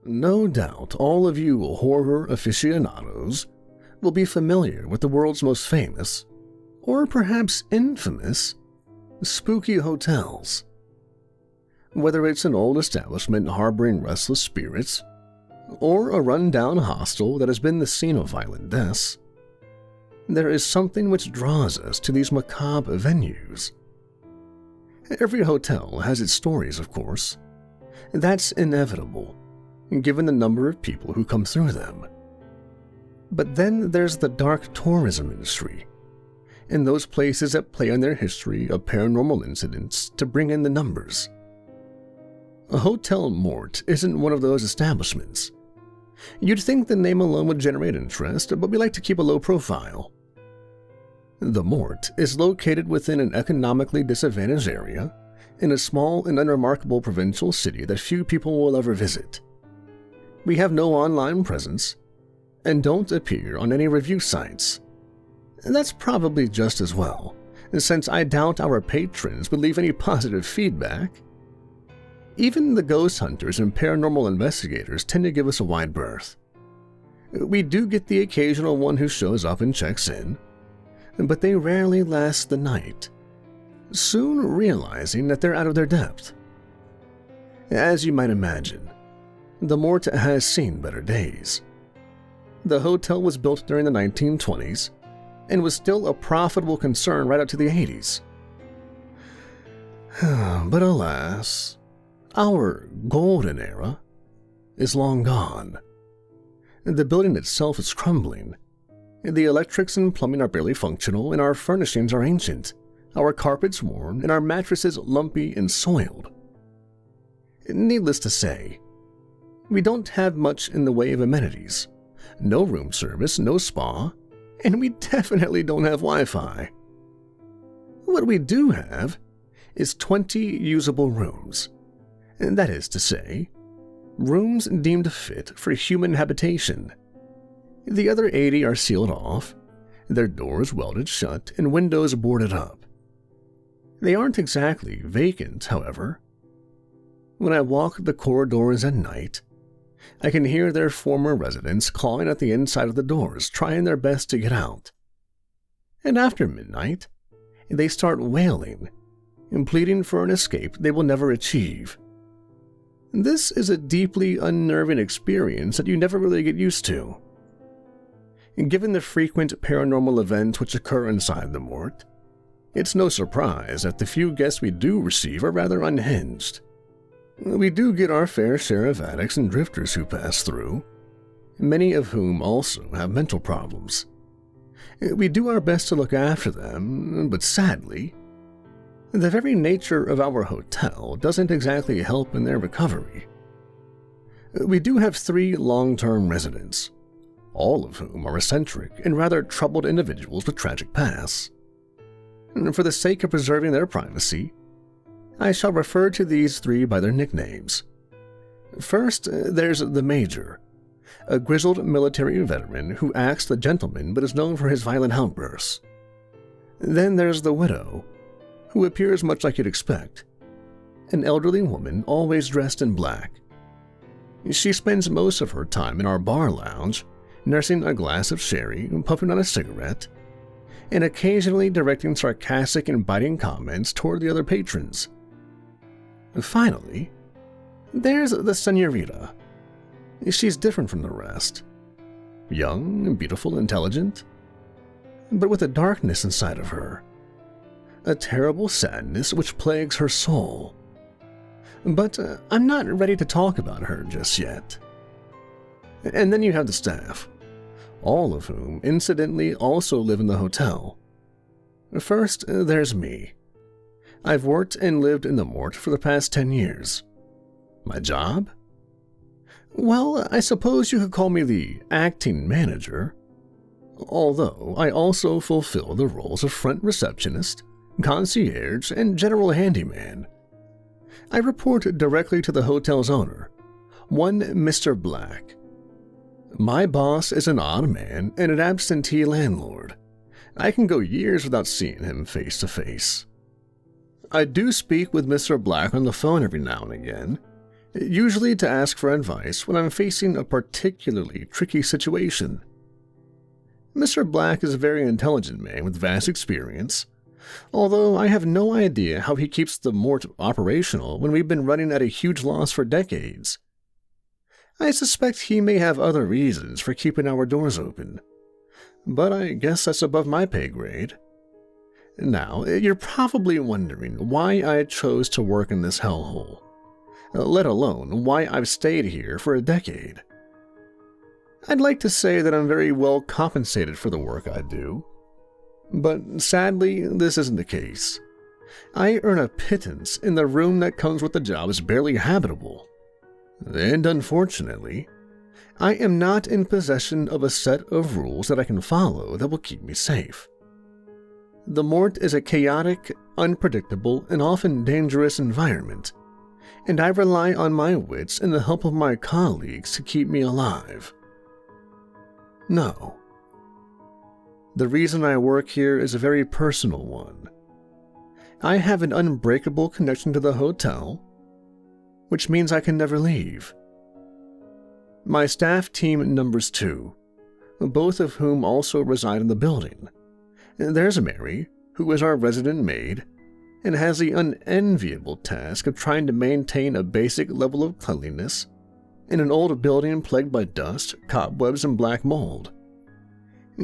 No doubt all of you horror aficionados will be familiar with the world's most famous, or perhaps infamous, spooky hotels. Whether it's an old establishment harboring restless spirits, or a run-down hostel that has been the scene of violent deaths, there is something which draws us to these macabre venues. Every hotel has its stories, of course. That's inevitable, given the number of people who come through them. But then there's the dark tourism industry, and those places that play on their history of paranormal incidents to bring in the numbers. A Hotel Mort isn't one of those establishments. You'd think the name alone would generate interest, but we like to keep a low profile. The Mort is located within an economically disadvantaged area in a small and unremarkable provincial city that few people will ever visit. We have no online presence and don't appear on any review sites. That's probably just as well, since I doubt our patrons would leave any positive feedback. Even the ghost hunters and paranormal investigators tend to give us a wide berth. We do get the occasional one who shows up and checks in, but they rarely last the night, soon realizing that they're out of their depth. As you might imagine, the Mort has seen better days. The hotel was built during the 1920s and was still a profitable concern right up to the 80s. But alas, our golden era is long gone. The building itself is crumbling. The electrics and plumbing are barely functional, and our furnishings are ancient, our carpets worn, and our mattresses lumpy and soiled. Needless to say, we don't have much in the way of amenities. No room service, no spa, and we definitely don't have Wi-Fi. What we do have is 20 usable rooms. That is to say, rooms deemed fit for human habitation. The other 80 are sealed off, their doors welded shut and windows boarded up. They aren't exactly vacant, however. When I walk the corridors at night, I can hear their former residents clawing at the inside of the doors, trying their best to get out. And after midnight, they start wailing and pleading for an escape they will never achieve. This is a deeply unnerving experience that you never really get used to. Given the frequent paranormal events which occur inside the Mort, it's no surprise that the few guests we do receive are rather unhinged. We do get our fair share of addicts and drifters who pass through, many of whom also have mental problems. We do our best to look after them, but sadly, the very nature of our hotel doesn't exactly help in their recovery. We do have 3 long-term residents, all of whom are eccentric and rather troubled individuals with tragic pasts. For the sake of preserving their privacy, I shall refer to these 3 by their nicknames. First, there's the Major, a grizzled military veteran who acts the gentleman but is known for his violent outbursts. Then there's the Widow, who appears much like you'd expect, an elderly woman always dressed in black. She spends most of her time in our bar lounge, nursing a glass of sherry, puffing on a cigarette, and occasionally directing sarcastic and biting comments toward the other patrons. Finally, there's the Senorita. She's different from the rest. Young, beautiful, intelligent, but with a darkness inside of her. A terrible sadness which plagues her soul. But I'm not ready to talk about her just yet. And then you have the staff, all of whom incidentally also live in the hotel. First, there's me. I've worked and lived in the Mort for the past 10 years. My job? Well, I suppose you could call me the acting manager, although I also fulfill the roles of front receptionist, concierge, and general handyman. I report directly to the hotel's owner, one Mr. Black. My boss is an odd man and an absentee landlord. I can go years without seeing him face to face. I do speak with Mr. Black on the phone every now and again, usually to ask for advice when I'm facing a particularly tricky situation. Mr. Black is a very intelligent man with vast experience, although I have no idea how he keeps the Mort operational when we've been running at a huge loss for decades. I suspect he may have other reasons for keeping our doors open, but I guess that's above my pay grade. Now, you're probably wondering why I chose to work in this hellhole, let alone why I've stayed here for a decade. I'd like to say that I'm very well compensated for the work I do, but sadly, this isn't the case. I earn a pittance, and the room that comes with the job is barely habitable. And unfortunately, I am not in possession of a set of rules that I can follow that will keep me safe. The Mort is a chaotic, unpredictable, and often dangerous environment, and I rely on my wits and the help of my colleagues to keep me alive. No. The reason I work here is a very personal one. I have an unbreakable connection to the hotel, which means I can never leave. My staff team numbers 2, both of whom also reside in the building. There's Mary, who is our resident maid, and has the unenviable task of trying to maintain a basic level of cleanliness in an old building plagued by dust, cobwebs, and black mold.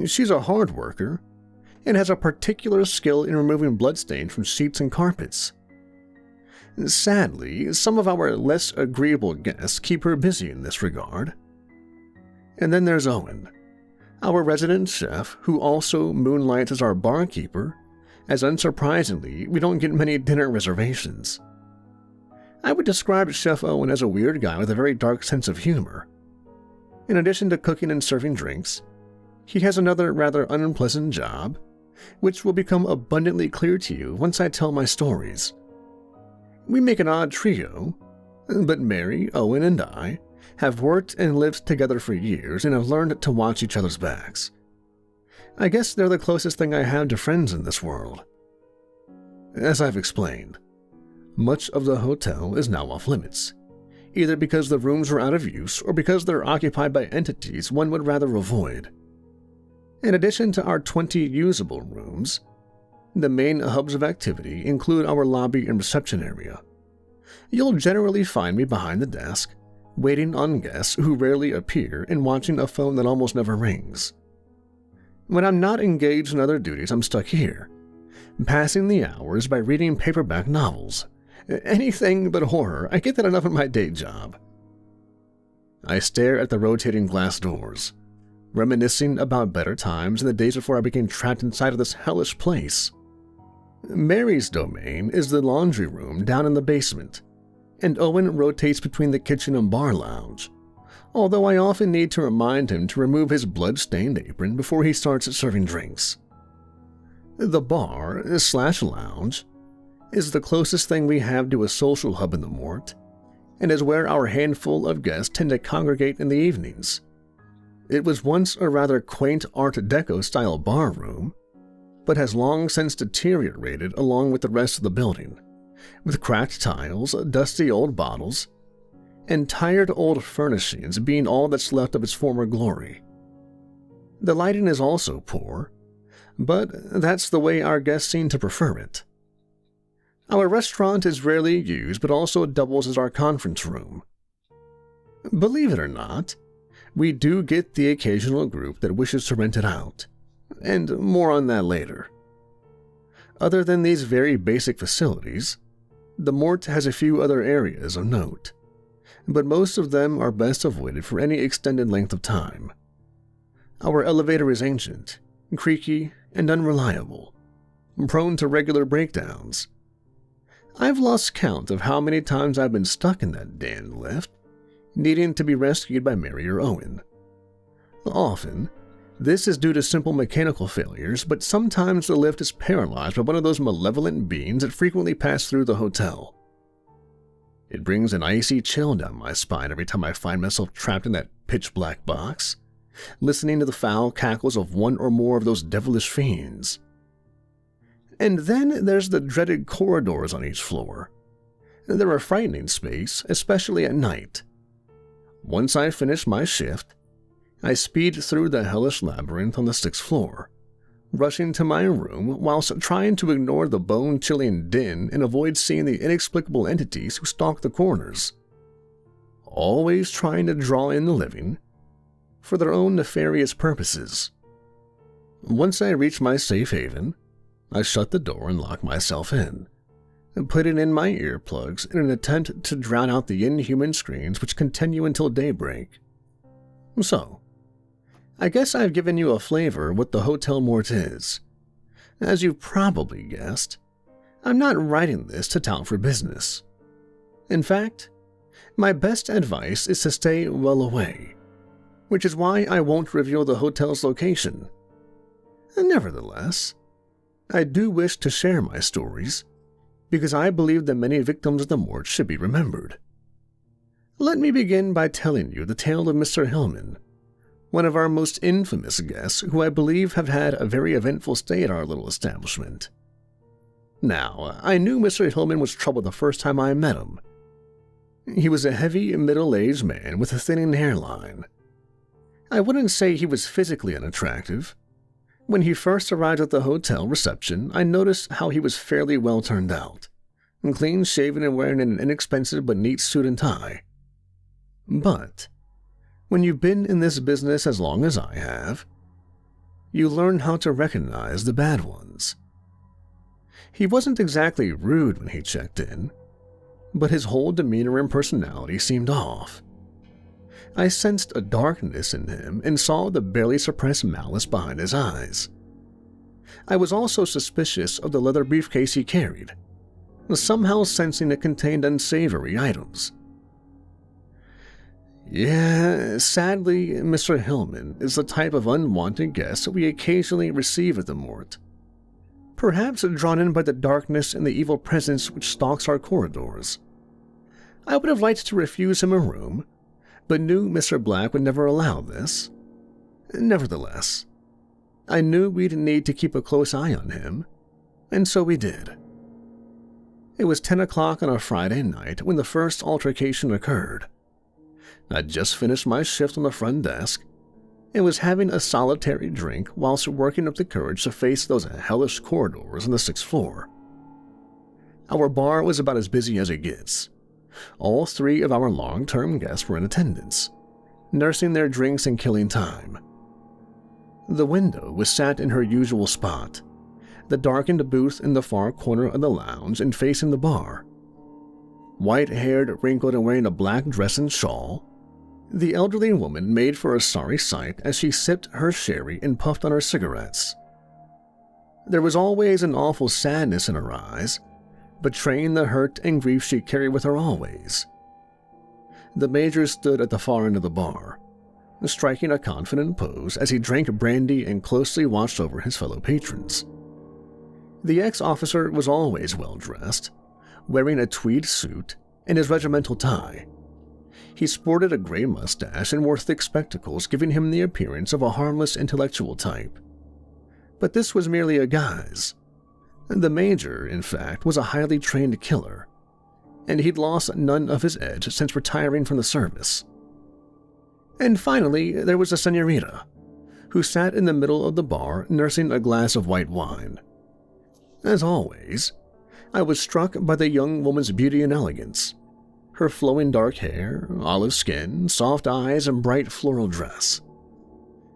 She's a hard worker and has a particular skill in removing bloodstains from sheets and carpets. Sadly, some of our less agreeable guests keep her busy in this regard. And then there's Owen, our resident chef, who also moonlights as our barkeeper, as unsurprisingly, we don't get many dinner reservations. I would describe Chef Owen as a weird guy with a very dark sense of humor. In addition to cooking and serving drinks, he has another rather unpleasant job, which will become abundantly clear to you once I tell my stories. We make an odd trio, but Mary, Owen, and I have worked and lived together for years and have learned to watch each other's backs. I guess they're the closest thing I have to friends in this world. As I've explained, much of the hotel is now off limits, either because the rooms are out of use or because they're occupied by entities one would rather avoid. In addition to our 20 usable rooms, the main hubs of activity include our lobby and reception area. You'll generally find me behind the desk, waiting on guests who rarely appear and watching a phone that almost never rings. When I'm not engaged in other duties, I'm stuck here, passing the hours by reading paperback novels. Anything but horror. I get that enough in my day job. I stare at the rotating glass doors, reminiscing about better times in the days before I became trapped inside of this hellish place. Mary's domain is the laundry room down in the basement, and Owen rotates between the kitchen and bar lounge, although I often need to remind him to remove his blood-stained apron before he starts serving drinks. The bar/lounge is the closest thing we have to a social hub in the Mort, and is where our handful of guests tend to congregate in the evenings. It was once a rather quaint Art Deco-style bar room, but has long since deteriorated along with the rest of the building, with cracked tiles, dusty old bottles, and tired old furnishings being all that's left of its former glory. The lighting is also poor, but that's the way our guests seem to prefer it. Our restaurant is rarely used but also doubles as our conference room. Believe it or not, we do get the occasional group that wishes to rent it out, and more on that later. Other than these very basic facilities, the Mort has a few other areas of note, but most of them are best avoided for any extended length of time. Our elevator is ancient, creaky, and unreliable, prone to regular breakdowns. I've lost count of how many times I've been stuck in that damned lift, needing to be rescued by Mary or Owen. Often, this is due to simple mechanical failures, but sometimes the lift is paralyzed by one of those malevolent beings that frequently pass through the hotel. It brings an icy chill down my spine every time I find myself trapped in that pitch-black box, listening to the foul cackles of one or more of those devilish fiends. And then there's the dreaded corridors on each floor, They're a frightening space, especially at night. Once I finish my shift, I speed through the hellish labyrinth on the 6th floor, rushing to my room whilst trying to ignore the bone-chilling din and avoid seeing the inexplicable entities who stalk the corners, always trying to draw in the living for their own nefarious purposes. Once I reach my safe haven, I shut the door and lock myself in, putting in my earplugs in an attempt to drown out the inhuman screams which continue until daybreak. So, I guess I've given you a flavor of what the Hotel Mort is. As you've probably guessed, I'm not writing this to tout for business. In fact, my best advice is to stay well away, which is why I won't reveal the hotel's location. Nevertheless, I do wish to share my stories, because I believe that many victims of the Mort should be remembered. Let me begin by telling you the tale of Mr. Hillman, one of our most infamous guests who I believe have had a very eventful stay at our little establishment. Now, I knew Mr. Hillman was trouble the first time I met him. He was a heavy, middle-aged man with a thinning hairline. I wouldn't say he was physically unattractive. When he first arrived at the hotel reception, I noticed how he was fairly well turned out, clean-shaven and wearing an inexpensive but neat suit and tie. But when you've been in this business as long as I have, you learn how to recognize the bad ones. He wasn't exactly rude when he checked in, but his whole demeanor and personality seemed off. I sensed a darkness in him and saw the barely suppressed malice behind his eyes. I was also suspicious of the leather briefcase he carried, somehow sensing it contained unsavory items. Yeah, sadly, Mr. Hillman is the type of unwanted guest that we occasionally receive at the Mort. Perhaps drawn in by the darkness and the evil presence which stalks our corridors. I would have liked to refuse him a room, but knew Mr. Black would never allow this. Nevertheless, I knew we'd need to keep a close eye on him, and so we did. It was 10 o'clock on a Friday night when the first altercation occurred. I'd just finished my shift on the front desk and was having a solitary drink whilst working up the courage to face those hellish corridors on the 6th floor. Our bar was about as busy as it gets. All 3 of our long-term guests were in attendance, nursing their drinks and killing time. The window was sat in her usual spot, the darkened booth in the far corner of the lounge and facing the bar. White-haired, wrinkled, and wearing a black dress and shawl, the elderly woman made for a sorry sight as she sipped her sherry and puffed on her cigarettes. There was always an awful sadness in her eyes, betraying the hurt and grief she carried with her always. The Major stood at the far end of the bar, striking a confident pose as he drank brandy and closely watched over his fellow patrons. The ex-officer was always well-dressed, wearing a tweed suit and his regimental tie. He sported a gray mustache and wore thick spectacles, giving him the appearance of a harmless intellectual type. But this was merely a guise. The Major, in fact, was a highly trained killer, and he'd lost none of his edge since retiring from the service. And finally, there was the señorita, who sat in the middle of the bar nursing a glass of white wine. As always, I was struck by the young woman's beauty and elegance, her flowing dark hair, olive skin, soft eyes, and bright floral dress.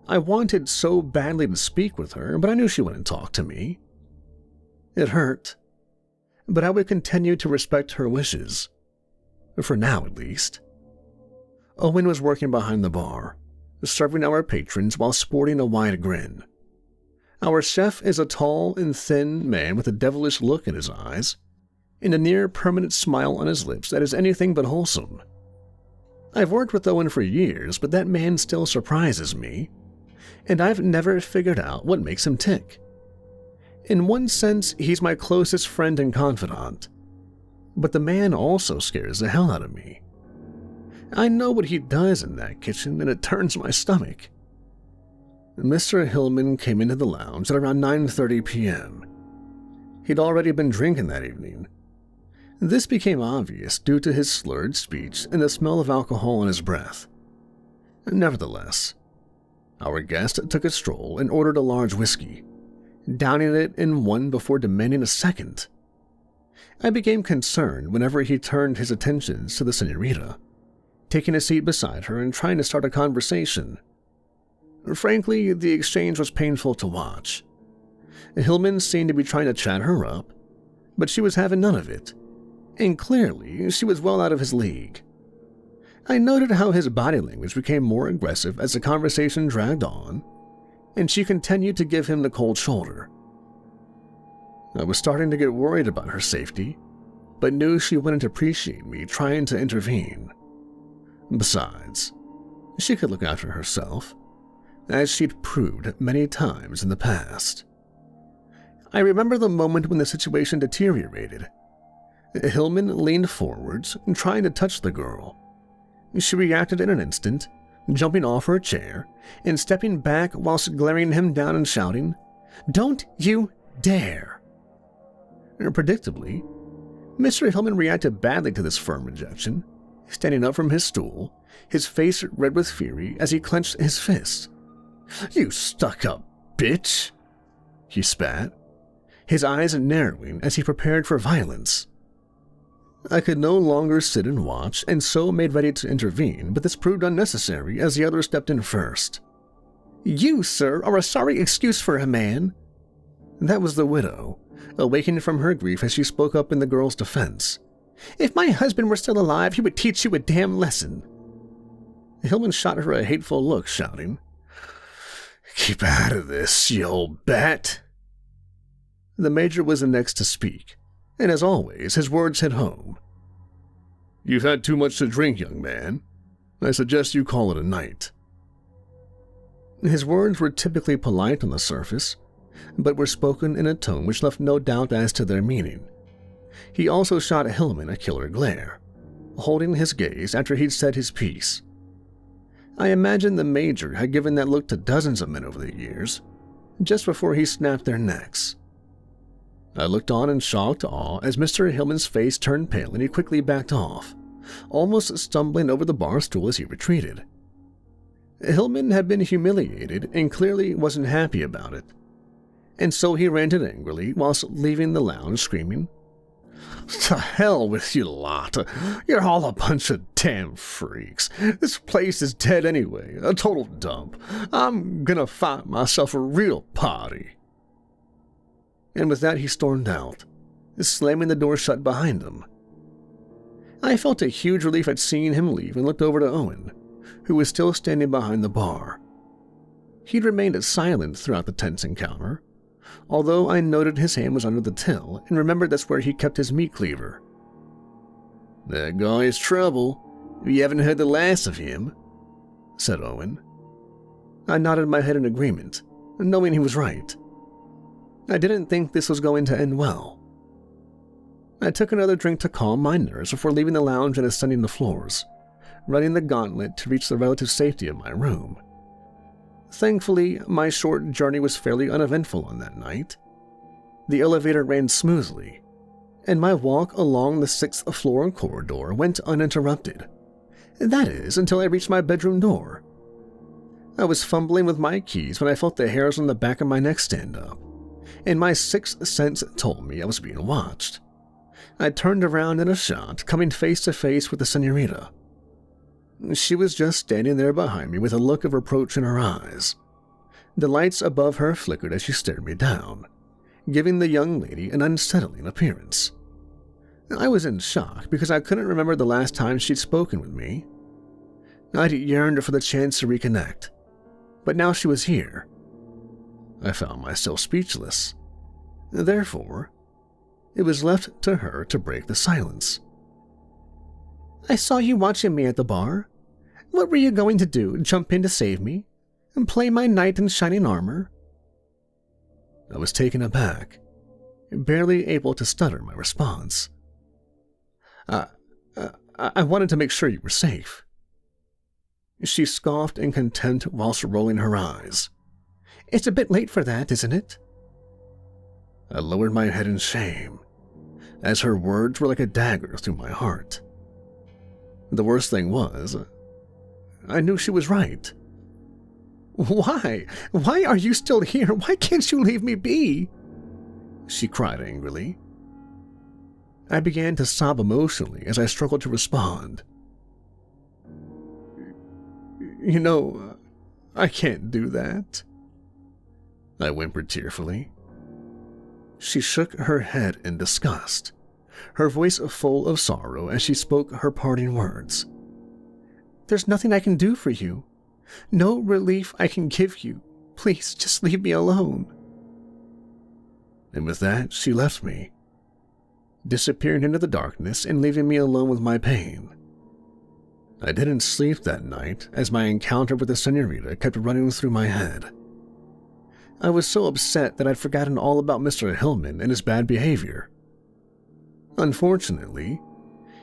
I wanted so badly to speak with her, but I knew she wouldn't talk to me. It hurt, but I would continue to respect her wishes, for now at least. Owen was working behind the bar, serving our patrons while sporting a wide grin. Our chef is a tall and thin man with a devilish look in his eyes, and a near-permanent smile on his lips that is anything but wholesome. I've worked with Owen for years, but that man still surprises me, and I've never figured out what makes him tick. In one sense, he's my closest friend and confidant, but the man also scares the hell out of me. I know what he does in that kitchen, and it turns my stomach. Mr. Hillman came into the lounge at around 9:30 p.m. He'd already been drinking that evening. This became obvious due to his slurred speech and the smell of alcohol in his breath. Nevertheless, our guest took a stroll and ordered a large whiskey, downing it in one before demanding a second. I became concerned whenever he turned his attentions to the señorita, taking a seat beside her and trying to start a conversation. Frankly, the exchange was painful to watch. Hillman seemed to be trying to chat her up, but she was having none of it, and clearly she was well out of his league. I noted how his body language became more aggressive as the conversation dragged on, and she continued to give him the cold shoulder. I was starting to get worried about her safety, but knew she wouldn't appreciate me trying to intervene. Besides, she could look after herself, as she'd proved many times in the past. I remember the moment when the situation deteriorated. Hillman leaned forwards, trying to touch the girl. She reacted in an instant, jumping off her chair and stepping back whilst glaring him down and shouting, "Don't you dare!" Predictably, Mr. Hillman reacted badly to this firm rejection, standing up from his stool, his face red with fury as he clenched his fists. "You stuck-up bitch!" he spat, his eyes narrowing as he prepared for violence. I could no longer sit and watch, and so made ready to intervene, but this proved unnecessary as the other stepped in first. "You, sir, are a sorry excuse for a man." That was the widow, awakened from her grief as she spoke up in the girl's defense. "If my husband were still alive, he would teach you a damn lesson." Hillman shot her a hateful look, shouting, "Keep out of this, you old bat." The major was the next to speak, and as always, his words hit home. "You've had too much to drink, young man. I suggest you call it a night." His words were typically polite on the surface, but were spoken in a tone which left no doubt as to their meaning. He also shot Hillman a killer glare, holding his gaze after he'd said his piece. I imagine the major had given that look to dozens of men over the years, just before he snapped their necks. I looked on in shocked awe as Mr. Hillman's face turned pale and he quickly backed off, almost stumbling over the bar stool as he retreated. Hillman had been humiliated and clearly wasn't happy about it, and so he ranted angrily whilst leaving the lounge screaming, "To hell with you lot. You're all a bunch of damn freaks. This place is dead anyway, a total dump. I'm gonna find myself a real party." And with that he stormed out, slamming the door shut behind him. I felt a huge relief at seeing him leave and looked over to Owen, who was still standing behind the bar. He'd remained silent throughout the tense encounter, although I noted his hand was under the till and remembered that's where he kept his meat cleaver. "That guy is trouble. You haven't heard the last of him," said Owen. I nodded my head in agreement, knowing he was right. I didn't think this was going to end well. I took another drink to calm my nerves before leaving the lounge and ascending the floors, running the gauntlet to reach the relative safety of my room. Thankfully, my short journey was fairly uneventful on that night. The elevator ran smoothly, and my walk along the 6th floor corridor went uninterrupted. That is, until I reached my bedroom door. I was fumbling with my keys when I felt the hairs on the back of my neck stand up, and my sixth sense told me I was being watched. I turned around in a shot, coming face to face with the señorita. She was just standing there behind me with a look of reproach in her eyes. The lights above her flickered as she stared me down, giving the young lady an unsettling appearance. I was in shock because I couldn't remember the last time she'd spoken with me. I'd yearned for the chance to reconnect, but now she was here. I found myself speechless. Therefore, it was left to her to break the silence. "I saw you watching me at the bar. What were you going to do, jump in to save me? And play my knight in shining armor?" I was taken aback, barely able to stutter my response. I wanted to make sure you were safe." She scoffed in contempt whilst rolling her eyes. "It's a bit late for that, isn't it?" I lowered my head in shame. as her words were like a dagger through my heart. The worst thing was, I knew she was right. "Why? Why are you still here? Why can't you leave me be?" she cried angrily. I began to sob emotionally as I struggled to respond. "You know, I can't do that," I whimpered tearfully. She shook her head in disgust, her voice full of sorrow as she spoke her parting words. "There's nothing I can do for you. No relief I can give you. Please, just leave me alone." And with that, she left me, disappearing into the darkness and leaving me alone with my pain. I didn't sleep that night as my encounter with the senorita kept running through my head. I was so upset that I'd forgotten all about Mr. Hillman and his bad behavior. Unfortunately,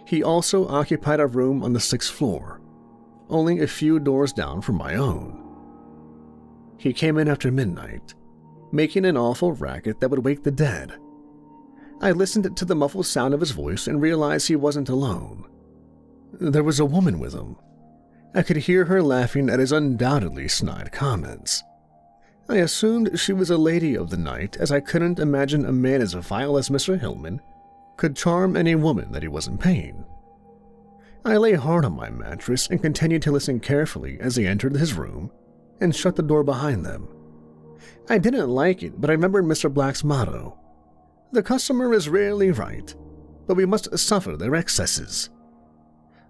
he also occupied a room on the 6th floor, only a few doors down from my own. He came in after midnight, making an awful racket that would wake the dead. I listened to the muffled sound of his voice and realized he wasn't alone. There was a woman with him. I could hear her laughing at his undoubtedly snide comments. I assumed she was a lady of the night, as I couldn't imagine a man as vile as Mr. Hillman could charm any woman that he wasn't paying. I lay hard on my mattress and continued to listen carefully as they entered his room and shut the door behind them. I didn't like it, but I remembered Mr. Black's motto: "The customer is rarely right, but we must suffer their excesses."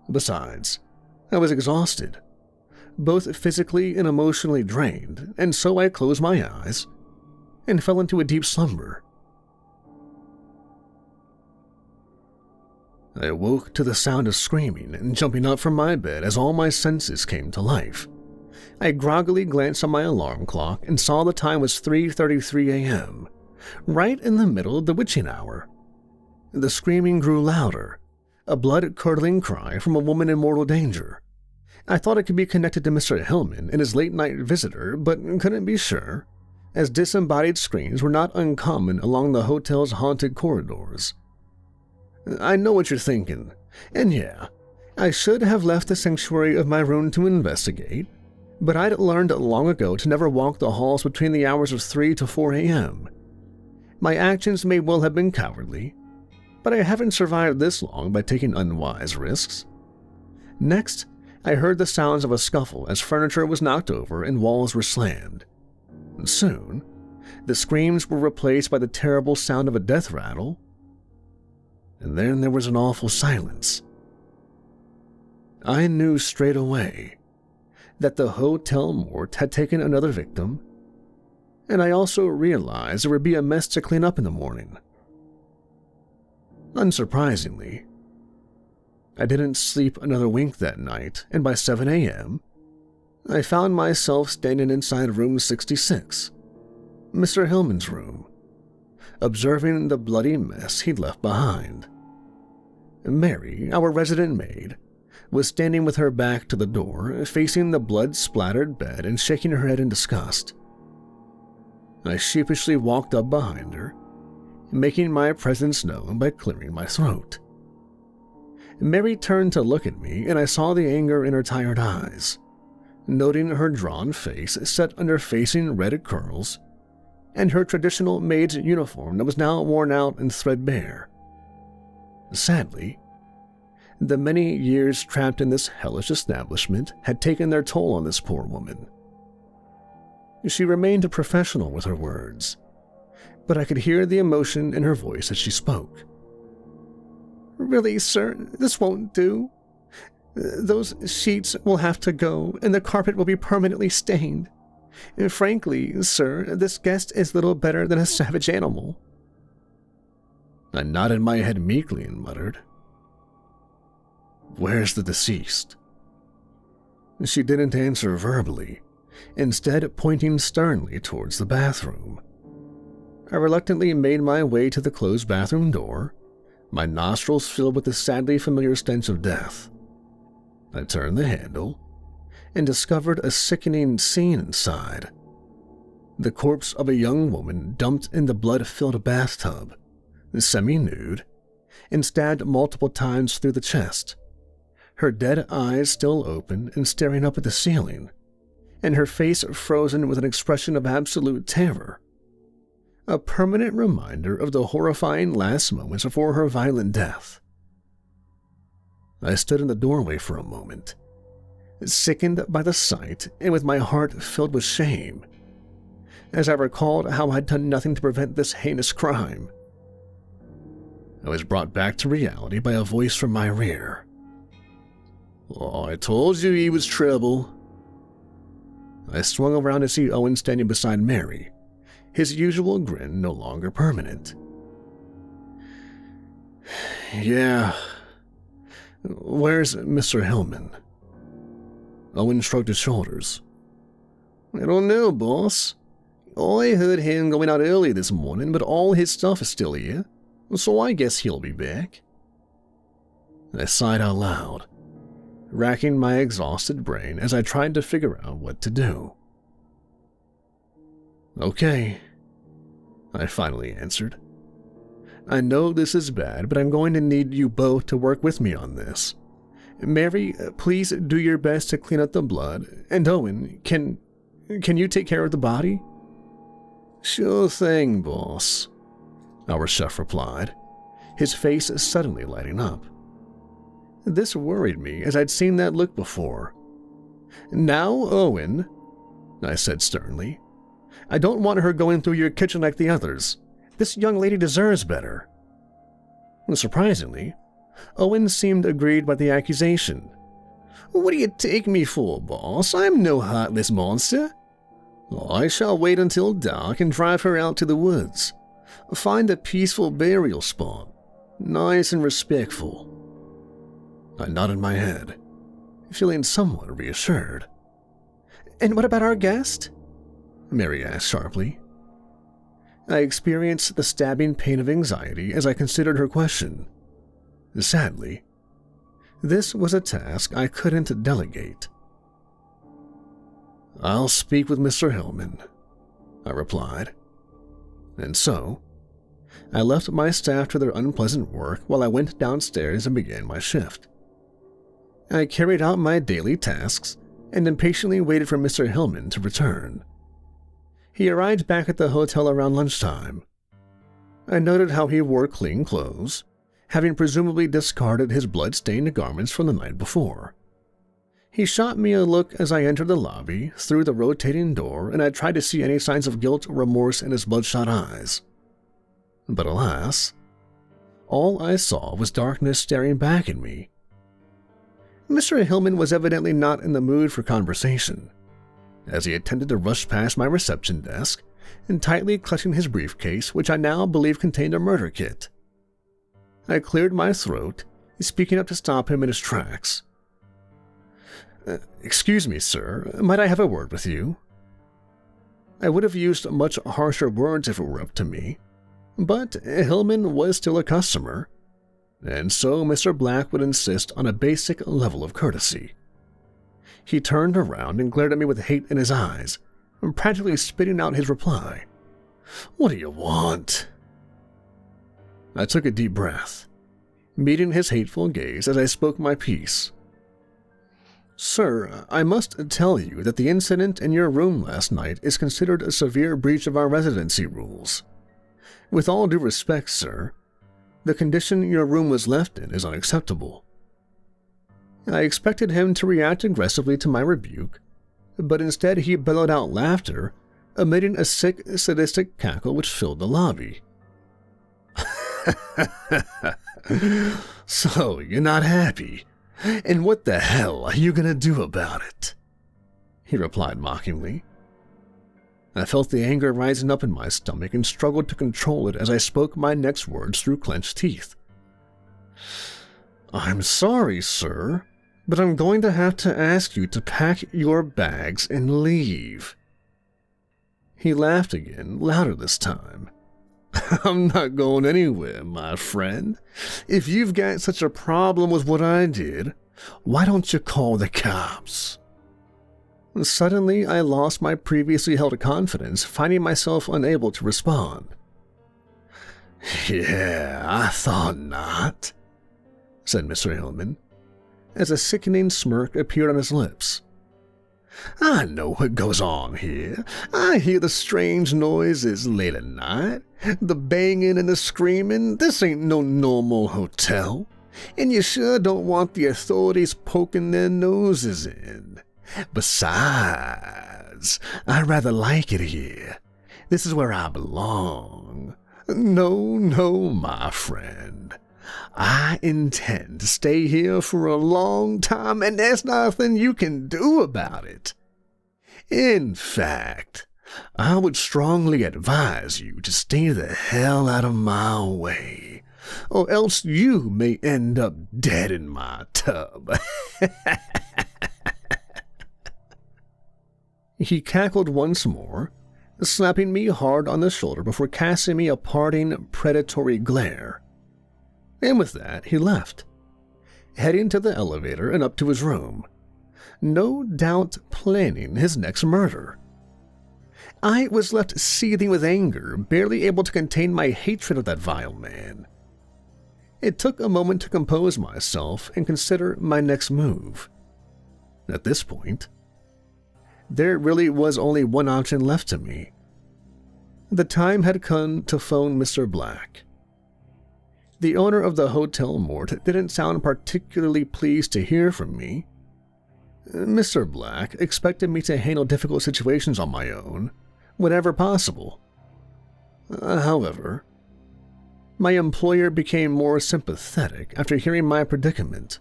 Besides, I was exhausted, both physically and emotionally drained, and so I closed my eyes and fell into a deep slumber. I awoke to the sound of screaming and jumping up from my bed as all my senses came to life. I groggily glanced on my alarm clock and saw the time was 3:33 a.m., right in the middle of the witching hour. The screaming grew louder, a blood-curdling cry from a woman in mortal danger. I thought it could be connected to Mr. Hillman and his late-night visitor, but couldn't be sure, as disembodied screams were not uncommon along the hotel's haunted corridors. I know what you're thinking, and yeah, I should have left the sanctuary of my room to investigate, but I'd learned long ago to never walk the halls between the hours of 3 to 4 a.m. My actions may well have been cowardly, but I haven't survived this long by taking unwise risks. Next, I heard the sounds of a scuffle as furniture was knocked over and walls were slammed. Soon, the screams were replaced by the terrible sound of a death rattle, and then there was an awful silence. I knew straight away that the Hotel Mort had taken another victim, and I also realized there would be a mess to clean up in the morning. Unsurprisingly, I didn't sleep another wink that night, and by 7 a.m., I found myself standing inside room 66, Mr. Hillman's room, observing the bloody mess he'd left behind. Mary, our resident maid, was standing with her back to the door, facing the blood-splattered bed and shaking her head in disgust. I sheepishly walked up behind her, making my presence known by clearing my throat. Mary turned to look at me, and I saw the anger in her tired eyes, noting her drawn face set under facing red curls, and her traditional maid's uniform that was now worn out and threadbare. Sadly, the many years trapped in this hellish establishment had taken their toll on this poor woman. She remained professional with her words, but I could hear the emotion in her voice as she spoke. "Really, sir, this won't do. Those sheets will have to go, and the carpet will be permanently stained. Frankly, sir, this guest is little better than a savage animal." I nodded my head meekly and muttered, "Where's the deceased?" She didn't answer verbally, instead pointing sternly towards the bathroom. I reluctantly made my way to the closed bathroom door, my nostrils filled with the sadly familiar stench of death. I turned the handle and discovered a sickening scene inside. The corpse of a young woman dumped in the blood-filled bathtub, semi-nude, and stabbed multiple times through the chest, her dead eyes still open and staring up at the ceiling, and her face frozen with an expression of absolute terror. A permanent reminder of the horrifying last moments before her violent death. I stood in the doorway for a moment, sickened by the sight and with my heart filled with shame, as I recalled how I'd done nothing to prevent this heinous crime. I was brought back to reality by a voice from my rear. "Oh, I told you he was trouble." I swung around to see Owen standing beside Mary, his usual grin no longer permanent. "Yeah. Where's Mr. Hillman?" Owen shrugged his shoulders. "I don't know, boss. I heard him going out early this morning, but all his stuff is still here, so I guess he'll be back." I sighed out loud, racking my exhausted brain as I tried to figure out what to do. "Okay," I finally answered. "I know this is bad, but I'm going to need you both to work with me on this. Mary, please do your best to clean up the blood, and Owen, can you take care of the body?" "Sure thing, boss," our chef replied, his face suddenly lighting up. This worried me, as I'd seen that look before. "Now, Owen," I said sternly, "I don't want her going through your kitchen like the others. This young lady deserves better." Surprisingly, Owen seemed agreed by the accusation. "What do you take me for, boss? I'm no heartless monster. I shall wait until dark and drive her out to the woods. Find a peaceful burial spot, nice and respectful." I nodded my head, feeling somewhat reassured. "And what about our guest?" Mary asked sharply. I experienced the stabbing pain of anxiety as I considered her question. Sadly, this was a task I couldn't delegate. "I'll speak with Mr. Hillman," I replied. And so, I left my staff to their unpleasant work while I went downstairs and began my shift. I carried out my daily tasks and impatiently waited for Mr. Hillman to return. He arrived back at the hotel around lunchtime. I noted how he wore clean clothes, having presumably discarded his blood-stained garments from the night before. He shot me a look as I entered the lobby through the rotating door, and I tried to see any signs of guilt or remorse in his bloodshot eyes. But alas, all I saw was darkness staring back at me. Mr. Hillman was evidently not in the mood for conversation, as he attempted to rush past my reception desk and tightly clutching his briefcase, which I now believe contained a murder kit. I cleared my throat, speaking up to stop him in his tracks. "Excuse me, sir, might I have a word with you?" I would have used much harsher words if it were up to me, but Hillman was still a customer, and so Mr. Black would insist on a basic level of courtesy. He turned around and glared at me with hate in his eyes, practically spitting out his reply. "What do you want?" I took a deep breath, meeting his hateful gaze as I spoke my piece. "Sir, I must tell you that the incident in your room last night is considered a severe breach of our residency rules. With all due respect, sir, the condition your room was left in is unacceptable." I expected him to react aggressively to my rebuke, but instead he bellowed out laughter, emitting a sick, sadistic cackle which filled the lobby. "So, you're not happy? And what the hell are you gonna do about it?" he replied mockingly. I felt the anger rising up in my stomach and struggled to control it as I spoke my next words through clenched teeth. "I'm sorry, sir, but I'm going to have to ask you to pack your bags and leave." He laughed again, louder this time. "I'm not going anywhere, my friend. If you've got such a problem with what I did, why don't you call the cops?" Suddenly, I lost my previously held confidence, finding myself unable to respond. Yeah, I thought not, said Mr. Hillman, as a sickening smirk appeared on his lips. I know what goes on here. I hear the strange noises late at night, the banging and the screaming. This ain't no normal hotel, and you sure don't want the authorities poking their noses in. Besides, I rather like it here. This is where I belong. No, my friend. I intend to stay here for a long time, and there's nothing you can do about it. In fact, I would strongly advise you to stay the hell out of my way, or else you may end up dead in my tub. He cackled once more, slapping me hard on the shoulder before casting me a parting, predatory glare. And with that, he left, heading to the elevator and up to his room, no doubt planning his next murder. I was left seething with anger, barely able to contain my hatred of that vile man. It took a moment to compose myself and consider my next move. At this point, there really was only one option left to me. The time had come to phone Mr. Black. The owner of the Hotel Mort didn't sound particularly pleased to hear from me. Mr. Black expected me to handle difficult situations on my own, whenever possible. However, my employer became more sympathetic after hearing my predicament.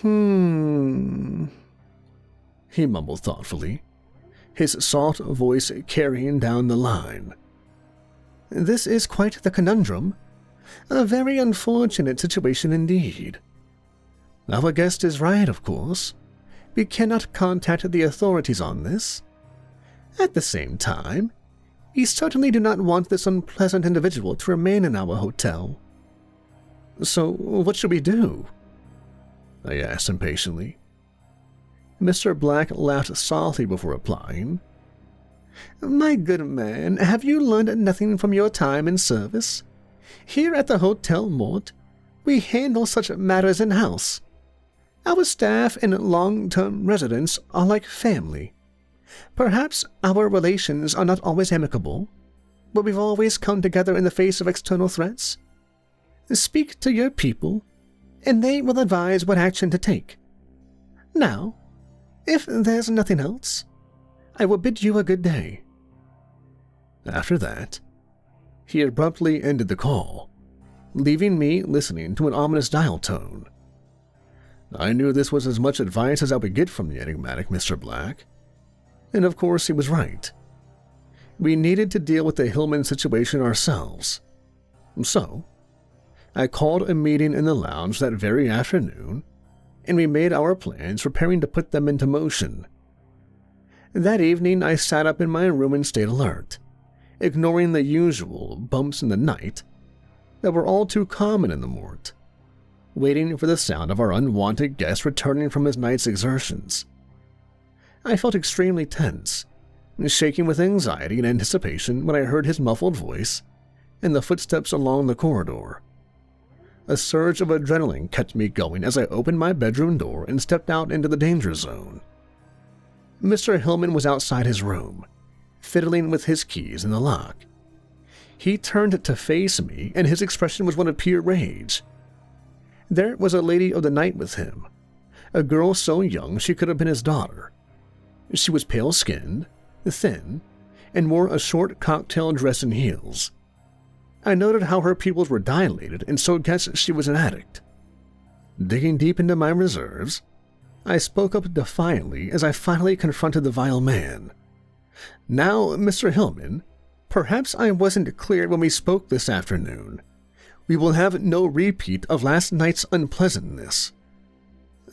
He mumbled thoughtfully, his soft voice carrying down the line. This is quite the conundrum. A very unfortunate situation indeed. Our guest is right, of course. We cannot contact the authorities on this. At the same time, we certainly do not want this unpleasant individual to remain in our hotel. So, what should we do? I asked impatiently. Mr. Black laughed softly before replying. My good man, have you learned nothing from your time in service? Here at the Hotel Mort, we handle such matters in-house. Our staff and long-term residents are like family. Perhaps our relations are not always amicable, but we've always come together in the face of external threats. Speak to your people, and they will advise what action to take. Now, if there's nothing else, I will bid you a good day. After that, he abruptly ended the call, leaving me listening to an ominous dial tone. I knew this was as much advice as I would get from the enigmatic Mr. Black, and of course he was right. We needed to deal with the Hillman situation ourselves. So, I called a meeting in the lounge that very afternoon, and we made our plans, preparing to put them into motion. That evening, I sat up in my room and stayed alert, ignoring the usual bumps in the night that were all too common in the Mort, waiting for the sound of our unwanted guest returning from his night's exertions. I felt extremely tense, shaking with anxiety and anticipation when I heard his muffled voice and the footsteps along the corridor. A surge of adrenaline kept me going as I opened my bedroom door and stepped out into the danger zone. Mr. Hillman was outside his room, fiddling with his keys in the lock. He turned to face me, and his expression was one of pure rage. There was a lady of the night with him, a girl so young she could have been his daughter. She was pale-skinned, thin, and wore a short cocktail dress and heels. I noted how her pupils were dilated and so guessed she was an addict. Digging deep into my reserves, I spoke up defiantly as I finally confronted the vile man. Now, Mr. Hillman, perhaps I wasn't clear when we spoke this afternoon. We will have no repeat of last night's unpleasantness.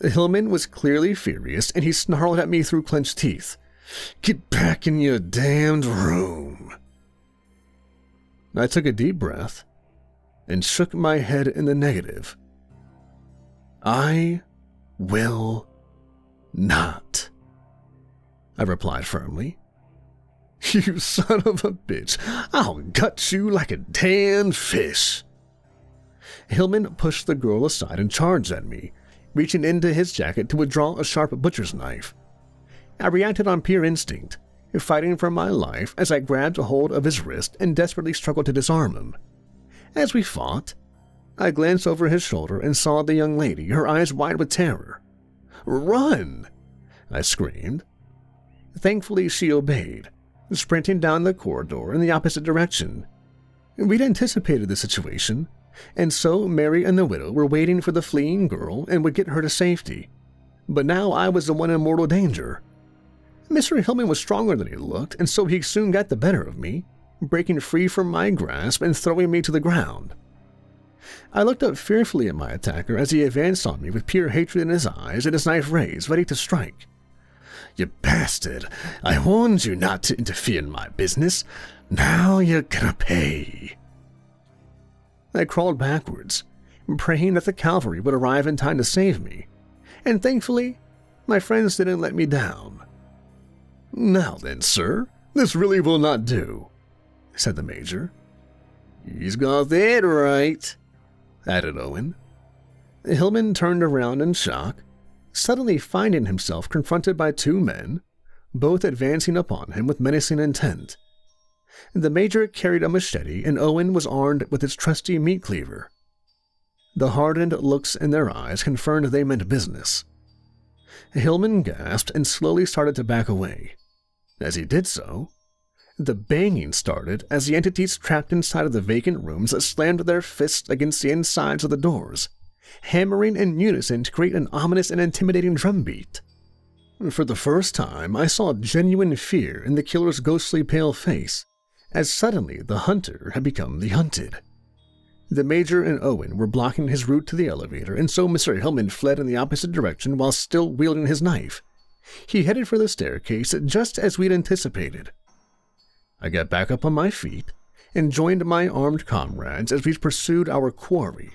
Hillman was clearly furious, and he snarled at me through clenched teeth. Get back in your damned room. I took a deep breath and shook my head in the negative. I will not, I replied firmly. You son of a bitch, I'll gut you like a damned fish. Hillman pushed the girl aside and charged at me, reaching into his jacket to withdraw a sharp butcher's knife. I reacted on pure instinct, fighting for my life as I grabbed a hold of his wrist and desperately struggled to disarm him. As we fought, I glanced over his shoulder and saw the young lady, her eyes wide with terror. "Run!" I screamed. Thankfully, she obeyed, sprinting down the corridor in the opposite direction. We'd anticipated the situation, and so Mary and the widow were waiting for the fleeing girl and would get her to safety. But now I was the one in mortal danger. Mr. Hillman was stronger than he looked, and so he soon got the better of me, breaking free from my grasp and throwing me to the ground. I looked up fearfully at my attacker as he advanced on me with pure hatred in his eyes and his knife raised, ready to strike. "You bastard! I warned you not to interfere in my business. Now you're gonna pay." I crawled backwards, praying that the cavalry would arrive in time to save me, and thankfully, my friends didn't let me down. "Now then, sir, this really will not do," said the major. "He's got that right," added Owen. Hillman turned around in shock, suddenly finding himself confronted by two men, both advancing upon him with menacing intent. The major carried a machete and Owen was armed with his trusty meat cleaver. The hardened looks in their eyes confirmed they meant business. Hillman gasped and slowly started to back away. As he did so, the banging started as the entities trapped inside of the vacant rooms slammed their fists against the insides of the doors, hammering in unison to create an ominous and intimidating drumbeat. For the first time, I saw genuine fear in the killer's ghostly pale face, as suddenly the hunter had become the hunted. The major and Owen were blocking his route to the elevator, and so Mr. Hillman fled in the opposite direction while still wielding his knife. He headed for the staircase just as we'd anticipated. I got back up on my feet and joined my armed comrades as we pursued our quarry.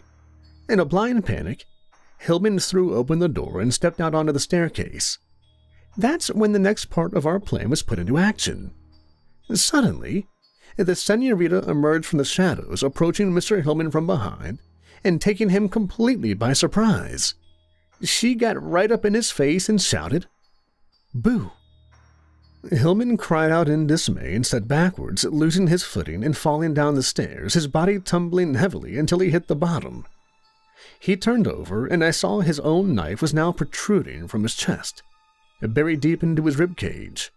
In a blind panic, Hillman threw open the door and stepped out onto the staircase. That's when the next part of our plan was put into action. Suddenly, the senorita emerged from the shadows, approaching Mr. Hillman from behind and taking him completely by surprise. She got right up in his face and shouted, "Boo!" Hillman cried out in dismay and stepped backwards, losing his footing and falling down the stairs, his body tumbling heavily until he hit the bottom. He turned over, and I saw his own knife was now protruding from his chest, buried deep into his rib cage.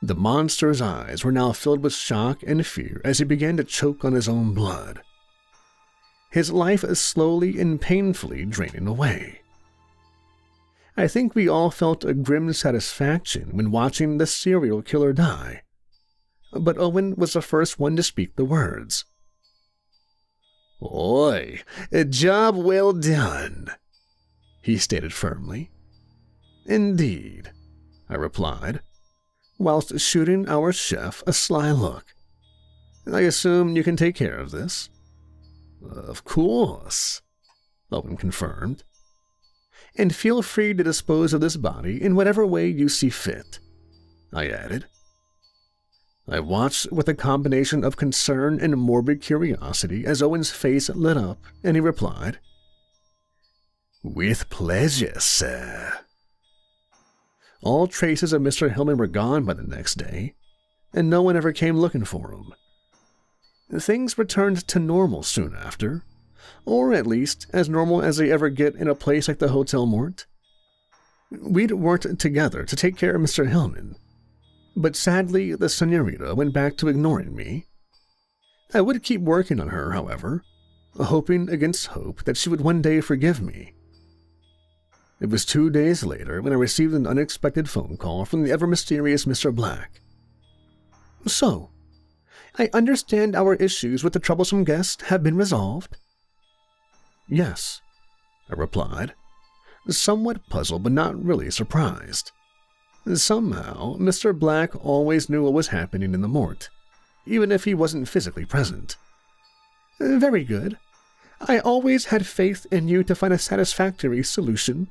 The monster's eyes were now filled with shock and fear as he began to choke on his own blood. His life is slowly and painfully draining away. I think we all felt a grim satisfaction when watching the serial killer die, but Owen was the first one to speak the words. "Oi, a job well done," he stated firmly. "Indeed," I replied, whilst shooting our chef a sly look. "I assume you can take care of this?" "Of course," Owen confirmed. "And feel free to dispose of this body in whatever way you see fit," I added. I watched with a combination of concern and morbid curiosity as Owen's face lit up, and he replied, "With pleasure, sir." All traces of Mr. Hillman were gone by the next day, and no one ever came looking for him. Things returned to normal soon after, or at least as normal as they ever get in a place like the Hotel Mort. We'd worked together to take care of Mr. Hillman, but sadly the senorita went back to ignoring me. I would keep working on her, however, hoping against hope that she would one day forgive me. It was 2 days later when I received an unexpected phone call from the ever-mysterious Mr. Black. "So, I understand our issues with the troublesome guest have been resolved?" "Yes," I replied, somewhat puzzled but not really surprised. Somehow, Mr. Black always knew what was happening in the Mort, even if he wasn't physically present. "Very good. I always had faith in you to find a satisfactory solution.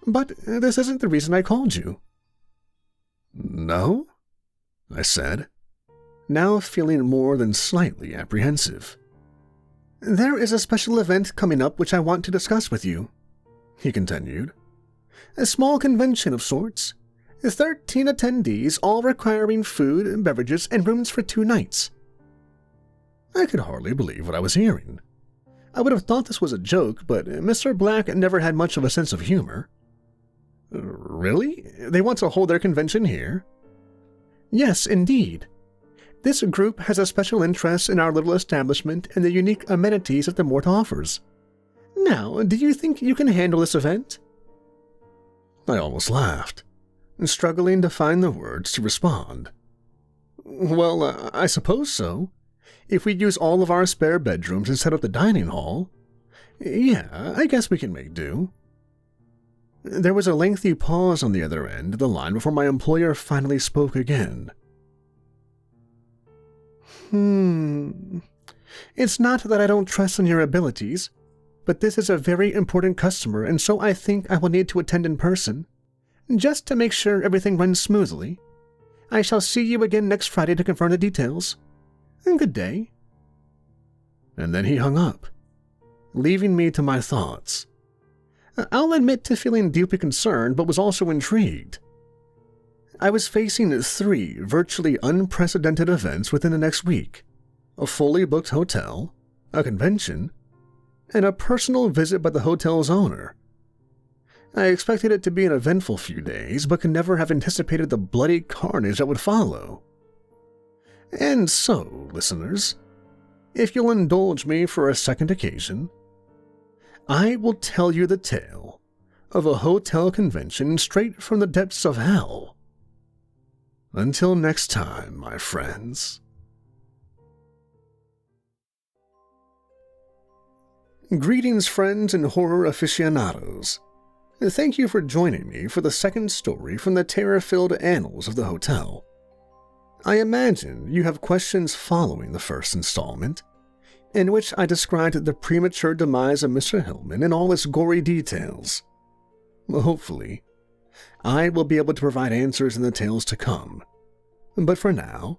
But this isn't the reason I called you." "No?" I said, now feeling more than slightly apprehensive. There is a special event coming up which I want to discuss with you, he continued. A small convention of sorts. 13 attendees, all requiring food, beverages, and rooms for 2 nights. I could hardly believe what I was hearing. I would have thought this was a joke, but Mr. Black never had much of a sense of humor. Really? They want to hold their convention here? Yes, indeed. This group has a special interest in our little establishment and the unique amenities that the Mort offers. Now, do you think you can handle this event? I almost laughed, struggling to find the words to respond. Well, I suppose so. If we use all of our spare bedrooms and set up the dining hall, yeah, I guess we can make do. There was a lengthy pause on the other end of the line before my employer finally spoke again. It's not that I don't trust in your abilities, but this is a very important customer, and so I think I will need to attend in person, just to make sure everything runs smoothly. I shall see you again next Friday to confirm the details. Good day. And then he hung up, leaving me to my thoughts. I'll admit to feeling deeply concerned, but was also intrigued. I was facing 3 virtually unprecedented events within the next week: a fully booked hotel, a convention, and a personal visit by the hotel's owner. I expected it to be an eventful few days, but could never have anticipated the bloody carnage that would follow. And so, listeners, if you'll indulge me for a second occasion, I will tell you the tale of a hotel convention straight from the depths of hell. Until next time, my friends. Greetings, friends and horror aficionados. Thank you for joining me for the second story from the terror-filled annals of the hotel. I imagine you have questions following the first installment, in which I described the premature demise of Mr. Hillman in all its gory details. Hopefully, I will be able to provide answers in the tales to come. But for now,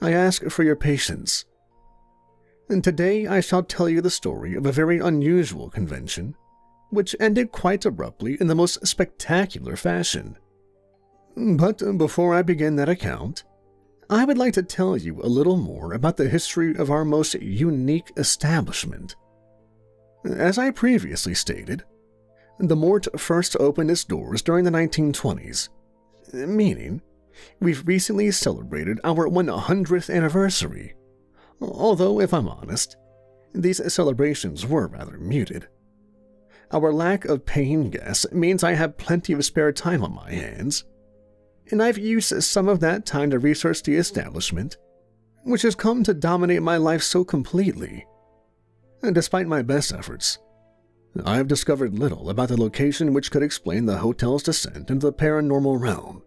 I ask for your patience. And today I shall tell you the story of a very unusual convention, which ended quite abruptly in the most spectacular fashion. But before I begin that account, I would like to tell you a little more about the history of our most unique establishment. As I previously stated, the Mort first opened its doors during the 1920s, meaning we've recently celebrated our 100th anniversary, although, if I'm honest, these celebrations were rather muted. Our lack of paying guests means I have plenty of spare time on my hands, and I've used some of that time to research the establishment, which has come to dominate my life so completely. And despite my best efforts, I have discovered little about the location which could explain the hotel's descent into the paranormal realm.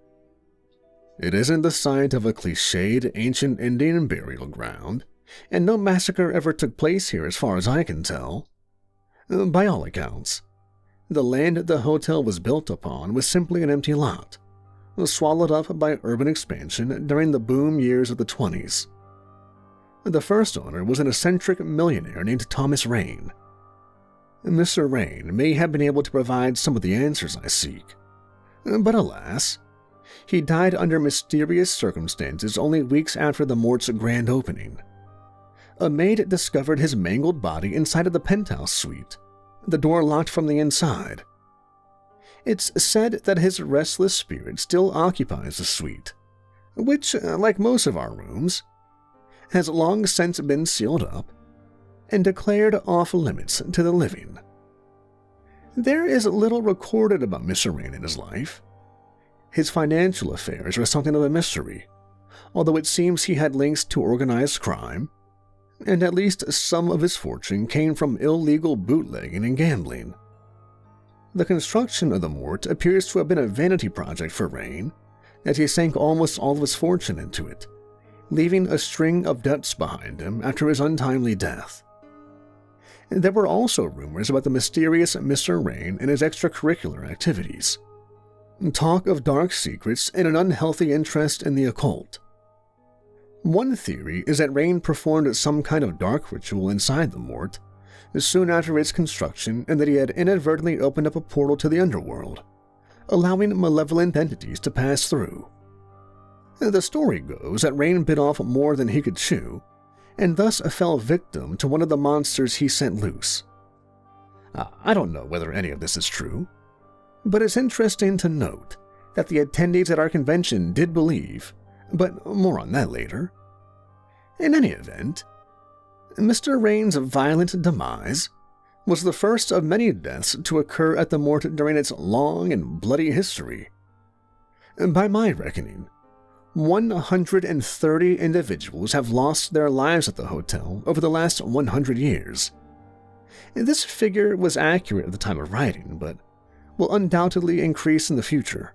It isn't the site of a cliched ancient Indian burial ground, and no massacre ever took place here as far as I can tell. By all accounts, the land the hotel was built upon was simply an empty lot, swallowed up by urban expansion during the boom years of the 20s. The first owner was an eccentric millionaire named Thomas Rain. Mr. Rain may have been able to provide some of the answers I seek, but alas, he died under mysterious circumstances only weeks after the Mort's grand opening. A maid discovered his mangled body inside of the penthouse suite, the door locked from the inside. It's said that his restless spirit still occupies the suite, which, like most of our rooms, has long since been sealed up and declared off-limits to the living. There is little recorded about Mr. Rain in his life. His financial affairs are something of a mystery, although it seems he had links to organized crime, and at least some of his fortune came from illegal bootlegging and gambling. The construction of the Mort appears to have been a vanity project for Rain, as he sank almost all of his fortune into it, leaving a string of debts behind him after his untimely death. There were also rumors about the mysterious Mr. Rain and his extracurricular activities. Talk of dark secrets and an unhealthy interest in the occult, One theory is that Rain performed some kind of dark ritual inside the Mort soon after its construction, and that he had inadvertently opened up a portal to the underworld, allowing malevolent entities to pass through. The story goes that Rain bit off more than he could chew, and thus fell victim to one of the monsters he sent loose. I don't know whether any of this is true, but it's interesting to note that the attendees at our convention did believe, but more on that later. In any event, Mr. Rain's violent demise was the first of many deaths to occur at the Mort during its long and bloody history. By my reckoning, 130 individuals have lost their lives at the hotel over the last 100 years. This figure was accurate at the time of writing, but will undoubtedly increase in the future.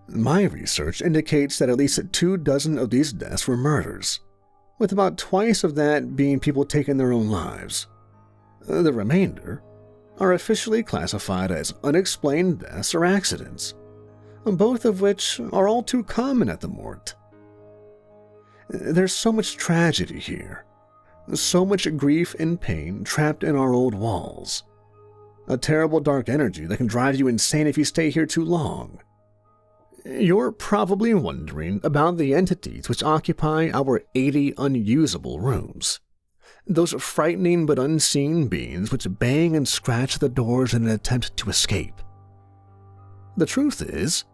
My research indicates that at least 24 of these deaths were murders, with about twice of that being people taking their own lives. The remainder are officially classified as unexplained deaths or accidents, both of which are all too common at the Mort. There's so much tragedy here, so much grief and pain trapped in our old walls, a terrible dark energy that can drive you insane if you stay here too long. You're probably wondering about the entities which occupy our 80 unusable rooms. Those frightening but unseen beings which bang and scratch the doors in an attempt to escape. The truth is,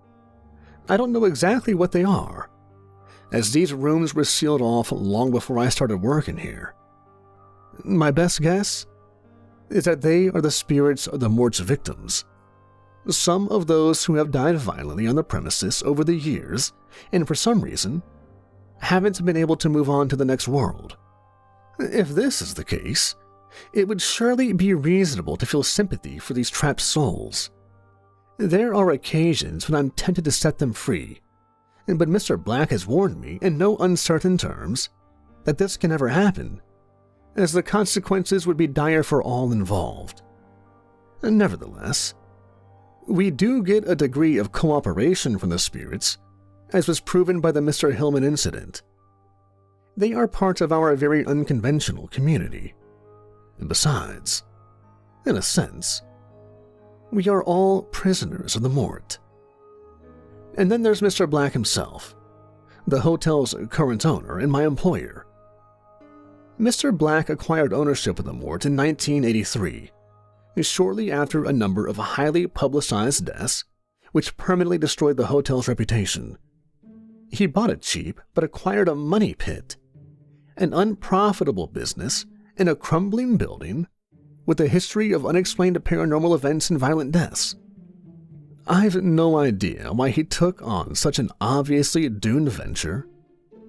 I don't know exactly what they are, as these rooms were sealed off long before I started working here. My best guess is that they are the spirits of the Mort's victims. Some of those who have died violently on the premises over the years, and for some reason, haven't been able to move on to the next world. If this is the case, it would surely be reasonable to feel sympathy for these trapped souls. There are occasions when I'm tempted to set them free, but Mr. Black has warned me in no uncertain terms that this can never happen, as the consequences would be dire for all involved. Nevertheless, we do get a degree of cooperation from the spirits, as was proven by the Mr. Hillman incident. They are part of our very unconventional community. And besides, in a sense, we are all prisoners of the Mort. And then there's Mr. Black himself, the hotel's current owner and my employer. Mr. Black acquired ownership of the Mort in 1983, shortly after a number of highly publicized deaths, which permanently destroyed the hotel's reputation. He bought it cheap, but acquired a money pit, an unprofitable business in a crumbling building with a history of unexplained paranormal events and violent deaths. I've no idea why he took on such an obviously doomed venture,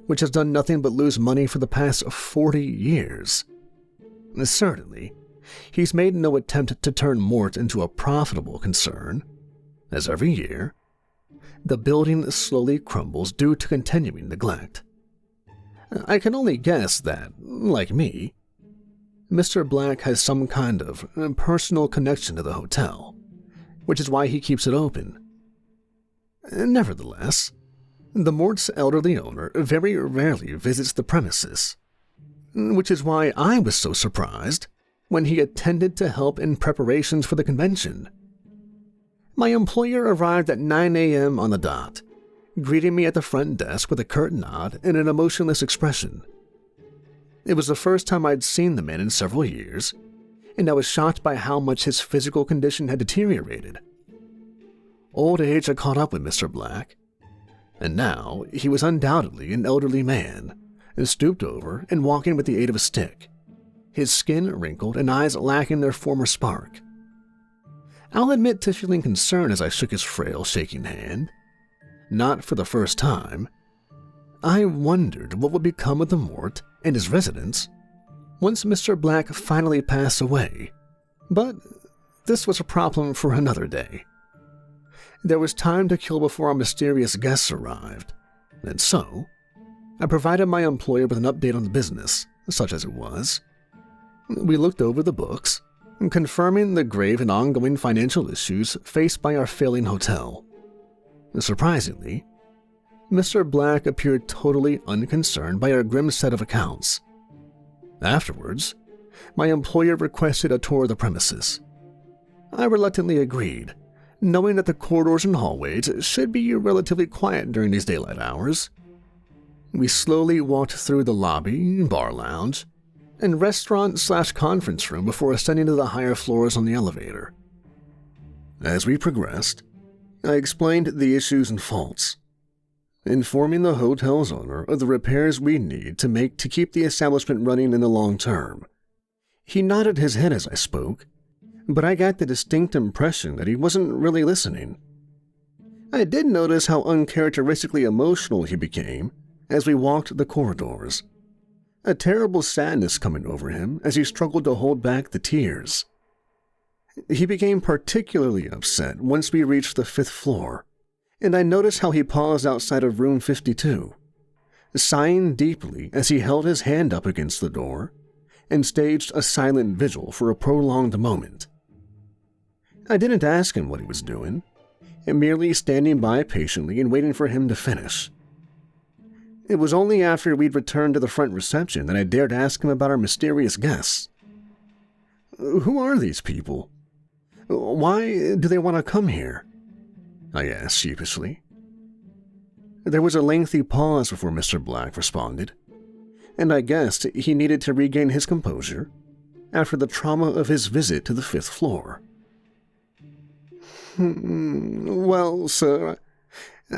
which has done nothing but lose money for the past 40 years. Certainly, he's made no attempt to turn Mort into a profitable concern, as every year, the building slowly crumbles due to continuing neglect. I can only guess that, like me, Mr. Black has some kind of personal connection to the hotel, which is why he keeps it open. Nevertheless, the Mort's elderly owner very rarely visits the premises, which is why I was so surprised when he attended to help in preparations for the convention. My employer arrived at 9 a.m. on the dot, greeting me at the front desk with a curt nod and an emotionless expression. It was the first time I'd seen the man in several years, and I was shocked by how much his physical condition had deteriorated. Old age had caught up with Mr. Black, and now he was undoubtedly an elderly man, stooped over and walking with the aid of a stick, his skin wrinkled and eyes lacking their former spark. I'll admit to feeling concerned as I shook his frail, shaking hand. Not for the first time. I wondered what would become of the Mort and his residents once Mr. Black finally passed away, but this was a problem for another day. There was time to kill before our mysterious guests arrived, and so I provided my employer with an update on the business, such as it was. We looked over the books, confirming the grave and ongoing financial issues faced by our failing hotel. Surprisingly, Mr. Black appeared totally unconcerned by our grim set of accounts. Afterwards, my employer requested a tour of the premises. I reluctantly agreed, knowing that the corridors and hallways should be relatively quiet during these daylight hours. We slowly walked through the lobby, bar lounge, and restaurant/conference room before ascending to the higher floors on the elevator. As we progressed, I explained the issues and faults, informing the hotel's owner of the repairs we need to make to keep the establishment running in the long term. He nodded his head as I spoke, but I got the distinct impression that he wasn't really listening. I did notice how uncharacteristically emotional he became as we walked the corridors, a terrible sadness coming over him as he struggled to hold back the tears. He became particularly upset once we reached the 5th floor, and I noticed how he paused outside of room 52, sighing deeply as he held his hand up against the door and staged a silent vigil for a prolonged moment. I didn't ask him what he was doing, merely standing by patiently and waiting for him to finish. It was only after we'd returned to the front reception that I dared ask him about our mysterious guests. Who are these people? Why do they want to come here? I asked sheepishly. There was a lengthy pause before Mr. Black responded, and I guessed he needed to regain his composure after the trauma of his visit to the 5th floor. Well, sir,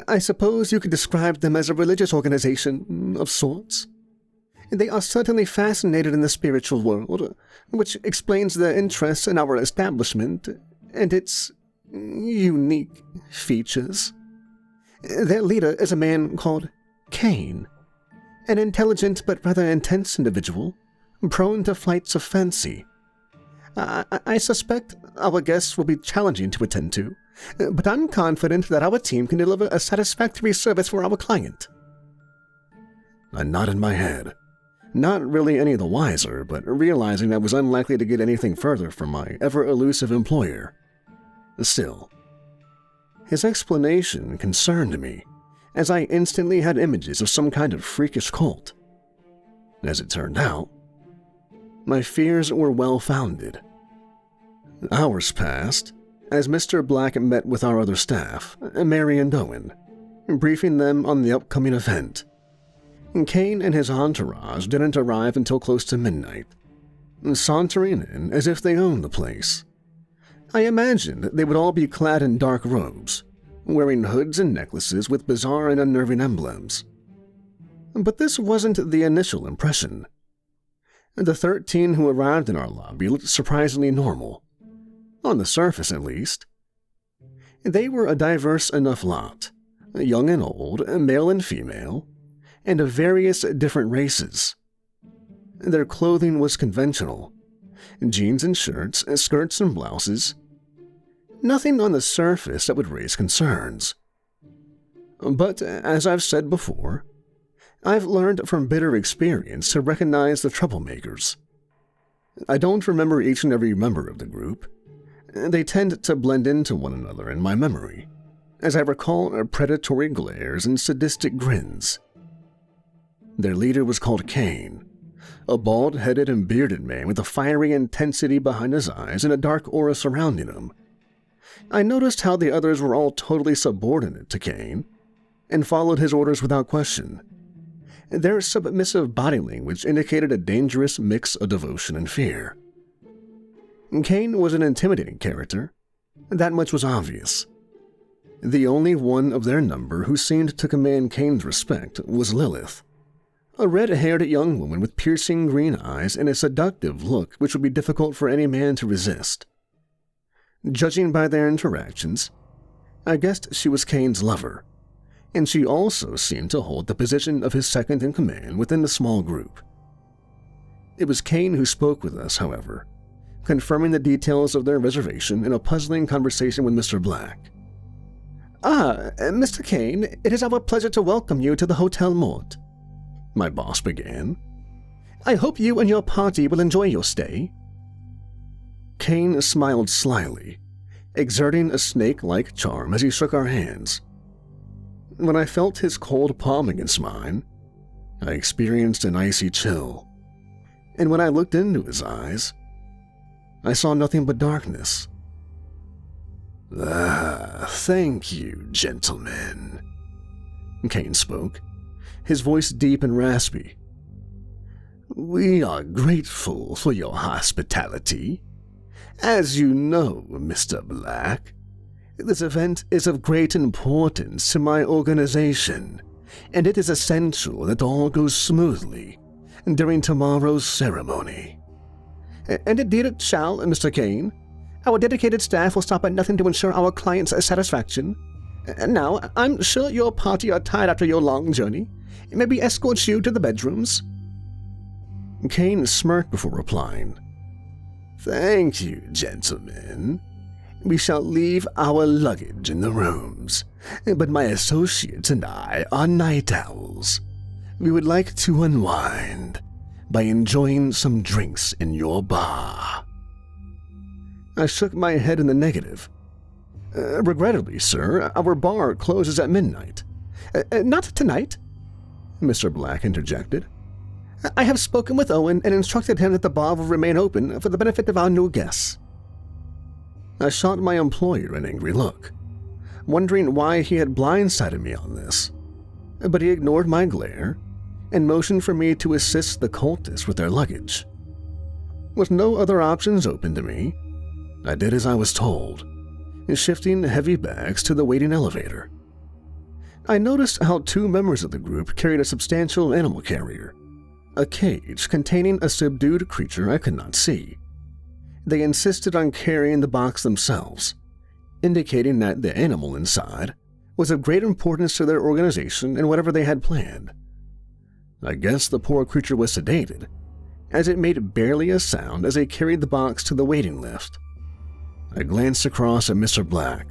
I suppose you could describe them as a religious organization of sorts. They are certainly fascinated in the spiritual world, which explains their interest in our establishment and its unique features. Their leader is a man called Kane, an intelligent but rather intense individual, prone to flights of fancy. I suspect our guests will be challenging to attend to, but I'm confident that our team can deliver a satisfactory service for our client. I nodded my head, not really any the wiser, but realizing I was unlikely to get anything further from my ever-elusive employer. Still, his explanation concerned me, as I instantly had images of some kind of freakish cult. As it turned out, my fears were well-founded. Hours passed as Mr. Black met with our other staff, Mary and Owen, briefing them on the upcoming event. Kane and his entourage didn't arrive until close to midnight, sauntering in as if they owned the place. I imagined they would all be clad in dark robes, wearing hoods and necklaces with bizarre and unnerving emblems. But this wasn't the initial impression. The 13 who arrived in our lobby looked surprisingly normal, on the surface at least. They were a diverse enough lot, young and old, male and female, and of various different races. Their clothing was conventional, jeans and shirts, skirts and blouses. Nothing on the surface that would raise concerns. But, as I've said before, I've learned from bitter experience to recognize the troublemakers. I don't remember each and every member of the group. They tend to blend into one another in my memory, as I recall predatory glares and sadistic grins. Their leader was called Kane, a bald-headed and bearded man with a fiery intensity behind his eyes and a dark aura surrounding him. I noticed how the others were all totally subordinate to Kane, and followed his orders without question. Their submissive body language indicated a dangerous mix of devotion and fear. Kane was an intimidating character. That much was obvious. The only one of their number who seemed to command Kane's respect was Lilith, a red-haired young woman with piercing green eyes and a seductive look which would be difficult for any man to resist. Judging by their interactions, I guessed she was Kane's lover, and she also seemed to hold the position of his second-in-command within the small group. It was Kane who spoke with us, however, confirming the details of their reservation in a puzzling conversation with Mr. Black. Mr. Kane, it is our pleasure to welcome you to the Hotel Mort, my boss began. I hope you and your party will enjoy your stay. Kane smiled slyly, exerting a snake-like charm as he shook our hands. When I felt his cold palm against mine, I experienced an icy chill, and when I looked into his eyes, I saw nothing but darkness. Thank you, gentlemen, Kane spoke, his voice deep and raspy. We are grateful for your hospitality. As you know, Mr. Black, this event is of great importance to my organization, and it is essential that all goes smoothly during tomorrow's ceremony. And indeed it shall, Mr. Kane. Our dedicated staff will stop at nothing to ensure our clients' satisfaction. Now, I'm sure your party are tired after your long journey. Maybe escort you to the bedrooms. Kane smirked before replying. Thank you, gentlemen. We shall leave our luggage in the rooms, but my associates and I are night owls. We would like to unwind by enjoying some drinks in your bar. I shook my head in the negative. Regrettably, sir, our bar closes at midnight. Not tonight, Mr. Black interjected. I have spoken with Owen and instructed him that the bar will remain open for the benefit of our new guests. I shot my employer an angry look, wondering why he had blindsided me on this, but he ignored my glare and motioned for me to assist the cultists with their luggage. With no other options open to me, I did as I was told, shifting heavy bags to the waiting elevator. I noticed how two members of the group carried a substantial animal carrier, a cage containing a subdued creature I could not see. They insisted on carrying the box themselves, indicating that the animal inside was of great importance to their organization and whatever they had planned. I guess the poor creature was sedated, as it made barely a sound as they carried the box to the waiting lift. I glanced across at Mr. Black,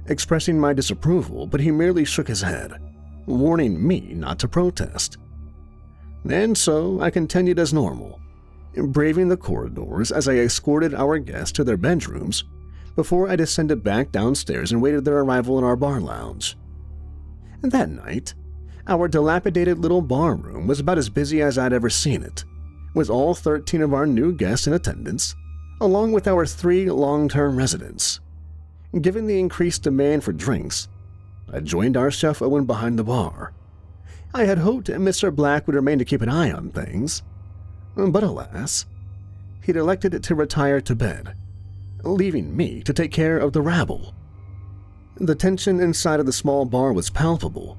expressing my disapproval, but he merely shook his head, warning me not to protest. And so I continued as normal, braving the corridors as I escorted our guests to their bedrooms before I descended back downstairs and waited their arrival in our bar lounge. That night, our dilapidated little bar room was about as busy as I'd ever seen it, with all 13 of our new guests in attendance, along with our 3 long-term residents. Given the increased demand for drinks, I joined our chef Owen behind the bar. I had hoped Mr. Black would remain to keep an eye on things, but alas, he'd elected to retire to bed, leaving me to take care of the rabble. The tension inside of the small bar was palpable,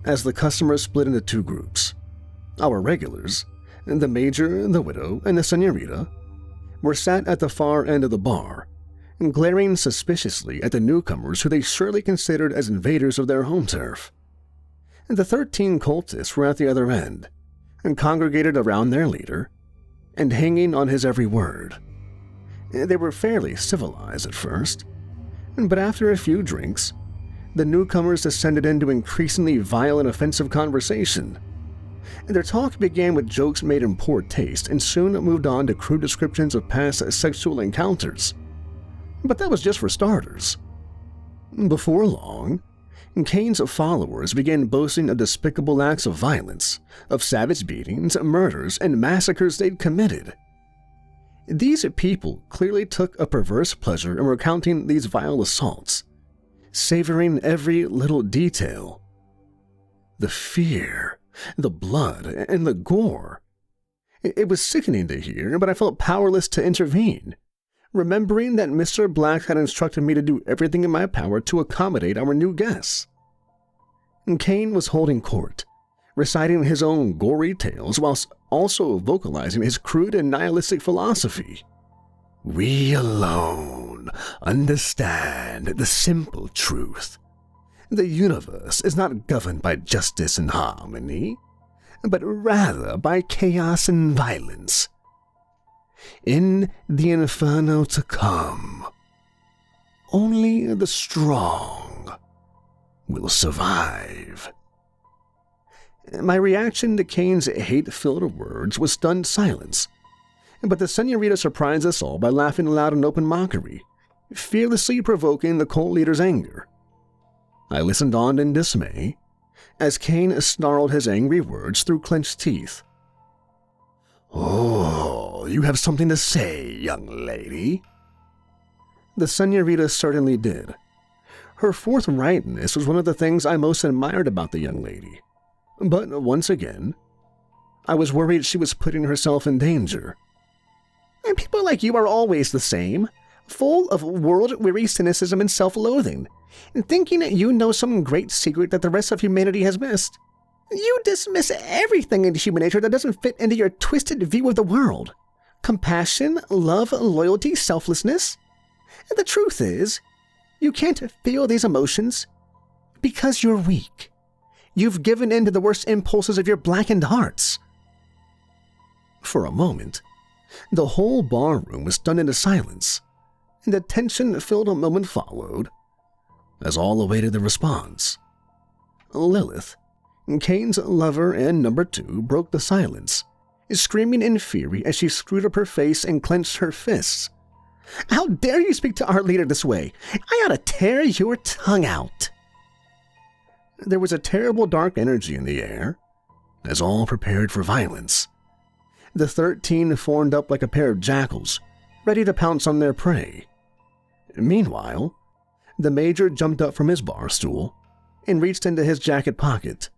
as the customers split into 2 groups. Our regulars, the major, the widow, and the señorita, were sat at the far end of the bar, glaring suspiciously at the newcomers who they surely considered as invaders of their home turf. The 13 cultists were at the other end, and congregated around their leader, and hanging on his every word. They were fairly civilized at first, but after a few drinks, the newcomers descended into increasingly vile and offensive conversation. Their talk began with jokes made in poor taste and soon moved on to crude descriptions of past sexual encounters. But that was just for starters. Before long, Kane's followers began boasting of despicable acts of violence, of savage beatings, murders, and massacres they'd committed. These people clearly took a perverse pleasure in recounting these vile assaults, savoring every little detail. The fear, the blood, and the gore. It was sickening to hear, but I felt powerless to intervene, remembering that Mr. Black had instructed me to do everything in my power to accommodate our new guests. Kane was holding court, reciting his own gory tales whilst also vocalizing his crude and nihilistic philosophy. We alone understand the simple truth. The universe is not governed by justice and harmony, but rather by chaos and violence. In the inferno to come, only the strong will survive. My reaction to Kane's hate-filled words was stunned silence, but the señorita surprised us all by laughing aloud in open mockery, fearlessly provoking the cult leader's anger. I listened on in dismay, as Kane snarled his angry words through clenched teeth. "Oh, you have something to say, young lady?" The senorita certainly did. Her forthrightness was one of the things I most admired about the young lady. But once again, I was worried she was putting herself in danger. "And people like you are always the same, full of world-weary cynicism and self-loathing, and thinking you know some great secret that the rest of humanity has missed. You dismiss everything in human nature that doesn't fit into your twisted view of the world. Compassion, love, loyalty, selflessness. And the truth is, you can't feel these emotions because you're weak. You've given in to the worst impulses of your blackened hearts." For a moment, the whole barroom was stunned into silence, and a tension-filled moment followed, as all awaited the response. Lilith, Kane's lover and number 2, broke the silence, screaming in fury as she screwed up her face and clenched her fists. "How dare you speak to our leader this way? I ought to tear your tongue out." There was a terrible dark energy in the air, as all prepared for violence. The 13 formed up like a pair of jackals, ready to pounce on their prey. Meanwhile, the Major jumped up from his bar stool and reached into his jacket pocket,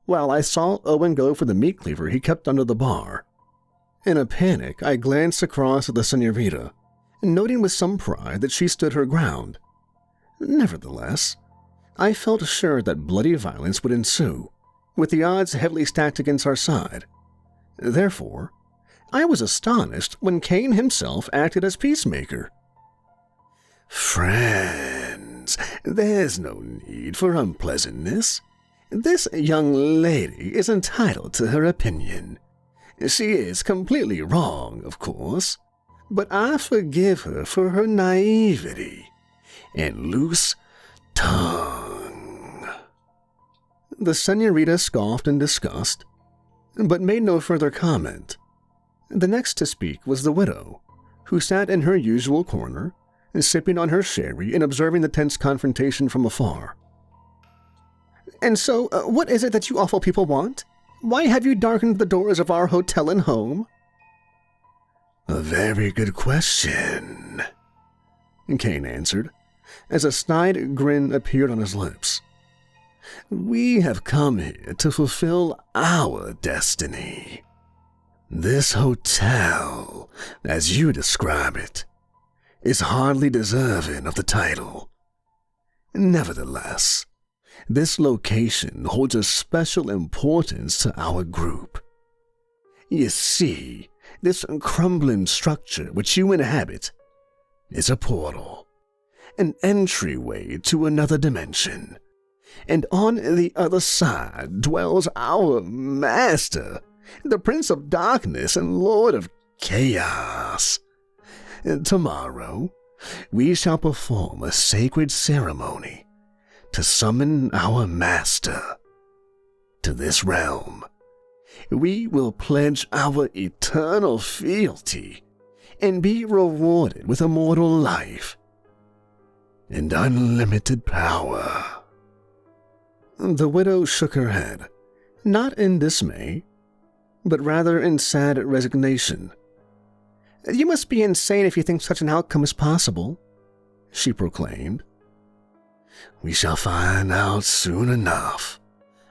while I saw Owen go for the meat cleaver he kept under the bar. In a panic, I glanced across at the senorita, noting with some pride that she stood her ground. Nevertheless, I felt sure that bloody violence would ensue, with the odds heavily stacked against our side. Therefore, I was astonished when Kane himself acted as peacemaker. "Friends, there's no need for unpleasantness. This young lady is entitled to her opinion. She is completely wrong, of course, but I forgive her for her naivety and loose tongue." The senorita scoffed in disgust, but made no further comment. The next to speak was the widow, who sat in her usual corner, sipping on her sherry and observing the tense confrontation from afar. "And so, what is it that you awful people want? Why have you darkened the doors of our hotel and home?" "A very good question," Kane answered, as a snide grin appeared on his lips. "We have come here to fulfill our destiny. This hotel, as you describe it, is hardly deserving of the title. Nevertheless, this location holds a special importance to our group. You see, this crumbling structure which you inhabit is a portal, an entryway to another dimension, and on the other side dwells our master, the Prince of Darkness and Lord of Chaos. Tomorrow, we shall perform a sacred ceremony to summon our master to this realm. We will pledge our eternal fealty and be rewarded with immortal life and unlimited power." The widow shook her head, not in dismay, but rather in sad resignation. "You must be insane if you think such an outcome is possible," she proclaimed. "We shall find out soon enough.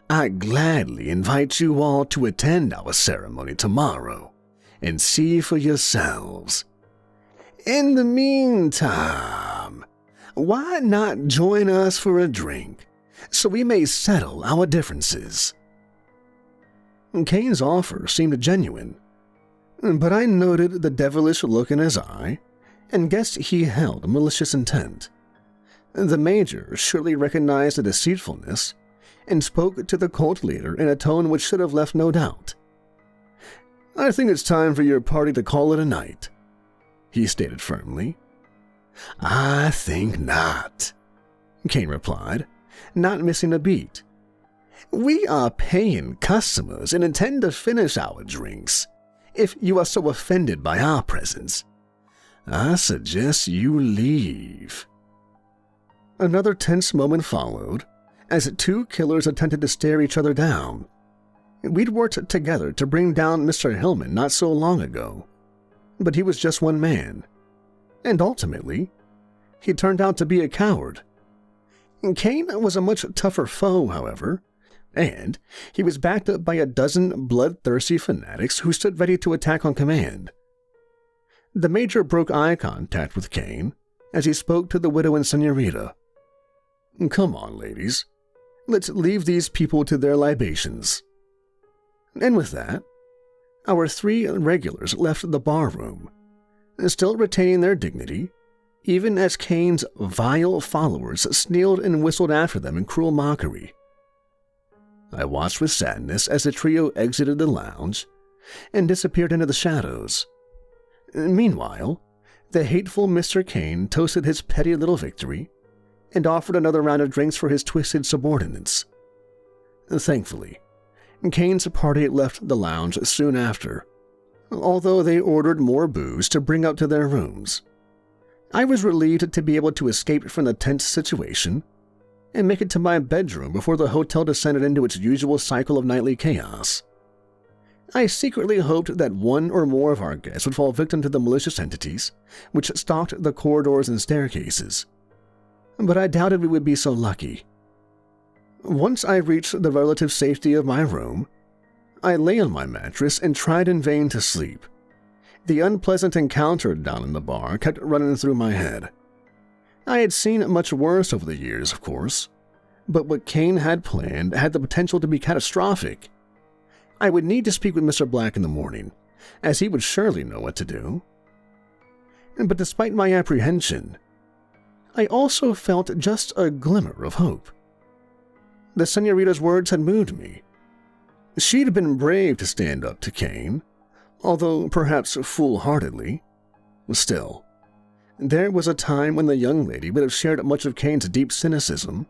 I gladly invite you all to attend our ceremony tomorrow and see for yourselves. In the meantime, why not join us for a drink so we may settle our differences?" Kane's offer seemed genuine, but I noted the devilish look in his eye and guessed he held malicious intent. The Major surely recognized the deceitfulness and spoke to the cult leader in a tone which should have left no doubt. "I think it's time for your party to call it a night," he stated firmly. "I think not," Kane replied, not missing a beat. "We are paying customers and intend to finish our drinks. If you are so offended by our presence, I suggest you leave." Another tense moment followed, as two killers attempted to stare each other down. We'd worked together to bring down Mr. Hillman not so long ago, but he was just one man, and ultimately, he turned out to be a coward. Kane was a much tougher foe, however, and he was backed up by a dozen bloodthirsty fanatics who stood ready to attack on command. The Major broke eye contact with Kane as he spoke to the widow and senorita. "Come on, ladies. Let's leave these people to their libations." And with that, our three regulars left the barroom, still retaining their dignity, even as Kane's vile followers sneered and whistled after them in cruel mockery. I watched with sadness as the trio exited the lounge and disappeared into the shadows. Meanwhile, the hateful Mr. Kane toasted his petty little victory and offered another round of drinks for his twisted subordinates. Thankfully, Kane's party left the lounge soon after, although they ordered more booze to bring up to their rooms. I was relieved to be able to escape from the tense situation and make it to my bedroom before the hotel descended into its usual cycle of nightly chaos. I secretly hoped that one or more of our guests would fall victim to the malicious entities which stalked the corridors and staircases, but I doubted we would be so lucky. Once I reached the relative safety of my room, I lay on my mattress and tried in vain to sleep. The unpleasant encounter down in the bar kept running through my head. I had seen much worse over the years, of course, but what Kane had planned had the potential to be catastrophic. I would need to speak with Mr. Black in the morning, as he would surely know what to do. But despite my apprehension, I also felt just a glimmer of hope. The senorita's words had moved me. She'd been brave to stand up to Kane, although perhaps foolhardily. Still, there was a time when the young lady would have shared much of Kane's deep cynicism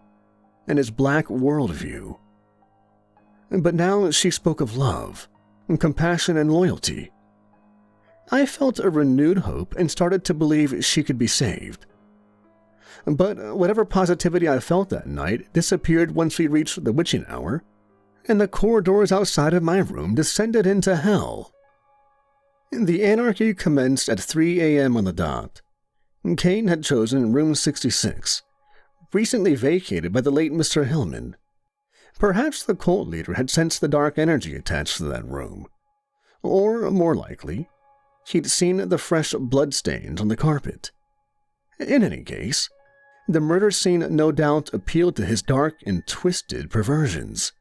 and his black worldview. But now she spoke of love, compassion, and loyalty. I felt a renewed hope and started to believe she could be saved. But whatever positivity I felt that night disappeared once we reached the witching hour, and the corridors outside of my room descended into hell. The anarchy commenced at 3 a.m. on the dot. Kane had chosen room 66, recently vacated by the late Mr. Hillman. Perhaps the cult leader had sensed the dark energy attached to that room. Or, more likely, he'd seen the fresh bloodstains on the carpet. In any case, the murder scene no doubt appealed to his dark and twisted perversions.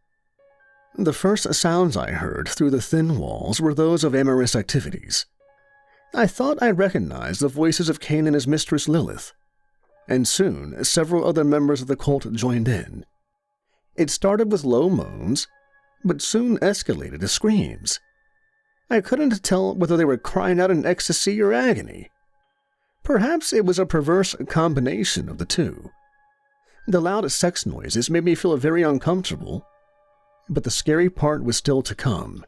The first sounds I heard through the thin walls were those of amorous activities. I thought I recognized the voices of Kane and his mistress Lilith, and soon several other members of the cult joined in. It started with low moans, but soon escalated to screams. I couldn't tell whether they were crying out in ecstasy or agony. Perhaps it was a perverse combination of the two. The loud sex noises made me feel very uncomfortable, but the scary part was still to come.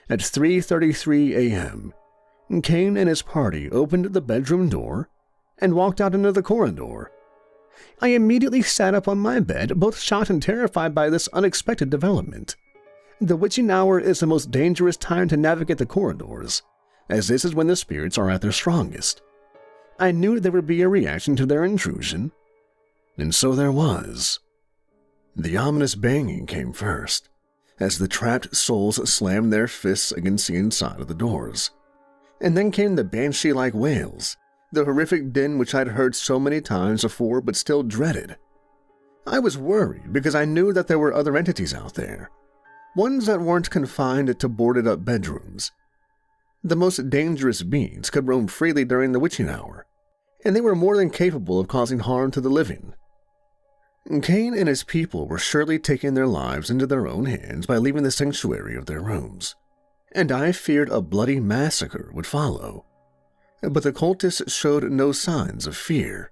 At 3:33 a.m., Kane and his party opened the bedroom door and walked out into the corridor. I immediately sat up on my bed, both shocked and terrified by this unexpected development. The witching hour is the most dangerous time to navigate the corridors, as this is when the spirits are at their strongest. I knew there would be a reaction to their intrusion, and so there was. The ominous banging came first, as the trapped souls slammed their fists against the inside of the doors. And then came the banshee-like wails, the horrific din which I'd heard so many times before but still dreaded. I was worried because I knew that there were other entities out there, ones that weren't confined to boarded-up bedrooms. The most dangerous beings could roam freely during the witching hour, and they were more than capable of causing harm to the living. Kane and his people were surely taking their lives into their own hands by leaving the sanctuary of their rooms, and I feared a bloody massacre would follow. But the cultists showed no signs of fear,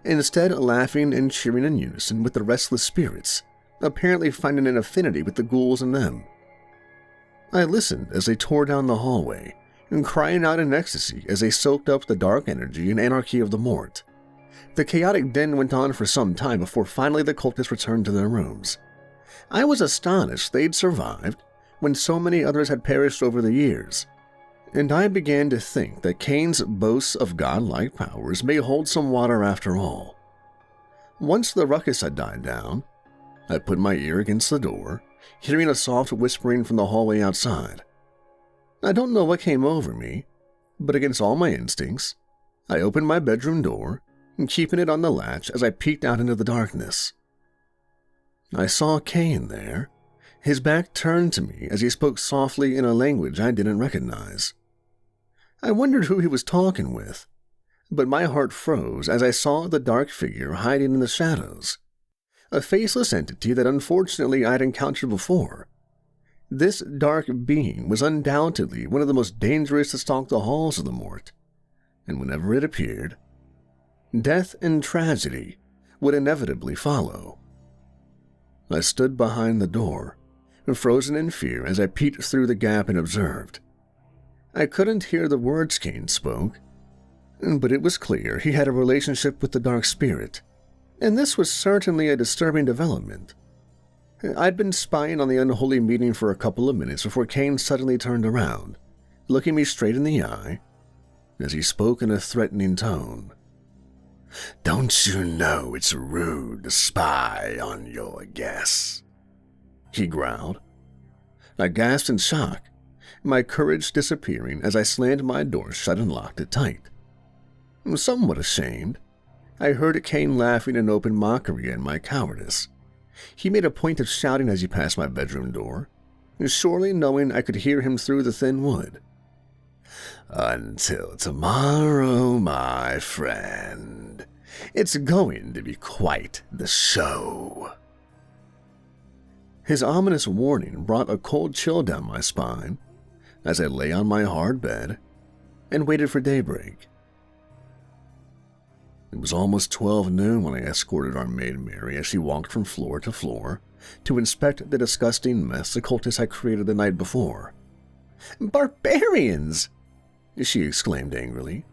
instead laughing and cheering in unison with the restless spirits, apparently finding an affinity with the ghouls in them. I listened as they tore down the hallway, crying out in ecstasy as they soaked up the dark energy and anarchy of the Mort, The chaotic din went on for some time before finally the cultists returned to their rooms. I was astonished they'd survived when so many others had perished over the years, and I began to think that Cain's boasts of godlike powers may hold some water after all. Once the ruckus had died down, I put my ear against the door, hearing a soft whispering from the hallway outside. I don't know what came over me, but against all my instincts, I opened my bedroom door, keeping it on the latch as I peeked out into the darkness. I saw Cain there, his back turned to me as he spoke softly in a language I didn't recognize. I wondered who he was talking with, but my heart froze as I saw the dark figure hiding in the shadows, a faceless entity that unfortunately I'd encountered before. This dark being was undoubtedly one of the most dangerous to stalk the halls of the Mort, and whenever it appeared, death and tragedy would inevitably follow. I stood behind the door, frozen in fear as I peeked through the gap and observed. I couldn't hear the words Cain spoke, but it was clear he had a relationship with the dark spirit, and this was certainly a disturbing development. I'd been spying on the unholy meeting for a couple of minutes before Cain suddenly turned around, looking me straight in the eye, as he spoke in a threatening tone. "Don't you know it's rude to spy on your guests?" he growled. I gasped in shock, my courage disappearing as I slammed my door shut and locked it tight. Somewhat ashamed, I heard Cain laughing in open mockery at my cowardice. He made a point of shouting as he passed my bedroom door, surely knowing I could hear him through the thin wood. "Until tomorrow, my friend. It's going to be quite the show." His ominous warning brought a cold chill down my spine as I lay on my hard bed and waited for daybreak. It was almost 12 noon when I escorted our maid Mary as she walked from floor to floor to inspect the disgusting mess the cultists had created the night before. "Barbarians!" she exclaimed angrily.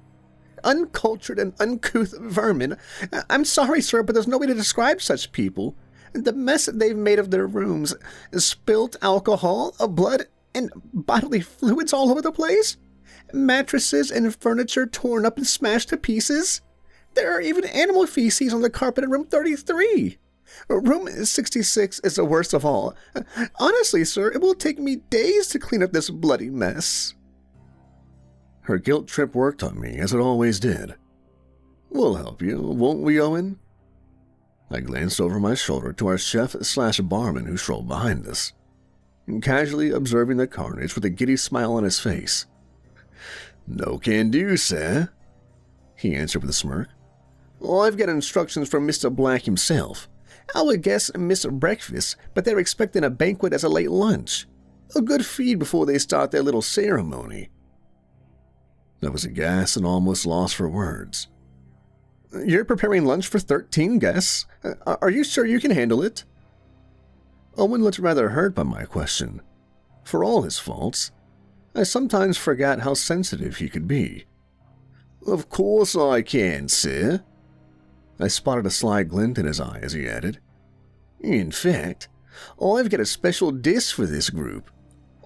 "Uncultured and uncouth vermin. I'm sorry, sir, but there's no way to describe such people. The mess they've made of their rooms, spilt alcohol, blood, and bodily fluids all over the place. Mattresses and furniture torn up and smashed to pieces. There are even animal feces on the carpet in room 33. Room 66 is the worst of all. Honestly, sir, it will take me days to clean up this bloody mess." Her guilt trip worked on me, as it always did. "We'll help you, won't we, Owen?" I glanced over my shoulder to our chef/barman who strolled behind us, casually observing the carnage with a giddy smile on his face. "No can do, sir," he answered with a smirk. "I've got instructions from Mr. Black himself. Our guests miss breakfast, but they're expecting a banquet as a late lunch. A good feed before they start their little ceremony." I was aghast and almost lost for words. "You're preparing lunch for 13 guests? Are you sure you can handle it?" Owen looked rather hurt by my question. For all his faults, I sometimes forgot how sensitive he could be. "Of course I can, sir." I spotted a sly glint in his eye as he added, "In fact, I've got a special dish for this group.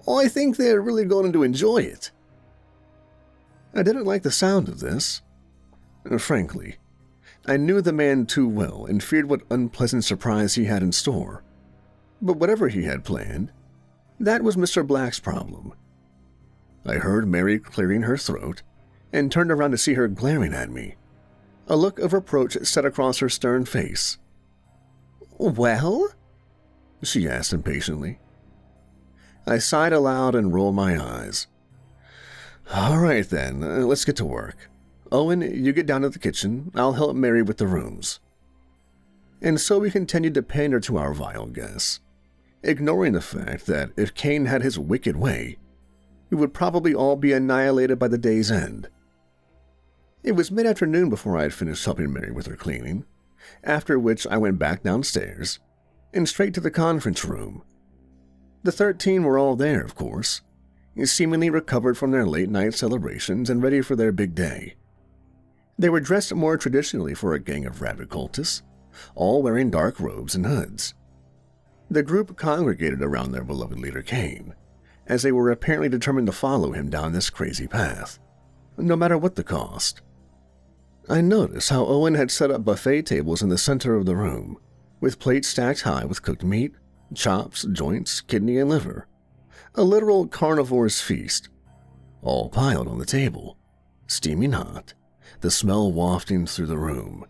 I think they're really going to enjoy it." I didn't like the sound of this. Frankly, I knew the man too well and feared what unpleasant surprise he had in store. But whatever he had planned, that was Mr. Black's problem. I heard Mary clearing her throat and turned around to see her glaring at me. A look of reproach set across her stern face. "Well?" she asked impatiently. I sighed aloud and rolled my eyes. "All right then, let's get to work. Owen, you get down to the kitchen. I'll help Mary with the rooms." And so we continued to pander to our vile guests, ignoring the fact that if Cain had his wicked way, we would probably all be annihilated by the day's end. It was mid-afternoon before I had finished helping Mary with her cleaning, after which I went back downstairs and straight to the conference room. The 13 were all there, of course, seemingly recovered from their late-night celebrations and ready for their big day. They were dressed more traditionally for a gang of rabid cultists, all wearing dark robes and hoods. The group congregated around their beloved leader Cain, as they were apparently determined to follow him down this crazy path, no matter what the cost. I noticed how Owen had set up buffet tables in the center of the room, with plates stacked high with cooked meat, chops, joints, kidney, and liver. A literal carnivore's feast, all piled on the table, steaming hot, the smell wafting through the room.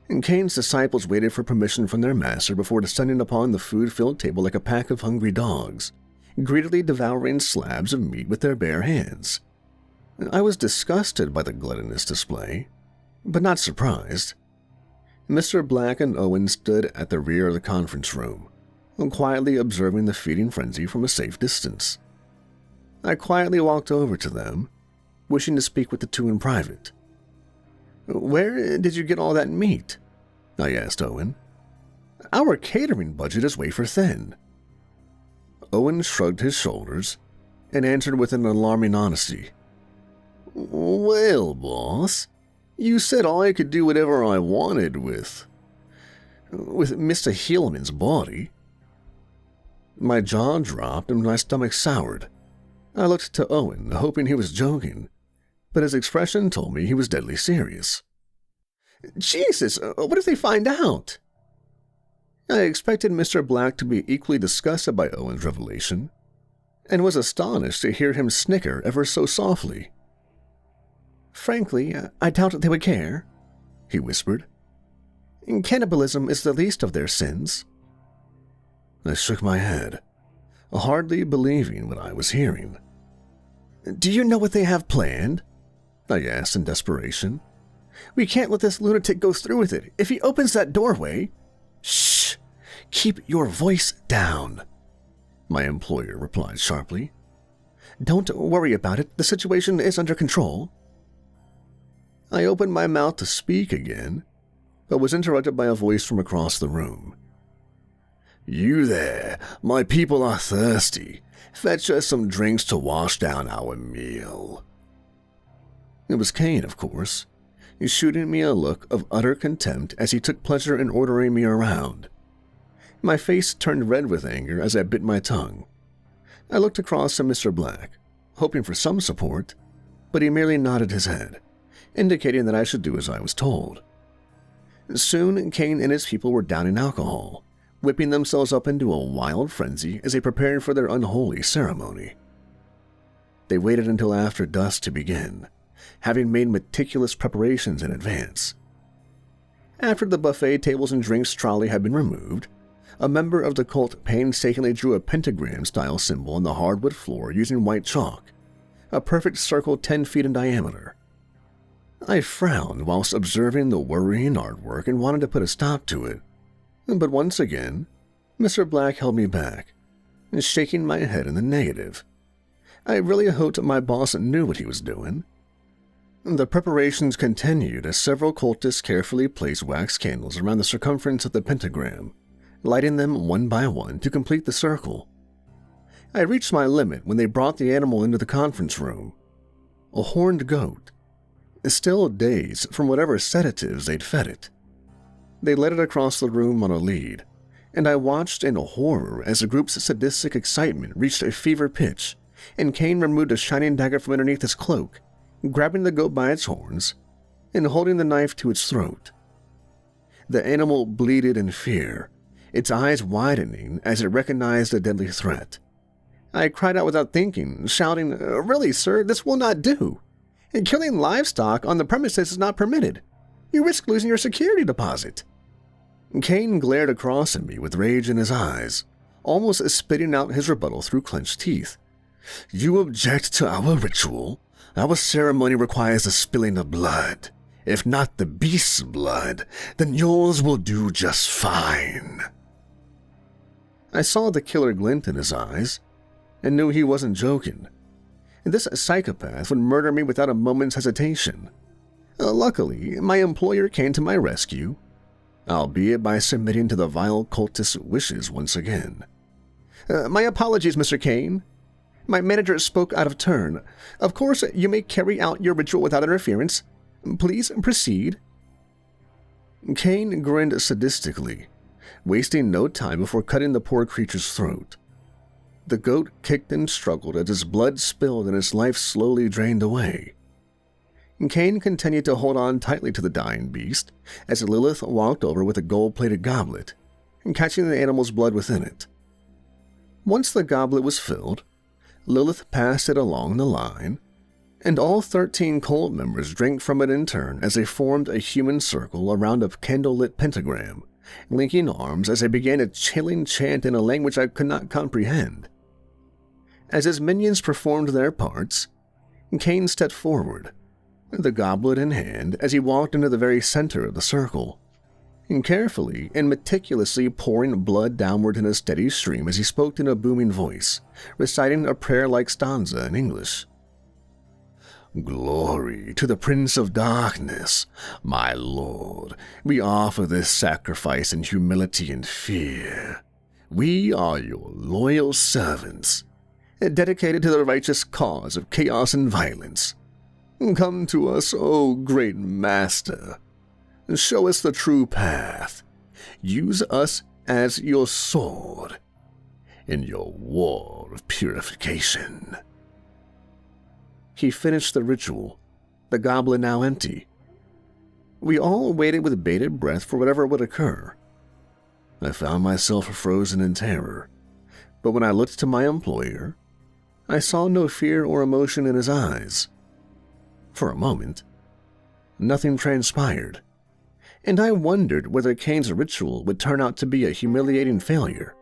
And Cain's disciples waited for permission from their master before descending upon the food-filled table like a pack of hungry dogs, greedily devouring slabs of meat with their bare hands. I was disgusted by the gluttonous display, but not surprised. Mr. Black and Owen stood at the rear of the conference room, quietly observing the feeding frenzy from a safe distance. I quietly walked over to them, wishing to speak with the two in private. "Where did you get all that meat?" I asked Owen. "Our catering budget is wafer thin." Owen shrugged his shoulders and answered with an alarming honesty. "Well, boss, you said I could do whatever I wanted with Mr. Hillman's body." My jaw dropped and my stomach soured. I looked to Owen, hoping he was joking, but his expression told me he was deadly serious. "Jesus, what if they find out?" I expected Mr. Black to be equally disgusted by Owen's revelation, and was astonished to hear him snicker ever so softly. "Frankly, I doubt they would care," he whispered. "Cannibalism is the least of their sins." I shook my head, hardly believing what I was hearing. "Do you know what they have planned?" I asked in desperation. "We can't let this lunatic go through with it. If he opens that doorway—" "Shh! Keep your voice down," my employer replied sharply. "Don't worry about it. The situation is under control." I opened my mouth to speak again, but was interrupted by a voice from across the room. "You there, my people are thirsty. Fetch us some drinks to wash down our meal." It was Cain, of course, shooting me a look of utter contempt as he took pleasure in ordering me around. My face turned red with anger as I bit my tongue. I looked across at Mr. Black, hoping for some support, but he merely nodded his head, indicating that I should do as I was told. Soon, Cain and his people were downing alcohol, whipping themselves up into a wild frenzy as they prepared for their unholy ceremony. They waited until after dusk to begin, having made meticulous preparations in advance. After the buffet tables and drinks trolley had been removed, a member of the cult painstakingly drew a pentagram-style symbol on the hardwood floor using white chalk, a perfect circle 10 feet in diameter. I frowned whilst observing the worrying artwork and wanted to put a stop to it, but once again, Mr. Black held me back, shaking my head in the negative. I really hoped my boss knew what he was doing. The preparations continued as several cultists carefully placed wax candles around the circumference of the pentagram, lighting them one by one to complete the circle. I reached my limit when they brought the animal into the conference room. A horned goat, still dazed from whatever sedatives they'd fed it. They led it across the room on a lead, and I watched in horror as the group's sadistic excitement reached a fever pitch, and Cain removed a shining dagger from underneath his cloak, grabbing the goat by its horns and holding the knife to its throat. The animal bleated in fear, its eyes widening as it recognized a deadly threat. I cried out without thinking, shouting, "Really, sir, this will not do. And killing livestock on the premises is not permitted. You risk losing your security deposit." Cain glared across at me with rage in his eyes, almost spitting out his rebuttal through clenched teeth. "You object to our ritual? Our ceremony requires the spilling of blood. If not the beast's blood, then yours will do just fine." I saw the killer glint in his eyes and knew he wasn't joking. This psychopath would murder me without a moment's hesitation. Luckily, my employer came to my rescue, albeit by submitting to the vile cultist's wishes once again. "My apologies, Mr. Cain. My manager spoke out of turn. Of course, you may carry out your ritual without interference, Please proceed." Kane grinned sadistically, wasting no time before cutting the poor creature's throat. The goat kicked and struggled as his blood spilled and his life slowly drained away. Kane continued to hold on tightly to the dying beast as Lilith walked over with a gold-plated goblet, catching the animal's blood within it. Once the goblet was filled, Lilith passed it along the line, and all 13 cult members drank from it in turn as they formed a human circle around a candle-lit pentagram, linking arms as they began a chilling chant in a language I could not comprehend. As his minions performed their parts, Kane stepped forward, the goblet in hand, as he walked into the very center of the circle, carefully and meticulously pouring blood downward in a steady stream as he spoke in a booming voice, reciting a prayer-like stanza in English. "Glory to the Prince of Darkness, my lord. We offer this sacrifice in humility and fear. We are your loyal servants, dedicated to the righteous cause of chaos and violence. Come to us, O great master. Show us the true path. Use us as your sword in your war of purification." He finished the ritual, the goblet now empty. We all waited with bated breath for whatever would occur. I found myself frozen in terror, but when I looked to my employer, I saw no fear or emotion in his eyes. For a moment, nothing transpired, and I wondered whether Kane's ritual would turn out to be a humiliating failure.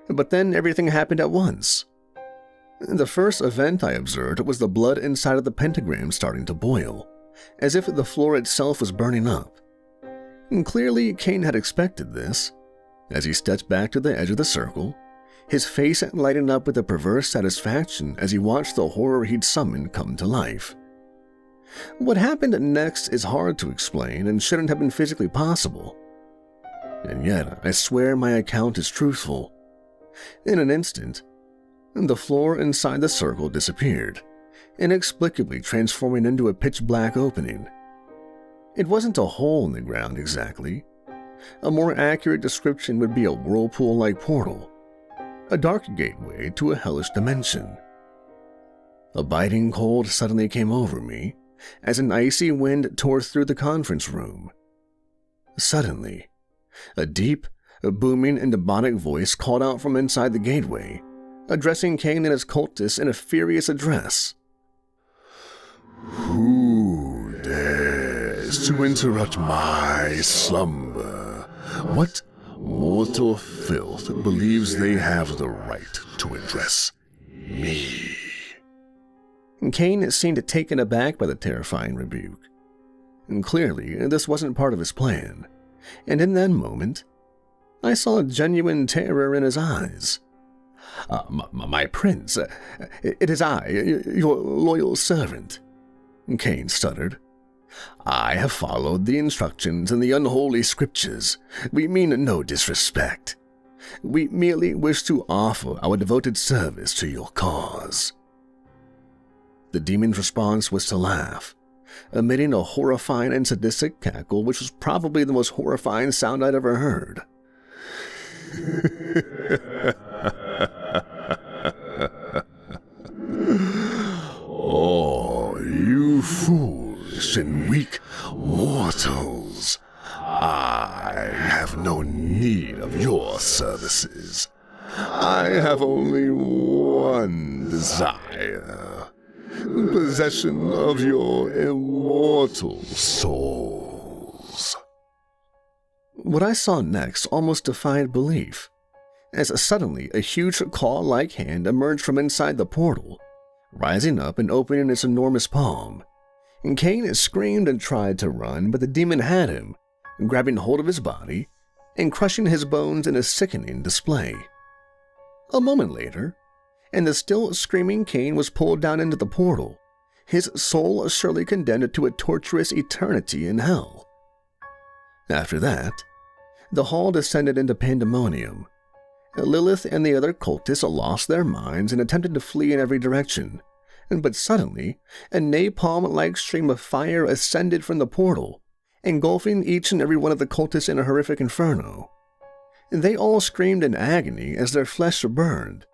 But then everything happened at once. The first event I observed was the blood inside of the pentagram starting to boil, as if the floor itself was burning up. And clearly, Kane had expected this, as he stepped back to the edge of the circle, his face lighting up with a perverse satisfaction as he watched the horror he'd summoned come to life. What happened next is hard to explain and shouldn't have been physically possible. And yet, I swear my account is truthful. In an instant, the floor inside the circle disappeared, inexplicably transforming into a pitch-black opening. It wasn't a hole in the ground exactly. A more accurate description would be a whirlpool-like portal, a dark gateway to a hellish dimension. A biting cold suddenly came over me as an icy wind tore through the conference room. Suddenly, a deep, booming and demonic voice called out from inside the gateway, addressing Kane and his cultists in a furious address. "Who dares to interrupt my slumber? What mortal filth believes they have the right to address me?" Kane seemed taken aback by the terrifying rebuke. And clearly, this wasn't part of his plan, and in that moment, I saw genuine terror in his eyes. My prince, it is I, your loyal servant," Kane stuttered. "I have followed the instructions in the unholy scriptures. We mean no disrespect. We merely wish to offer our devoted service to your cause." The demon's response was to laugh, emitting a horrifying and sadistic cackle which was probably the most horrifying sound I'd ever heard. "Oh, you foolish and weak mortals. I have no need of your services. I have only one desire: possession of your immortal souls." What I saw next almost defied belief, as suddenly a huge claw-like hand emerged from inside the portal, rising up and opening its enormous palm. And Kane screamed and tried to run, but the demon had him, grabbing hold of his body and crushing his bones in a sickening display. A moment later, and the still screaming Kane was pulled down into the portal, his soul surely condemned to a torturous eternity in hell. After that, the hall descended into pandemonium. Lilith and the other cultists lost their minds and attempted to flee in every direction, But suddenly, a napalm-like stream of fire ascended from the portal, engulfing each and every one of the cultists in a horrific inferno. They all screamed in agony as their flesh burned,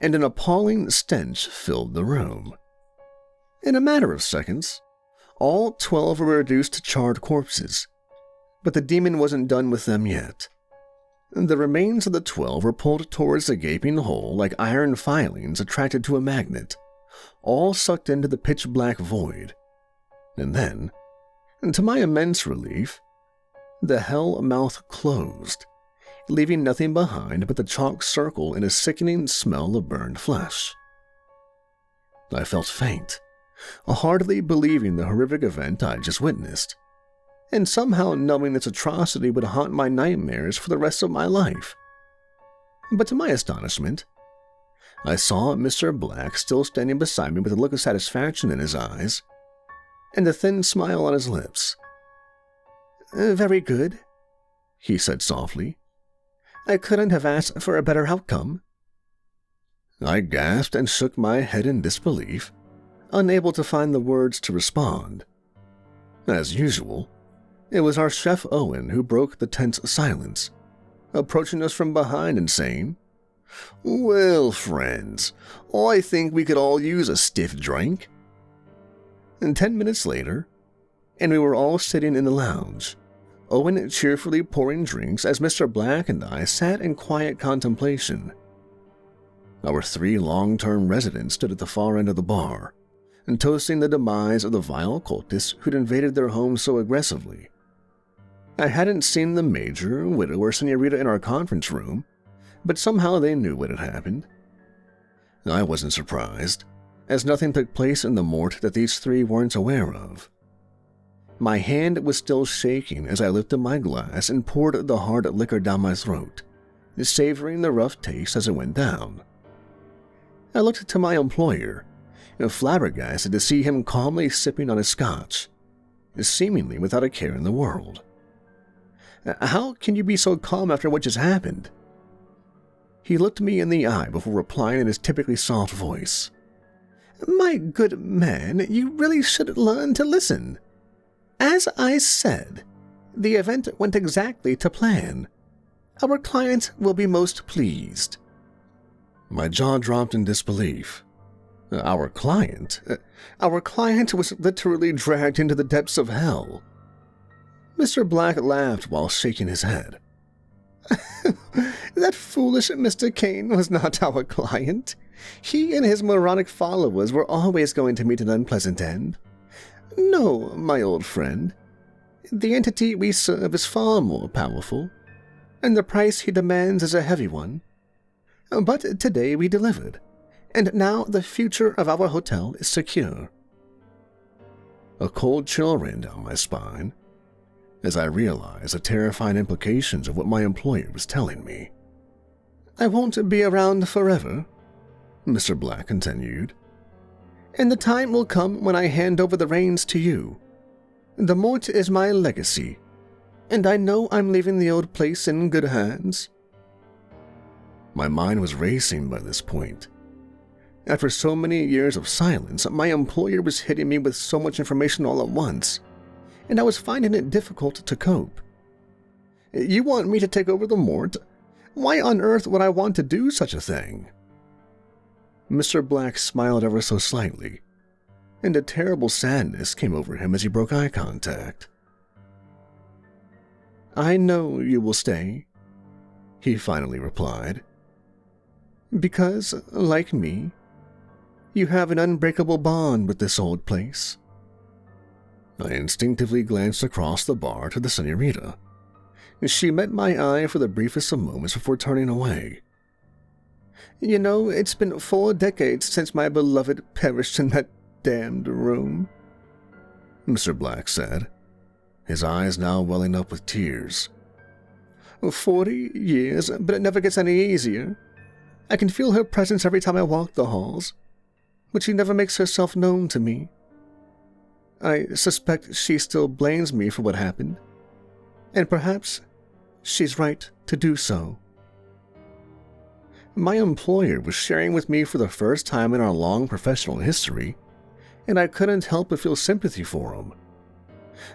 and an appalling stench filled the room. In a matter of seconds, all 12 were reduced to charred corpses, but the demon wasn't done with them yet. The remains of the 12 were pulled towards the gaping hole like iron filings attracted to a magnet, all sucked into the pitch-black void. And then, to my immense relief, the hell mouth closed, leaving nothing behind but the chalk circle and a sickening smell of burned flesh. I felt faint, hardly believing the horrific event I just witnessed, and somehow knowing this atrocity would haunt my nightmares for the rest of my life. But to my astonishment, I saw Mr. Black still standing beside me with a look of satisfaction in his eyes and a thin smile on his lips. "Very good," he said softly. "I couldn't have asked for a better outcome." I gasped and shook my head in disbelief, unable to find the words to respond. As usual, it was our chef Owen who broke the tense silence, approaching us from behind and saying, "Well, friends, I think we could all use a stiff drink." And 10 minutes later, and we were all sitting in the lounge, Owen cheerfully pouring drinks as Mr. Black and I sat in quiet contemplation. Our 3 long-term residents stood at the far end of the bar, and toasting the demise of the vile cultists who'd invaded their homes so aggressively. I hadn't seen the Major, Widow, or Senorita in our conference room, but somehow they knew what had happened. I wasn't surprised, as nothing took place in the Mort that these 3 weren't aware of. My hand was still shaking as I lifted my glass and poured the hard liquor down my throat, savoring the rough taste as it went down. I looked to my employer, flabbergasted to see him calmly sipping on his scotch, seemingly without a care in the world. "How can you be so calm after what just happened?" He looked me in the eye before replying in his typically soft voice. "My good man, you really should learn to listen. As I said, the event went exactly to plan. Our client will be most pleased." My jaw dropped in disbelief. Our client? Our client was literally dragged into the depths of hell. Mr. Black laughed while shaking his head. "That foolish Mr. Kane was not our client. He and his moronic followers were always going to meet an unpleasant end. No, my old friend. The entity we serve is far more powerful, and the price he demands is a heavy one. But today we delivered, and now the future of our hotel is secure." A cold chill ran down my spine as I realized the terrifying implications of what my employer was telling me. "I won't be around forever," Mr. Black continued, "and the time will come when I hand over the reins to you. The Mort is my legacy, and I know I'm leaving the old place in good hands." My mind was racing by this point. After so many years of silence, my employer was hitting me with so much information all at once, and I was finding it difficult to cope. "You want me to take over the Mort? Why on earth would I want to do such a thing?" Mr. Black smiled ever so slightly, and a terrible sadness came over him as he broke eye contact. "I know you will stay," he finally replied, "because, like me, you have an unbreakable bond with this old place." I instinctively glanced across the bar to the Senorita. She met my eye for the briefest of moments before turning away. "You know, it's been 4 decades since my beloved perished in that damned room," Mr. Black said, his eyes now welling up with tears. 40 years, but it never gets any easier. I can feel her presence every time I walk the halls, but she never makes herself known to me. I suspect she still blames me for what happened, and perhaps she's right to do so." My employer was sharing with me for the first time in our long professional history, and I couldn't help but feel sympathy for him.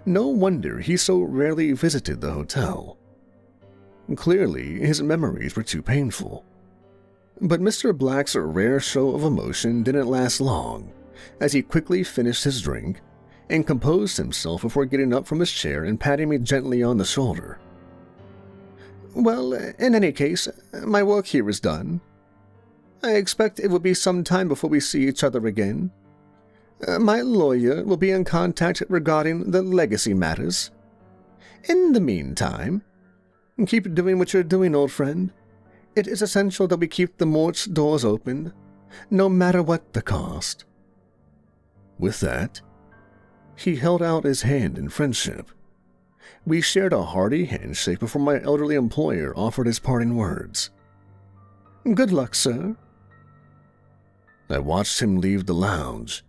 No wonder he so rarely visited the hotel. Clearly, his memories were too painful. But Mr. Black's rare show of emotion didn't last long, as he quickly finished his drink and composed himself before getting up from his chair and patting me gently on the shoulder. "Well, in any case, my work here is done. I expect it will be some time before we see each other again. My lawyer will be in contact regarding the legacy matters. In the meantime, keep doing what you're doing, old friend. It is essential that we keep the Mort's doors open, no matter what the cost." With that, he held out his hand in friendship. We shared a hearty handshake before my elderly employer offered his parting words. "Good luck, sir." I watched him leave the lounge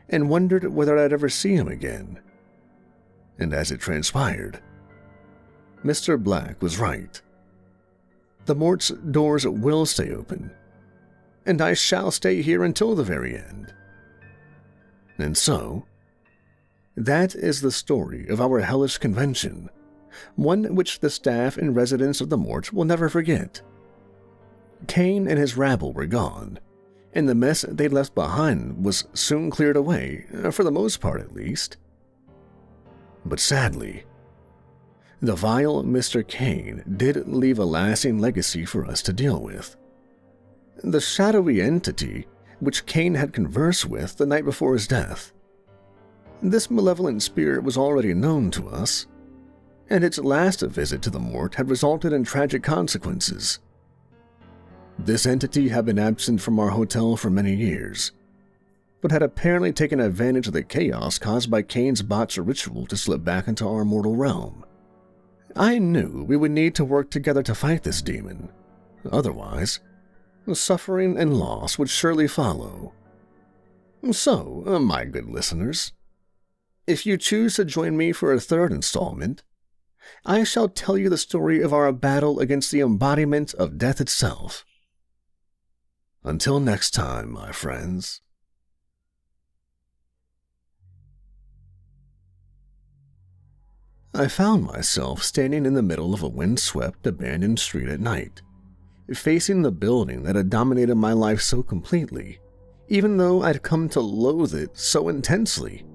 and wondered whether I'd ever see him again. And as it transpired, Mr. Black was right. The Mort's doors will stay open, and I shall stay here until the very end. And so, that is the story of our hellish convention, one which the staff and residents of the Mort will never forget. Kane and his rabble were gone, and the mess they'd left behind was soon cleared away, for the most part at least. But sadly, the vile Mr. Kane did leave a lasting legacy for us to deal with. The shadowy entity which Kane had conversed with the night before his death. This malevolent spirit was already known to us, and its last visit to the Mort had resulted in tragic consequences. This entity had been absent from our hotel for many years, but had apparently taken advantage of the chaos caused by Kane's botched ritual to slip back into our mortal realm. I knew we would need to work together to fight this demon. Otherwise, suffering and loss would surely follow. So, my good listeners, if you choose to join me for a third installment, I shall tell you the story of our battle against the embodiment of death itself. Until next time, my friends. I found myself standing in the middle of a windswept, abandoned street at night, facing the building that had dominated my life so completely, even though I'd come to loathe it so intensely.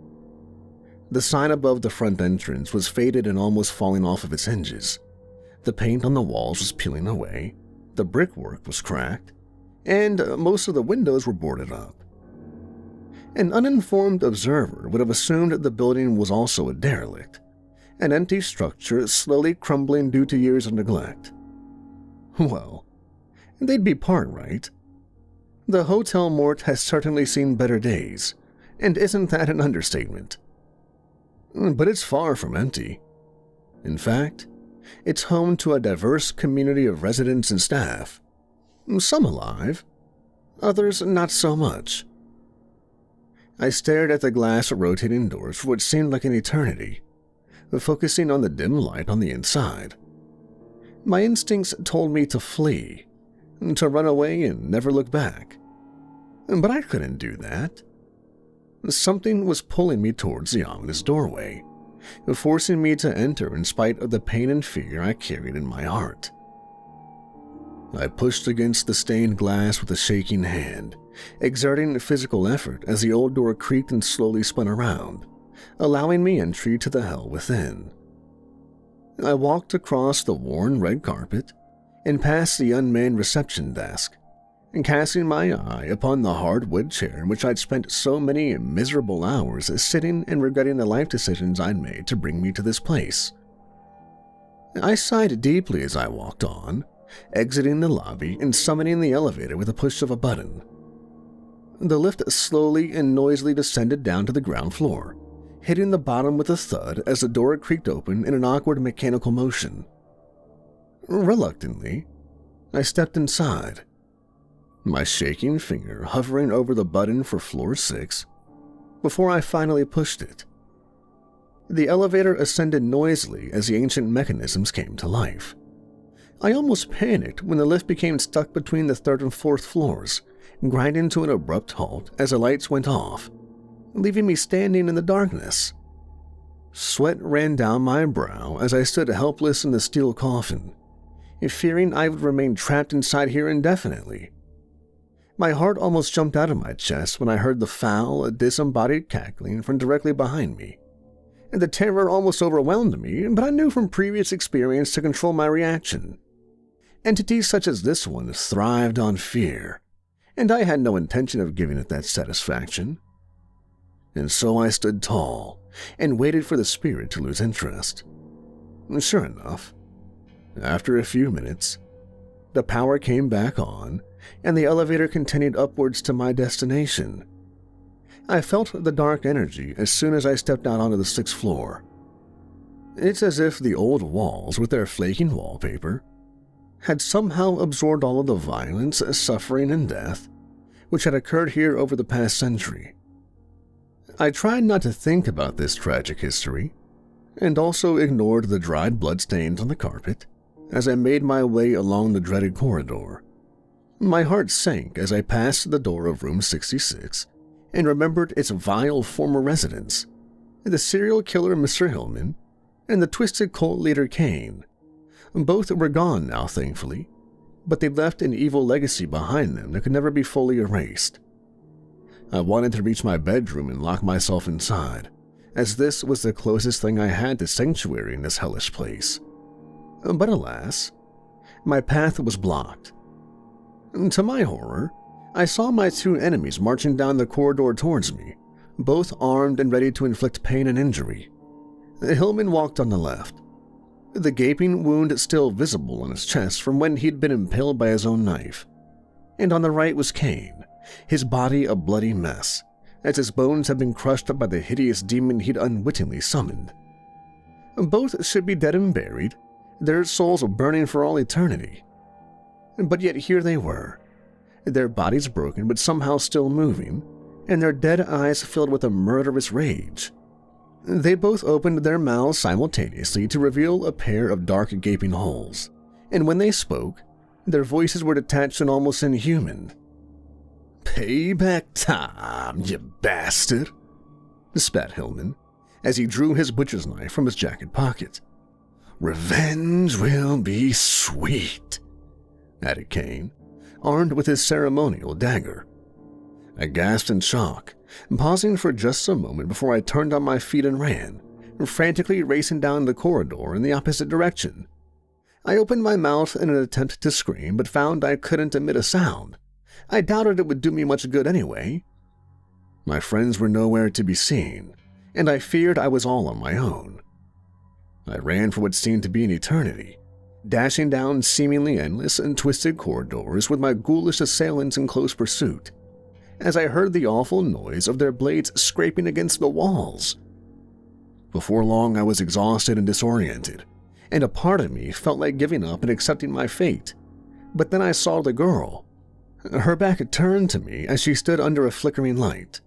The sign above the front entrance was faded and almost falling off of its hinges. The paint on the walls was peeling away, the brickwork was cracked, and most of the windows were boarded up. An uninformed observer would have assumed the building was also a derelict, an empty structure slowly crumbling due to years of neglect. Well, they'd be part right. The Hotel Mort has certainly seen better days, and isn't that an understatement? But it's far from empty. In fact, it's home to a diverse community of residents and staff. Some alive, others not so much. I stared at the glass rotating doors for what seemed like an eternity, focusing on the dim light on the inside. My instincts told me to flee, to run away and never look back. But I couldn't do that. Something was pulling me towards the ominous doorway, forcing me to enter in spite of the pain and fear I carried in my heart. I pushed against the stained glass with a shaking hand, exerting physical effort as the old door creaked and slowly spun around, allowing me entry to the hell within. I walked across the worn red carpet and past the unmanned reception desk, and casting my eye upon the hardwood chair in which I'd spent so many miserable hours sitting and regretting the life decisions I'd made to bring me to this place. I sighed deeply as I walked on, exiting the lobby and summoning the elevator with a push of a button. The lift slowly and noisily descended down to the ground floor, hitting the bottom with a thud as the door creaked open in an awkward mechanical motion. Reluctantly, I stepped inside, my shaking finger hovering over the button for floor 6 before I finally pushed it. The elevator ascended noisily as the ancient mechanisms came to life. I almost panicked when the lift became stuck between the third and fourth floors, grinding to an abrupt halt as the lights went off, leaving me standing in the darkness. Sweat ran down my brow as I stood helpless in the steel coffin, fearing I would remain trapped inside here indefinitely. My heart almost jumped out of my chest when I heard the foul, disembodied cackling from directly behind me. The terror almost overwhelmed me, but I knew from previous experience to control my reaction. Entities such as this one thrived on fear, and I had no intention of giving it that satisfaction. And so I stood tall and waited for the spirit to lose interest. Sure enough, after a few minutes, the power came back on and the elevator continued upwards to my destination. I felt the dark energy as soon as I stepped out onto the 6th floor. It's as if the old walls, with their flaking wallpaper, had somehow absorbed all of the violence, suffering, and death which had occurred here over the past century. I tried not to think about this tragic history, and also ignored the dried bloodstains on the carpet as I made my way along the dreaded corridor. My heart sank as I passed the door of room 66 and remembered its vile former residents, the serial killer Mr. Hillman and the twisted cult leader Kane. Both were gone now, thankfully, but they left an evil legacy behind them that could never be fully erased. I wanted to reach my bedroom and lock myself inside, as this was the closest thing I had to sanctuary in this hellish place. But alas, my path was blocked. To my horror, I saw my two enemies marching down the corridor towards me, both armed and ready to inflict pain and injury. Hillman walked on the left, the gaping wound still visible on his chest from when he'd been impaled by his own knife. And on the right was Kane, his body a bloody mess, as his bones had been crushed up by the hideous demon he'd unwittingly summoned. Both should be dead and buried, their souls burning for all eternity. But yet here they were, their bodies broken but somehow still moving, and their dead eyes filled with a murderous rage. They both opened their mouths simultaneously to reveal a pair of dark gaping holes, and when they spoke, their voices were detached and almost inhuman. "Payback time, you bastard," spat Hillman, as he drew his butcher's knife from his jacket pocket. "Revenge will be sweet," added Kane, armed with his ceremonial dagger. I gasped in shock, pausing for just a moment before I turned on my feet and ran, frantically racing down the corridor in the opposite direction. I opened my mouth in an attempt to scream, but found I couldn't emit a sound. I doubted it would do me much good anyway. My friends were nowhere to be seen, and I feared I was all on my own. I ran for what seemed to be an eternity, dashing down seemingly endless and twisted corridors with my ghoulish assailants in close pursuit, as I heard the awful noise of their blades scraping against the walls. Before long, I was exhausted and disoriented, and a part of me felt like giving up and accepting my fate. But then I saw the girl. Her back turned to me as she stood under a flickering light.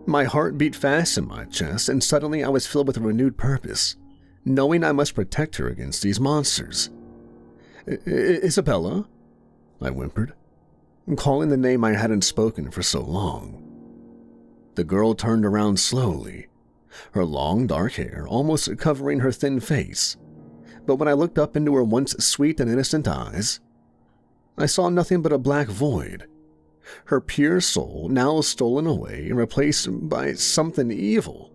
My heart beat fast in my chest, and suddenly I was filled with a renewed purpose, knowing I must protect her against these monsters. "Isabella?" I whimpered, calling the name I hadn't spoken for so long. The girl turned around slowly, her long dark hair almost covering her thin face, but when I looked up into her once sweet and innocent eyes, I saw nothing but a black void, her pure soul now stolen away and replaced by something evil.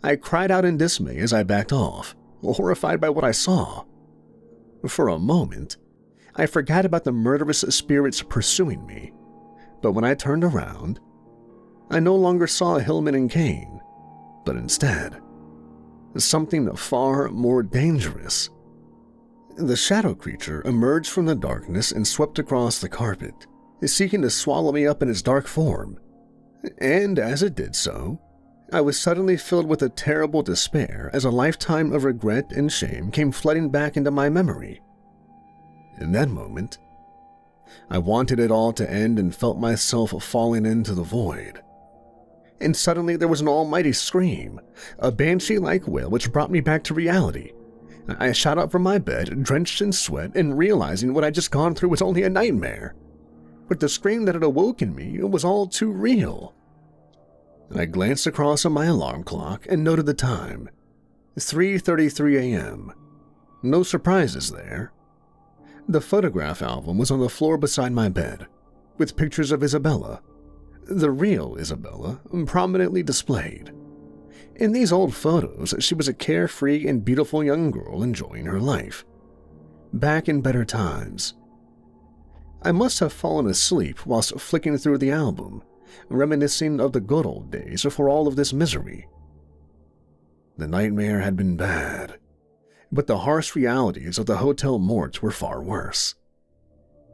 I cried out in dismay as I backed off, horrified by what I saw. For a moment, I forgot about the murderous spirits pursuing me, but when I turned around, I no longer saw Hillman and Kane, but instead, something far more dangerous. The shadow creature emerged from the darkness and swept across the carpet, seeking to swallow me up in its dark form. And as it did so, I was suddenly filled with a terrible despair as a lifetime of regret and shame came flooding back into my memory. In that moment, I wanted it all to end and felt myself falling into the void. And suddenly there was an almighty scream, a banshee-like wail which brought me back to reality, I shot up from my bed, drenched in sweat, and realizing what I'd just gone through was only a nightmare. But the scream that had awoken me was all too real. I glanced across at my alarm clock and noted the time. 3:33 a.m. No surprises there. The photograph album was on the floor beside my bed, with pictures of Isabella, the real Isabella, prominently displayed. In these old photos, she was a carefree and beautiful young girl enjoying her life. Back in better times. I must have fallen asleep whilst flicking through the album, reminiscing of the good old days before all of this misery. The nightmare had been bad, but the harsh realities of the Hotel Mort were far worse.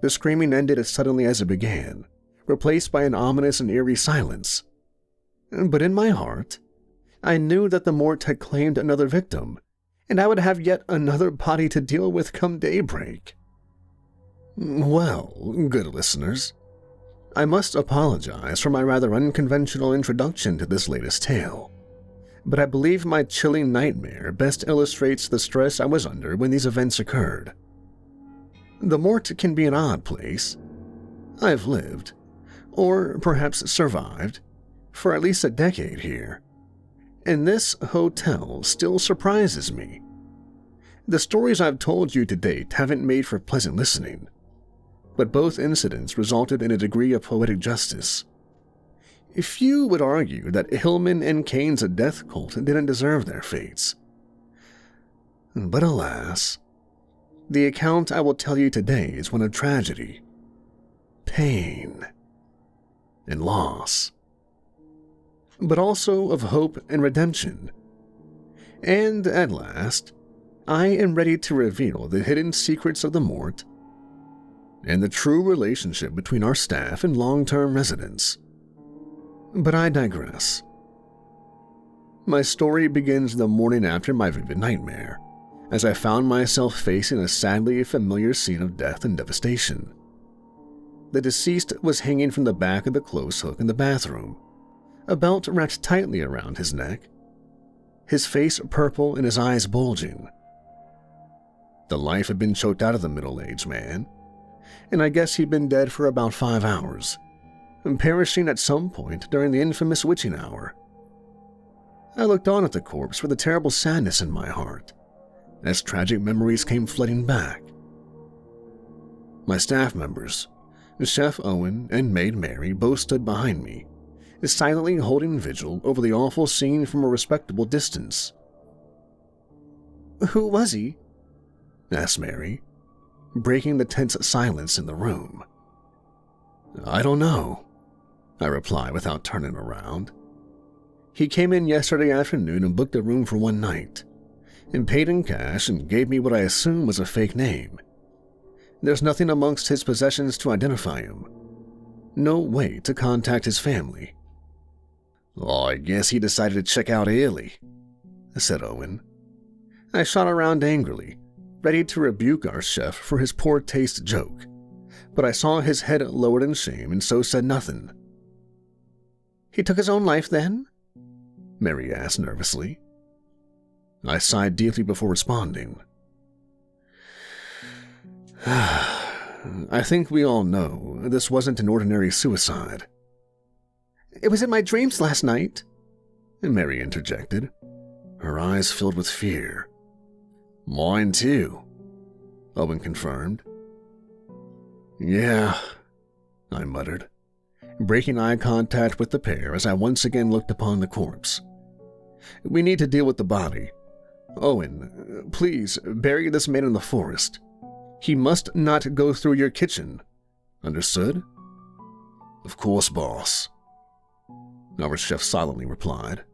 The screaming ended as suddenly as it began, replaced by an ominous and eerie silence. But in my heart, I knew that the Mort had claimed another victim, and I would have yet another body to deal with come daybreak. Well, good listeners, I must apologize for my rather unconventional introduction to this latest tale, but I believe my chilling nightmare best illustrates the stress I was under when these events occurred. The Mort can be an odd place. I've lived, or perhaps survived, for at least a decade here, and this hotel still surprises me. The stories I've told you to date haven't made for pleasant listening, but both incidents resulted in a degree of poetic justice. Few would argue that Hillman and Kane's death cult didn't deserve their fates. But alas, the account I will tell you today is one of tragedy, pain, and loss, but also of hope and redemption. And at last, I am ready to reveal the hidden secrets of the Mort and the true relationship between our staff and long-term residents. But I digress. My story begins the morning after my vivid nightmare, as I found myself facing a sadly familiar scene of death and devastation. The deceased was hanging from the back of the clothes hook in the bathroom, a belt wrapped tightly around his neck, his face purple and his eyes bulging. The life had been choked out of the middle-aged man, and I guess he'd been dead for about 5 hours, perishing at some point during the infamous witching hour. I looked on at the corpse with a terrible sadness in my heart, as tragic memories came flooding back. My staff members, Chef Owen and Maid Mary, both stood behind me, silently holding vigil over the awful scene from a respectable distance. "Who was he?" asked Mary, breaking the tense silence in the room. "I don't know," I replied without turning around. "He came in yesterday afternoon and booked a room for one night, and paid in cash and gave me what I assume was a fake name. There's nothing amongst his possessions to identify him. No way to contact his family." "Oh, I guess he decided to check out early," said Owen. I shot around angrily, ready to rebuke our chef for his poor taste joke, but I saw his head lowered in shame and so said nothing. "He took his own life then?" Mary asked nervously. I sighed deeply before responding. "I think we all know this wasn't an ordinary suicide." "It was in my dreams last night," Mary interjected, her eyes filled with fear. "Mine too," Owen confirmed. "Yeah," I muttered, breaking eye contact with the pair as I once again looked upon the corpse. "We need to deal with the body. Owen, please bury this man in the forest. He must not go through your kitchen. Understood?" "Of course, boss," our chef solemnly replied.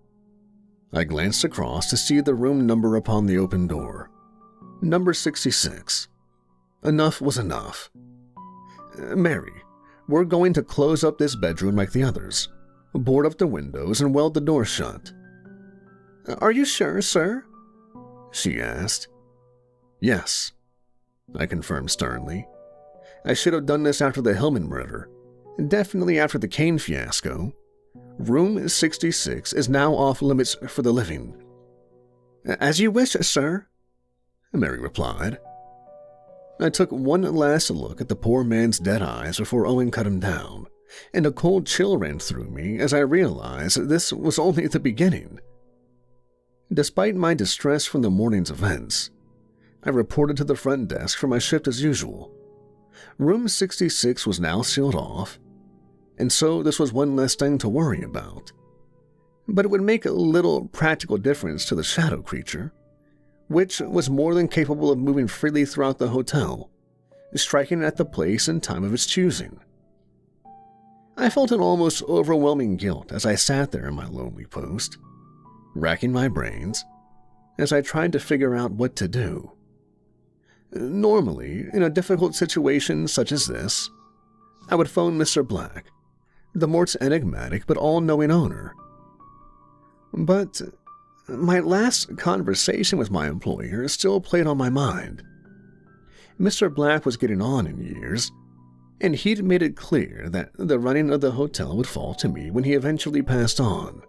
I glanced across to see the room number upon the open door. Number 66. Enough was enough. "Mary, we're going to close up this bedroom like the others, board up the windows and weld the door shut." "Are you sure, sir?" she asked. "Yes," I confirmed sternly. "I should have done this after the Hillman murder, definitely after the Kane fiasco. Room 66 is now off limits for the living." "As you wish, sir," Mary replied. I took one last look at the poor man's dead eyes before Owen cut him down, and a cold chill ran through me as I realized this was only the beginning. Despite my distress from the morning's events, I reported to the front desk for my shift as usual. Room 66 was now sealed off, and so this was one less thing to worry about. But it would make a little practical difference to the shadow creature, which was more than capable of moving freely throughout the hotel, striking at the place and time of its choosing. I felt an almost overwhelming guilt as I sat there in my lonely post, racking my brains as I tried to figure out what to do. Normally, in a difficult situation such as this, I would phone Mr. Black, the Mort's enigmatic but all-knowing owner. But my last conversation with my employer still played on my mind. Mr. Black was getting on in years, and he'd made it clear that the running of the hotel would fall to me when he eventually passed on.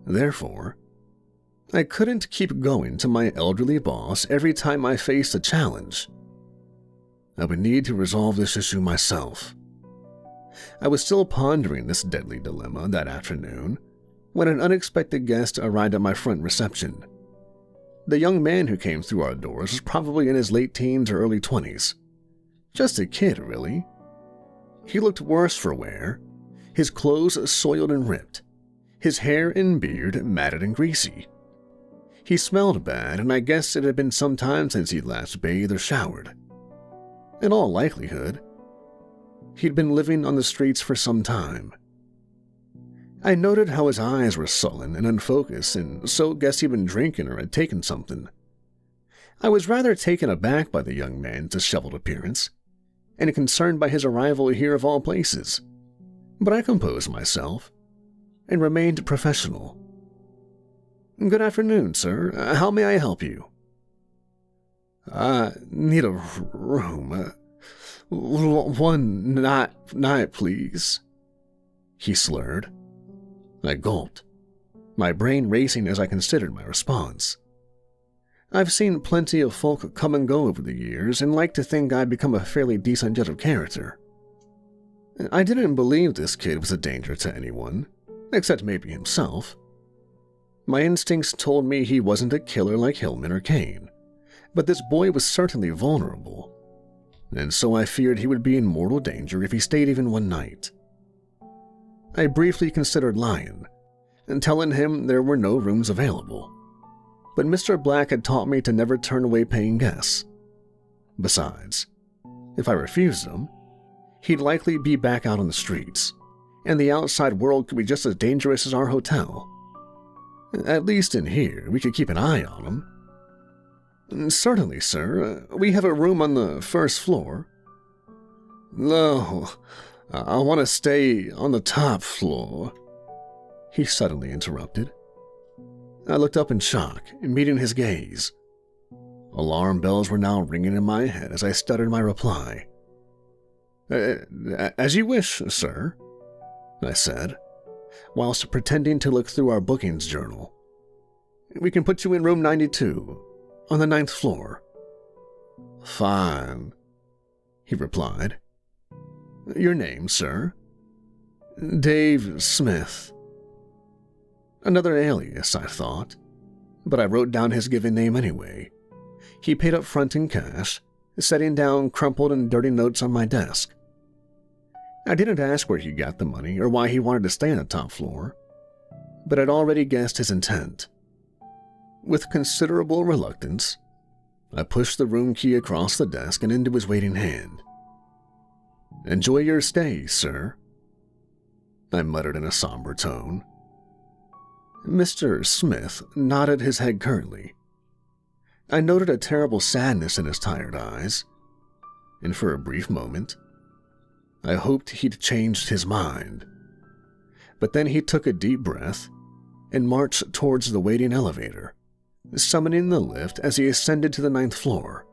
Therefore, I couldn't keep going to my elderly boss every time I faced a challenge. I would need to resolve this issue myself. I was still pondering this deadly dilemma that afternoon when an unexpected guest arrived at my front reception. The young man who came through our doors was probably in his late teens or early 20s. Just a kid, really. He looked worse for wear, his clothes soiled and ripped, his hair and beard matted and greasy. He smelled bad, and I guess it had been some time since he'd last bathed or showered. In all likelihood, he'd been living on the streets for some time. I noted how his eyes were sullen and unfocused, and so guessed he'd been drinking or had taken something. I was rather taken aback by the young man's disheveled appearance, and concerned by his arrival here of all places. But I composed myself and remained professional. "Good afternoon, sir. How may I help you?" "I need a room. One night, please," he slurred. I gulped, my brain racing as I considered my response. I've seen plenty of folk come and go over the years and like to think I'd become a fairly decent judge of character. I didn't believe this kid was a danger to anyone, except maybe himself. My instincts told me he wasn't a killer like Hillman or Kane, but this boy was certainly vulnerable, and so I feared he would be in mortal danger if he stayed even one night. I briefly considered lying and telling him there were no rooms available, but Mr. Black had taught me to never turn away paying guests. Besides, if I refused them, he'd likely be back out on the streets, and the outside world could be just as dangerous as our hotel. At least in here, we could keep an eye on him. "Certainly, sir. We have a room on the first floor." "No, I want to stay on the top floor," he suddenly interrupted. I looked up in shock, meeting his gaze. Alarm bells were now ringing in my head as I stuttered my reply. "As you wish, sir," I said, whilst pretending to look through our bookings journal. "We can put you in room 92, on the 9th floor." "Fine," he replied. "Your name, sir?" "Dave Smith." Another alias, I thought, but I wrote down his given name anyway. He paid up front in cash, setting down crumpled and dirty notes on my desk. I didn't ask where he got the money or why he wanted to stay on the top floor, but I'd already guessed his intent. With considerable reluctance, I pushed the room key across the desk and into his waiting hand. "Enjoy your stay, sir," I muttered in a somber tone. Mr. Smith nodded his head curtly. I noted a terrible sadness in his tired eyes, and for a brief moment, I hoped he'd changed his mind. But then he took a deep breath and marched towards the waiting elevator, summoning the lift as he ascended to the 9th floor.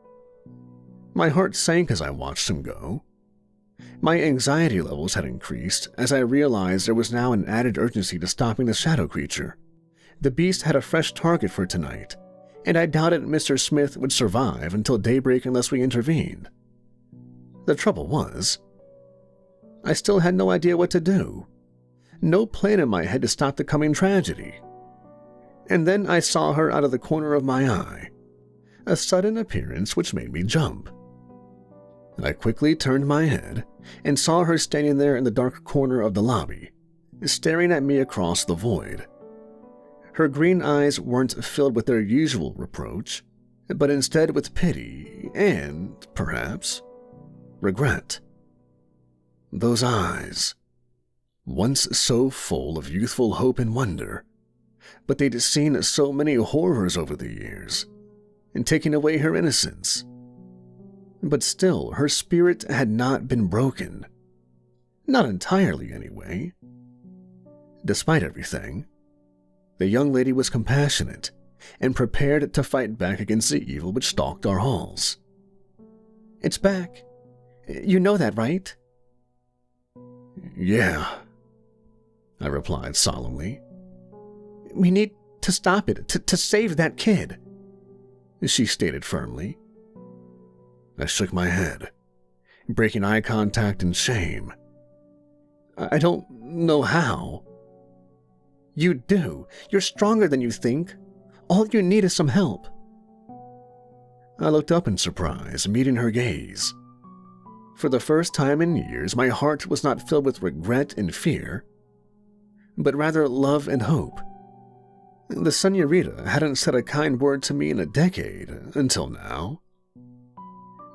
My heart sank as I watched him go. My anxiety levels had increased as I realized there was now an added urgency to stopping the shadow creature. The beast had a fresh target for tonight, and I doubted Mr. Smith would survive until daybreak unless we intervened. The trouble was, I still had no idea what to do, no plan in my head to stop the coming tragedy. And then I saw her out of the corner of my eye, a sudden appearance which made me jump. I quickly turned my head and saw her standing there in the dark corner of the lobby, staring at me across the void. Her green eyes weren't filled with their usual reproach, but instead with pity and, perhaps, regret. Those eyes, once so full of youthful hope and wonder, but they'd seen so many horrors over the years, and taken away her innocence. But still, her spirit had not been broken. Not entirely, anyway. Despite everything, the young lady was compassionate and prepared to fight back against the evil which stalked our halls. "It's back. You know that, right?" "Yeah," I replied solemnly. "We need to stop it, to save that kid," she stated firmly. I shook my head, breaking eye contact in shame. "I don't know how." "You do. You're stronger than you think. All you need is some help." I looked up in surprise, meeting her gaze. For the first time in years, my heart was not filled with regret and fear, but rather love and hope. The señorita hadn't said a kind word to me in a decade, until now.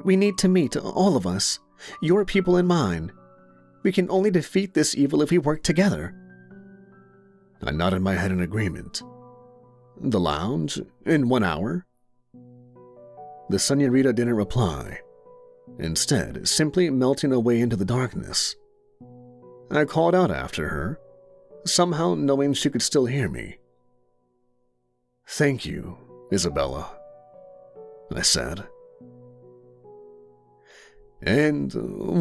"We need to meet, all of us, your people and mine. We can only defeat this evil if we work together." I nodded my head in agreement. "The lounge? In 1 hour?" The señorita didn't reply, instead simply melting away into the darkness. I called out after her, somehow knowing she could still hear me. "Thank you, Isabella," I said. And,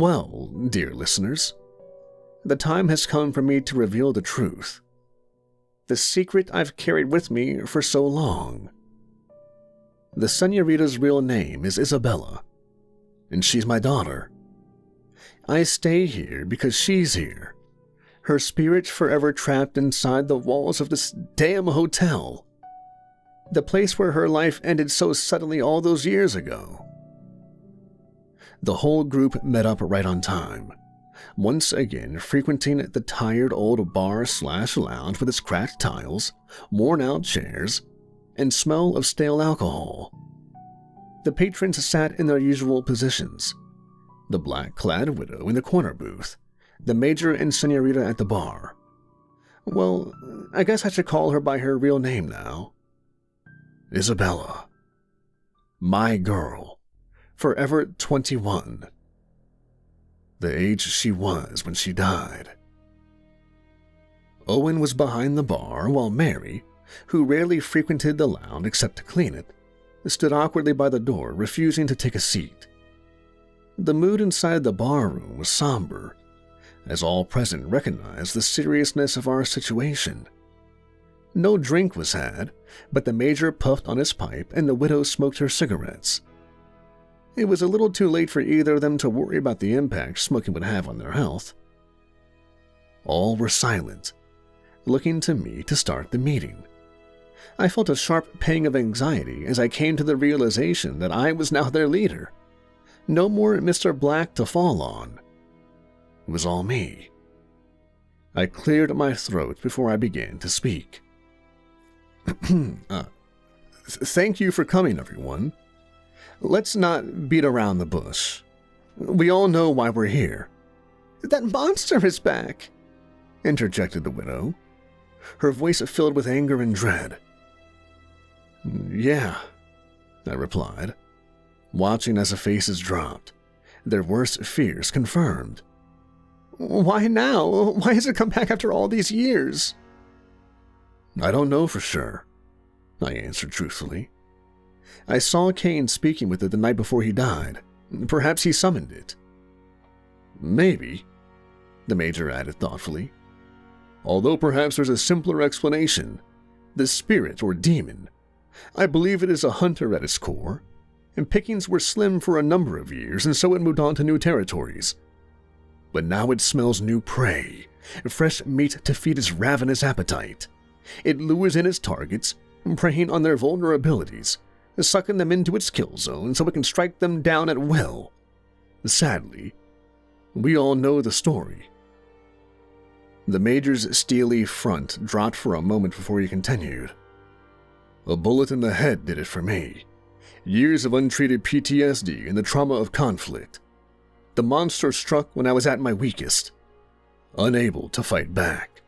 well, dear listeners, the time has come for me to reveal the truth. The secret I've carried with me for so long. The señorita's real name is Isabella, and she's my daughter. I stay here because she's here, her spirit forever trapped inside the walls of this damn hotel, the place where her life ended so suddenly all those years ago. The whole group met up right on time, once again frequenting the tired old bar/lounge with its cracked tiles, worn-out chairs, and smell of stale alcohol. The patrons sat in their usual positions, the black-clad widow in the corner booth, the major and señorita at the bar. Well, I guess I should call her by her real name now. Isabella. My girl. Forever 21. The age she was when she died. Owen was behind the bar while Mary, who rarely frequented the lounge except to clean it, stood awkwardly by the door, refusing to take a seat. The mood inside the barroom was somber, as all present recognized the seriousness of our situation. No drink was had, but the major puffed on his pipe and the widow smoked her cigarettes. It was a little too late for either of them to worry about the impact smoking would have on their health. All were silent, looking to me to start the meeting. I felt a sharp pang of anxiety as I came to the realization that I was now their leader. No more Mr. Black to fall on. It was all me. I cleared my throat before I began to speak. Thank you for coming, everyone. Let's not beat around the bush. We all know why we're here. That monster is back, interjected the widow, her voice filled with anger and dread. Yeah, I replied, watching as the faces dropped, their worst fears confirmed. Why now? Why has it come back after all these years? I don't know for sure, I answered truthfully. I saw Kane speaking with it the night before he died. Perhaps he summoned it. Maybe, the major added thoughtfully. Although perhaps there's a simpler explanation. The spirit or demon I believe it is a hunter at its core, and pickings were slim for a number of years, and so it moved on to new territories. But now it smells new prey, fresh meat to feed its ravenous appetite. It lures in its targets, preying on their vulnerabilities, sucking them into its kill zone so it can strike them down at will. Sadly, we all know the story. The Major's steely front dropped for a moment before he continued. A bullet in the head did it for me. Years of untreated PTSD and the trauma of conflict. The monster struck when I was at my weakest, unable to fight back.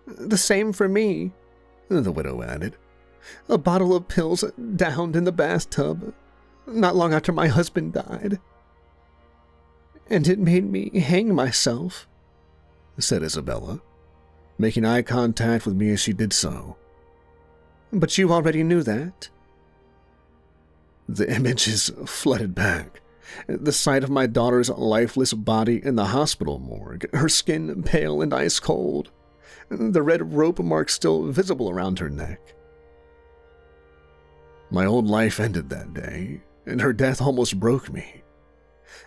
The same for me, the widow added. A bottle of pills downed in the bathtub, not long after my husband died. And it made me hang myself, said Isabella, making eye contact with me as she did so. But you already knew that. The images flooded back. The sight of my daughter's lifeless body in the hospital morgue, her skin pale and ice cold, the red rope marks still visible around her neck. My old life ended that day, and her death almost broke me.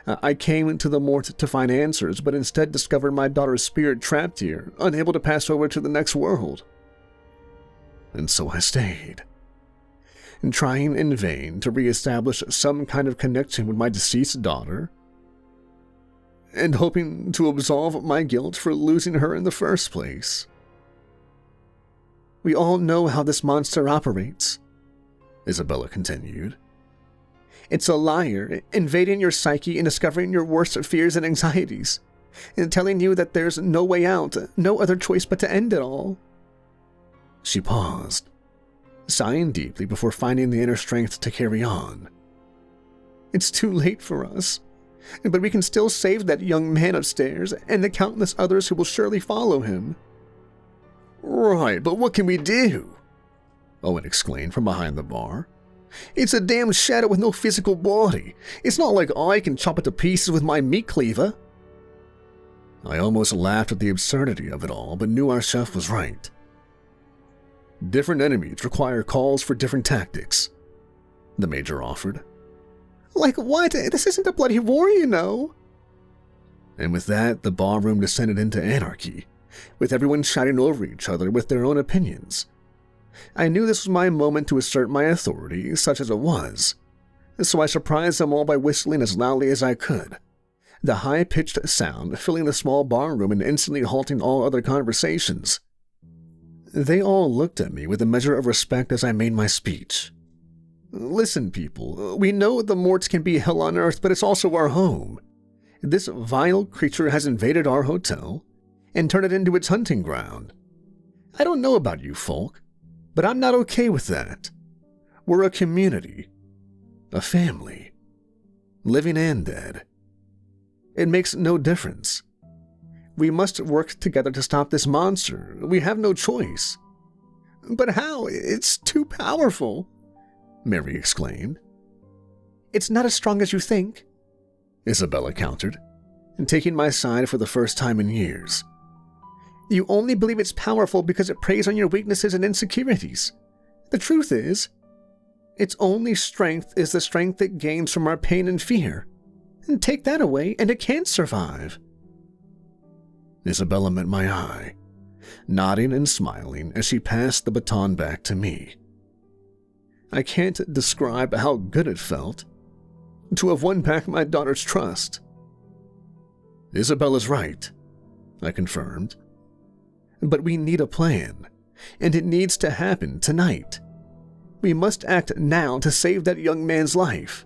I came to the Mort to find answers, but instead discovered my daughter's spirit trapped here, unable to pass over to the next world. And so I stayed, trying in vain to reestablish some kind of connection with my deceased daughter, and hoping to absolve my guilt for losing her in the first place. We all know how this monster operates, Isabella continued. It's a liar, invading your psyche and discovering your worst fears and anxieties, and telling you that there's no way out, no other choice but to end it all. She paused, sighing deeply before finding the inner strength to carry on. It's too late for us, but we can still save that young man upstairs and the countless others who will surely follow him. Right, but what can we do? Owen exclaimed from behind the bar. It's a damn shadow with no physical body. It's not like I can chop it to pieces with my meat cleaver. I almost laughed at the absurdity of it all, but knew our chef was right. Different enemies require calls for different tactics, the Major offered. Like what? This isn't a bloody war, you know. And with that, the ballroom descended into anarchy, with everyone shouting over each other with their own opinions. I knew this was my moment to assert my authority, such as it was, so I surprised them all by whistling as loudly as I could, the high-pitched sound filling the small barroom and instantly halting all other conversations. They all looked at me with a measure of respect as I made my speech. Listen, people, we know the Morts can be hell on earth, but it's also our home. This vile creature has invaded our hotel and turned it into its hunting ground. I don't know about you folk, but I'm not okay with that. We're a community, a family, living and dead. It makes no difference. We must work together to stop this monster. We have no choice. But how? It's too powerful, Mary exclaimed. It's not as strong as you think, Isabella countered, taking my side for the first time in years. You only believe it's powerful because it preys on your weaknesses and insecurities. The truth is, its only strength is the strength it gains from our pain and fear. And take that away, and it can't survive. Isabella met my eye, nodding and smiling as she passed the baton back to me. I can't describe how good it felt to have won back my daughter's trust. Isabella's right, I confirmed. But we need a plan, and it needs to happen tonight. We must act now to save that young man's life.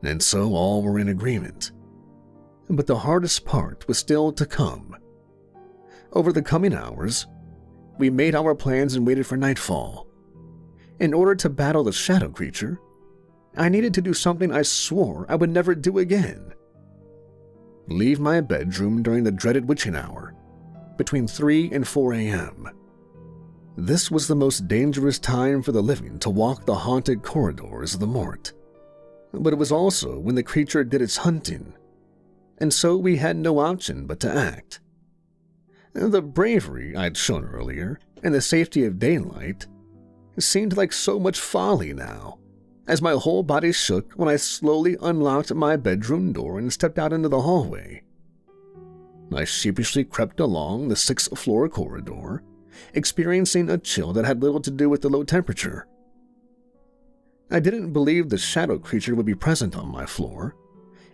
And so all were in agreement. But the hardest part was still to come. Over the coming hours, we made our plans and waited for nightfall. In order to battle the shadow creature, I needed to do something I swore I would never do again. Leave my bedroom during the dreaded witching hour, between 3 and 4 a.m. This was the most dangerous time for the living to walk the haunted corridors of the Mort. But it was also when the creature did its hunting, and so we had no option but to act. The bravery I'd shown earlier, and the safety of daylight, It seemed like so much folly now, as my whole body shook when I slowly unlocked my bedroom door and stepped out into the hallway. I sheepishly crept along the 6th floor corridor, experiencing a chill that had little to do with the low temperature. I didn't believe the shadow creature would be present on my floor,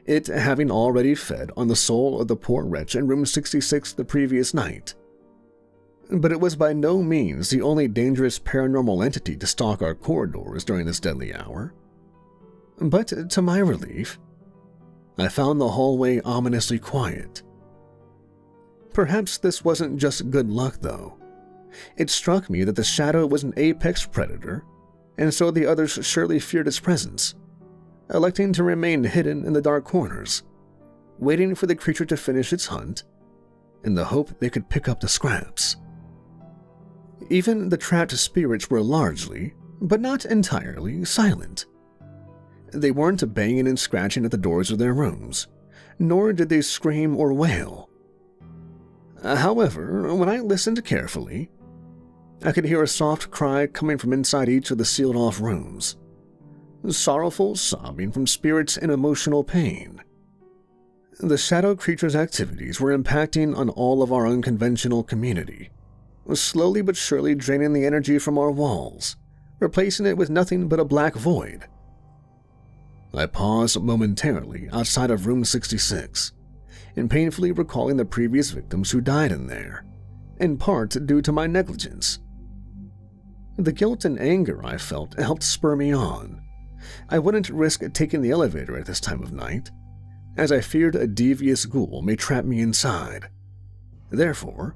it having already fed on the soul of the poor wretch in room 66 the previous night. But it was by no means the only dangerous paranormal entity to stalk our corridors during this deadly hour. But to my relief, I found the hallway ominously quiet. Perhaps this wasn't just good luck, though. It struck me that the shadow was an apex predator, and so the others surely feared its presence, electing to remain hidden in the dark corners, waiting for the creature to finish its hunt, in the hope they could pick up the scraps. Even the trapped spirits were largely, but not entirely, silent. They weren't banging and scratching at the doors of their rooms, nor did they scream or wail. However, when I listened carefully, I could hear a soft cry coming from inside each of the sealed-off rooms, sorrowful sobbing from spirits in emotional pain. The shadow creature's activities were impacting on all of our unconventional community, slowly but surely draining the energy from our walls, replacing it with nothing but a black void. I paused momentarily outside of room 66, and painfully recalling the previous victims who died in there, in part due to my negligence. The guilt and anger I felt helped spur me on. I wouldn't risk taking the elevator at this time of night, as I feared a devious ghoul may trap me inside. Therefore,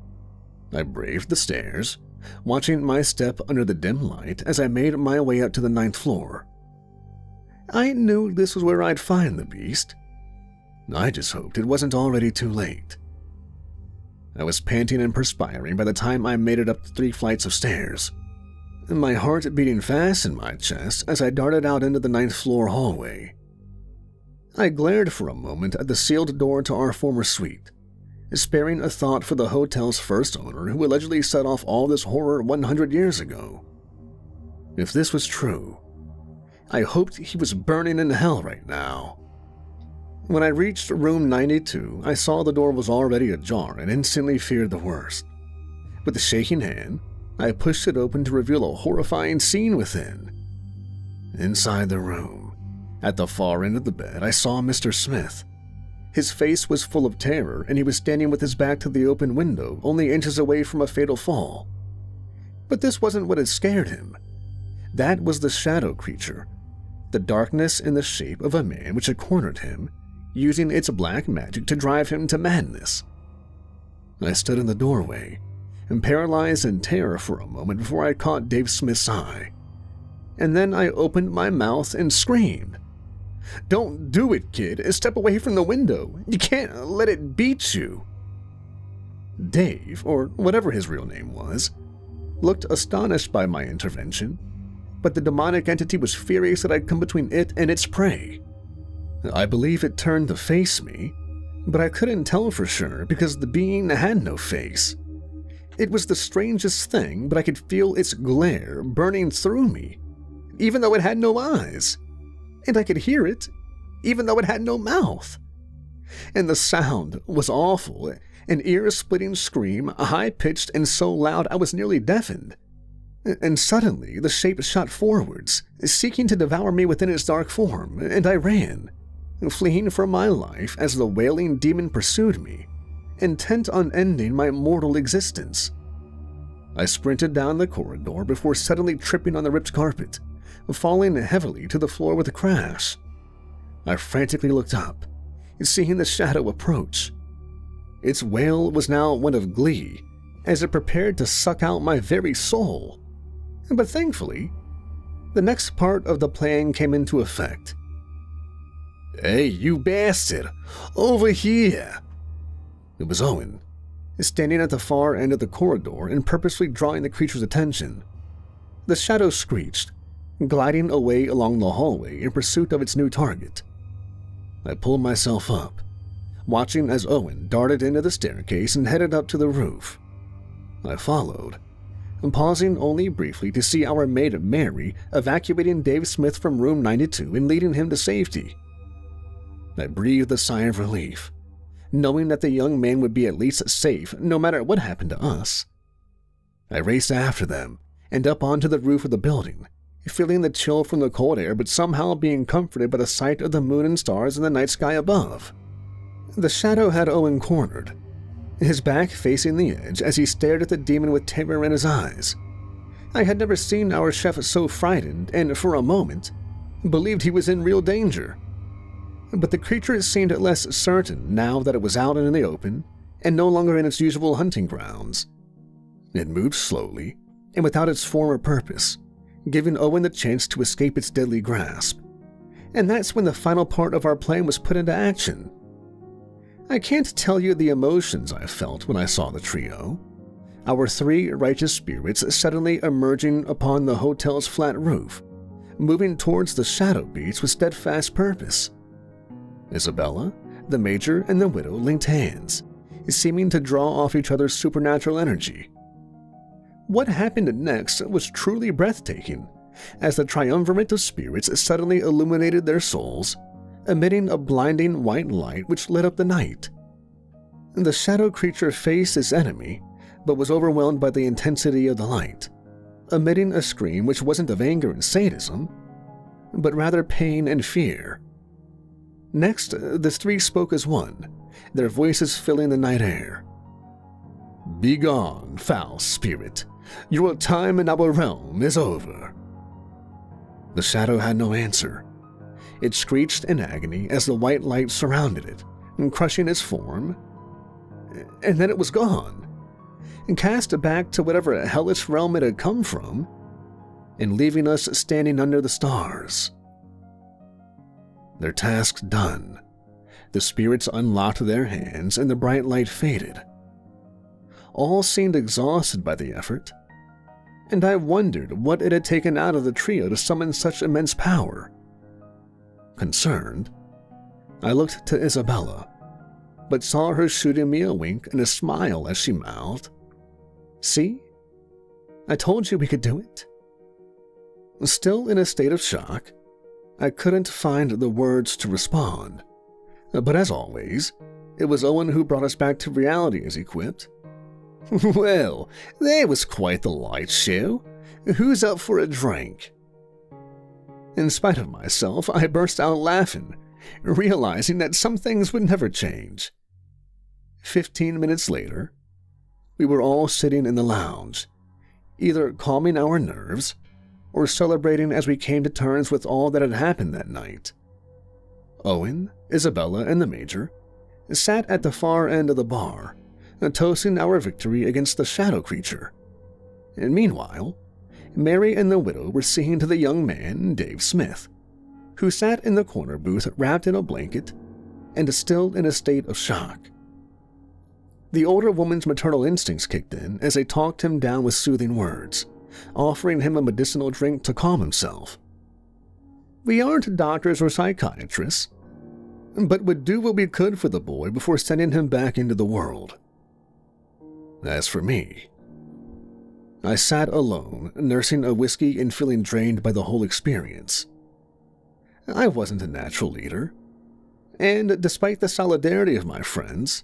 I braved the stairs, watching my step under the dim light as I made my way up to the 9th floor. I knew this was where I'd find the beast. I just hoped it wasn't already too late. I was panting and perspiring by the time I made it up the 3 flights of stairs, my heart beating fast in my chest as I darted out into the 9th floor hallway. I glared for a moment at the sealed door to our former suite, sparing a thought for the hotel's first owner who allegedly set off all this horror 100 years ago. If this was true, I hoped he was burning in hell right now. When I reached room 92, I saw the door was already ajar and instantly feared the worst. With a shaking hand, I pushed it open to reveal a horrifying scene within. Inside the room, at the far end of the bed, I saw Mr. Smith. His face was full of terror, and he was standing with his back to the open window, only inches away from a fatal fall. But this wasn't what had scared him. That was the shadow creature, the darkness in the shape of a man which had cornered him, using its black magic to drive him to madness. I stood in the doorway, and paralyzed in terror for a moment before I caught Dave Smith's eye. And then I opened my mouth and screamed. "Don't do it, kid. Step away from the window. You can't let it beat you." Dave, or whatever his real name was, looked astonished by my intervention, but the demonic entity was furious that I'd come between it and its prey. I believe it turned to face me, but I couldn't tell for sure because the being had no face. It was the strangest thing, but I could feel its glare burning through me, even though it had no eyes. And I could hear it, even though it had no mouth. And the sound was awful, an ear-splitting scream, high-pitched and so loud I was nearly deafened. And suddenly the shape shot forwards, seeking to devour me within its dark form, and I ran, fleeing for my life as the wailing demon pursued me, intent on ending my mortal existence. I sprinted down the corridor before suddenly tripping on the ripped carpet, falling heavily to the floor with a crash. I frantically looked up, seeing the shadow approach. Its wail was now one of glee, as it prepared to suck out my very soul. But thankfully, the next part of the plan came into effect. "Hey, you bastard! Over here!" It was Owen, standing at the far end of the corridor and purposely drawing the creature's attention. The shadow screeched, gliding away along the hallway in pursuit of its new target. I pulled myself up, watching as Owen darted into the staircase and headed up to the roof. I followed, pausing only briefly to see our maid Mary evacuating Dave Smith from room 92 and leading him to safety. I breathed a sigh of relief, knowing that the young man would be at least safe no matter what happened to us. I raced after them and up onto the roof of the building, feeling the chill from the cold air but somehow being comforted by the sight of the moon and stars in the night sky above. The shadow had Owen cornered, his back facing the edge as he stared at the demon with terror in his eyes. I had never seen our chef so frightened and, for a moment, believed he was in real danger. But the creature seemed less certain now that it was out and in the open and no longer in its usual hunting grounds. It moved slowly and without its former purpose, giving Owen the chance to escape its deadly grasp. And that's when the final part of our plan was put into action. I can't tell you the emotions I felt when I saw the trio, our three righteous spirits suddenly emerging upon the hotel's flat roof, moving towards the shadow beach with steadfast purpose. Isabella, the Major, and the Widow linked hands, seeming to draw off each other's supernatural energy. What happened next was truly breathtaking, as the triumvirate of spirits suddenly illuminated their souls, emitting a blinding white light which lit up the night. The shadow creature faced its enemy, but was overwhelmed by the intensity of the light, emitting a scream which wasn't of anger and sadism, but rather pain and fear. Next, the three spoke as one, their voices filling the night air. "Begone, foul spirit. Your time in our realm is over." The shadow had no answer. It screeched in agony as the white light surrounded it, crushing its form, and then it was gone, cast back to whatever hellish realm it had come from, and leaving us standing under the stars. Their task done, the spirits unlocked their hands and the bright light faded. All seemed exhausted by the effort, and I wondered what it had taken out of the trio to summon such immense power. Concerned, I looked to Isabella, but saw her shooting me a wink and a smile as she mouthed, "See? I told you we could do it." Still in a state of shock, I couldn't find the words to respond, but as always, it was Owen who brought us back to reality as he quipped, "Well, that was quite the light show. Who's up for a drink?" In spite of myself, I burst out laughing, realizing that some things would never change. 15 minutes later, we were all sitting in the lounge, either calming our nerves or celebrating as we came to terms with all that had happened that night. Owen, Isabella, and the Major sat at the far end of the bar, toasting our victory against the shadow creature. And meanwhile, Mary and the Widow were singing to the young man, Dave Smith, who sat in the corner booth wrapped in a blanket and still in a state of shock. The older woman's maternal instincts kicked in as they talked him down with soothing words, offering him a medicinal drink to calm himself. We aren't doctors or psychiatrists, but would do what we could for the boy before sending him back into the world. As for me, I sat alone, nursing a whiskey and feeling drained by the whole experience. I wasn't a natural leader, and despite the solidarity of my friends,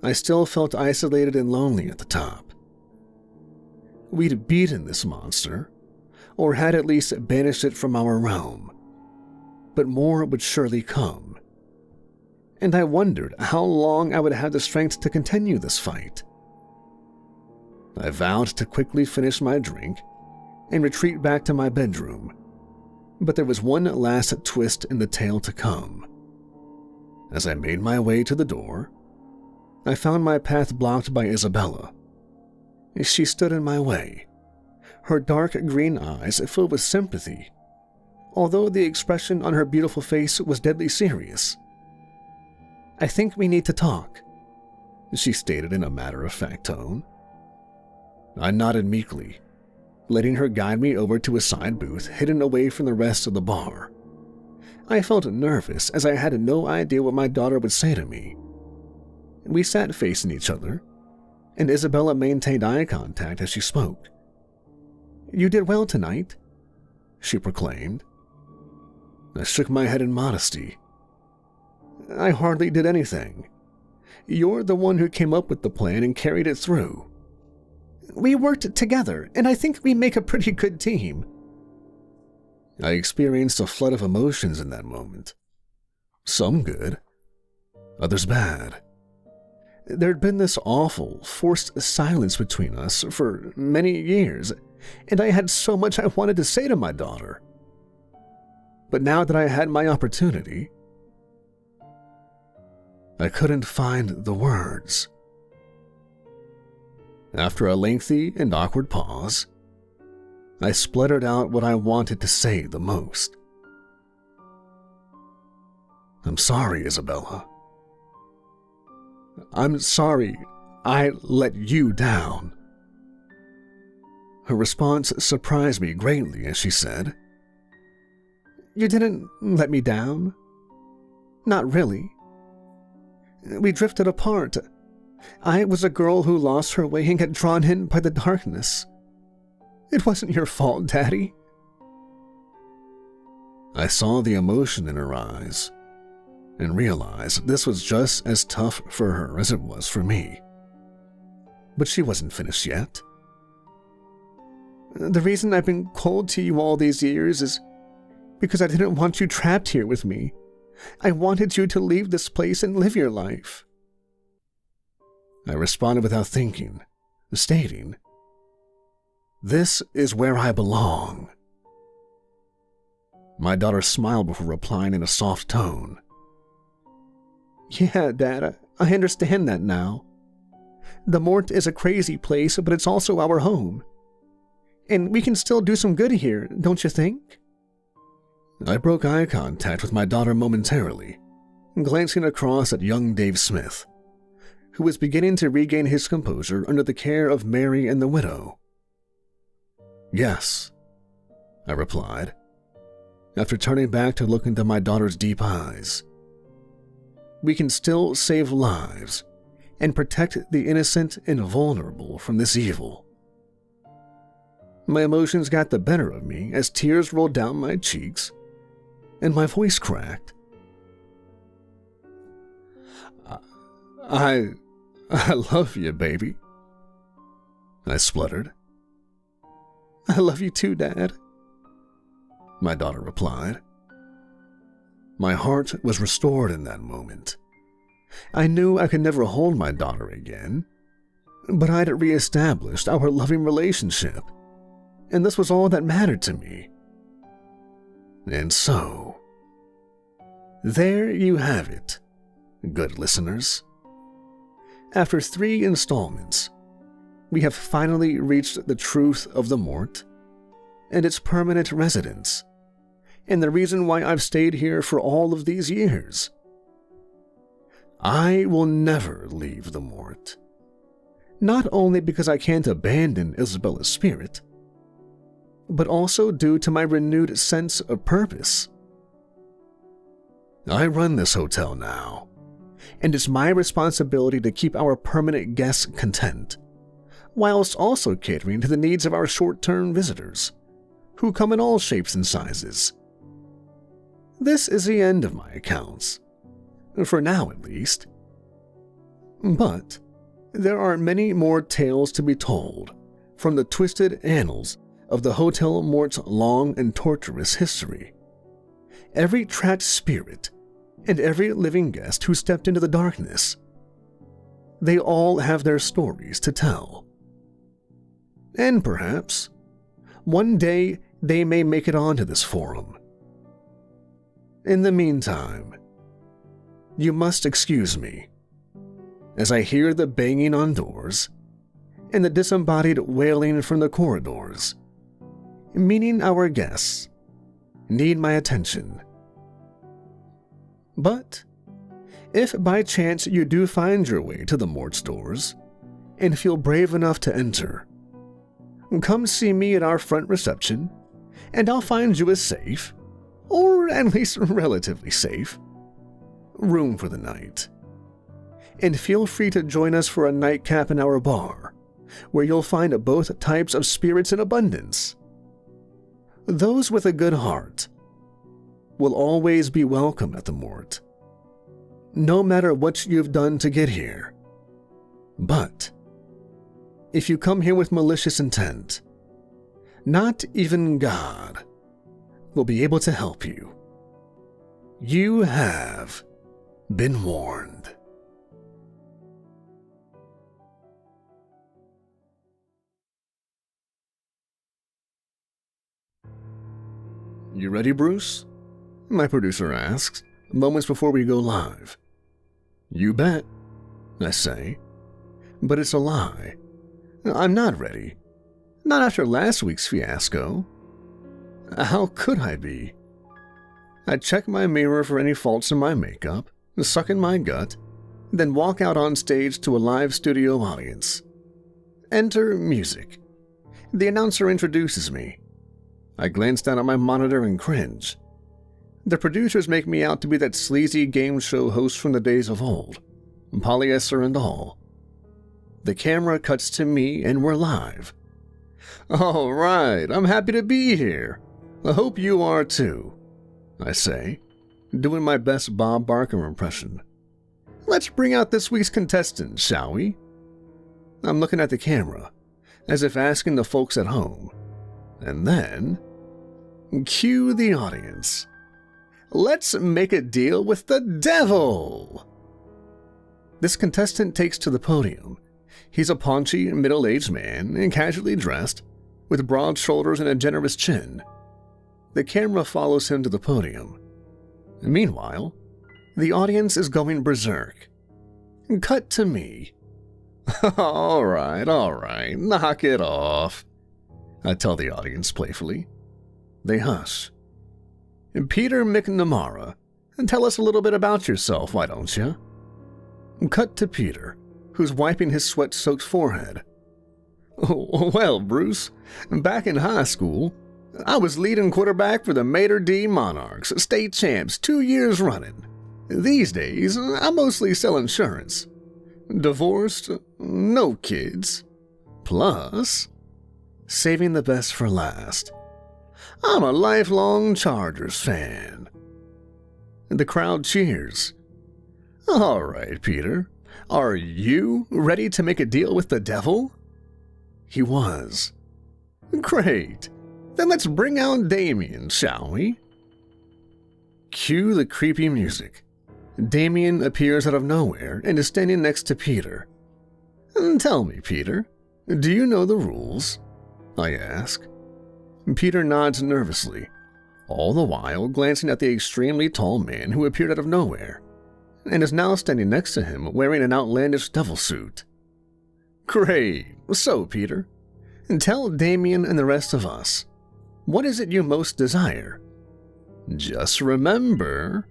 I still felt isolated and lonely at the top. We'd beaten this monster, or had at least banished it from our realm, but more would surely come. And I wondered how long I would have the strength to continue this fight. I vowed to quickly finish my drink and retreat back to my bedroom, but there was one last twist in the tale to come. As I made my way to the door, I found my path blocked by Isabella. She stood in my way, her dark green eyes filled with sympathy, although the expression on her beautiful face was deadly serious. "I think we need to talk," she stated in a matter-of-fact tone. I nodded meekly, letting her guide me over to a side booth hidden away from the rest of the bar. I felt nervous as I had no idea what my daughter would say to me. We sat facing each other, and Isabella maintained eye contact as she spoke. "You did well tonight," she proclaimed. I shook my head in modesty. "I hardly did anything. You're the one who came up with the plan and carried it through. We worked together, and I think we make a pretty good team." I experienced a flood of emotions in that moment. Some good, others bad. There'd been this awful, forced silence between us for many years, and I had so much I wanted to say to my daughter. But now that I had my opportunity, I couldn't find the words. After a lengthy and awkward pause, I spluttered out what I wanted to say the most. "I'm sorry, Isabella. I'm sorry I let you down." Her response surprised me greatly as she said, "You didn't let me down. Not really. We drifted apart. I was a girl who lost her way and got drawn in by the darkness. It wasn't your fault, Daddy." I saw the emotion in her eyes and realized this was just as tough for her as it was for me. But she wasn't finished yet. "The reason I've been cold to you all these years is because I didn't want you trapped here with me. I wanted you to leave this place and live your life." I responded without thinking, stating, "This is where I belong." My daughter smiled before replying in a soft tone. "Yeah, Dad, I understand that now. The Mort is a crazy place, but it's also our home. And we can still do some good here, don't you think?" I broke eye contact with my daughter momentarily, glancing across at young Dave Smith, who was beginning to regain his composure under the care of Mary and the widow. "Yes," I replied, after turning back to look into my daughter's deep eyes. "We can still save lives and protect the innocent and vulnerable from this evil." My emotions got the better of me as tears rolled down my cheeks and my voice cracked. I love you, baby," I spluttered. "I love you too, Dad," my daughter replied. My heart was restored in that moment. I knew I could never hold my daughter again, but I'd reestablished our loving relationship, and this was all that mattered to me. And so, there you have it, good listeners. After 3 installments, we have finally reached the truth of the Mort and its permanent residence, and the reason why I've stayed here for all of these years. I will never leave the Mort, not only because I can't abandon Isabella's spirit, but also due to my renewed sense of purpose. I run this hotel now, and it's my responsibility to keep our permanent guests content, whilst also catering to the needs of our short-term visitors, who come in all shapes and sizes. This is the end of my accounts, for now at least. But there are many more tales to be told from the twisted annals of the Hotel Mort's long and torturous history. Every trapped spirit and every living guest who stepped into the darkness, they all have their stories to tell. And perhaps, one day they may make it onto this forum. In the meantime, you must excuse me, as I hear the banging on doors and the disembodied wailing from the corridors, meaning our guests need my attention. But if by chance you do find your way to the Mort's doors and feel brave enough to enter, come see me at our front reception, and I'll find you a safe, or at least relatively safe, room for the night. And feel free to join us for a nightcap in our bar, where you'll find both types of spirits in abundance. Those with a good heart will always be welcome at the Mort, no matter what you've done to get here. But if you come here with malicious intent, not even God will be able to help you. You have been warned. You ready, Bruce? My producer asks, moments before we go live. You bet, I say. But it's a lie. I'm not ready. Not after last week's fiasco. How could I be? I check my mirror for any faults in my makeup, suck in my gut, then walk out on stage to a live studio audience. Enter music. The announcer introduces me. I glance down at my monitor and cringe. The producers make me out to be that sleazy game show host from the days of old, polyester and all. The camera cuts to me and we're live. All right, I'm happy to be here. I hope you are too, I say, doing my best Bob Barker impression. Let's bring out this week's contestant, shall we? I'm looking at the camera, as if asking the folks at home. And then, cue the audience. Let's make a deal with the devil! This contestant takes to the podium. He's a paunchy, middle-aged man, and casually dressed, with broad shoulders and a generous chin. The camera follows him to the podium. Meanwhile, the audience is going berserk. Cut to me. All right, knock it off, I tell the audience playfully. They hush. Peter McNamara, tell us a little bit about yourself, why don't you? Cut to Peter, who's wiping his sweat-soaked forehead. Oh, well, Bruce, back in high school, I was leading quarterback for the Mater D Monarchs, state champs 2 years running. These days, I mostly sell insurance. Divorced, no kids. Plus, saving the best for last, I'm a lifelong Chargers fan. The crowd cheers. All right, Peter, are you ready to make a deal with the devil? He was. Great. Then let's bring out Damien, shall we? Cue the creepy music. Damien appears out of nowhere and is standing next to Peter. Tell me, Peter, do you know the rules? I ask. Peter nods nervously, all the while glancing at the extremely tall man who appeared out of nowhere, and is now standing next to him wearing an outlandish devil suit. Great. So, Peter, tell Damien and the rest of us, what is it you most desire? Just remember,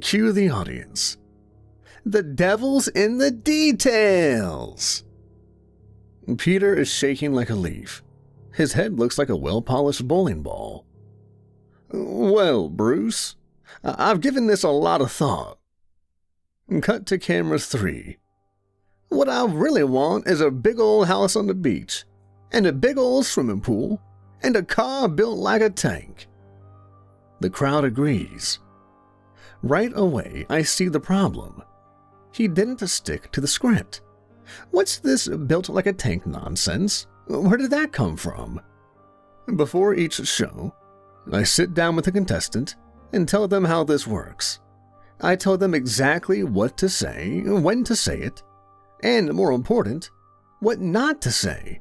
cue the audience. The devil's in the details. Peter is shaking like a leaf. His head looks like a well-polished bowling ball. Well, Bruce, I've given this a lot of thought. Cut to camera 3. What I really want is a big old house on the beach, and a big old swimming pool, and a car built like a tank. The crowd agrees. Right away, I see the problem. He didn't stick to the script. What's this built like a tank nonsense? Where did that come from? Before each show, I sit down with the contestant and tell them how this works. I tell them exactly what to say, when to say it, and, more important, what not to say.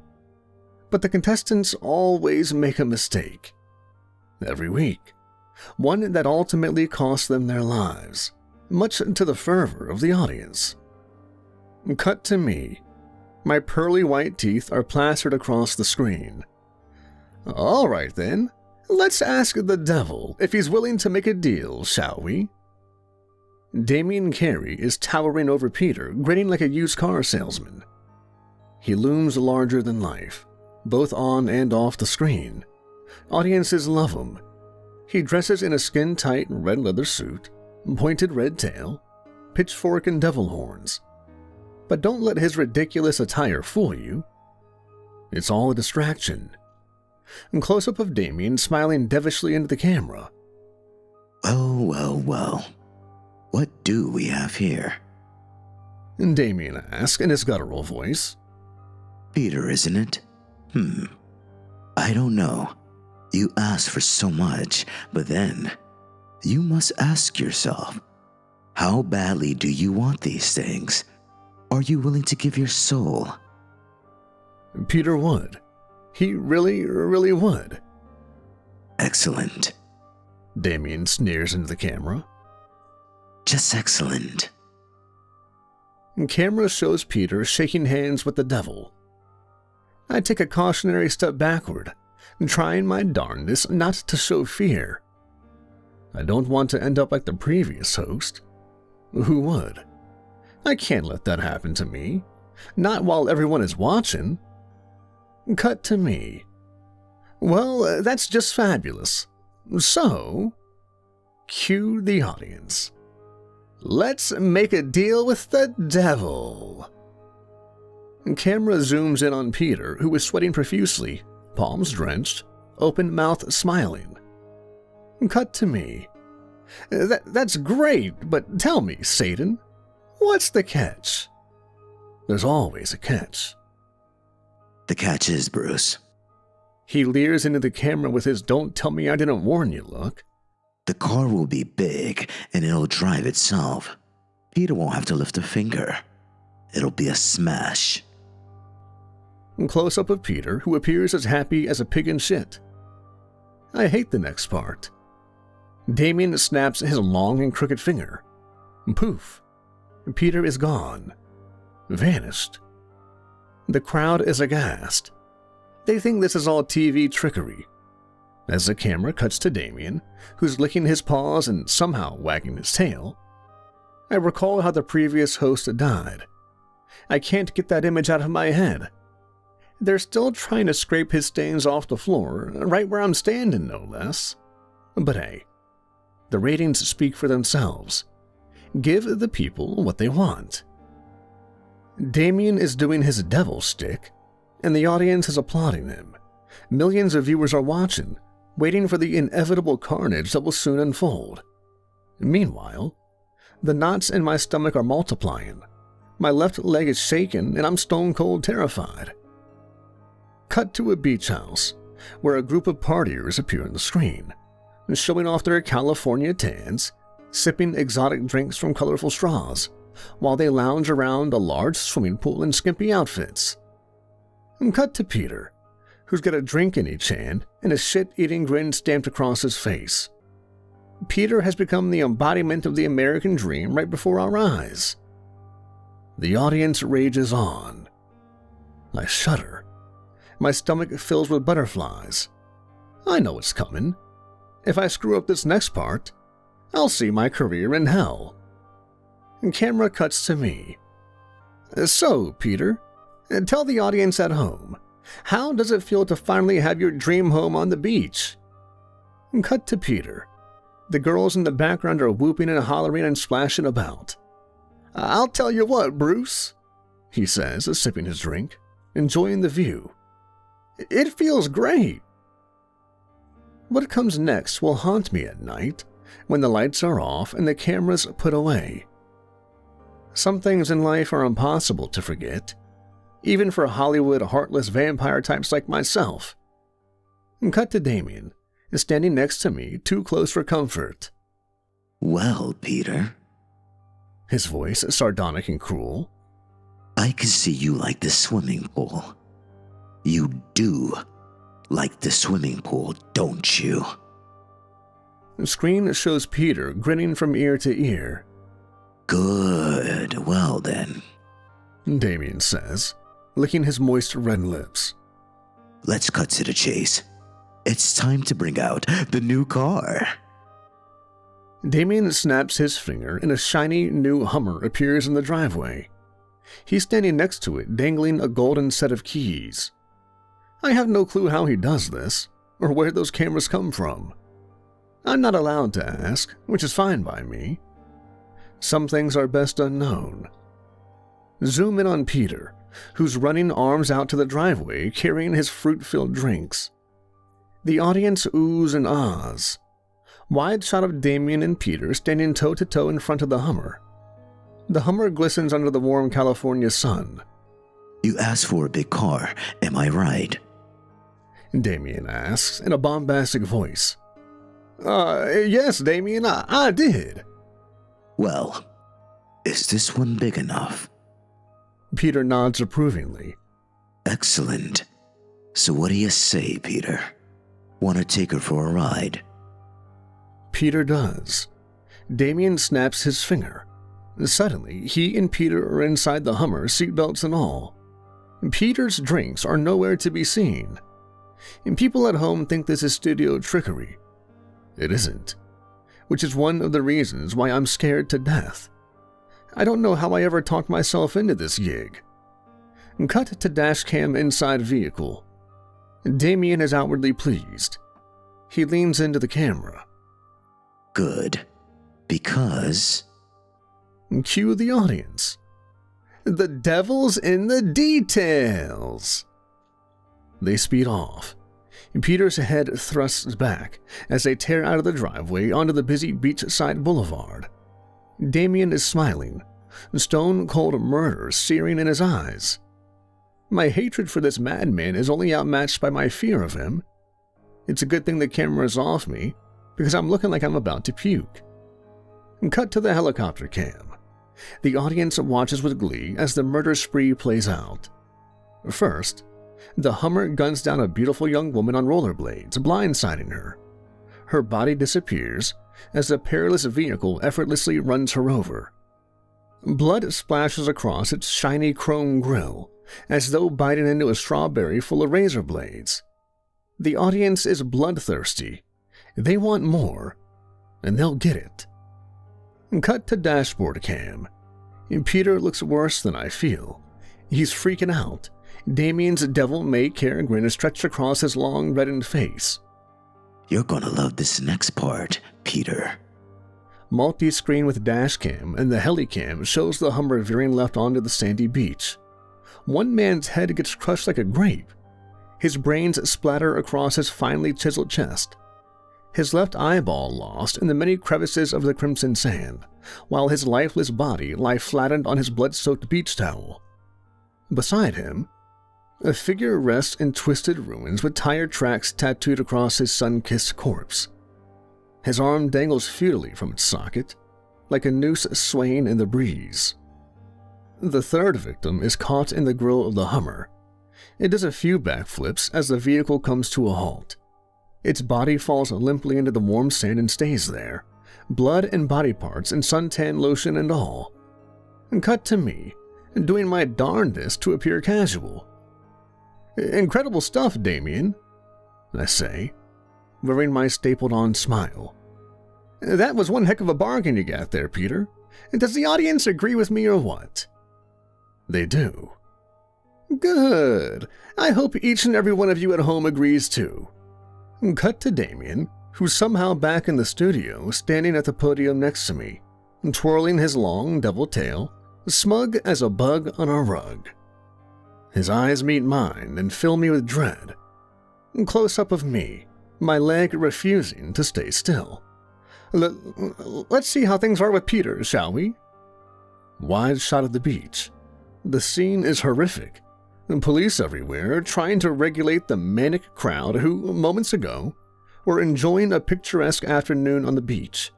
But the contestants always make a mistake. Every week. One that ultimately costs them their lives, much to the fervor of the audience. Cut to me. My pearly white teeth are plastered across the screen. All right then, let's ask the devil if he's willing to make a deal, shall we? Damien Carey is towering over Peter, grinning like a used car salesman. He looms larger than life, both on and off the screen. Audiences love him. He dresses in a skin-tight red leather suit, pointed red tail, pitchfork, and devil horns. But don't let his ridiculous attire fool you. It's all a distraction. A close-up of Damien smiling devilishly into the camera. Well. What do we have here? And Damien asks in his guttural voice. Peter, isn't it? I don't know. You ask for so much, but then you must ask yourself, how badly do you want these things? Are you willing to give your soul? Peter would. He really would. Excellent. Damien sneers into the camera. Just excellent. And camera shows Peter shaking hands with the devil. I take a cautionary step backward, trying my darndest not to show fear. I don't want to end up like the previous host. Who would? I can't let that happen to me. Not while everyone is watching. Cut to me. Well, that's just fabulous. So, cue the audience. Let's make a deal with the devil. Camera zooms in on Peter, who is sweating profusely, palms drenched, open mouth smiling. Cut to me. That's great, but tell me, Satan, what's the catch? There's always a catch. The catch is, Bruce. He leers into the camera with his "don't tell me I didn't warn you" look. The car will be big and it'll drive itself. Peter won't have to lift a finger. It'll be a smash. Close-up of Peter, who appears as happy as a pig in shit. I hate the next part. Damien snaps his long and crooked finger. Poof. Peter is gone. Vanished. The crowd is aghast. They think this is all TV trickery. As the camera cuts to Damien, who's licking his paws and somehow wagging his tail, I recall how the previous host died. I can't get that image out of my head. They're still trying to scrape his stains off the floor, right where I'm standing, no less. But hey, the ratings speak for themselves. Give the people what they want. Damien is doing his devil shtick, and the audience is applauding him. Millions of viewers are watching, waiting for the inevitable carnage that will soon unfold. Meanwhile, the knots in my stomach are multiplying. My left leg is shaking, and I'm stone cold terrified. Cut to a beach house, where a group of partiers appear on the screen, showing off their California tans, sipping exotic drinks from colorful straws, while they lounge around a large swimming pool in skimpy outfits. Cut to Peter, who's got a drink in each hand and a shit-eating grin stamped across his face. Peter has become the embodiment of the American dream right before our eyes. The audience rages on. I shudder. My stomach fills with butterflies. I know it's coming. If I screw up this next part, I'll see my career in hell. Camera cuts to me. So, Peter, tell the audience at home, how does it feel to finally have your dream home on the beach? Cut to Peter. The girls in the background are whooping and hollering and splashing about. I'll tell you what, Bruce, he says, sipping his drink, enjoying the view. It feels great. What comes next will haunt me at night, when the lights are off and the cameras put away. Some things in life are impossible to forget, even for Hollywood heartless vampire types like myself. Cut to Damien, standing next to me, too close for comfort. Well, Peter. His voice sardonic and cruel. I can see you like the swimming pool. You do like the swimming pool, don't you? The screen shows Peter grinning from ear to ear. Good, well then, Damien says, licking his moist red lips. Let's cut to the chase. It's time to bring out the new car. Damien snaps his finger and a shiny new Hummer appears in the driveway. He's standing next to it, dangling a golden set of keys. I have no clue how he does this, or where those cameras come from. I'm not allowed to ask, which is fine by me. Some things are best unknown. Zoom in on Peter, who's running arms out to the driveway carrying his fruit-filled drinks. The audience oohs and ahs. Wide shot of Damien and Peter standing toe-to-toe in front of the Hummer. The Hummer glistens under the warm California sun. You asked for a big car, am I right? Damien asks in a bombastic voice. Yes, Damien, I did. Well, is this one big enough? Peter nods approvingly. Excellent. So what do you say, Peter? Want to take her for a ride? Peter does. Damien snaps his finger. Suddenly, he and Peter are inside the Hummer, seatbelts and all. Peter's drinks are nowhere to be seen. And people at home think this is studio trickery. It isn't. Which is one of the reasons why I'm scared to death. I don't know how I ever talked myself into this gig. Cut to dashcam inside vehicle. Damien is outwardly pleased. He leans into the camera. Good. Because... Cue the audience. The devil's in the details. They speed off. Peter's head thrusts back as they tear out of the driveway onto the busy beachside boulevard. Damien is smiling, stone-cold murder searing in his eyes. My hatred for this madman is only outmatched by my fear of him. It's a good thing the camera's off me, because I'm looking like I'm about to puke. Cut to the helicopter cam. The audience watches with glee as the murder spree plays out. First, the Hummer guns down a beautiful young woman on rollerblades, blindsiding her. Her body disappears as the perilous vehicle effortlessly runs her over. Blood splashes across its shiny chrome grille, as though biting into a strawberry full of razor blades. The audience is bloodthirsty. They want more, and they'll get it. Cut to dashboard cam. Peter looks worse than I feel. He's freaking out. Damien's devil-may-care grin is stretched across his long, reddened face. You're gonna love this next part, Peter. Multi-screen with dashcam and the helicam shows the Hummer veering left onto the sandy beach. One man's head gets crushed like a grape. His brains splatter across his finely chiseled chest. His left eyeball lost in the many crevices of the crimson sand, while his lifeless body lies flattened on his blood-soaked beach towel. Beside him, a figure rests in twisted ruins with tire tracks tattooed across his sun-kissed corpse. His arm dangles futilely from its socket, like a noose swaying in the breeze. The third victim is caught in the grille of the Hummer. It does a few backflips as the vehicle comes to a halt. Its body falls limply into the warm sand and stays there, blood and body parts and suntan lotion and all. Cut to me, doing my darndest to appear casual. Incredible stuff, Damien, I say, wearing my stapled-on smile. That was one heck of a bargain you got there, Peter. Does the audience agree with me or what? They do. Good. I hope each and every one of you at home agrees too. Cut to Damien, who's somehow back in the studio, standing at the podium next to me, twirling his long devil tail, smug as a bug on a rug. His eyes meet mine and fill me with dread. Close up of me, my leg refusing to stay still. Let's see how things are with Peter, shall we? Wide shot of the beach. The scene is horrific. Police everywhere trying to regulate the manic crowd who, moments ago, were enjoying a picturesque afternoon on the beach.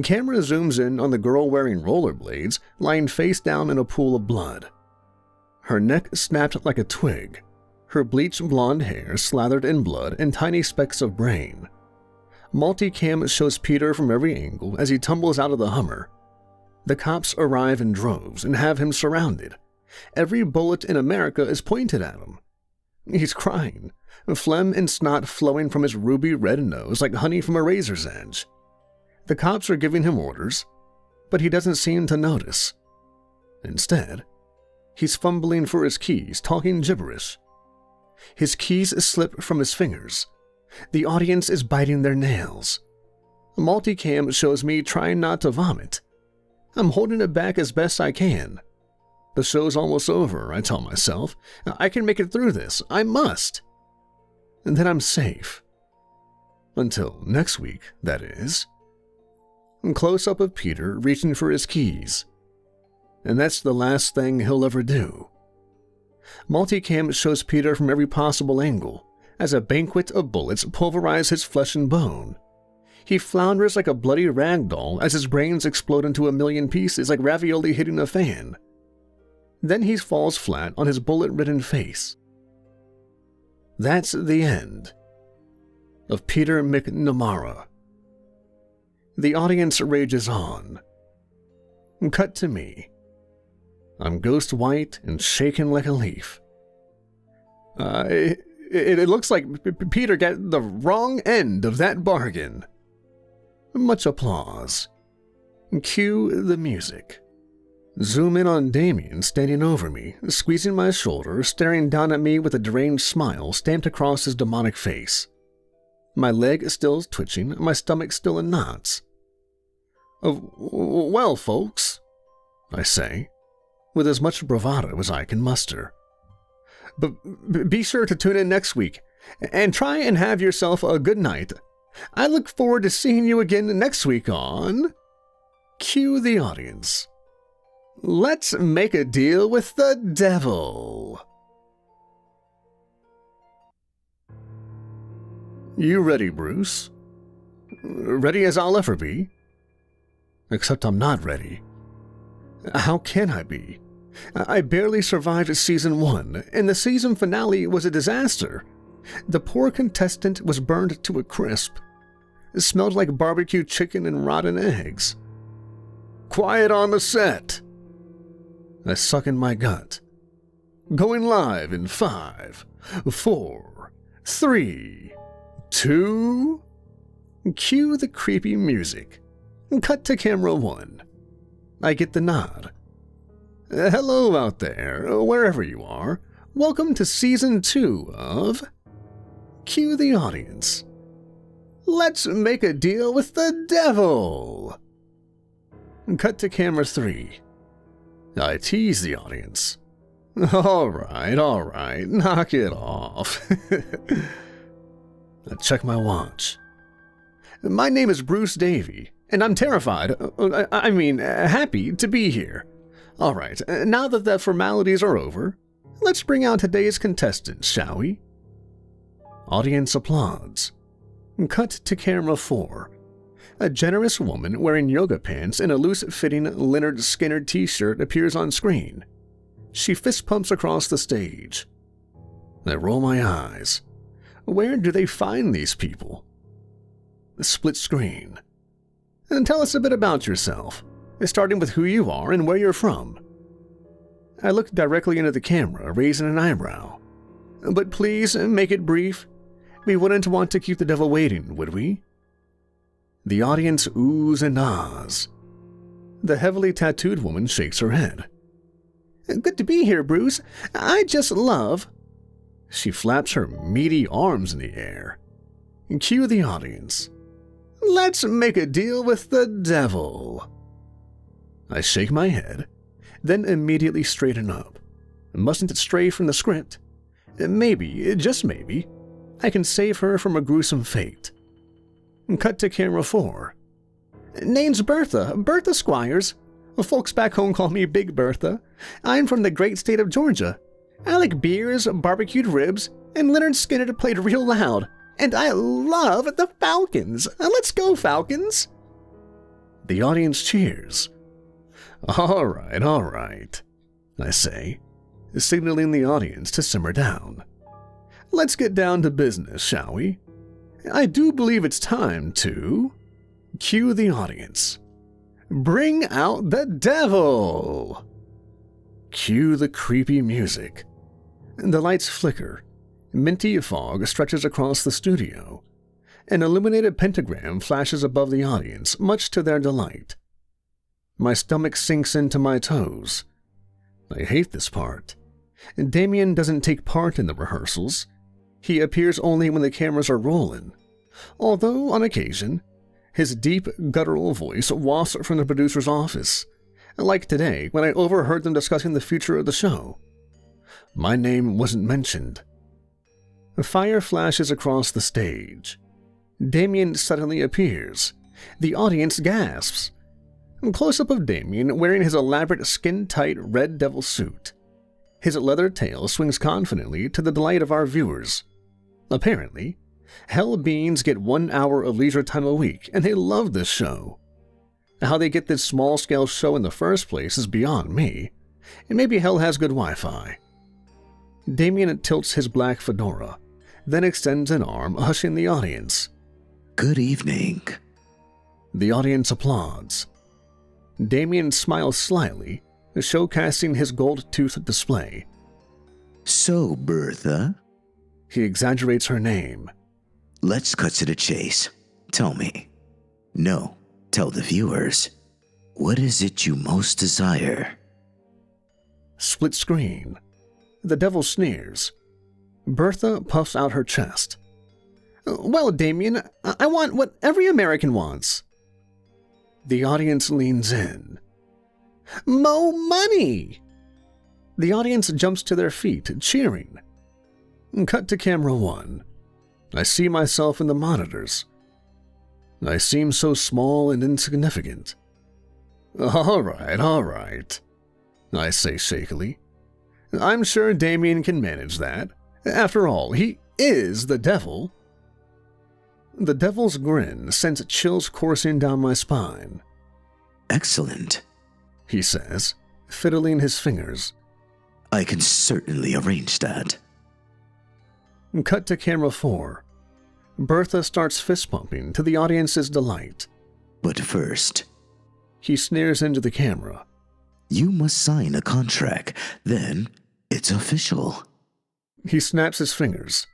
Camera zooms in on the girl wearing rollerblades lying face down in a pool of blood. Her neck snapped like a twig, her bleached blonde hair slathered in blood and tiny specks of brain. Multicam shows Peter from every angle as he tumbles out of the Hummer. The cops arrive in droves and have him surrounded. Every bullet in America is pointed at him. He's crying, phlegm and snot flowing from his ruby red nose like honey from a razor's edge. The cops are giving him orders, but he doesn't seem to notice. Instead, he's fumbling for his keys, talking gibberish. His keys slip from his fingers. The audience is biting their nails. Multicam shows me trying not to vomit. I'm holding it back as best I can. The show's almost over, I tell myself. I can make it through this. I must. And then I'm safe. Until next week, that is. Close-up of Peter reaching for his keys. And that's the last thing he'll ever do. Multicam shows Peter from every possible angle, as a banquet of bullets pulverize his flesh and bone. He flounders like a bloody rag doll as his brains explode into a million pieces like ravioli hitting a fan. Then he falls flat on his bullet-ridden face. That's the end of Peter McNamara. The audience rages on. Cut to me. I'm ghost white and shaken like a leaf. It looks like Peter got the wrong end of that bargain. Much applause. Cue the music. Zoom in on Damien standing over me, squeezing my shoulder, staring down at me with a deranged smile stamped across his demonic face. My leg is still twitching, my stomach still in knots. Well, folks, I say, with as much bravado as I can muster. But be sure to tune in next week, and try and have yourself a good night. I look forward to seeing you again next week on... Cue the audience. Let's make a deal with the devil. You ready, Bruce? Ready as I'll ever be. Except I'm not ready. How can I be? I barely survived season 1, and the season finale was a disaster. The poor contestant was burned to a crisp. It smelled like barbecue chicken and rotten eggs. Quiet on the set. I suck in my gut. Going live in 5, 4, 3, 2... Cue the creepy music. Cut to camera 1. I get the nod. Hello out there, wherever you are. Welcome to season 2 of... Cue the audience. Let's make a deal with the devil. Cut to camera 3. I tease the audience. All right, knock it off. I check my watch. My name is Bruce Davey, and I'm terrified, happy to be here. All right, now that the formalities are over, let's bring out today's contestants, shall we? Audience applauds. Cut to camera 4. A generous woman wearing yoga pants and a loose-fitting Leonard Skinner t-shirt appears on screen. She fist pumps across the stage. I roll my eyes. Where do they find these people? Split screen. And tell us a bit about yourself, starting with who you are and where you're from. I look directly into the camera, raising an eyebrow. But please make it brief. We wouldn't want to keep the devil waiting, would we? The audience oohs and ahs. The heavily tattooed woman shakes her head. Good to be here, Bruce. I just love... She flaps her meaty arms in the air. Cue the audience. Let's make a deal with the devil. I shake my head, then immediately straighten up. Mustn't stray from the script. Maybe, just maybe, I can save her from a gruesome fate. Cut to camera 4. Name's Bertha Squires. Folks back home call me Big Bertha. I'm from the great state of Georgia. I like beers, barbecued ribs, and Leonard Skinner played real loud. And I love the Falcons. Let's go, Falcons. The audience cheers. All right, I say, signaling the audience to simmer down. Let's get down to business, shall we? I do believe it's time to... Cue the audience. Bring out the devil! Cue the creepy music. The lights flicker. Minty fog stretches across the studio. An illuminated pentagram flashes above the audience, much to their delight. My stomach sinks into my toes. I hate this part. Damien doesn't take part in the rehearsals. He appears only when the cameras are rolling, although on occasion, his deep, guttural voice wafts from the producer's office, Like today, when I overheard them discussing the future of the show. My name wasn't mentioned. Fire flashes across the stage. Damien suddenly appears. The audience gasps. Close-up of Damien wearing his elaborate skin-tight red devil suit. His leather tail swings confidently to the delight of our viewers. Apparently, Hell Beings get 1 hour of leisure time a week, and they love this show. How they get this small-scale show in the first place is beyond me, and maybe Hell has good Wi-Fi. Damien tilts his black fedora, then extends an arm, hushing the audience. Good evening. The audience applauds. Damien smiles slyly, showcasing his gold-toothed display. So, Bertha? He exaggerates her name. Let's cut to the chase. Tell me. No, tell the viewers. What is it you most desire? Split screen. The devil sneers. Bertha puffs out her chest. Well, Damien, I want what every American wants. The audience leans in. Mo money! The audience jumps to their feet, cheering. Cut to camera 1. I see myself in the monitors. I seem so small and insignificant. All right, I say shakily. I'm sure Damien can manage that. After all, he is the devil. The devil's grin sends chills coursing down my spine. Excellent, he says, fiddling his fingers. I can certainly arrange that. Cut to camera 4. Bertha starts fist-pumping to the audience's delight. But first, he sneers into the camera. You must sign a contract, then it's official. He snaps his fingers.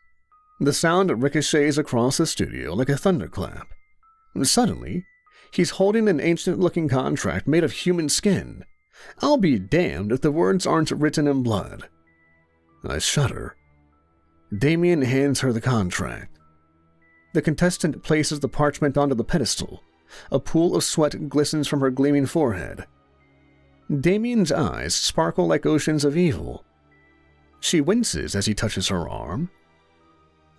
The sound ricochets across the studio like a thunderclap. Suddenly, he's holding an ancient-looking contract made of human skin. I'll be damned if the words aren't written in blood. I shudder. Damien hands her the contract. The contestant places the parchment onto the pedestal. A pool of sweat glistens from her gleaming forehead. Damien's eyes sparkle like oceans of evil. She winces as he touches her arm.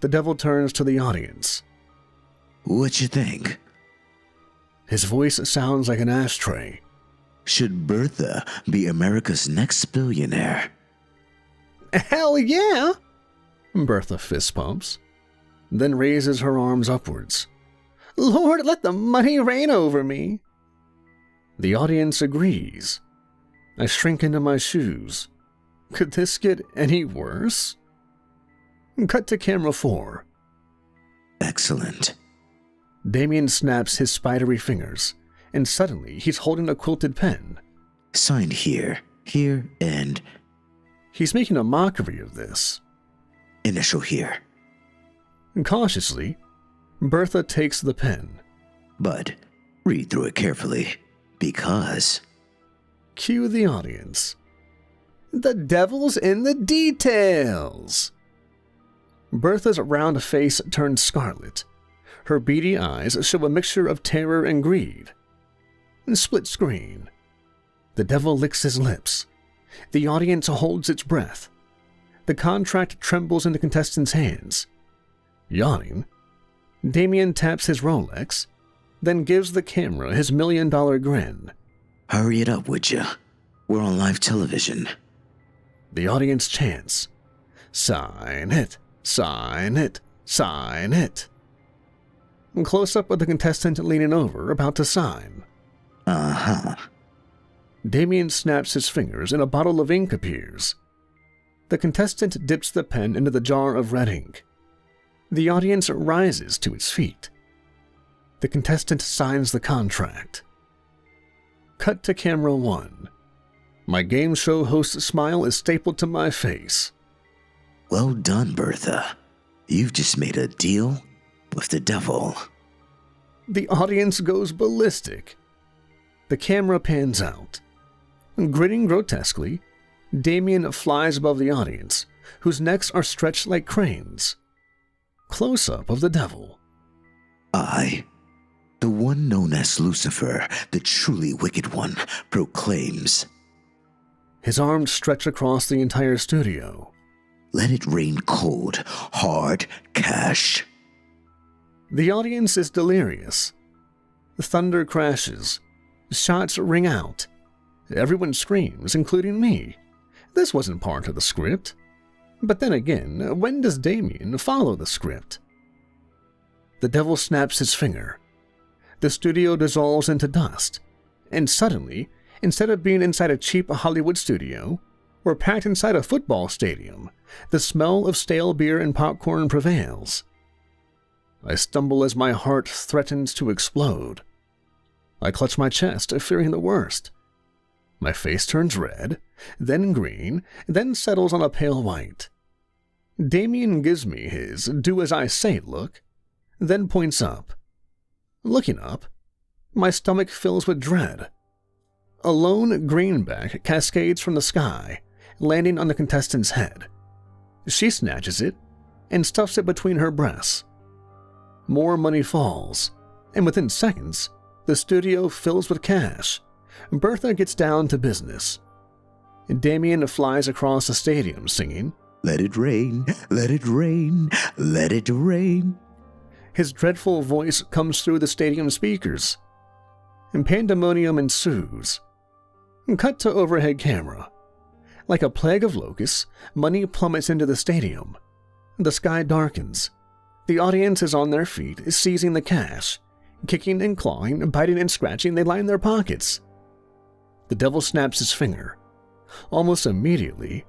The devil turns to the audience. What you think? His voice sounds like an ashtray. Should Bertha be America's next billionaire? Hell yeah! Bertha fist pumps, then raises her arms upwards. Lord, let the money rain over me. The audience agrees. I shrink into my shoes. Could this get any worse? Cut to camera 4. Excellent. Damien snaps his spidery fingers, and suddenly he's holding a quilted pen. Signed here, and... He's making a mockery of this. Initial here. Cautiously, Bertha takes the pen. But read through it carefully, because... Cue the audience. The devil's in the details. Bertha's round face turns scarlet. Her beady eyes show a mixture of terror and greed. Split screen. The devil licks his lips. The audience holds its breath. The contract trembles in the contestant's hands. Yawning, Damien taps his Rolex, then gives the camera his $1 million grin. Hurry it up, would ya? We're on live television. The audience chants, Sign it, sign it, sign it. Close up of the contestant leaning over, about to sign. Uh-huh. Damien snaps his fingers and a bottle of ink appears. The contestant dips the pen into the jar of red ink. The audience rises to its feet. The contestant signs the contract. Cut to camera 1. My game show host's smile is stapled to my face. Well done, Bertha. You've just made a deal with the devil. The audience goes ballistic. The camera pans out. Grinning grotesquely, Damien flies above the audience, whose necks are stretched like cranes. Close-up of the devil. I The one known as Lucifer, the truly wicked one, proclaims, His arms stretch across the entire studio. "Let it rain cold, hard cash." The audience is delirious. The thunder crashes. Shots ring out. Everyone screams, including me. This wasn't part of the script. But then again, when does Damien follow the script? The devil snaps his finger. The studio dissolves into dust. And suddenly, instead of being inside a cheap Hollywood studio, we're packed inside a football stadium. The smell of stale beer and popcorn prevails. I stumble as my heart threatens to explode. I clutch my chest, fearing the worst. My face turns red, then green, then settles on a pale white. Damien gives me his do-as-I-say look, then points up. Looking up, my stomach fills with dread. A lone greenback cascades from the sky, landing on the contestant's head. She snatches it and stuffs it between her breasts. More money falls, and within seconds, the studio fills with cash. Bertha gets down to business. Damien flies across the stadium singing, "Let it rain, let it rain, let it rain." His dreadful voice comes through the stadium speakers. And pandemonium ensues. Cut to overhead camera. Like a plague of locusts, money plummets into the stadium. The sky darkens. The audience is on their feet, seizing the cash. Kicking and clawing, biting and scratching, they line their pockets. The devil snaps his finger. Almost immediately,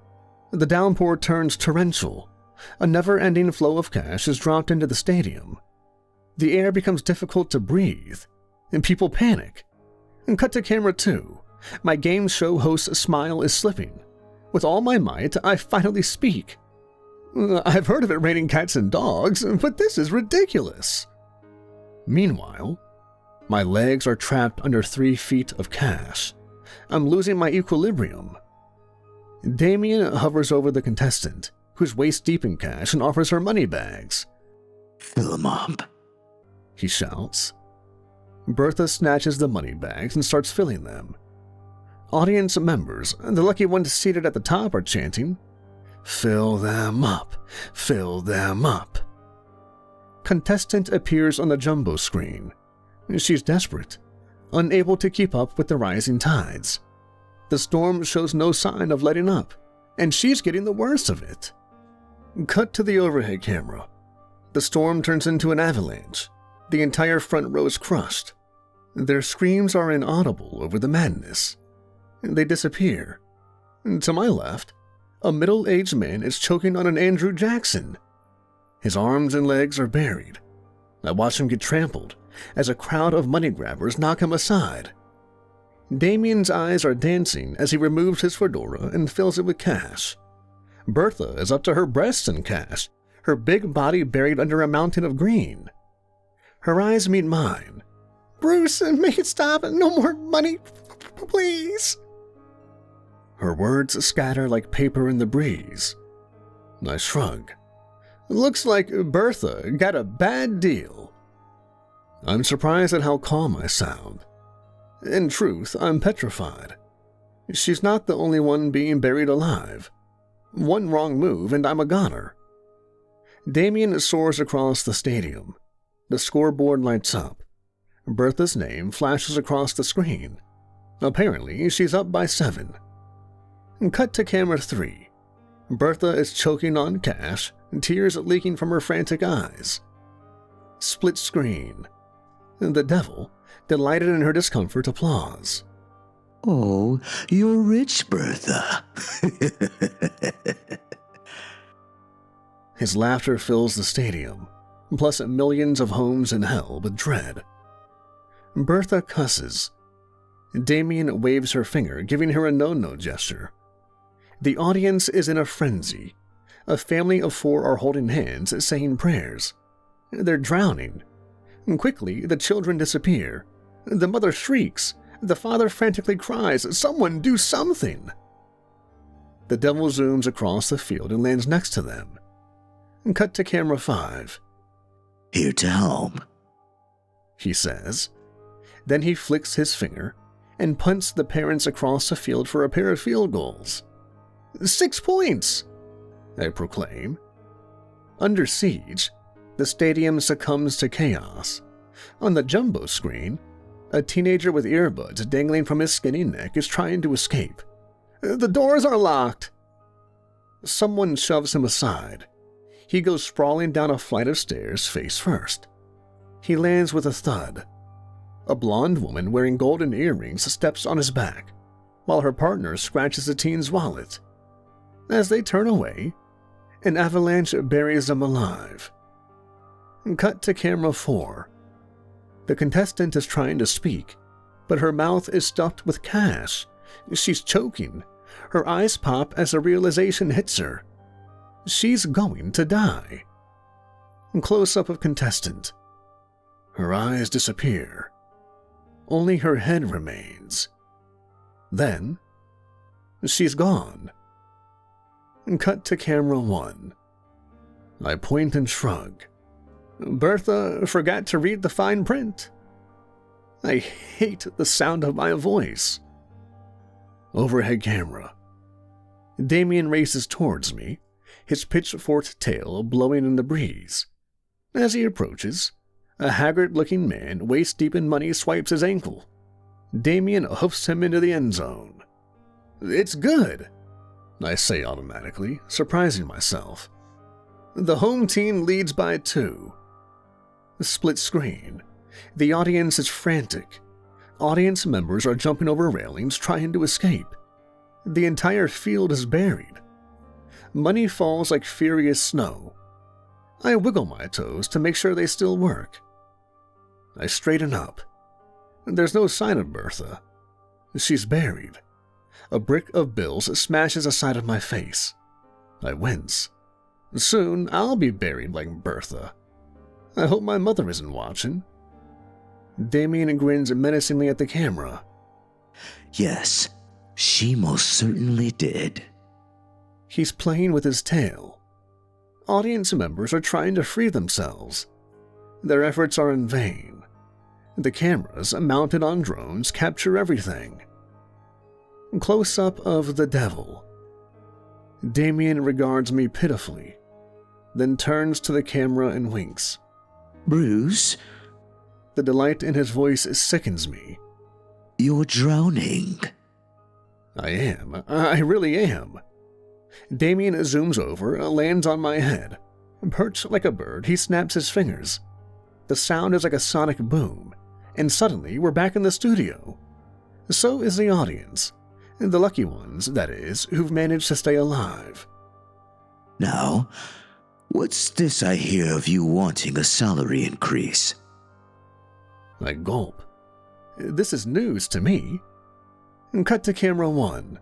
the downpour turns torrential. A never-ending flow of cash is dropped into the stadium. The air becomes difficult to breathe, and people panic. And cut to camera 2. My game show host's smile is slipping. With all my might, I finally speak. I've heard of it raining cats and dogs, but this is ridiculous. Meanwhile, my legs are trapped under 3 feet of cash. I'm losing my equilibrium. Damien hovers over the contestant, who's waist-deep in cash, and offers her money bags. "Fill 'em up," he shouts. Bertha snatches the money bags and starts filling them. Audience members, the lucky ones seated at the top, are chanting, "Fill them up, fill them up." Contestant appears on the jumbo screen. She's desperate, unable to keep up with the rising tides. The storm shows no sign of letting up, and she's getting the worst of it. Cut to the overhead camera. The storm turns into an avalanche. The entire front row is crushed. Their screams are inaudible over the madness. They disappear. To my left, a middle-aged man is choking on an Andrew Jackson. His arms and legs are buried. I watch him get trampled as a crowd of money grabbers knock him aside. Damien's eyes are dancing as he removes his fedora and fills it with cash. Bertha is up to her breasts in cash, her big body buried under a mountain of green. Her eyes meet mine. "Bruce, make it stop. No more money, please." Her words scatter like paper in the breeze. I shrug. Looks like Bertha got a bad deal. I'm surprised at how calm I sound. In truth, I'm petrified. She's not the only one being buried alive. One wrong move and I'm a goner. Damien soars across the stadium. The scoreboard lights up. Bertha's name flashes across the screen. Apparently, she's up by 7. Cut to camera 3. Bertha is choking on cash, tears leaking from her frantic eyes. Split screen. The devil, delighted in her discomfort, applauds. "Oh, you're rich, Bertha." His laughter fills the stadium, plus millions of homes in hell with dread. Bertha cusses. Damien waves her finger, giving her a no-no gesture. The audience is in a frenzy. A family of 4 are holding hands, saying prayers. They're drowning. Quickly, the children disappear. The mother shrieks. The father frantically cries, "Someone do something!" The devil zooms across the field and lands next to them. Cut to camera 5. "Here to help." he says. Then he flicks his finger and punts the parents across the field for a pair of field goals. 6 points, I proclaim. Under siege, the stadium succumbs to chaos. On the jumbo screen, a teenager with earbuds dangling from his skinny neck is trying to escape. The doors are locked. Someone shoves him aside. He goes sprawling down a flight of stairs face first. He lands with a thud. A blonde woman wearing golden earrings steps on his back, while her partner scratches the teen's wallet. As they turn away, an avalanche buries them alive. Cut to camera 4. The contestant is trying to speak, but her mouth is stuffed with cash. She's choking. Her eyes pop as a realization hits her. She's going to die. Close-up of contestant. Her eyes disappear. Only her head remains. Then, she's gone. Cut to camera 1. I point and shrug. Bertha forgot to read the fine print. I hate the sound of my voice. Overhead camera. Damien races towards me, his pitchforked tail blowing in the breeze. As he approaches, a haggard-looking man waist-deep in money swipes his ankle. Damien hoofs him into the end zone. It's good, I say automatically, surprising myself. The home team leads by 2. Split screen. The audience is frantic. Audience members are jumping over railings trying to escape. The entire field is buried. Money falls like furious snow. I wiggle my toes to make sure they still work. I straighten up. There's no sign of Bertha. She's buried. A brick of bills smashes the side of my face. I wince. Soon I'll be buried like Bertha. I hope my mother isn't watching. Damien grins menacingly at the camera. Yes, she most certainly did. He's playing with his tail. Audience members are trying to free themselves. Their efforts are in vain. The cameras, mounted on drones, capture everything. Close-up of the devil. Damien regards me pitifully, then turns to the camera and winks. Bruce? The delight in his voice sickens me. You're drowning. I am. I really am. Damien zooms over, lands on my head. Perched like a bird, he snaps his fingers. The sound is like a sonic boom, and suddenly we're back in the studio. So is the audience. The lucky ones, that is, who've managed to stay alive. Now, what's this I hear of you wanting a salary increase? I gulp. This is news to me. Cut to camera 1.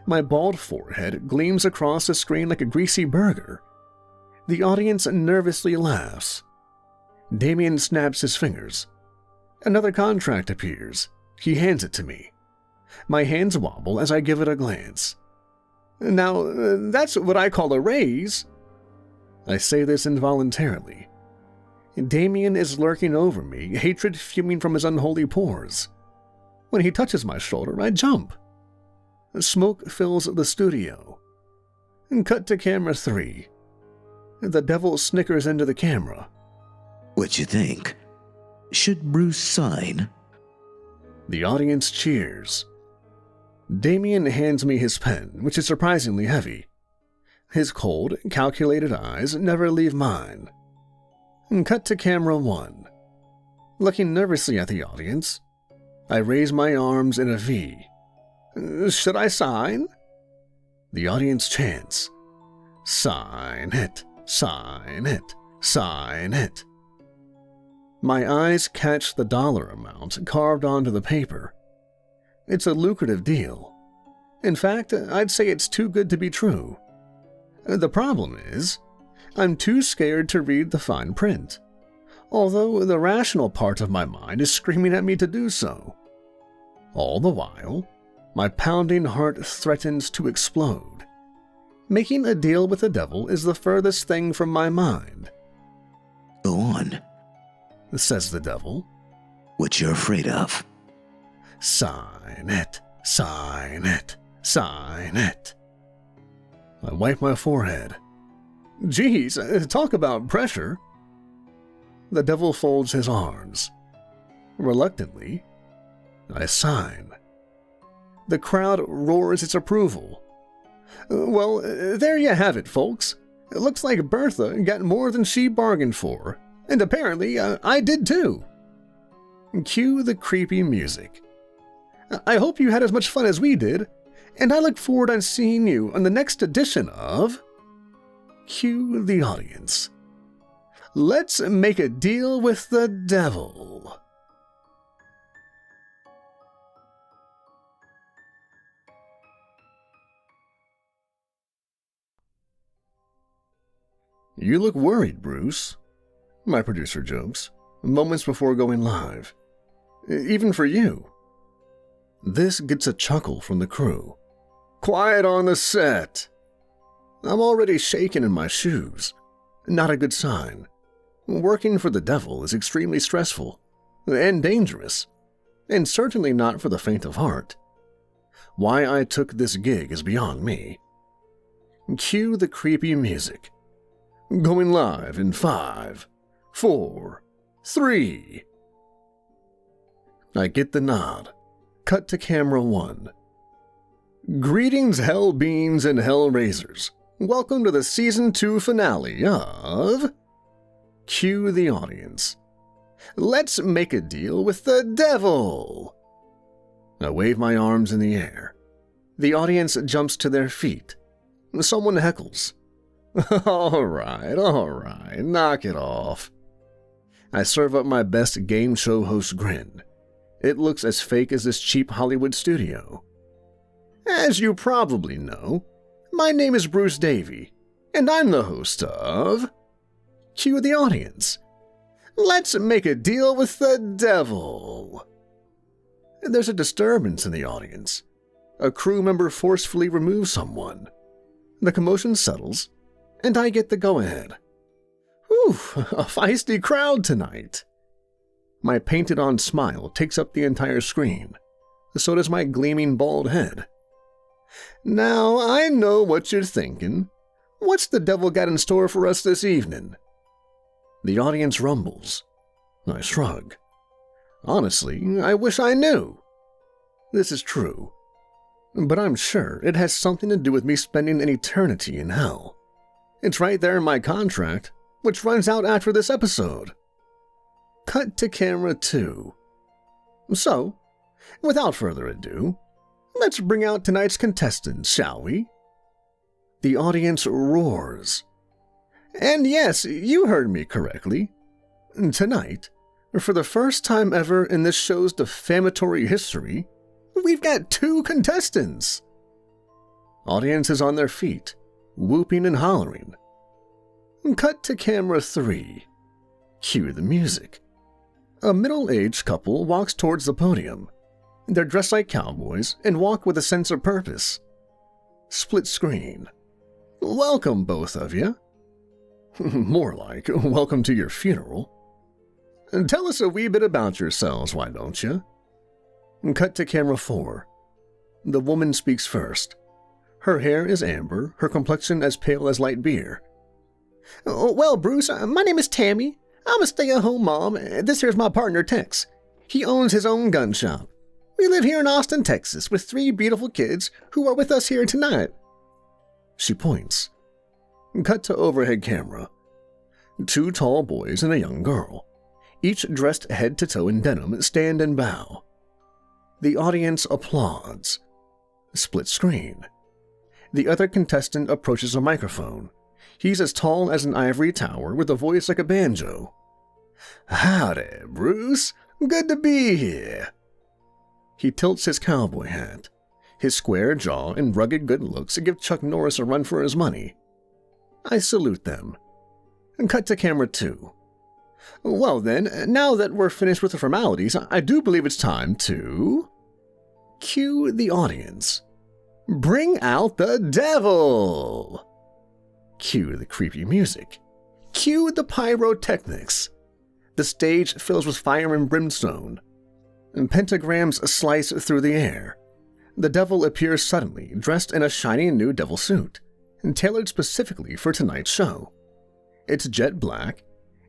My bald forehead gleams across the screen like a greasy burger. The audience nervously laughs. Damien snaps his fingers. Another contract appears. He hands it to me. My hands wobble as I give it a glance. Now, that's what I call a raise. I say this involuntarily. Damien is lurking over me, hatred fuming from his unholy pores. When he touches my shoulder, I jump. Smoke fills the studio. Cut to camera 3. The devil snickers into the camera. What you think? Should Bruce sign? The audience cheers. Damien hands me his pen, which is surprisingly heavy. His cold, calculated eyes never leave mine. Cut to camera 1. Looking nervously at the audience, I raise my arms in a V. Should I sign? The audience chants. Sign it, sign it, sign it. My eyes catch the dollar amount carved onto the paper. It's a lucrative deal. In fact, I'd say it's too good to be true. The problem is, I'm too scared to read the fine print, although the rational part of my mind is screaming at me to do so. All the while, my pounding heart threatens to explode. Making a deal with the devil is the furthest thing from my mind. Go on, says the devil. what you're afraid of. Sign it, sign it, sign it. I wipe my forehead. Geez, talk about pressure. The devil folds his arms. Reluctantly, I sign. The crowd roars its approval. Well, there you have it, folks. It looks like Bertha got more than she bargained for, and apparently I did too. Cue the creepy music. I hope you had as much fun as we did, and I look forward to seeing you on the next edition of... Cue the audience. Let's make a deal with the devil. You look worried, Bruce, my producer jokes, moments before going live. Even for you. This gets a chuckle from the crew. Quiet on the set. I'm already shaking in my shoes. Not a good sign. Working for the devil is extremely stressful and dangerous, and certainly not for the faint of heart. Why I took this gig is beyond me. Cue the creepy music. Going live in 5, 4, 3. I get the nod. Cut to camera 1. Greetings, Hell Beans and Hell Raisers. Welcome to the Season 2 finale of... Cue the audience. Let's make a deal with the devil. I wave my arms in the air. The audience jumps to their feet. Someone heckles. All right, knock it off. I serve up my best game show host grin. It looks as fake as this cheap Hollywood studio. As you probably know, my name is Bruce Davey, and I'm the host of... Cue the audience. Let's make a deal with the devil. There's a disturbance in the audience. A crew member forcefully removes someone. The commotion settles, and I get the go-ahead. Whew, a feisty crowd tonight. My painted-on smile takes up the entire screen. So does my gleaming bald head. Now, I know what you're thinking. What's the devil got in store for us this evening? The audience rumbles. I shrug. Honestly, I wish I knew. This is true. But I'm sure it has something to do with me spending an eternity in hell. It's right there in my contract, which runs out after this episode. Cut to camera 2. So, without further ado, let's bring out tonight's contestants, shall we? The audience roars. And yes, you heard me correctly. Tonight, for the first time ever in this show's defamatory history, we've got 2 contestants. Audience is on their feet, whooping and hollering. Cut to camera 3. Cue the music. A middle-aged couple walks towards the podium. They're dressed like cowboys and walk with a sense of purpose. Split screen. Welcome, both of you. More like, welcome to your funeral. Tell us a wee bit about yourselves, why don't you? Cut to camera 4. The woman speaks first. Her hair is amber, her complexion as pale as light beer. Well, Bruce, my name is Tammy. I'm a stay-at-home mom. This here's my partner, Tex. He owns his own gun shop. We live here in Austin, Texas, with 3 beautiful kids who are with us here tonight. She points. Cut to overhead camera. 2 tall boys and a young girl, each dressed head to toe in denim, stand and bow. The audience applauds. Split screen. The other contestant approaches a microphone. He's as tall as an ivory tower with a voice like a banjo. Howdy, Bruce. Good to be here. He tilts his cowboy hat. His square jaw and rugged good looks give Chuck Norris a run for his money. I salute them. Cut to camera 2. Well then, now that we're finished with the formalities, I do believe it's time to... Cue the audience. Bring out the devil! Cue the creepy music. Cue the pyrotechnics. The stage fills with fire and brimstone, Pentagrams slice through the air. The devil appears suddenly, dressed in a shiny new devil suit, tailored specifically for tonight's show. It's jet black,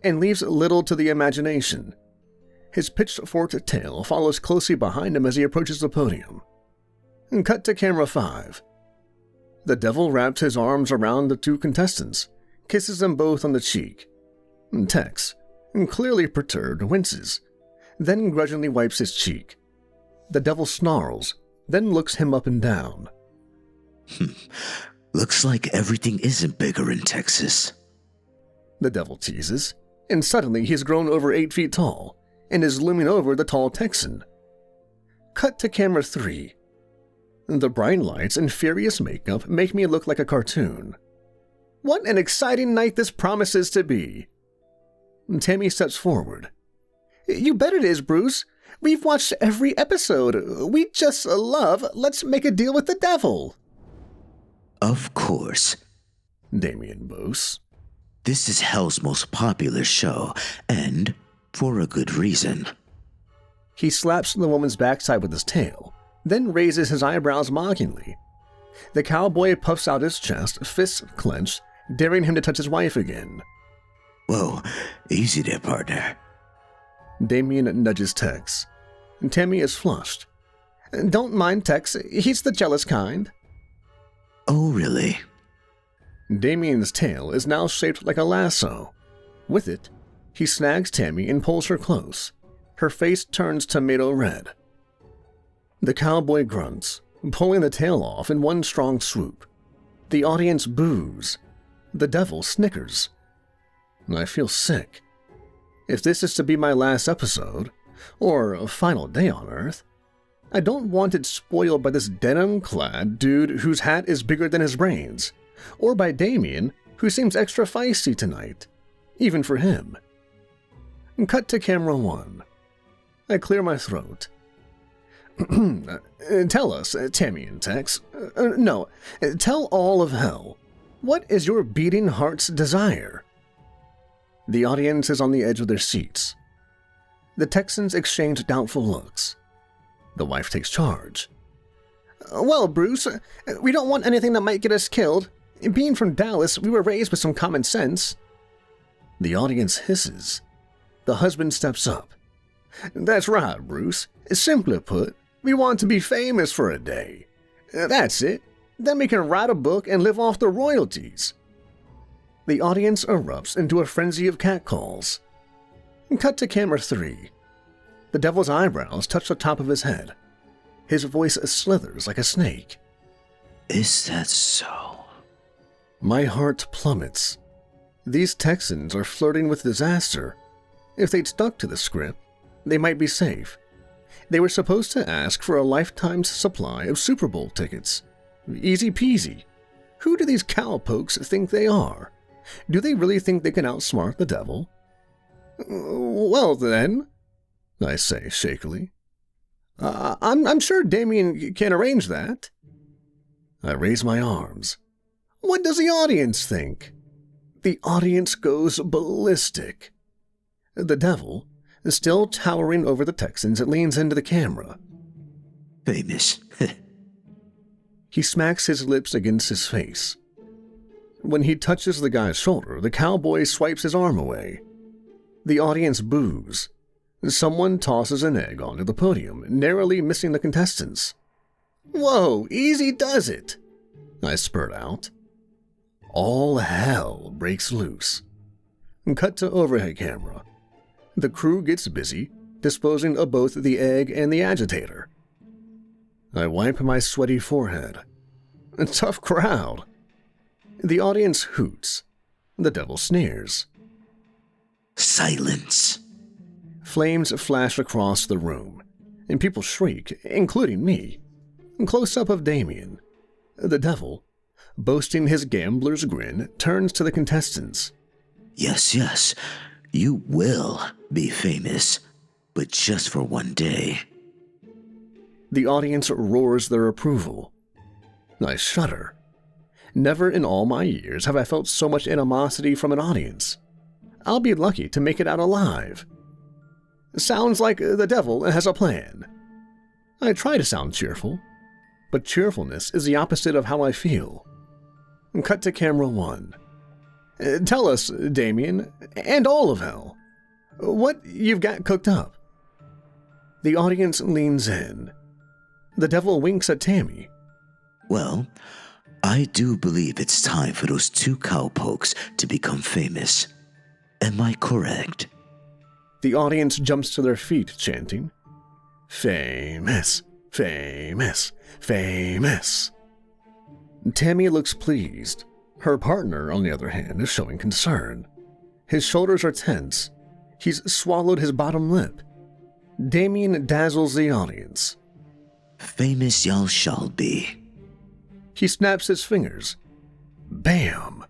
and leaves little to the imagination. His pitchforked tail follows closely behind him as he approaches the podium. Cut to camera 5. The devil wraps his arms around the two contestants, kisses them both on the cheek. Tex, clearly perturbed, winces, then grudgingly wipes his cheek. The devil snarls, then looks him up and down. Looks like everything isn't bigger in Texas. The devil teases, and suddenly he's grown over 8 feet tall and is looming over the tall Texan. Cut to camera 3. The bright lights and furious makeup make me look like a cartoon. What an exciting night this promises to be. Tammy steps forward. You bet it is, Bruce. We've watched every episode. We just love Let's Make a Deal with the Devil. Of course. Damien boasts. This is hell's most popular show, and for a good reason. He slaps the woman's backside with his tail, then raises his eyebrows mockingly. The cowboy puffs out his chest, fists clenched, daring him to touch his wife again. Whoa, easy there, partner. Damien nudges Tex. Tammy is flushed. Don't mind Tex, he's the jealous kind. Oh, really? Damien's tail is now shaped like a lasso. With it, he snags Tammy and pulls her close. Her face turns tomato red. The cowboy grunts, pulling the tail off in one strong swoop. The audience boos. The devil snickers. I feel sick. If this is to be my last episode, or a final day on Earth, I don't want it spoiled by this denim-clad dude whose hat is bigger than his brains, or by Damien, who seems extra feisty tonight, even for him. Cut to camera 1. I clear my throat. Tell us, Tammy and Tex. No, tell all of hell. What is your beating heart's desire? The audience is on the edge of their seats. The Texans exchange doubtful looks. The wife takes charge. Well, Bruce, we don't want anything that might get us killed. Being from Dallas, we were raised with some common sense. The audience hisses. The husband steps up. That's right, Bruce. Simply put, we want to be famous for a day. That's it. Then we can write a book and live off the royalties. The audience erupts into a frenzy of catcalls. Cut to camera 3. The devil's eyebrows touch the top of his head. His voice slithers like a snake. Is that so? My heart plummets. These Texans are flirting with disaster. If they'd stuck to the script, they might be safe. They were supposed to ask for a lifetime's supply of Super Bowl tickets. Easy peasy. Who do these cowpokes think they are? Do they really think they can outsmart the devil? Well then, I say shakily. I'm sure Damien can arrange that. I raise my arms. What does the audience think? The audience goes ballistic. The devil, still towering over the Texans, leans into the camera. Famous. He smacks his lips against his face. When he touches the guy's shoulder, the cowboy swipes his arm away. The audience boos. Someone tosses an egg onto the podium, narrowly missing the contestants. Whoa, easy does it, I spurt out. All hell breaks loose. Cut to overhead camera. The crew gets busy, disposing of both the egg and the agitator. I wipe my sweaty forehead. A tough crowd. The audience hoots. The devil sneers. Silence. Flames flash across the room, and people shriek, including me. Close up of Damien. The devil, boasting his gambler's grin, turns to the contestants. Yes, yes, you will be famous, but just for one day. The audience roars their approval. I shudder. Never in all my years have I felt so much animosity from an audience. I'll be lucky to make it out alive. Sounds like the devil has a plan. I try to sound cheerful, but cheerfulness is the opposite of how I feel. Cut to camera 1. Tell us, Damien, and all of hell, what you've got cooked up. The audience leans in. The devil winks at Tammy. Well, I do believe it's time for those 2 cowpokes to become famous. Am I correct? The audience jumps to their feet, chanting, "Famous, famous, famous." Tammy looks pleased. Her partner, on the other hand, is showing concern. His shoulders are tense. He's swallowed his bottom lip. Damien dazzles the audience. Famous y'all shall be. He snaps his fingers. Bam!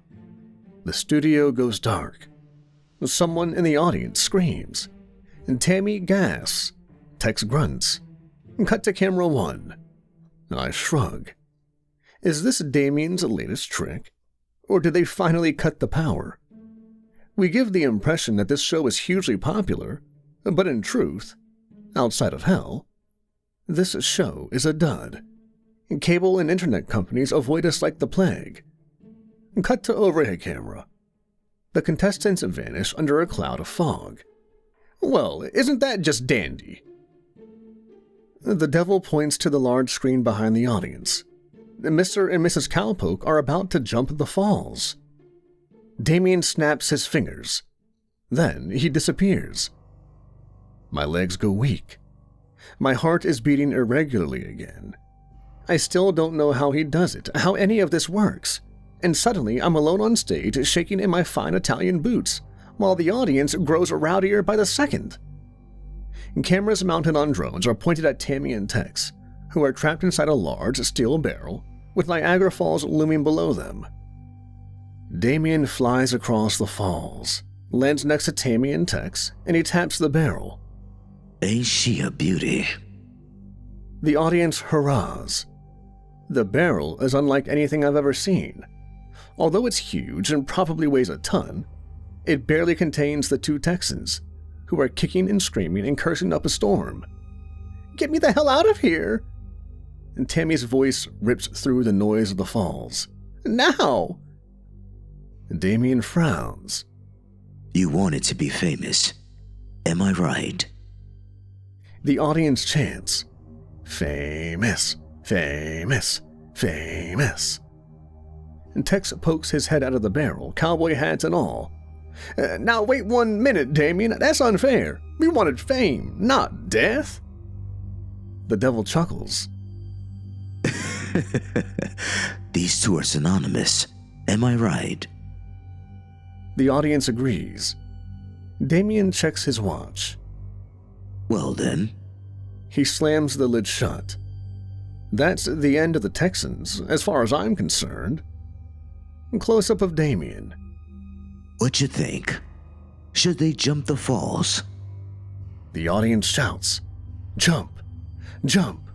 The studio goes dark. Someone in the audience screams. And Tammy gasps. Tex grunts. Cut to camera 1. I shrug. Is this Damien's latest trick? Or did they finally cut the power? We give the impression that this show is hugely popular, but in truth, outside of hell, this show is a dud. Cable and internet companies avoid us like the plague. Cut to overhead camera. The contestants vanish under a cloud of fog. Well, isn't that just dandy? The devil points to the large screen behind the audience. Mr. and Mrs. Cowpoke are about to jump the falls. Damien snaps his fingers. Then he disappears. My legs go weak. My heart is beating irregularly again. I still don't know how he does it, how any of this works. And suddenly I'm alone on stage shaking in my fine Italian boots, while the audience grows rowdier by the second. Cameras mounted on drones are pointed at Tammy and Tex, who are trapped inside a large steel barrel with Niagara Falls looming below them. Damien flies across the falls, lands next to Tammy and Tex, and he taps the barrel. Ain't she a beauty? The audience hurrahs. The barrel is unlike anything I've ever seen. Although it's huge and probably weighs a ton, it barely contains the 2 Texans, who are kicking and screaming and cursing up a storm. Get me the hell out of here! And Tammy's voice rips through the noise of the falls. Now! Damien frowns. You wanted to be famous. Am I right? The audience chants, "Famous, famous, famous." And Tex pokes his head out of the barrel, cowboy hats and all. Now wait 1 minute, Damien. That's unfair. We wanted fame, not death. The devil chuckles. These 2 are synonymous. Am I right? The audience agrees. Damien checks his watch. Well then. He slams the lid shut. That's the end of the Texans, as far as I'm concerned. Close-up of Damien. What you think? Should they jump the falls? The audience shouts, "Jump! Jump!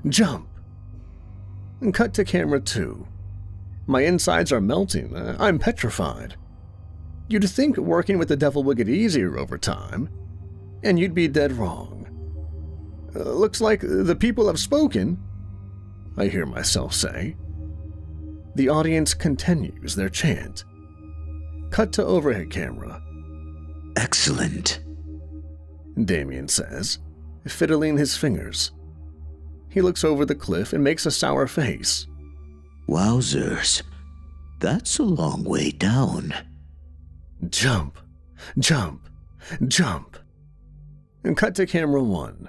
Jump!" And cut to camera 2. My insides are melting. I'm petrified. You'd think working with the devil would get easier over time, and you'd be dead wrong. Looks like the people have spoken, I hear myself say. The audience continues their chant. Cut to overhead camera. Excellent, Damien says, fiddling his fingers. He looks over the cliff and makes a sour face. Wowzers, that's a long way down. Jump, jump, jump. And cut to camera 1.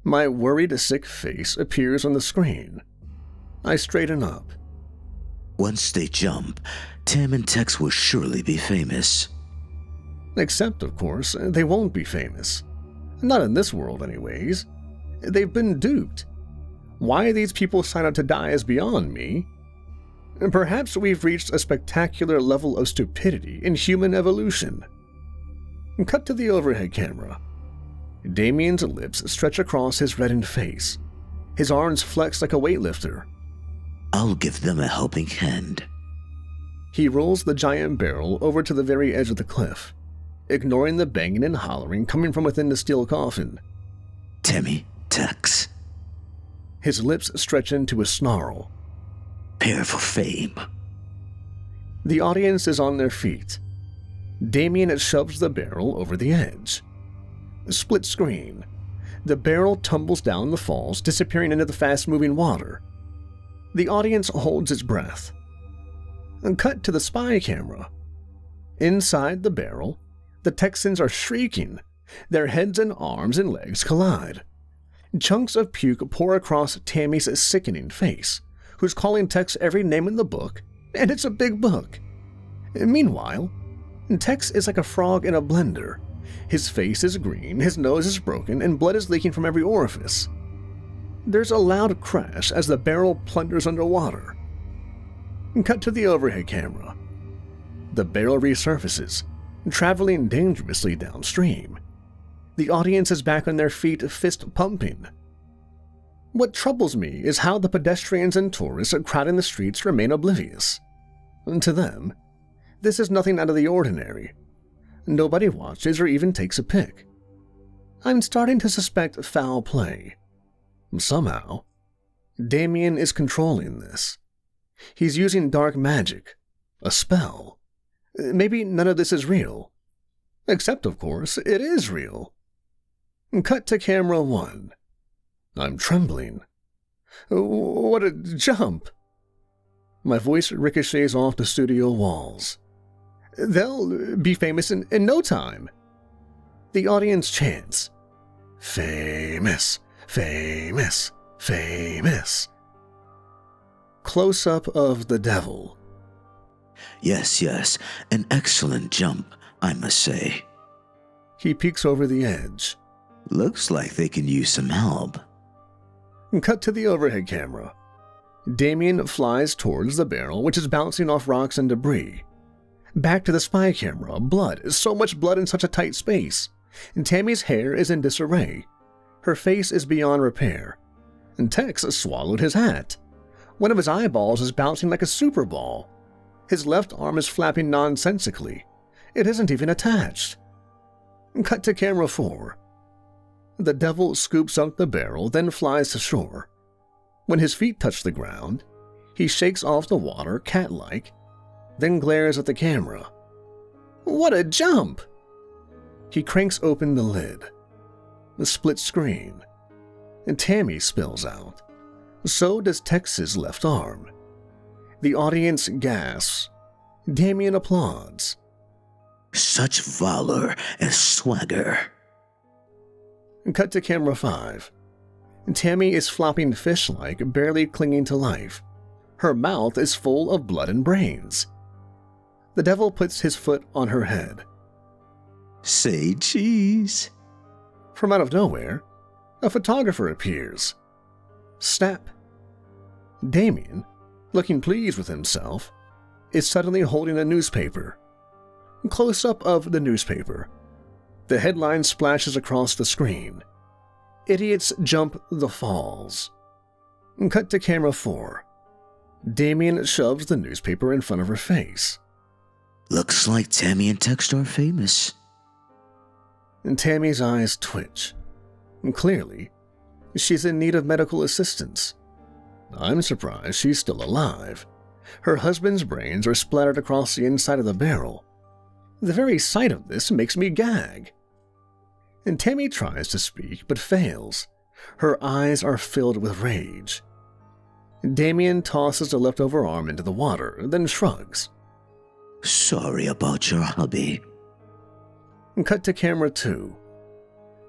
My worried, sick face appears on the screen. I straighten up. Once they jump, Tim and Tex will surely be famous. Except, of course, they won't be famous. Not in this world, anyways. They've been duped. Why these people sign up to die is beyond me. Perhaps we've reached a spectacular level of stupidity in human evolution. Cut to the overhead camera. Damien's lips stretch across his reddened face. His arms flex like a weightlifter. I'll give them a helping hand. He rolls the giant barrel over to the very edge of the cliff. ignoring the banging and hollering coming from within the steel coffin. Tammy, Tex. His lips stretch into a snarl. Prepare for fame. The audience is on their feet. Damien shoves the barrel over the edge. Split screen. The barrel tumbles down the falls, disappearing into the fast-moving water. The audience holds its breath. Cut to the spy camera. Inside the barrel, the Texans are shrieking. Their heads and arms and legs collide. Chunks of puke pour across Tammy's sickening face, who's calling Tex every name in the book, and it's a big book. Meanwhile, Tex is like a frog in a blender. His face is green, his nose is broken, and blood is leaking from every orifice. There's a loud crash as the barrel plunders underwater. Cut to the overhead camera. The barrel resurfaces, traveling dangerously downstream. The audience is back on their feet, fist pumping. What troubles me is how the pedestrians and tourists crowding the streets remain oblivious. To them, this is nothing out of the ordinary. Nobody watches or even takes a pic. I'm starting to suspect foul play. Somehow, Damien is controlling this. He's using dark magic, a spell. Maybe none of this is real. Except, of course, it is real. Cut to camera 1. I'm trembling. What a jump! My voice ricochets off the studio walls. They'll be famous in no time. The audience chants, famous, famous, famous. Close-up of the devil. Yes, an excellent jump, I must say. He peeks over the edge. Looks like they can use some help. Cut to the overhead camera. Damien flies towards the barrel, which is bouncing off rocks and debris. Back to the spy camera. Blood. So much blood in such a tight space. And Tammy's hair is in disarray. Her face is beyond repair. And Tex swallowed his hat. One of his eyeballs is bouncing like a super ball. His left arm is flapping nonsensically. It isn't even attached. Cut to camera 4. The devil scoops up the barrel, then flies to shore. When his feet touch the ground, he shakes off the water cat-like, then glares at the camera. What a jump! He cranks open the lid. The split screen. And Tammy spills out. So does Tex's left arm. The audience gasps. Damien applauds. Such valor and swagger. Cut to camera 5. Tammy is flopping fish-like, barely clinging to life. Her mouth is full of blood and brains. The devil puts his foot on her head. Say cheese. From out of nowhere, a photographer appears. Snap. Damien, looking pleased with himself, is suddenly holding a newspaper. Close-up of the newspaper. The headline splashes across the screen. Idiots jump the falls. Cut to camera 4. Damien shoves the newspaper in front of her face. Looks like Tammy and Tex are famous. And Tammy's eyes twitch. Clearly, she's in need of medical assistance. I'm surprised she's still alive. Her husband's brains are splattered across the inside of the barrel. The very sight of this makes me gag. And Tammy tries to speak, but fails. Her eyes are filled with rage. Damien tosses the leftover arm into the water, then shrugs. Sorry about your hubby. Cut to camera 2.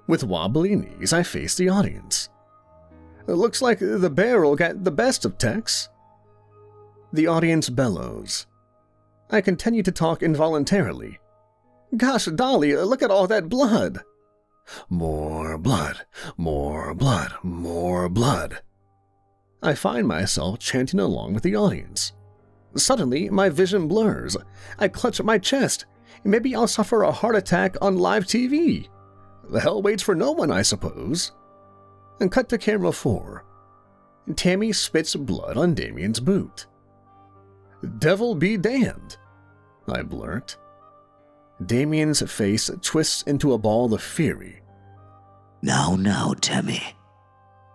With wobbly knees, I face the audience. It looks like the barrel got the best of Tex. The audience bellows. I continue to talk involuntarily. Gosh, Dolly, look at all that blood. More blood, more blood, more blood. I find myself chanting along with the audience. Suddenly, my vision blurs. I clutch at my chest. Maybe I'll suffer a heart attack on live TV. The hell waits for no one, I suppose. And cut to camera 4. Tammy spits blood on Damien's boot. Devil be damned, I blurt. Damien's face twists into a ball of fury. Now, Tammy.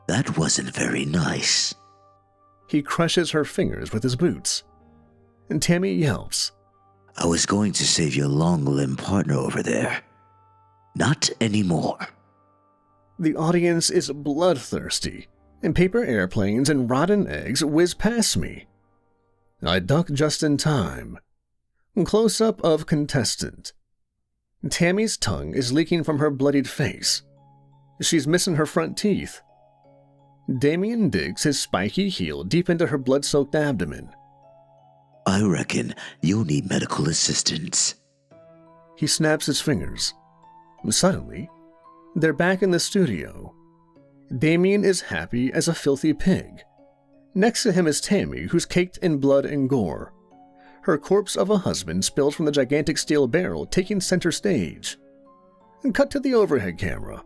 That wasn't very nice. He crushes her fingers with his boots. And Tammy yelps. I was going to save your long-limbed partner over there. Not anymore. The audience is bloodthirsty, and paper airplanes and rotten eggs whiz past me. I duck just in time. Close-up of contestant. Tammy's tongue is leaking from her bloodied face. She's missing her front teeth. Damien digs his spiky heel deep into her blood-soaked abdomen. I reckon you'll need medical assistance. He snaps his fingers. Suddenly, they're back in the studio. Damien is happy as a filthy pig. Next to him is Tammy, who's caked in blood and gore. Her corpse of a husband spilled from the gigantic steel barrel, taking center stage. And cut to the overhead camera.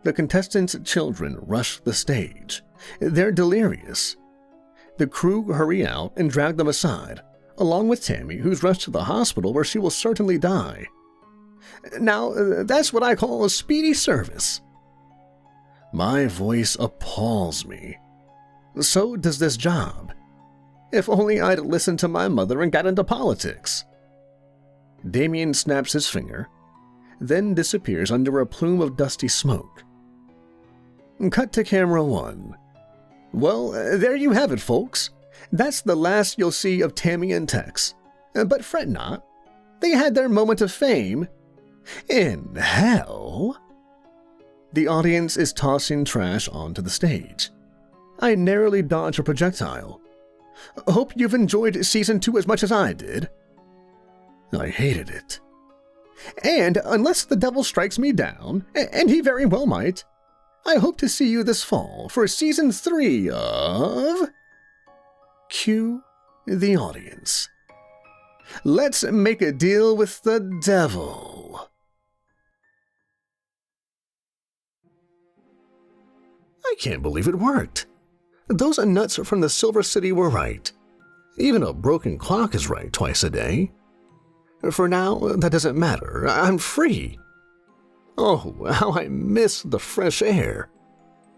The contestants' children rush the stage. They're delirious. The crew hurry out and drag them aside, along with Tammy, who's rushed to the hospital where she will certainly die. Now, that's what I call a speedy service. My voice appalls me. So does this job. If only I'd listened to my mother and got into politics. Damien snaps his finger, then disappears under a plume of dusty smoke. Cut to camera 1. Well, there you have it, folks. That's the last you'll see of Tammy and Tex. But fret not. They had their moment of fame. In hell. The audience is tossing trash onto the stage. I narrowly dodge a projectile. Hope you've enjoyed Season 2 as much as I did. I hated it. And unless the devil strikes me down, and he very well might, I hope to see you this fall for Season 3 of... Cue the audience. Let's make a deal with the devil. I can't believe it worked. Those nuts from the Silver City were right. Even a broken clock is right twice a day. For now, that doesn't matter. I'm free. Oh, how I miss the fresh air.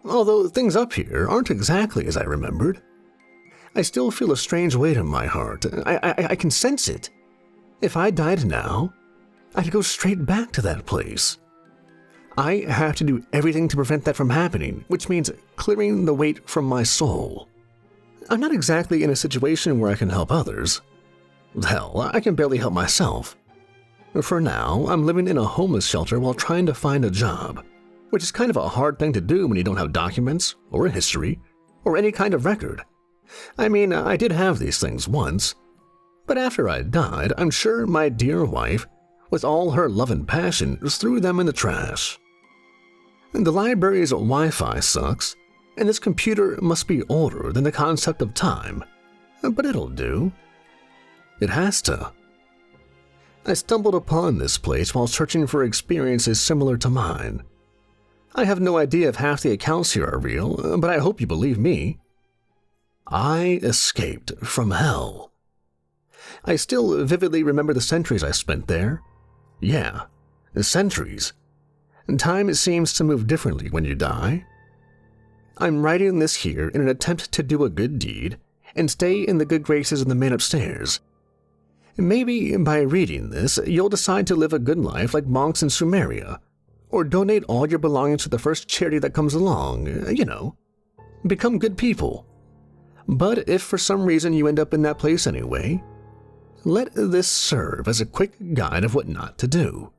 Although things up here aren't exactly as I remembered. I still feel a strange weight in my heart. I can sense it. If I died now, I'd go straight back to that place. I have to do everything to prevent that from happening, which means clearing the weight from my soul. I'm not exactly in a situation where I can help others. Hell, I can barely help myself. For now, I'm living in a homeless shelter while trying to find a job, which is kind of a hard thing to do when you don't have documents, or a history, or any kind of record. I mean, I did have these things once, but after I died, I'm sure my dear wife, with all her love and passion, threw them in the trash. The library's Wi-Fi sucks, and this computer must be older than the concept of time, but it'll do. It has to. I stumbled upon this place while searching for experiences similar to mine. I have no idea if half the accounts here are real, but I hope you believe me. I escaped from hell. I still vividly remember the centuries I spent there. Yeah, the centuries. Time seems to move differently when you die. I'm writing this here in an attempt to do a good deed and stay in the good graces of the man upstairs. Maybe by reading this, you'll decide to live a good life like monks in Sumeria, or donate all your belongings to the first charity that comes along, become good people. But if for some reason you end up in that place anyway, let this serve as a quick guide of what not to do.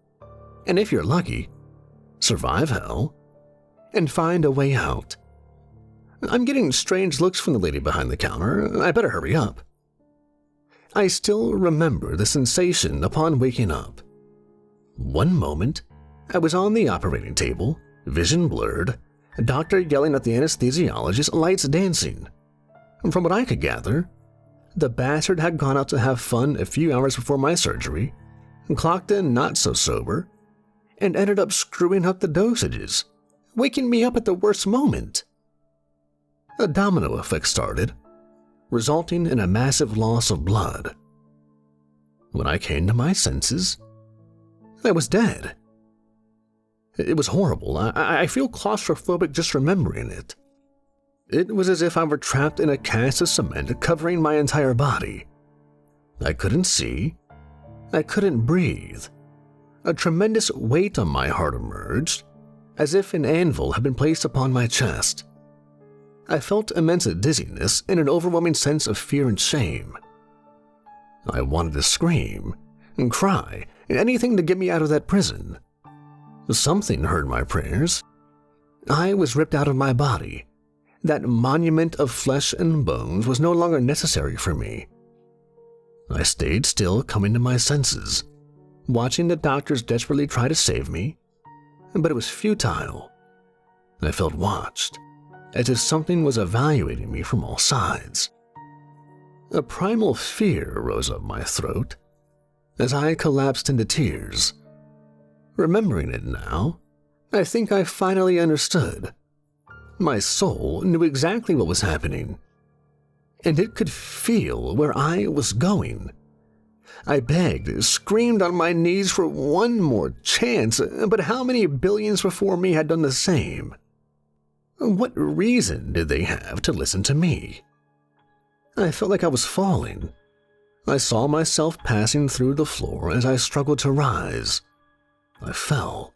And if you're lucky, survive hell and find a way out. I'm getting strange looks from the lady behind the counter. I better hurry up. I still remember the sensation upon waking up. One moment, I was on the operating table, vision blurred, a doctor yelling at the anesthesiologist, lights dancing. From what I could gather, the bastard had gone out to have fun a few hours before my surgery, clocked in not so sober, and ended up screwing up the dosages, waking me up at the worst moment. A domino effect started, resulting in a massive loss of blood. When I came to my senses, I was dead. It was horrible. I feel claustrophobic just remembering it. It was as if I were trapped in a cast of cement covering my entire body. I couldn't see. I couldn't breathe. A tremendous weight on my heart emerged, as if an anvil had been placed upon my chest. I felt immense dizziness and an overwhelming sense of fear and shame. I wanted to scream and cry and anything to get me out of that prison. Something heard my prayers. I was ripped out of my body. That monument of flesh and bones was no longer necessary for me. I stayed still, coming to my senses, watching the doctors desperately try to save me, but it was futile. I felt watched, as if something was evaluating me from all sides. A primal fear rose up my throat as I collapsed into tears. Remembering it now, I think I finally understood. My soul knew exactly what was happening, and it could feel where I was going. I begged, screamed on my knees for one more chance, but how many billions before me had done the same? What reason did they have to listen to me? I felt like I was falling. I saw myself passing through the floor as I struggled to rise. I fell,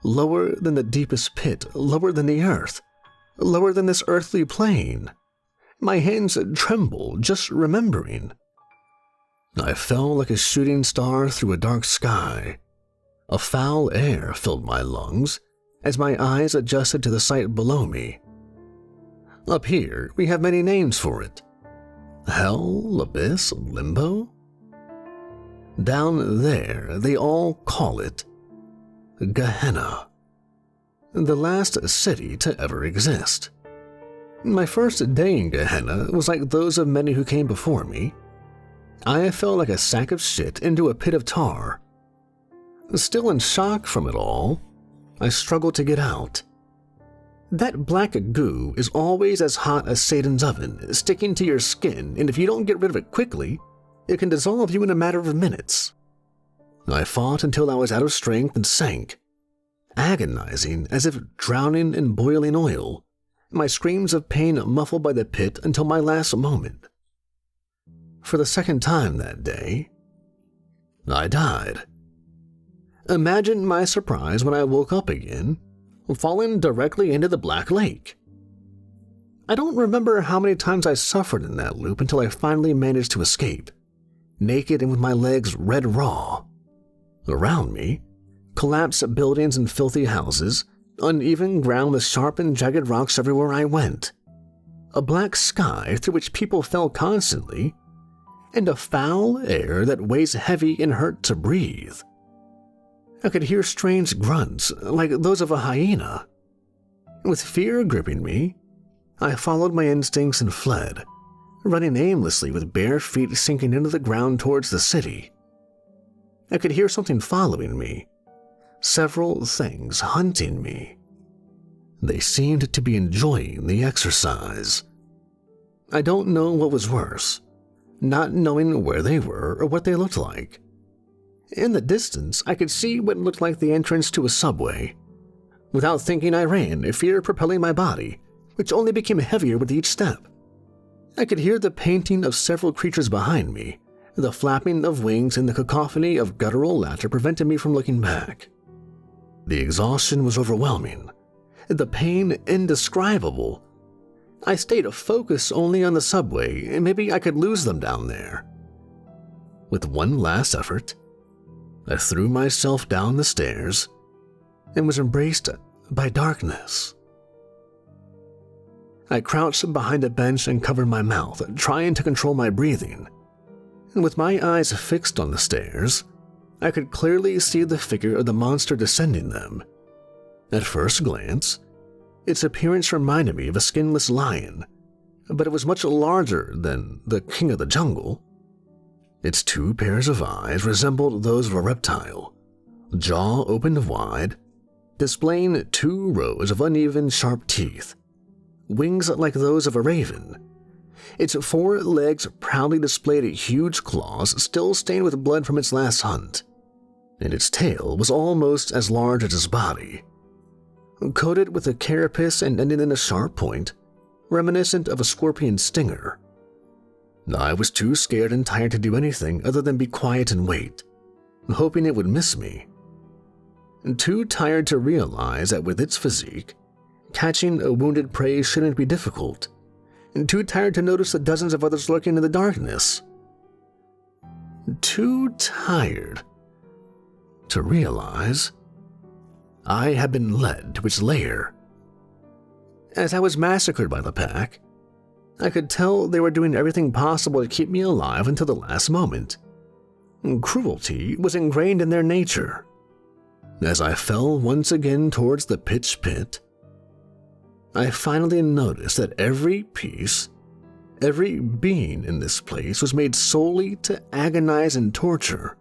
lower than the deepest pit, lower than the earth, lower than this earthly plane. My hands trembled just remembering. I fell like a shooting star through a dark sky. A foul air filled my lungs as my eyes adjusted to the sight below me. Up here, we have many names for it. Hell, abyss, limbo. Down there, they all call it Gehenna, the last city to ever exist. My first day in Gehenna was like those of many who came before me. I fell like a sack of shit into a pit of tar. Still in shock from it all, I struggled to get out. That black goo is always as hot as Satan's oven, sticking to your skin, and if you don't get rid of it quickly, it can dissolve you in a matter of minutes. I fought until I was out of strength and sank, agonizing as if drowning in boiling oil, my screams of pain muffled by the pit until my last moment. For the second time that day, I died. Imagine my surprise when I woke up again, falling directly into the Black Lake. I don't remember how many times I suffered in that loop until I finally managed to escape, naked and with my legs red raw. Around me, collapsed buildings and filthy houses, uneven ground with sharp and jagged rocks everywhere I went, a black sky through which people fell constantly, and a foul air that weighs heavy and hurt to breathe. I could hear strange grunts, like those of a hyena. With fear gripping me, I followed my instincts and fled, running aimlessly with bare feet sinking into the ground towards the city. I could hear something following me, several things hunting me. They seemed to be enjoying the exercise. I don't know what was worse, not knowing where they were or what they looked like. In the distance, I could see what looked like the entrance to a subway. Without thinking, I ran, fear propelling my body, which only became heavier with each step. I could hear the painting of several creatures behind me. The flapping of wings and the cacophony of guttural laughter prevented me from looking back. The exhaustion was overwhelming, the pain indescribable. I stayed focused only on the subway, and maybe I could lose them down there. With one last effort, I threw myself down the stairs and was embraced by darkness. I crouched behind a bench and covered my mouth, trying to control my breathing. And with my eyes fixed on the stairs, I could clearly see the figure of the monster descending them. At first glance, its appearance reminded me of a skinless lion, but it was much larger than the king of the jungle. Its two pairs of eyes resembled those of a reptile, jaw opened wide, displaying 2 rows of uneven, sharp teeth, wings like those of a raven. Its 4 legs proudly displayed huge claws still stained with blood from its last hunt. and its tail was almost as large as its body, coated with a carapace and ending in a sharp point, reminiscent of a scorpion stinger. I was too scared and tired to do anything other than be quiet and wait, hoping it would miss me. Too tired to realize that with its physique, catching a wounded prey shouldn't be difficult, and too tired to notice the dozens of others lurking in the darkness. Too tired to realize I had been led to its lair. As I was massacred by the pack, I could tell they were doing everything possible to keep me alive until the last moment. Cruelty was ingrained in their nature. As I fell once again towards the pitch pit, I finally noticed that every piece, every being in this place was made solely to agonize and torture,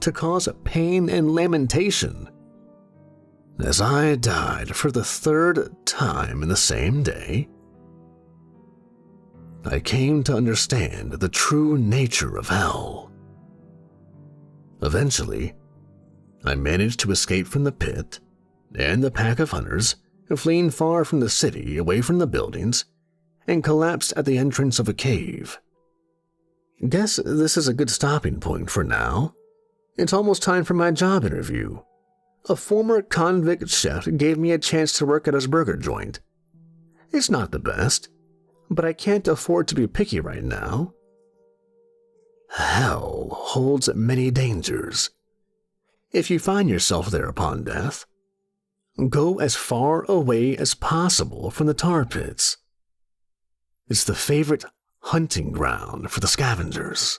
to cause pain and lamentation. As I died for the 3rd time in the same day, I came to understand the true nature of hell. Eventually, I managed to escape from the pit and the pack of hunters, fleeing far from the city, away from the buildings, and collapsed at the entrance of a cave. Guess this is a good stopping point for now. It's almost time for my job interview. A former convict chef gave me a chance to work at his burger joint. It's not the best, but I can't afford to be picky right now. Hell holds many dangers. If you find yourself there upon death, go as far away as possible from the tar pits. It's the favorite hunting ground for the scavengers.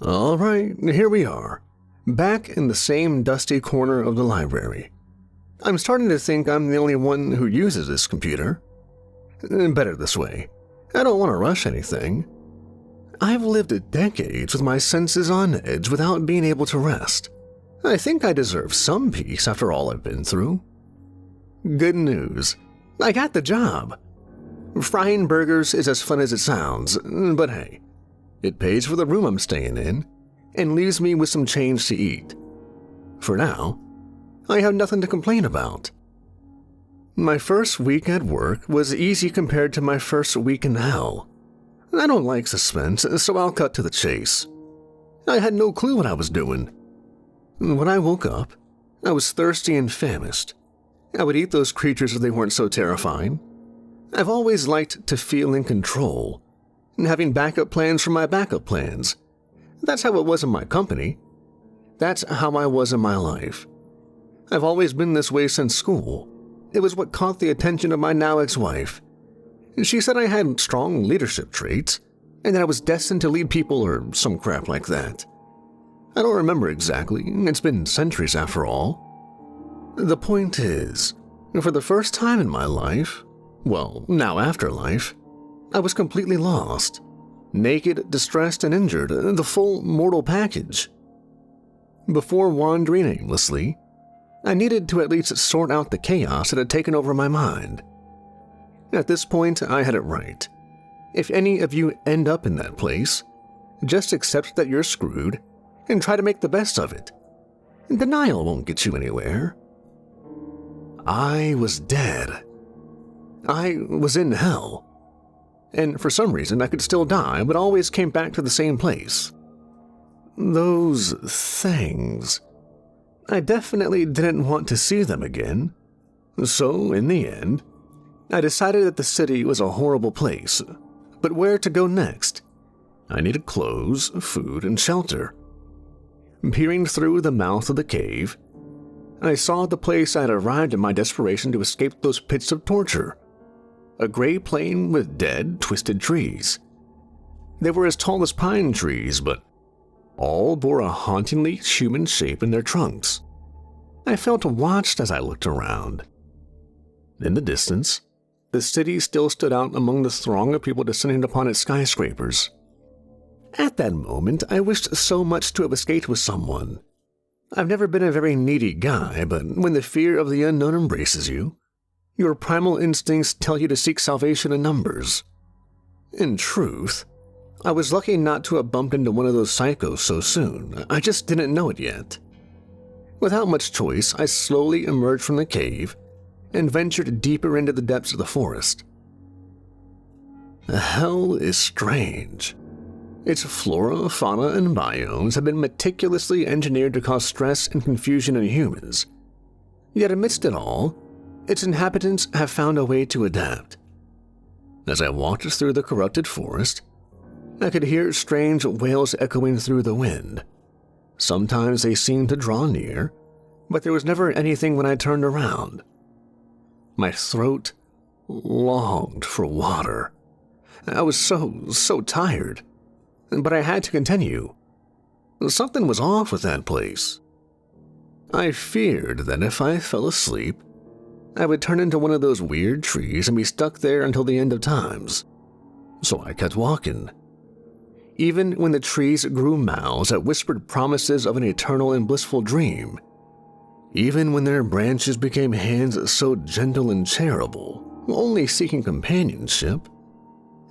All right, here we are, back in the same dusty corner of the library. I'm starting to think I'm the only one who uses this computer. Better this way. I don't want to rush anything. I've lived decades with my senses on edge without being able to rest. I think I deserve some peace after all I've been through. Good news. I got the job. Frying burgers is as fun as it sounds, but hey, it pays for the room I'm staying in and leaves me with some change to eat. For now, I have nothing to complain about. My first week at work was easy compared to my first week in hell. I don't like suspense, so I'll cut to the chase. I had no clue what I was doing. When I woke up, I was thirsty and famished. I would eat those creatures if they weren't so terrifying. I've always liked to feel in control, and having backup plans for my backup plans. That's how it was in my company. That's how I was in my life. I've always been this way since school. It was what caught the attention of my now ex-wife. She said I had strong leadership traits, and that I was destined to lead people or some crap like that. I don't remember exactly, it's been centuries after all. The point is, for the first time in my life, well, now afterlife, I was completely lost. Naked, distressed, and injured, the full mortal package. Before wandering aimlessly, I needed to at least sort out the chaos that had taken over my mind. At this point, I had it right. If any of you end up in that place, just accept that you're screwed and try to make the best of it. Denial won't get you anywhere. I was dead. I was in hell. And for some reason, I could still die, but always came back to the same place. Those things. I definitely didn't want to see them again. So, in the end, I decided that the city was a horrible place. But where to go next? I needed clothes, food, and shelter. Peering through the mouth of the cave, I saw the place I had arrived in my desperation to escape those pits of torture. A gray plain with dead, twisted trees. They were as tall as pine trees, but all bore a hauntingly human shape in their trunks. I felt watched as I looked around. In the distance, the city still stood out among the throng of people descending upon its skyscrapers. At that moment, I wished so much to have escaped with someone. I've never been a very needy guy, but when the fear of the unknown embraces you, your primal instincts tell you to seek salvation in numbers. In truth, I was lucky not to have bumped into one of those psychos so soon. I just didn't know it yet. Without much choice, I slowly emerged from the cave and ventured deeper into the depths of the forest. Hell is strange. Its flora, fauna, and biomes have been meticulously engineered to cause stress and confusion in humans. Yet amidst it all, its inhabitants have found a way to adapt. As I walked through the corrupted forest, I could hear strange wails echoing through the wind. Sometimes they seemed to draw near, but there was never anything when I turned around. My throat longed for water. I was so tired, but I had to continue. Something was off with that place. I feared that if I fell asleep, I would turn into one of those weird trees and be stuck there until the end of times. So I kept walking. Even when the trees grew mouths that whispered promises of an eternal and blissful dream, even when their branches became hands so gentle and charitable, only seeking companionship,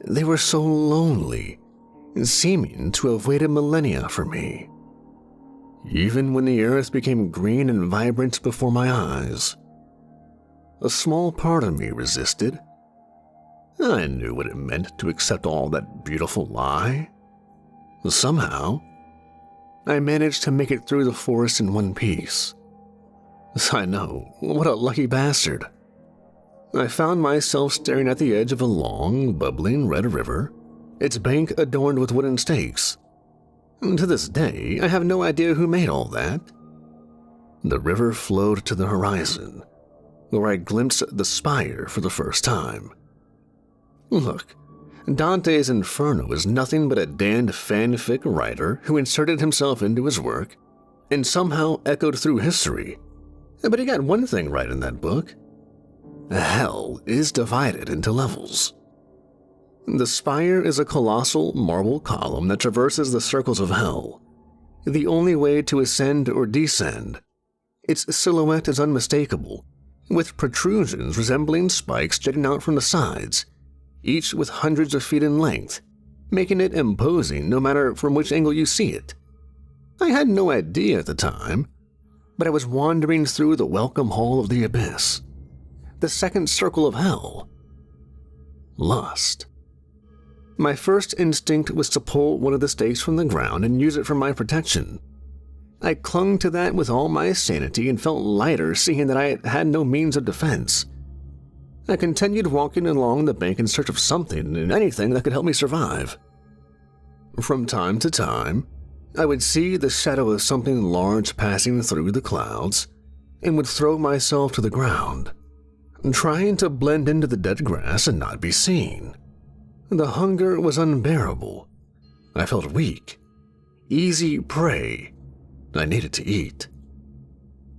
they were so lonely, seeming to have waited millennia for me. Even when the earth became green and vibrant before my eyes, a small part of me resisted. I knew what it meant to accept all that beautiful lie. Somehow, I managed to make it through the forest in one piece. I know, what a lucky bastard. I found myself staring at the edge of a long, bubbling red river, its bank adorned with wooden stakes. To this day, I have no idea who made all that. The river flowed to the horizon, where I glimpsed the spire for the first time. Look, Dante's Inferno is nothing but a damned fanfic writer who inserted himself into his work and somehow echoed through history. But he got one thing right in that book. Hell is divided into levels. The spire is a colossal marble column that traverses the circles of hell, the only way to ascend or descend. Its silhouette is unmistakable, with protrusions resembling spikes jutting out from the sides, each with hundreds of feet in length, making it imposing no matter from which angle you see it. I had no idea at the time, but I was wandering through the welcome hall of the abyss, the second circle of hell. Lust. My first instinct was to pull one of the stakes from the ground and use it for my protection. I clung to that with all my sanity and felt lighter seeing that I had no means of defense. I continued walking along the bank in search of something and anything that could help me survive. From time to time, I would see the shadow of something large passing through the clouds and would throw myself to the ground, trying to blend into the dead grass and not be seen. The hunger was unbearable. I felt weak. Easy prey. I needed to eat.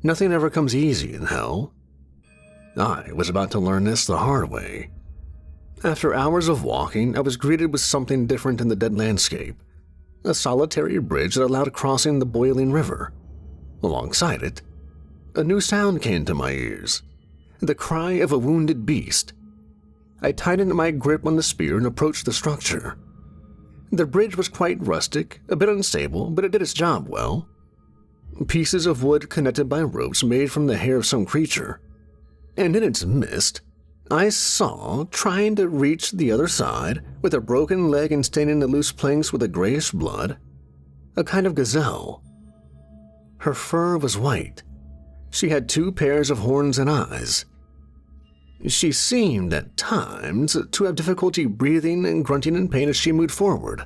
Nothing ever comes easy in hell. I was about to learn this the hard way. After hours of walking, I was greeted with something different in the dead landscape. A solitary bridge that allowed crossing the boiling river. Alongside it, a new sound came to my ears. The cry of a wounded beast. I tightened my grip on the spear and approached the structure. The bridge was quite rustic, a bit unstable, but it did its job well. Pieces of wood connected by ropes made from the hair of some creature. And in its midst, I saw, trying to reach the other side, with a broken leg and staining the loose planks with a grayish blood, a kind of gazelle. Her fur was white. She had 2 pairs of horns and eyes. She seemed, at times, to have difficulty breathing and grunting in pain as she moved forward.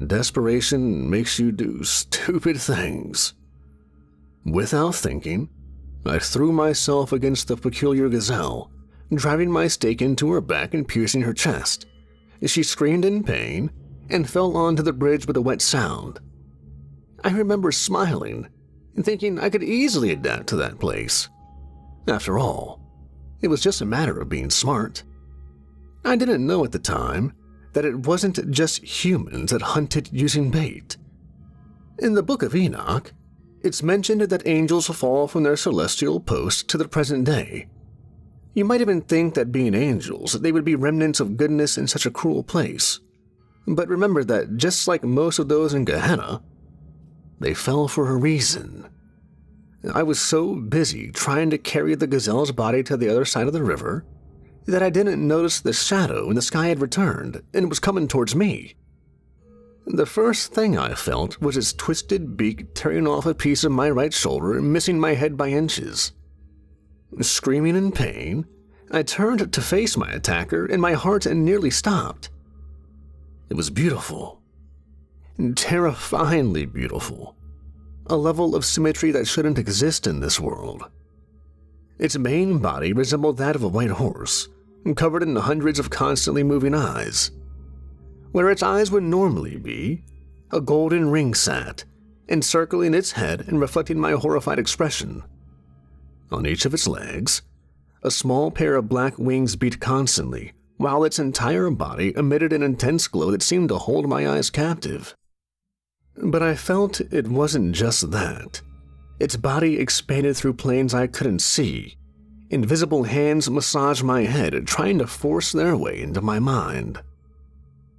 Desperation makes you do stupid things. Without thinking, I threw myself against the peculiar gazelle, driving my stake into her back and piercing her chest. She screamed in pain and fell onto the bridge with a wet sound. I remember smiling and thinking I could easily adapt to that place. After all, it was just a matter of being smart. I didn't know at the time that it wasn't just humans that hunted using bait. In the Book of Enoch, it's mentioned that angels fall from their celestial posts to the present day. You might even think that being angels, they would be remnants of goodness in such a cruel place. but remembered that just like most of those in Gehenna, they fell for a reason. I was so busy trying to carry the gazelle's body to the other side of the river that I didn't notice the shadow in the sky had returned and was coming towards me. The first thing I felt was its twisted beak tearing off a piece of my right shoulder and missing my head by inches. Screaming in pain, I turned to face my attacker and my heart nearly stopped. It was beautiful. Terrifyingly beautiful. A level of symmetry that shouldn't exist in this world. Its main body resembled that of a white horse, covered in hundreds of constantly moving eyes. Where its eyes would normally be, a golden ring sat, encircling its head and reflecting my horrified expression. On each of its legs, a small pair of black wings beat constantly, while its entire body emitted an intense glow that seemed to hold my eyes captive. But I felt it wasn't just that. Its body expanded through planes I couldn't see. Invisible hands massaged my head, trying to force their way into my mind.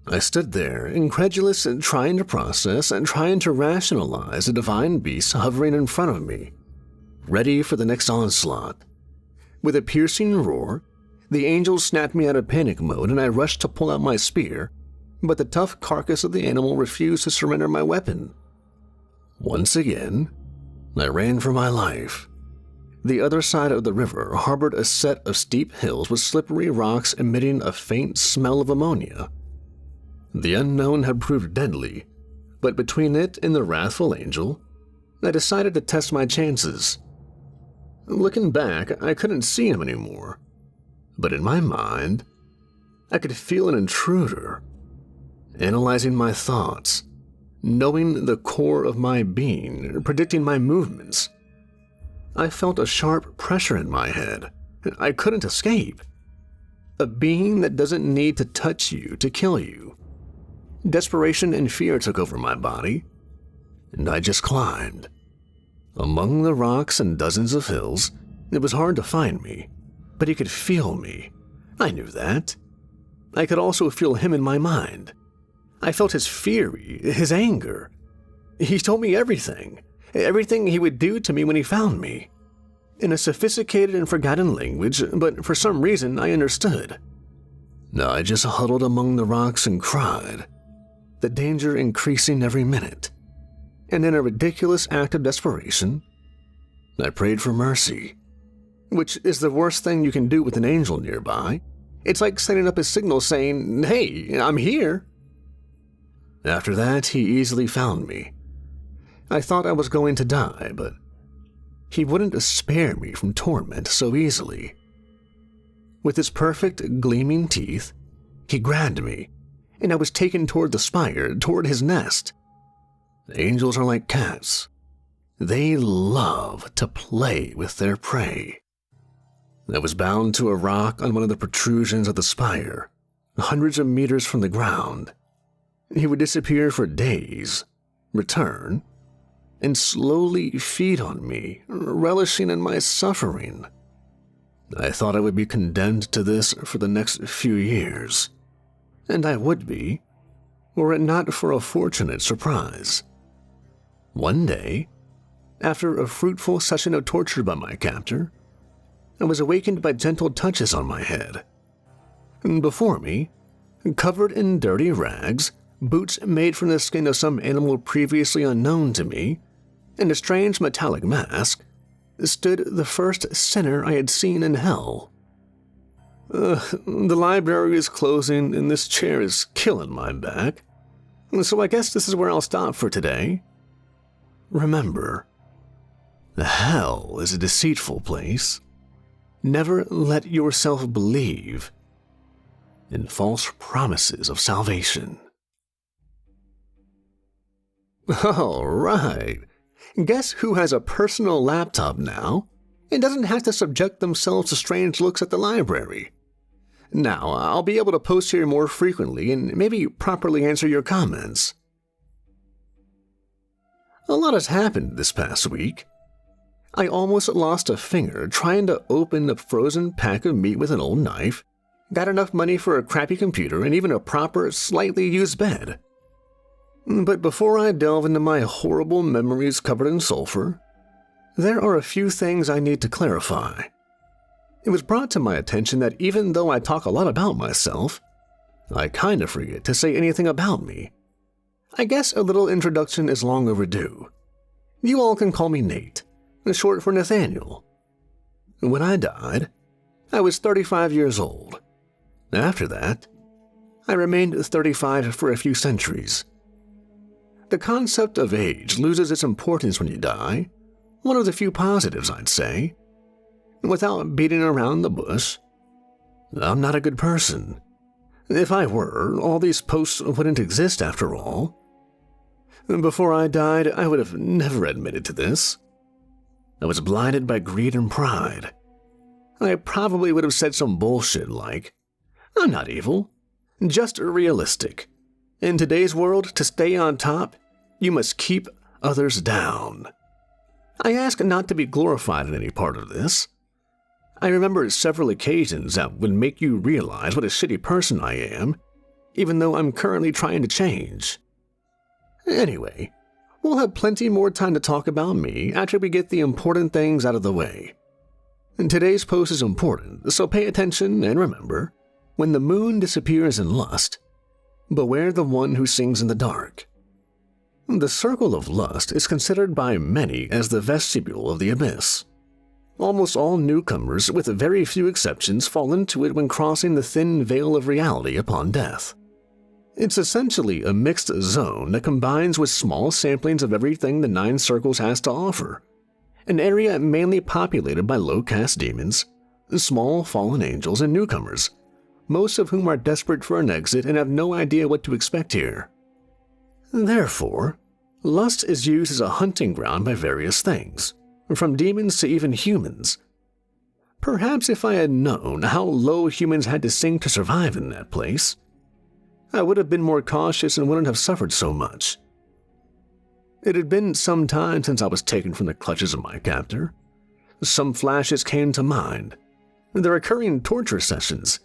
I stood there, incredulous and trying to process and trying to rationalize the divine beast hovering in front of me, ready for the next onslaught. With a piercing roar, the angel snapped me out of panic mode and I rushed to pull out my spear, but the tough carcass of the animal refused to surrender my weapon. Once again, I ran for my life. The other side of the river harbored a set of steep hills with slippery rocks emitting a faint smell of ammonia. The unknown had proved deadly, but between it and the wrathful angel, I decided to test my chances. Looking back, I couldn't see him anymore, but in my mind, I could feel an intruder, analyzing my thoughts, knowing the core of my being, predicting my movements. I felt a sharp pressure in my head. I couldn't escape. A being that doesn't need to touch you to kill you. Desperation and fear took over my body, and I just climbed. Among the rocks and dozens of hills, it was hard to find me, but he could feel me. I knew that. I could also feel him in my mind. I felt his fury, his anger. He told me everything he would do to me when he found me. In a sophisticated and forgotten language, but for some reason I understood. I just huddled among the rocks and cried, the danger increasing every minute. And in a ridiculous act of desperation, I prayed for mercy, which is the worst thing you can do with an angel nearby. It's like setting up a signal saying, "Hey, I'm here." After that, he easily found me. I thought I was going to die, but he wouldn't spare me from torment so easily. With his perfect, gleaming teeth, he grabbed me, and I was taken toward the spire, toward his nest. Angels are like cats. They love to play with their prey. I was bound to a rock on one of the protrusions of the spire, hundreds of meters from the ground. He would disappear for days, return, and slowly feed on me, relishing in my suffering. I thought I would be condemned to this for the next few years, and I would be, were it not for a fortunate surprise. One day, after a fruitful session of torture by my captor, I was awakened by gentle touches on my head. Before me, covered in dirty rags, boots made from the skin of some animal previously unknown to me, and a strange metallic mask, stood the first sinner I had seen in hell. The library is closing and this chair is killing my back, so I guess this is where I'll stop for today. Remember, hell is a deceitful place. Never let yourself believe in false promises of salvation. All right. Guess who has a personal laptop now and doesn't have to subject themselves to strange looks at the library? Now, I'll be able to post here more frequently and maybe properly answer your comments. A lot has happened this past week. I almost lost a finger trying to open a frozen pack of meat with an old knife, got enough money for a crappy computer and even a proper, slightly used bed. But before I delve into my horrible memories covered in sulfur, there are a few things I need to clarify. It was brought to my attention that even though I talk a lot about myself, I kind of forget to say anything about me. I guess a little introduction is long overdue. You all can call me Nate, short for Nathaniel. When I died, I was 35 years old. After that, I remained 35 for a few centuries. The concept of age loses its importance when you die, one of the few positives, I'd say. Without beating around the bush, I'm not a good person. If I were, all these posts wouldn't exist after all. Before I died, I would have never admitted to this. I was blinded by greed and pride. I probably would have said some bullshit like, I'm not evil, just realistic. In today's world, to stay on top, you must keep others down. I ask not to be glorified in any part of this. I remember several occasions that would make you realize what a shitty person I am, even though I'm currently trying to change. Anyway, we'll have plenty more time to talk about me after we get the important things out of the way. Today's post is important, so pay attention and remember, when the moon disappears in lust, beware the one who sings in the dark. The circle of lust is considered by many as the vestibule of the abyss. Almost all newcomers, with very few exceptions, fall into it when crossing the thin veil of reality upon death. It's essentially a mixed zone that combines with small samplings of everything the Nine Circles has to offer. An area mainly populated by low-caste demons, small fallen angels, and newcomers, most of whom are desperate for an exit and have no idea what to expect here. Therefore, lust is used as a hunting ground by various things, from demons to even humans. Perhaps if I had known how low humans had to sink to survive in that place, I would have been more cautious and wouldn't have suffered so much. It had been some time since I was taken from the clutches of my captor. Some flashes came to mind. The recurring torture sessions.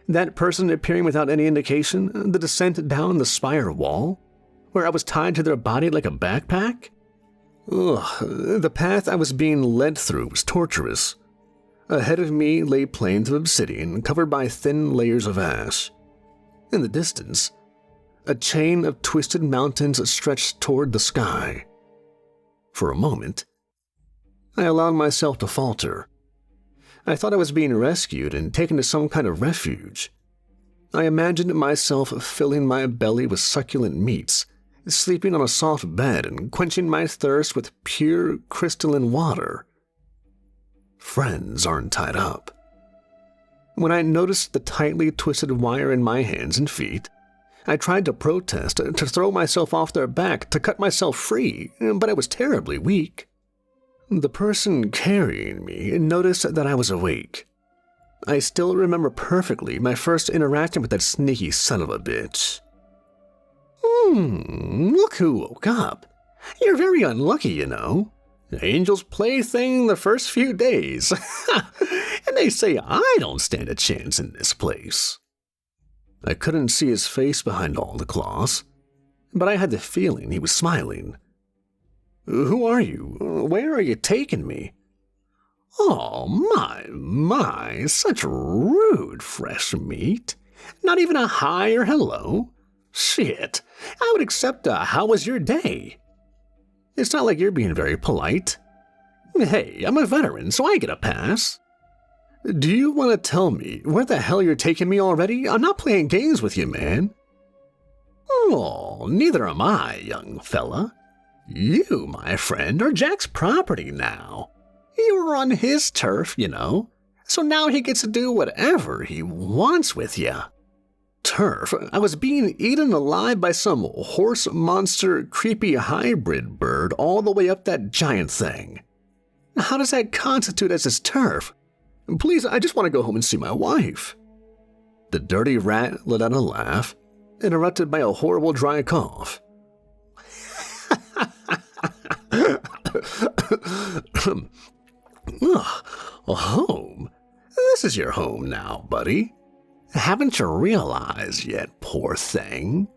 That person appearing without any indication, the descent down the spire wall, where I was tied to their body like a backpack. The path I was being led through was torturous. Ahead of me lay plains of obsidian covered by thin layers of ash. In the distance, a chain of twisted mountains stretched toward the sky. For a moment, I allowed myself to falter. I thought I was being rescued and taken to some kind of refuge. I imagined myself filling my belly with succulent meats, sleeping on a soft bed and quenching my thirst with pure crystalline water. Friends aren't tied up. When I noticed the tightly twisted wire in my hands and feet, I tried to protest, to throw myself off their back, to cut myself free, but I was terribly weak. The person carrying me noticed that I was awake. I still remember perfectly my first interaction with that sneaky son of a bitch. Look who woke up. You're very unlucky, you know. Angel's plaything the first few days. And they say I don't stand a chance in this place. I couldn't see his face behind all the claws, but I had the feeling he was smiling. Who are you? Where are you taking me? Oh, my, such rude fresh meat. Not even a hi or hello. Shit, I would accept a how was your day? It's not like you're being very polite. Hey, I'm a veteran, so I get a pass. Do you want to tell me where the hell you're taking me already? I'm not playing games with you, man. Oh, neither am I, young fella. You, my friend, are Jack's property now. You were on his turf, you know, so now he gets to do whatever he wants with you. Turf? I was being eaten alive by some horse monster creepy hybrid bird all the way up that giant thing. How does that constitute as his turf? Please, I just want to go home and see my wife. The dirty rat let out a laugh, interrupted by a horrible dry cough. A home? This is your home now, buddy. Haven't you realized yet, poor thing?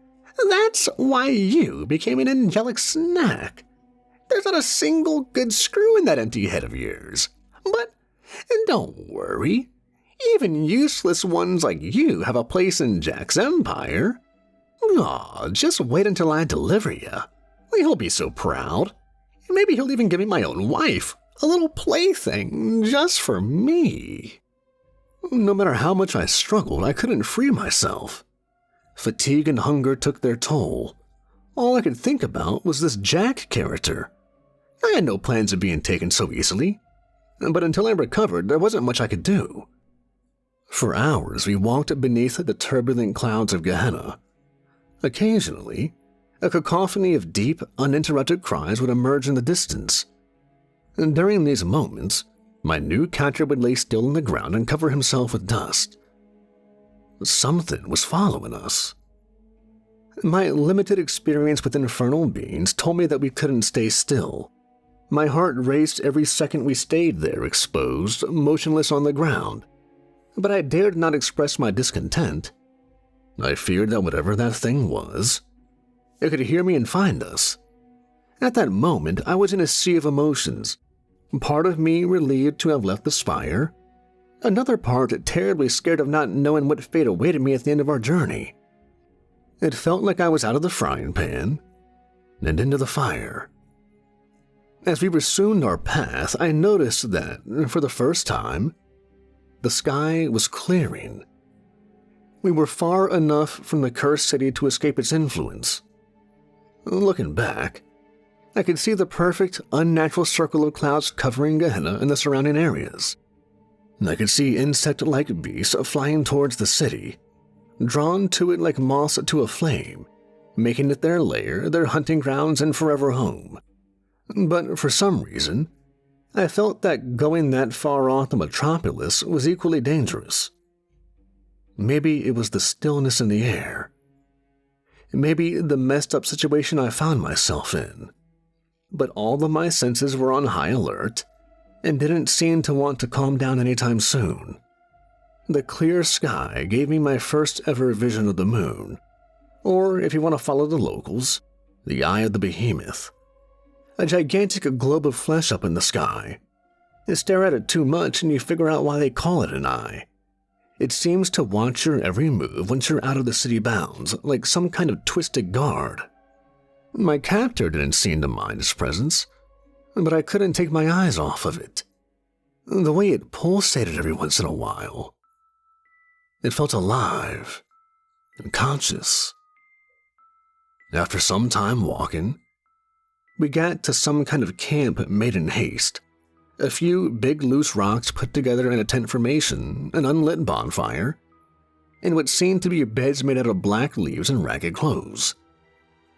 That's why you became an angelic snack. There's not a single good screw in that empty head of yours. But don't worry. Even useless ones like you have a place in Jack's empire. Aw, just wait until I deliver you. He'll be so proud. Maybe he'll even give me my own wife, a little plaything just for me. No matter how much I struggled, I couldn't free myself. Fatigue and hunger took their toll. All I could think about was this Jack character. I had no plans of being taken so easily, but until I recovered, there wasn't much I could do. For hours, we walked beneath the turbulent clouds of Gehenna. Occasionally, a cacophony of deep, uninterrupted cries would emerge in the distance. And during these moments, my new captor would lay still on the ground and cover himself with dust. Something was following us. My limited experience with infernal beings told me that we couldn't stay still. My heart raced every second we stayed there, exposed, motionless on the ground. But I dared not express my discontent. I feared that whatever that thing was, it could hear me and find us. At that moment, I was in a sea of emotions. Part of me relieved to have left the spire. Another part terribly scared of not knowing what fate awaited me at the end of our journey. It felt like I was out of the frying pan and into the fire. As we resumed our path, I noticed that, for the first time, the sky was clearing. We were far enough from the cursed city to escape its influence. Looking back, I could see the perfect, unnatural circle of clouds covering Gehenna and the surrounding areas. I could see insect-like beasts flying towards the city, drawn to it like moths to a flame, making it their lair, their hunting grounds, and forever home. But for some reason, I felt that going that far off the metropolis was equally dangerous. Maybe it was the stillness in the air. Maybe the messed up situation I found myself in. But all of my senses were on high alert and didn't seem to want to calm down anytime soon. The clear sky gave me my first ever vision of the moon, or if you want to follow the locals, the eye of the behemoth. A gigantic globe of flesh up in the sky. You stare at it too much and you figure out why they call it an eye. It seems to watch your every move once you're out of the city bounds, like some kind of twisted guard. My captor didn't seem to mind its presence, but I couldn't take my eyes off of it. The way it pulsated every once in a while. It felt alive and conscious. After some time walking, we got to some kind of camp made in haste. A few big loose rocks put together in a tent formation, an unlit bonfire, and what seemed to be beds made out of black leaves and ragged clothes.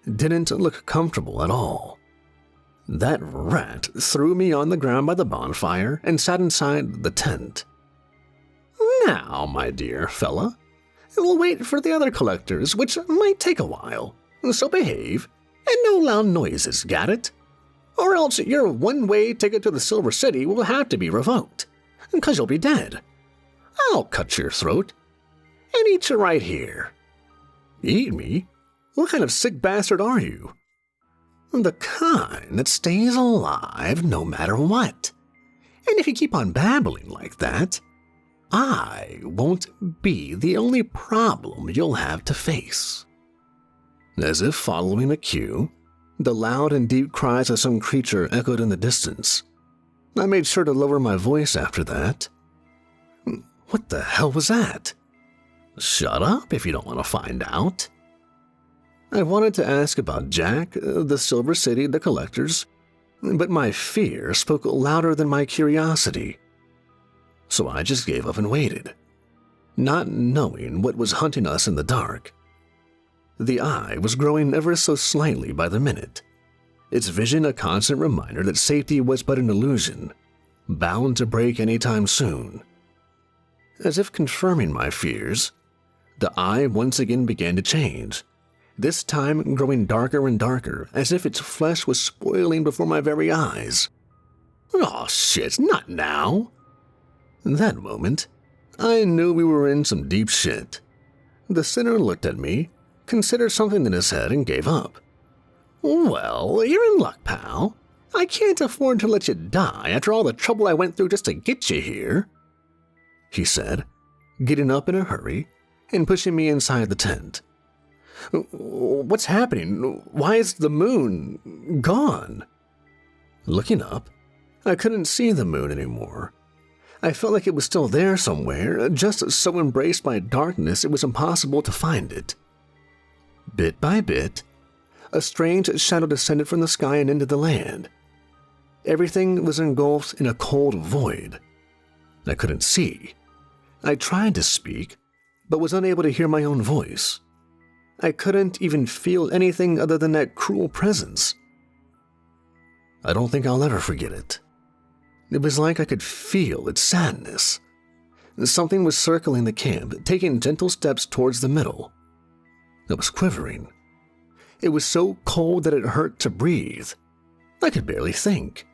It didn't look comfortable at all. That rat threw me on the ground by the bonfire and sat inside the tent. Now, my dear fella, we'll wait for the other collectors, which might take a while, so behave, and no loud noises, got it? Or else your one-way ticket to the Silver City will have to be revoked, 'cause you'll be dead. I'll cut your throat and eat you right here. Eat me? What kind of sick bastard are you? The kind that stays alive no matter what. And if you keep on babbling like that, I won't be the only problem you'll have to face. As if following a cue, the loud and deep cries of some creature echoed in the distance. I made sure to lower my voice after that. What the hell was that? Shut up if you don't want to find out. I wanted to ask about Jack, the Silver City, the collectors, but my fear spoke louder than my curiosity. So I just gave up and waited, not knowing what was hunting us in the dark. The eye was growing ever so slightly by the minute, its vision a constant reminder that safety was but an illusion, bound to break any time soon. As if confirming my fears, the eye once again began to change, this time growing darker and darker, as if its flesh was spoiling before my very eyes. Oh shit, not now! In that moment, I knew we were in some deep shit. The sinner looked at me, considered something in his head, and gave up. Well, you're in luck, pal. I can't afford to let you die after all the trouble I went through just to get you here, he said, getting up in a hurry and pushing me inside the tent. What's happening? Why is the moon gone? Looking up, I couldn't see the moon anymore. I felt like it was still there somewhere, just so embraced by darkness it was impossible to find it. Bit by bit, a strange shadow descended from the sky and into the land. Everything was engulfed in a cold void. I couldn't see. I tried to speak, but was unable to hear my own voice. I couldn't even feel anything other than that cruel presence. I don't think I'll ever forget it. It was like I could feel its sadness. Something was circling the camp, taking gentle steps towards the middle. It was quivering. It was so cold that it hurt to breathe. I could barely think.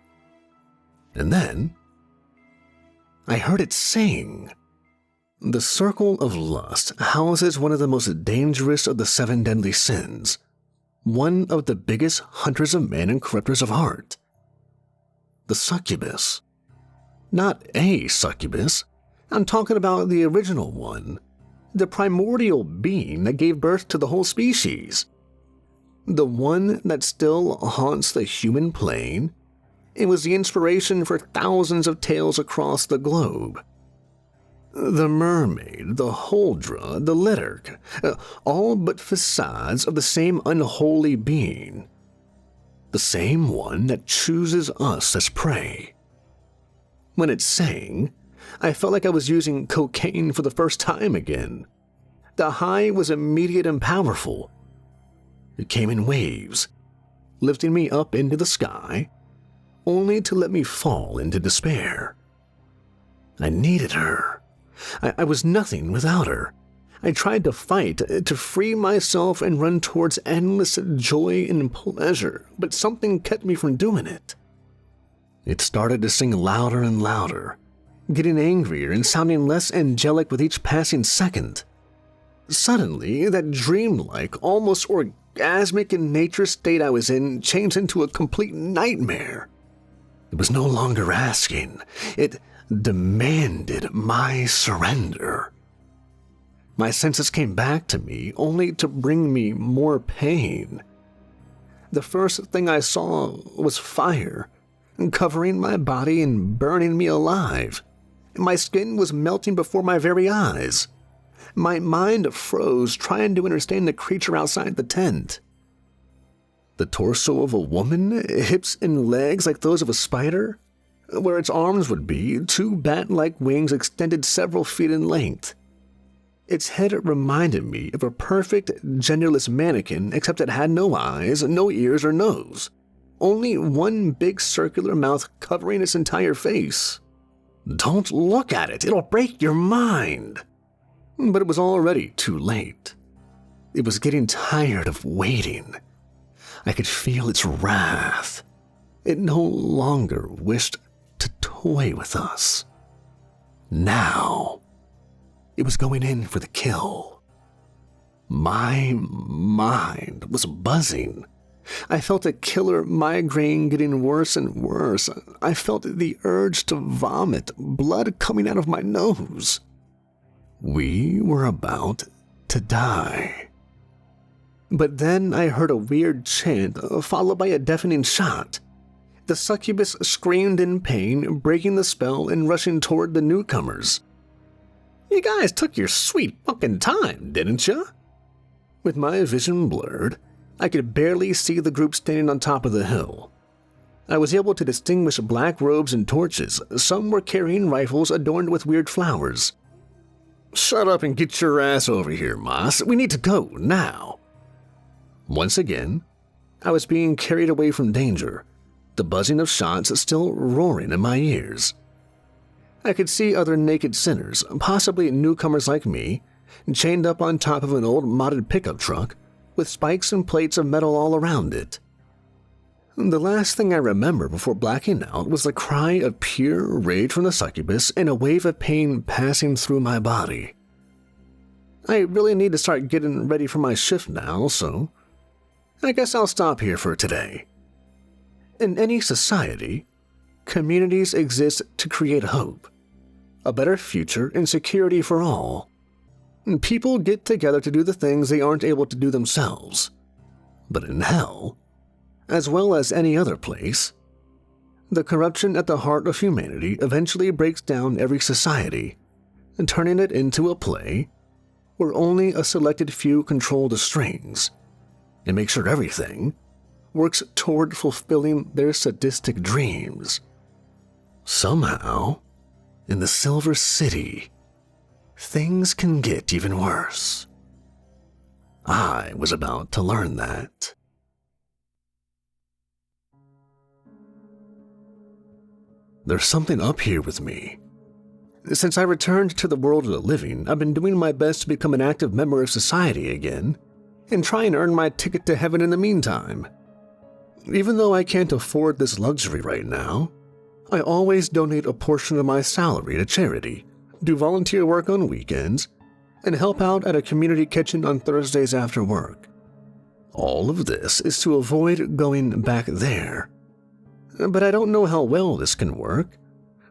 And then, I heard it sing. The circle of lust houses one of the most dangerous of the 7 deadly sins, one of the biggest hunters of men and corrupters of heart. The succubus. Not a succubus. I'm talking about the original one, the primordial being that gave birth to the whole species. The one that still haunts the human plane. It was the inspiration for thousands of tales across the globe. The mermaid, the huldra, the liturg, all but facades of the same unholy being. The same one that chooses us as prey. When it sang, I felt like I was using cocaine for the first time again. The high was immediate and powerful. It came in waves, lifting me up into the sky, only to let me fall into despair. I needed her. I was nothing without her. I tried to fight, to free myself and run towards endless joy and pleasure, but something kept me from doing it. It started to sing louder and louder, getting angrier and sounding less angelic with each passing second. Suddenly, that dreamlike, almost orgasmic in nature state I was in changed into a complete nightmare. It was no longer asking. It demanded my surrender. My senses came back to me, only to bring me more pain. The first thing I saw was fire, covering my body and burning me alive. My skin was melting before my very eyes. My mind froze, trying to understand the creature outside the tent. The torso of a woman, hips and legs like those of a spider. Where its arms would be, 2 bat-like wings extended several feet in length. Its head reminded me of a perfect, genderless mannequin, except it had no eyes, no ears or nose. Only one big circular mouth covering its entire face. Don't look at it, it'll break your mind. But it was already too late. It was getting tired of waiting. I could feel its wrath. It no longer wished to toy with us. Now, it was going in for the kill. My mind was buzzing. I felt a killer migraine getting worse and worse. I felt the urge to vomit, blood coming out of my nose. We were about to die. But then I heard a weird chant, followed by a deafening shot. The succubus screamed in pain, breaking the spell and rushing toward the newcomers. You guys took your sweet fucking time, didn't ya? With my vision blurred, I could barely see the group standing on top of the hill. I was able to distinguish black robes and torches. Some were carrying rifles adorned with weird flowers. Shut up and get your ass over here, Moss. We need to go, now. Once again, I was being carried away from danger, the buzzing of shots still roaring in my ears. I could see other naked sinners, possibly newcomers like me, chained up on top of an old modded pickup truck, with spikes and plates of metal all around it. The last thing I remember before blacking out was the cry of pure rage from the succubus and a wave of pain passing through my body. I really need to start getting ready for my shift now, so I guess I'll stop here for today. In any society, communities exist to create hope, a better future and security for all. People get together to do the things they aren't able to do themselves. But in hell, as well as any other place, the corruption at the heart of humanity eventually breaks down every society, turning it into a play where only a selected few control the strings and make sure everything works toward fulfilling their sadistic dreams. Somehow, in the Silver City, things can get even worse. I was about to learn that. There's something up here with me. Since I returned to the world of the living, I've been doing my best to become an active member of society again, and try and earn my ticket to heaven in the meantime. Even though I can't afford this luxury right now, I always donate a portion of my salary to charity, do volunteer work on weekends, and help out at a community kitchen on Thursdays after work. All of this is to avoid going back there. But I don't know how well this can work,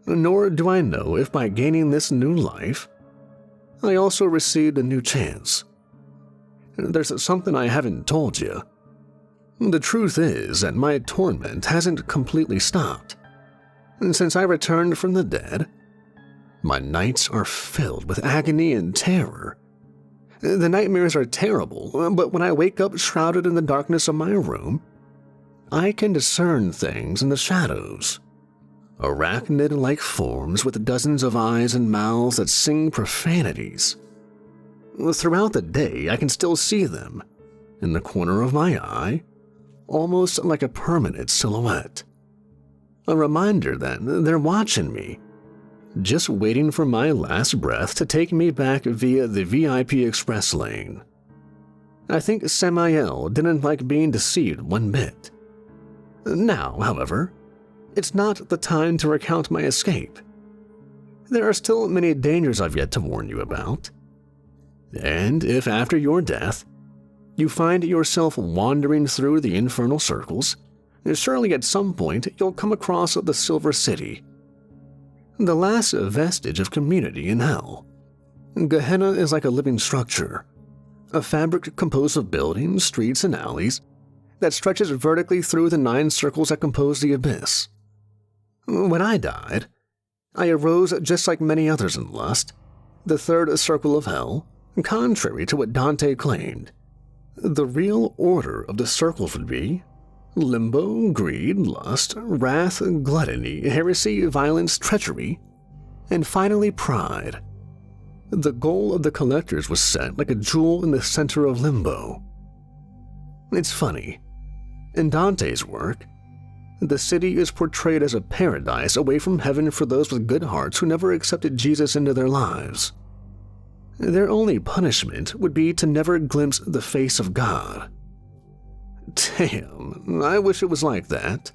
nor do I know if by gaining this new life, I also received a new chance. There's something I haven't told you. The truth is that my torment hasn't completely stopped. Since I returned from the dead, my nights are filled with agony and terror. The nightmares are terrible, but when I wake up shrouded in the darkness of my room, I can discern things in the shadows. Arachnid-like forms with dozens of eyes and mouths that sing profanities. Throughout the day, I can still see them, in the corner of my eye, almost like a permanent silhouette. A reminder that they're watching me, just waiting for my last breath to take me back via the VIP express lane. I think Samael didn't like being deceived one bit. Now, however, it's not the time to recount my escape. There are still many dangers I've yet to warn you about. And if after your death, you find yourself wandering through the infernal circles, surely at some point you'll come across the Silver City, the last vestige of community in hell. Gehenna is like a living structure, a fabric composed of buildings, streets, and alleys that stretches vertically through the 9 circles that compose the abyss. When I died, I arose just like many others in lust, the 3rd circle of hell, contrary to what Dante claimed. The real order of the circles would be limbo, greed, lust, wrath, gluttony, heresy, violence, treachery, and finally pride. The goal of the collectors was set like a jewel in the center of limbo. It's funny. In Dante's work, the city is portrayed as a paradise away from heaven for those with good hearts who never accepted Jesus into their lives. Their only punishment would be to never glimpse the face of God. Damn, I wish it was like that.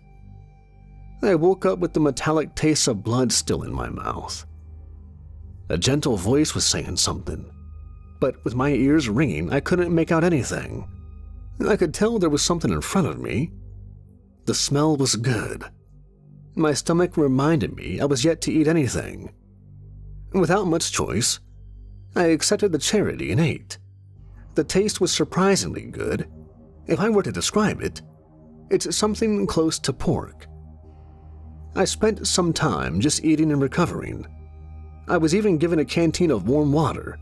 I woke up with the metallic taste of blood still in my mouth. A gentle voice was saying something, but with my ears ringing, I couldn't make out anything. I could tell there was something in front of me. The smell was good. My stomach reminded me I was yet to eat anything. Without much choice, I accepted the charity and ate. The taste was surprisingly good. If I were to describe it, it's something close to pork. I spent some time just eating and recovering. I was even given a canteen of warm water.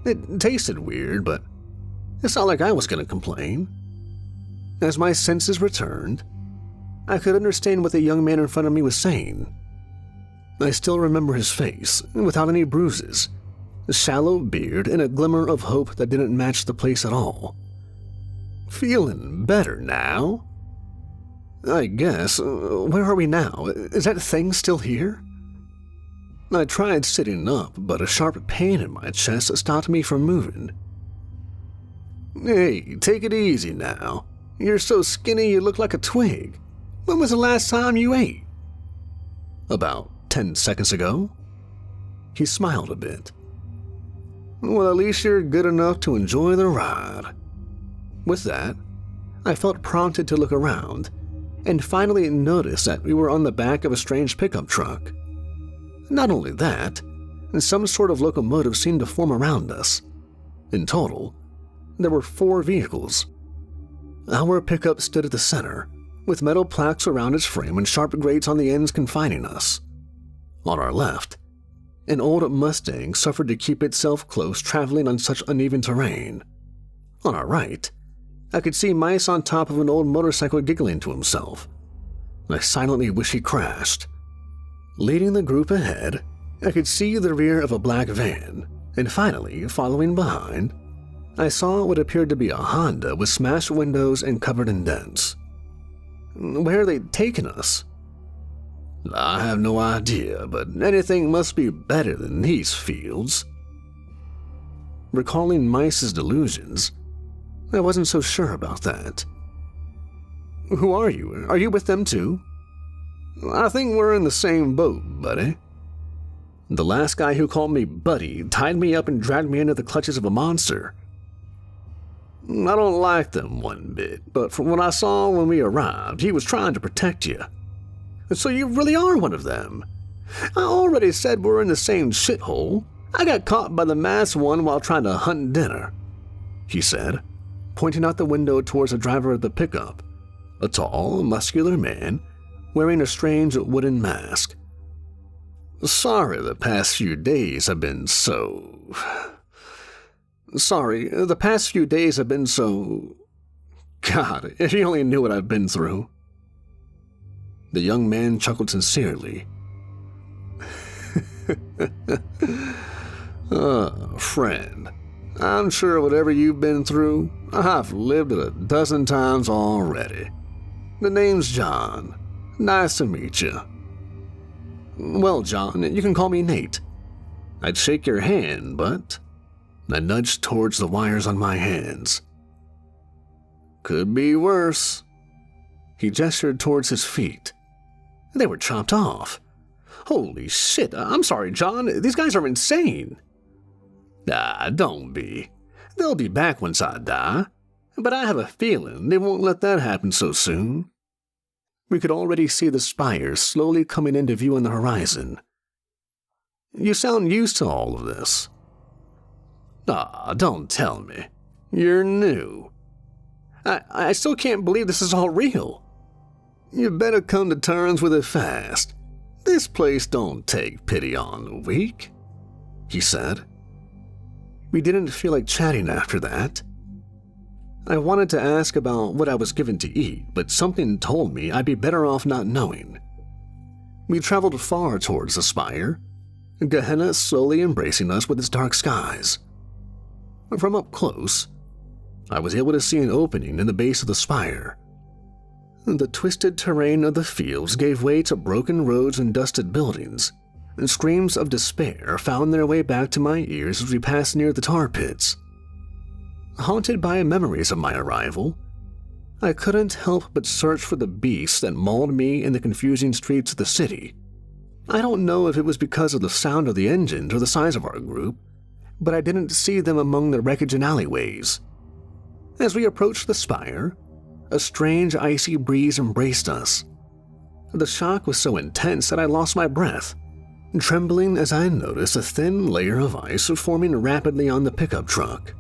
It tasted weird, but it's not like I was going to complain. As my senses returned, I could understand what the young man in front of me was saying. I still remember his face, without any bruises, a shallow beard, and a glimmer of hope that didn't match the place at all. Feeling better now? I guess. Where are we now? Is that thing still here? I tried sitting up, but a sharp pain in my chest stopped me from moving. Hey, take it easy now. You're so skinny you look like a twig. When was the last time you ate? About 10 seconds ago. He smiled a bit. Well, at least you're good enough to enjoy the ride. With that, I felt prompted to look around and finally noticed that we were on the back of a strange pickup truck. Not only that, some sort of locomotive seemed to form around us. In total, there were 4 vehicles. Our pickup stood at the center, with metal plaques around its frame and sharp grates on the ends confining us. On our left, an old Mustang suffered to keep itself close traveling on such uneven terrain. On our right, I could see Mice on top of an old motorcycle giggling to himself. I silently wish he crashed. Leading the group ahead, I could see the rear of a black van, and finally, following behind, I saw what appeared to be a Honda with smashed windows and covered in dents. Where had they taken us? I have no idea, but anything must be better than these fields. Recalling Mice's delusions, I wasn't so sure about that. Who are you? Are you with them too? I think we're in the same boat, buddy. The last guy who called me buddy tied me up and dragged me into the clutches of a monster. I don't like them one bit, but from what I saw when we arrived, he was trying to protect you. So you really are one of them. I already said we're in the same shithole. I got caught by the masked one while trying to hunt dinner, he said, pointing out the window towards the driver of the pickup, a tall, muscular man wearing a strange wooden mask. Sorry the past few days have been so... God, if you only knew what I've been through. The young man chuckled sincerely. Friend, I'm sure whatever you've been through, I've lived it 12 times already. The name's John. Nice to meet you. Well, John, you can call me Nate. I'd shake your hand, but I nudged towards the wires on my hands. Could be worse. He gestured towards his feet. They were chopped off. Holy shit, I'm sorry, John. These guys are insane. Don't be. They'll be back once I die. But I have a feeling they won't let that happen so soon. We could already see the spires slowly coming into view on the horizon. You sound used to all of this. Don't tell me. You're new. I still can't believe this is all real. You better come to terms with it fast. This place don't take pity on the weak, he said. We didn't feel like chatting after that. I wanted to ask about what I was given to eat, but something told me I'd be better off not knowing. We traveled far towards the spire, Gehenna slowly embracing us with its dark skies. From up close, I was able to see an opening in the base of the spire. The twisted terrain of the fields gave way to broken roads and dusted buildings, and screams of despair found their way back to my ears as we passed near the tar pits. Haunted by memories of my arrival, I couldn't help but search for the beasts that mauled me in the confusing streets of the city. I don't know if it was because of the sound of the engines or the size of our group, but I didn't see them among the wreckage and alleyways. As we approached the spire, a strange icy breeze embraced us. The shock was so intense that I lost my breath, trembling as I noticed a thin layer of ice forming rapidly on the pickup truck.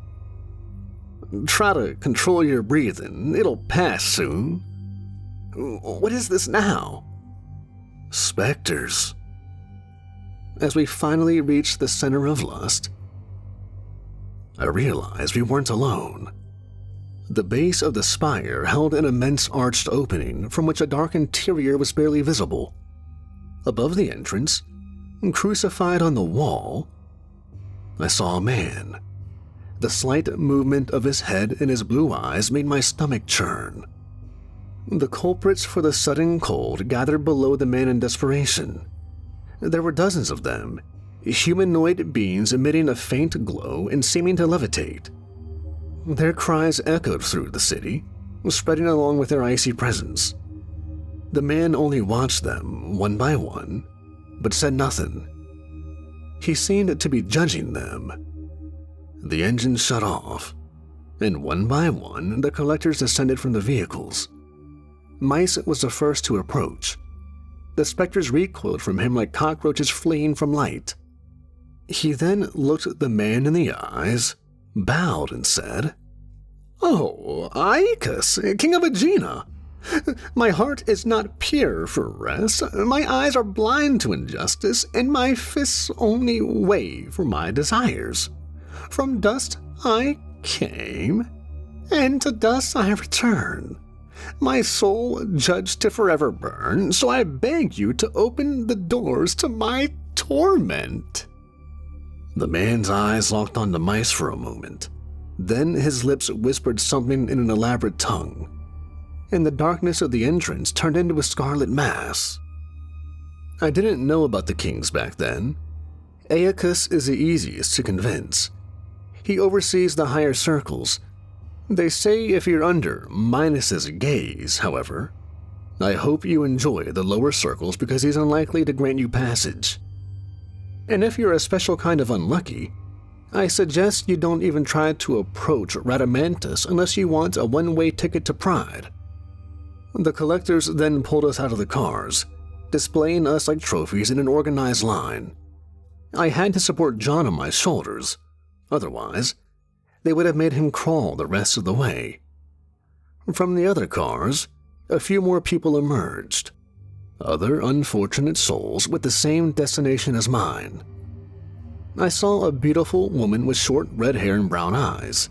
Try to control your breathing, it'll pass soon. What is this now? Specters. As we finally reached the center of lust, I realized we weren't alone. The base of the spire held an immense arched opening from which a dark interior was barely visible. Above the entrance, crucified on the wall, I saw a man. The slight movement of his head and his blue eyes made my stomach churn. The culprits for the sudden cold gathered below the man in desperation. There were dozens of them, humanoid beings emitting a faint glow and seeming to levitate. Their cries echoed through the city, spreading along with their icy presence. The man only watched them one by one, but said nothing. He seemed to be judging them. The engine shut off, and one by one, the collectors descended from the vehicles. Mice was the first to approach. The specters recoiled from him like cockroaches fleeing from light. He then looked the man in the eyes, bowed, and said, "Oh, Aeacus, king of Aegina. My heart is not pure for rest, my eyes are blind to injustice, and my fists only weigh for my desires. From dust I came, and to dust I return. My soul judged to forever burn, so I beg you to open the doors to my torment." The man's eyes locked onto Mice for a moment. Then his lips whispered something in an elaborate tongue, and the darkness of the entrance turned into a scarlet mass. I didn't know about the kings back then. Aeacus is the easiest to convince. He oversees the higher circles. They say if you're under Minos's gaze, however. I hope you enjoy the lower circles because he's unlikely to grant you passage. And if you're a special kind of unlucky, I suggest you don't even try to approach Radamanthus unless you want a one-way ticket to Pride. The collectors then pulled us out of the cars, displaying us like trophies in an organized line. I had to support John on my shoulders, otherwise, they would have made him crawl the rest of the way. From the other cars, a few more people emerged, other unfortunate souls with the same destination as mine. I saw a beautiful woman with short red hair and brown eyes.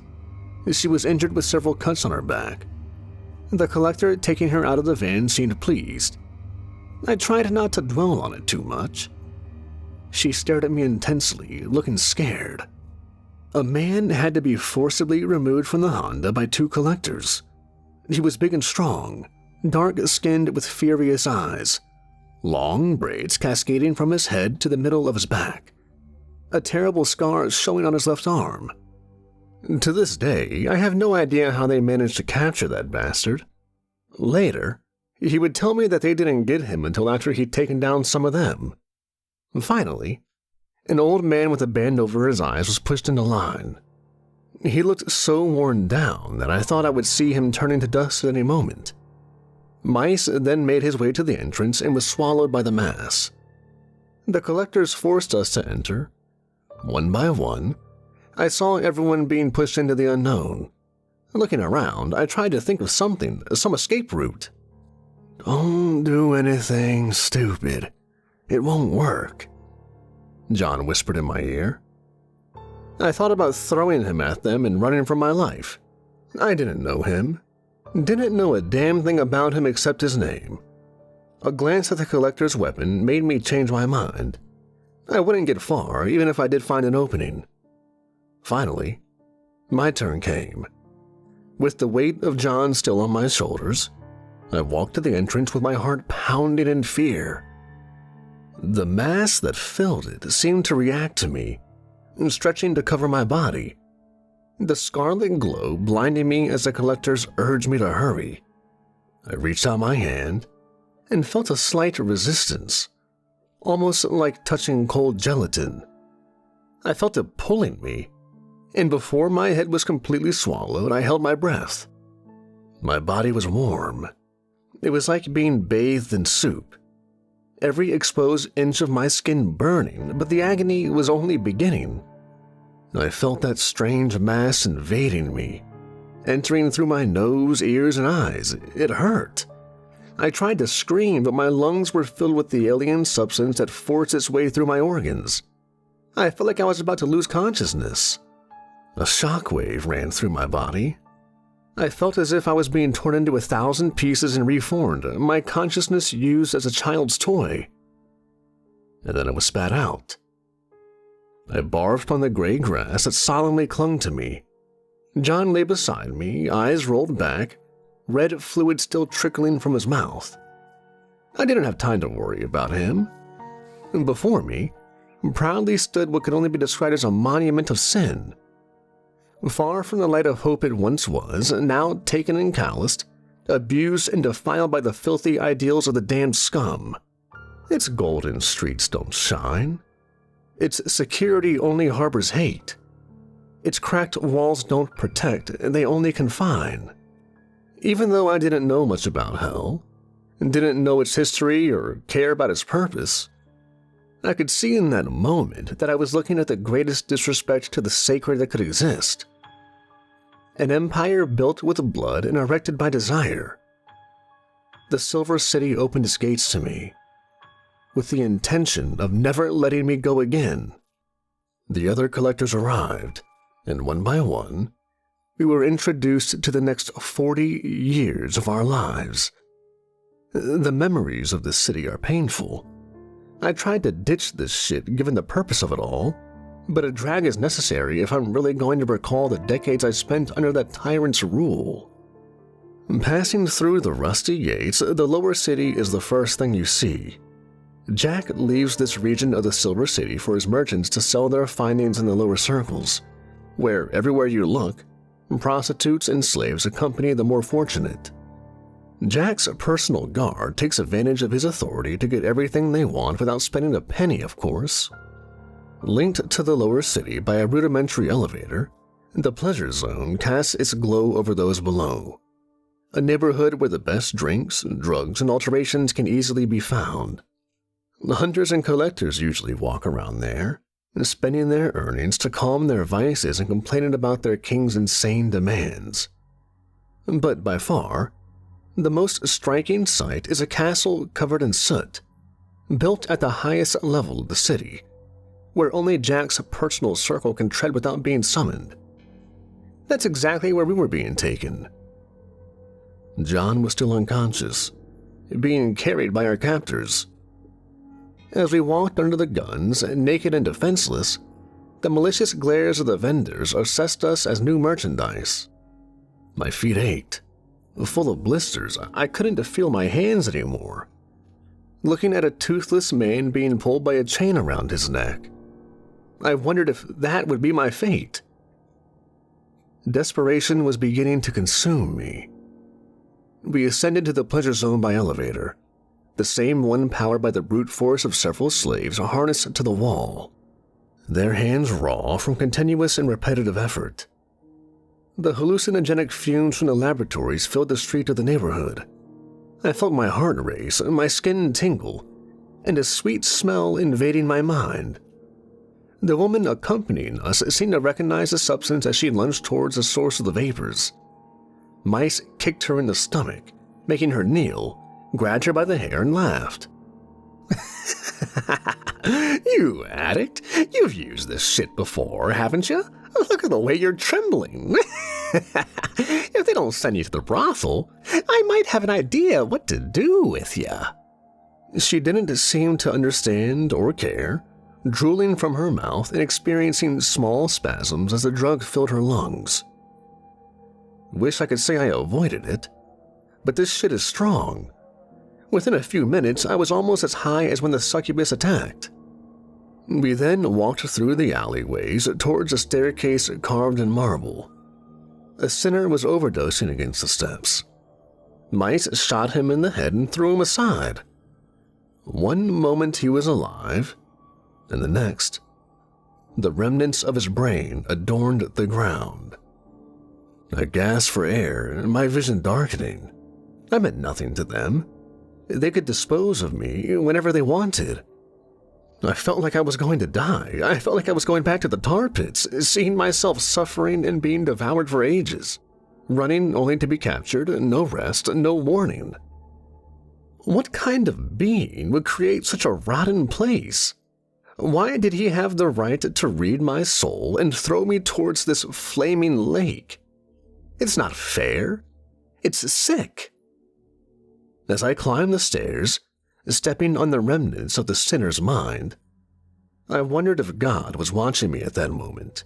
She was injured with several cuts on her back. The collector taking her out of the van seemed pleased. I tried not to dwell on it too much. She stared at me intensely, looking scared. A man had to be forcibly removed from the Honda by two collectors. He was big and strong, dark-skinned with furious eyes, long braids cascading from his head to the middle of his back, a terrible scar showing on his left arm. To this day, I have no idea how they managed to capture that bastard. Later, he would tell me that they didn't get him until after he'd taken down some of them. Finally, an old man with a band over his eyes was pushed into line. He looked so worn down that I thought I would see him turning to dust at any moment. Mice then made his way to the entrance and was swallowed by the mass. The collectors forced us to enter. One by one, I saw everyone being pushed into the unknown. Looking around, I tried to think of something, some escape route. "Don't do anything stupid. It won't work," John whispered in my ear. I thought about throwing him at them and running for my life. I didn't know him. Didn't know a damn thing about him except his name. A glance at the collector's weapon made me change my mind. I wouldn't get far, even if I did find an opening. Finally, my turn came. With the weight of John still on my shoulders, I walked to the entrance with my heart pounding in fear. The mass that filled it seemed to react to me, stretching to cover my body. The scarlet glow blinding me as the collectors urged me to hurry. I reached out my hand and felt a slight resistance, almost like touching cold gelatin. I felt it pulling me, and before my head was completely swallowed, I held my breath. My body was warm. It was like being bathed in soup. Every exposed inch of my skin burning, but the agony was only beginning. I felt that strange mass invading me, entering through my nose, ears, and eyes. It hurt. I tried to scream, but my lungs were filled with the alien substance that forced its way through my organs. I felt like I was about to lose consciousness. A shockwave ran through my body. I felt as if I was being torn into 1,000 pieces and reformed, my consciousness used as a child's toy. And then it was spat out. I barfed on the gray grass that solemnly clung to me. John lay beside me, eyes rolled back, red fluid still trickling from his mouth. I didn't have time to worry about him. Before me, proudly stood what could only be described as a monument of sin. Far from the light of hope it once was, now taken and calloused, abused and defiled by the filthy ideals of the damned scum. Its golden streets don't shine. Its security only harbors hate. Its cracked walls don't protect, they only confine. Even though I didn't know much about hell, didn't know its history or care about its purpose, I could see in that moment that I was looking at the greatest disrespect to the sacred that could exist. An empire built with blood and erected by desire. The Silver City opened its gates to me, with the intention of never letting me go again. The other collectors arrived, and one by one, we were introduced to the next 40 years of our lives. The memories of this city are painful. I tried to ditch this shit given the purpose of it all, but a drag is necessary if I'm really going to recall the decades I spent under that tyrant's rule. Passing through the rusty gates, the lower city is the first thing you see. Jack leaves this region of the Silver City for his merchants to sell their findings in the lower circles, where everywhere you look, prostitutes and slaves accompany the more fortunate. Jack's personal guard takes advantage of his authority to get everything they want without spending a penny, of course. Linked to the lower city by a rudimentary elevator, the pleasure zone casts its glow over those below. A neighborhood where the best drinks, drugs, and alterations can easily be found. The hunters and collectors usually walk around there, spending their earnings to calm their vices and complaining about their king's insane demands. But by far, the most striking sight is a castle covered in soot, built at the highest level of the city, where only Jack's personal circle can tread without being summoned. That's exactly where we were being taken. John was still unconscious, being carried by our captors. As we walked under the guns, naked and defenseless, the malicious glares of the vendors assessed us as new merchandise. My feet ached. Full of blisters, I couldn't feel my hands anymore. Looking at a toothless man being pulled by a chain around his neck, I wondered if that would be my fate. Desperation was beginning to consume me. We ascended to the pleasure zone by elevator, the same one powered by the brute force of several slaves harnessed to the wall, their hands raw from continuous and repetitive effort. The hallucinogenic fumes from the laboratories filled the street of the neighborhood. I felt my heart race, my skin tingle, and a sweet smell invading my mind. The woman accompanying us seemed to recognize the substance as she lunged towards the source of the vapors. Mice kicked her in the stomach, making her kneel, grabbed her by the hair, and laughed. "You addict, you've used this shit before, haven't you? Look at the way you're trembling. If they don't send you to the brothel, I might have an idea what to do with you." She didn't seem to understand or care, drooling from her mouth and experiencing small spasms as the drug filled her lungs. Wish I could say I avoided it, but this shit is strong. Within a few minutes, I was almost as high as when the succubus attacked. We then walked through the alleyways towards a staircase carved in marble. A sinner was overdosing against the steps. Mice shot him in the head and threw him aside. One moment he was alive, and the next, the remnants of his brain adorned the ground. I gasped for air, my vision darkening. I meant nothing to them. They could dispose of me whenever they wanted. I felt like I was going to die. I felt like I was going back to the tar pits, seeing myself suffering and being devoured for ages, running only to be captured, no rest, no warning. What kind of being would create such a rotten place? Why did he have the right to read my soul and throw me towards this flaming lake? It's not fair. It's sick. As I climbed the stairs, stepping on the remnants of the sinner's mind, I wondered if God was watching me at that moment.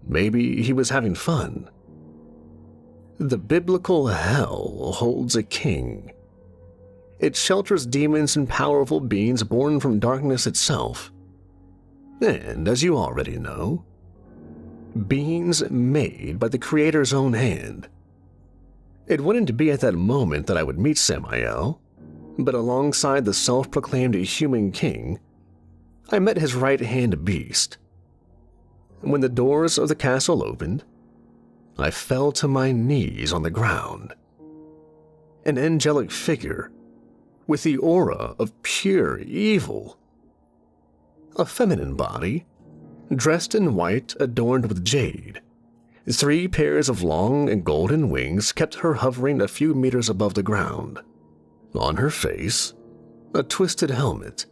Maybe he was having fun. The biblical hell holds a king. It shelters demons and powerful beings born from darkness itself. And, as you already know, beings made by the Creator's own hand. It wouldn't be at that moment that I would meet Samael, but alongside the self-proclaimed human king, I met his right-hand beast. When the doors of the castle opened, I fell to my knees on the ground. An angelic figure with the aura of pure evil. A feminine body, dressed in white adorned with jade. 3 pairs of long and golden wings kept her hovering a few meters above the ground. On her face, a twisted helmet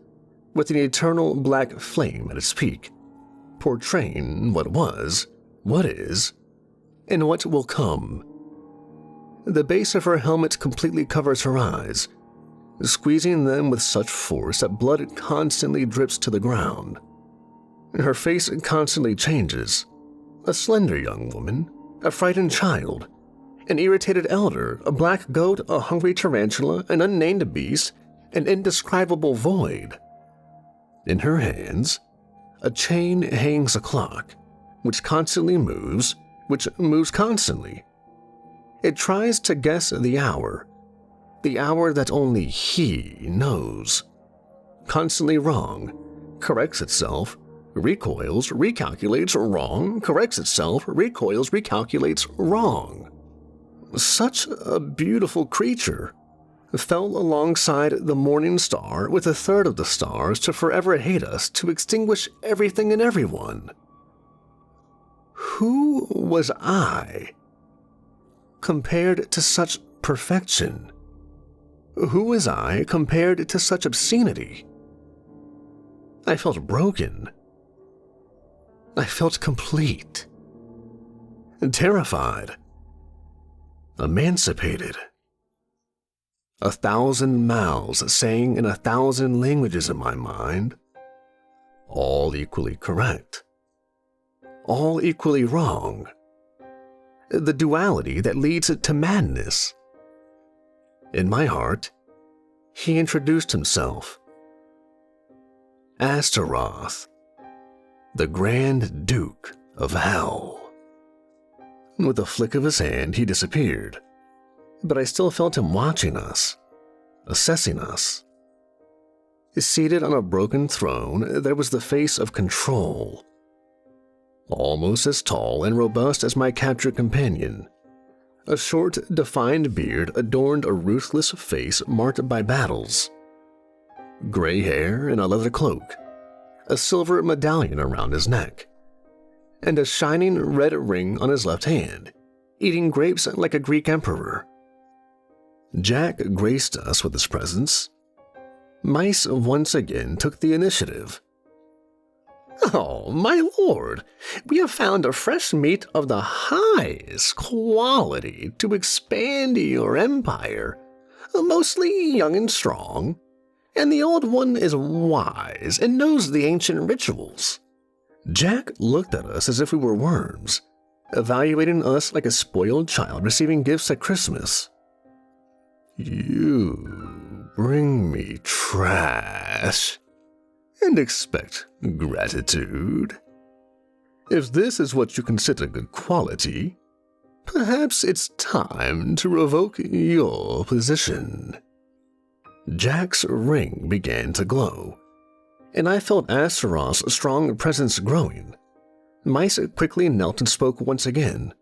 with an eternal black flame at its peak, portraying what was, what is, and what will come. The base of her helmet completely covers her eyes, squeezing them with such force that blood constantly drips to the ground. Her face constantly changes. A slender young woman, a frightened child, an irritated elder, a black goat, a hungry tarantula, an unnamed beast, an indescribable void. In her hands, a chain hangs a clock, which moves constantly. It tries to guess the hour that only he knows. Constantly wrong, corrects itself, recoils, recalculates, wrong, corrects itself, recoils, recalculates, wrong. Such a beautiful creature fell alongside the morning star with 1/3 of the stars to forever hate us, to extinguish everything and everyone. Who was I compared to such perfection? Who was I compared to such obscenity? I felt broken. I felt complete. Terrified. Emancipated. 1,000 mouths saying in 1,000 languages in my mind, all equally correct, all equally wrong. The duality that leads to madness. In my heart, he introduced himself. Astaroth, the Grand Duke of Hell. With a flick of his hand, he disappeared, but I still felt him watching us, assessing us. Seated on a broken throne, there was the face of control. Almost as tall and robust as my captured companion, a short, defined beard adorned a ruthless face marked by battles. Gray hair and a leather cloak, a silver medallion around his neck, and a shining red ring on his left hand, eating grapes like a Greek emperor. Jack graced us with his presence. Mice once again took the initiative. "Oh, my lord, we have found a fresh meat of the highest quality to expand your empire, mostly young and strong, and the old one is wise and knows the ancient rituals." Jack looked at us as if we were worms, evaluating us like a spoiled child receiving gifts at Christmas. "You bring me trash and expect gratitude. If this is what you consider good quality, perhaps it's time to revoke your position." Jack's ring began to glow, and I felt Astaroth's strong presence growing. Mice quickly knelt and spoke once again.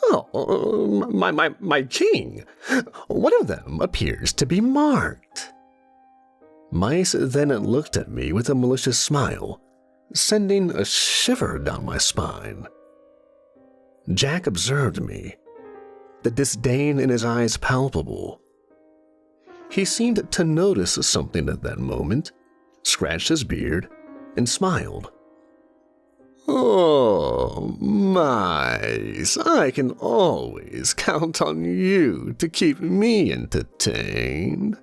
"Oh, my king! One of them appears to be marked." Mice then looked at me with a malicious smile, sending a shiver down my spine. Jack observed me, the disdain in his eyes palpable. He seemed to notice something at that moment, scratched his beard, and smiled. "Oh, mice, I can always count on you to keep me entertained.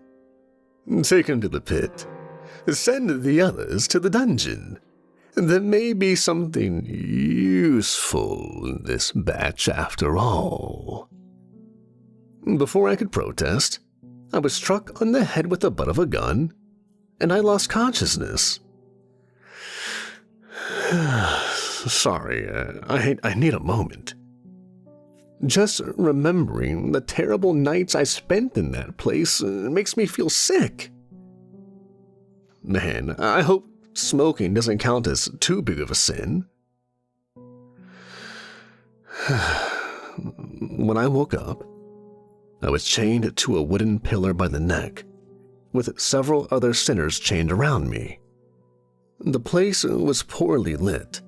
Take him to the pit. Send the others to the dungeon. There may be something useful in this batch after all." Before I could protest, I was struck on the head with the butt of a gun, and I lost consciousness. "Sorry, I need a moment." Just remembering the terrible nights I spent in that place makes me feel sick. Man, I hope smoking doesn't count as too big of a sin. When I woke up, I was chained to a wooden pillar by the neck, with several other sinners chained around me. The place was poorly lit,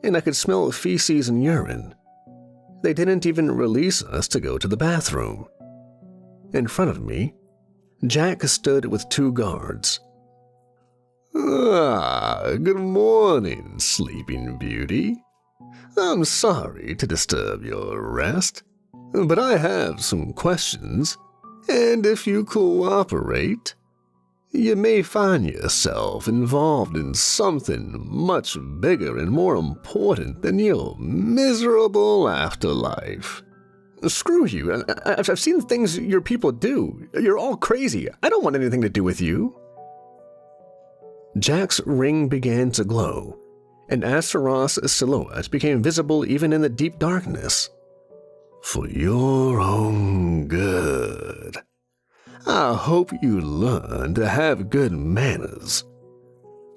and I could smell feces and urine. They didn't even release us to go to the bathroom. In front of me, Jack stood with 2 guards. Good morning, Sleeping Beauty. I'm sorry to disturb your rest, but I have some questions, and if you cooperate, you may find yourself involved in something much bigger and more important than your miserable afterlife. Screw you. I've seen things your people do. You're all crazy. I don't want anything to do with you. Jack's ring began to glow, and Astaroth's silhouette became visible even in the deep darkness. For your own good, I hope you learn to have good manners.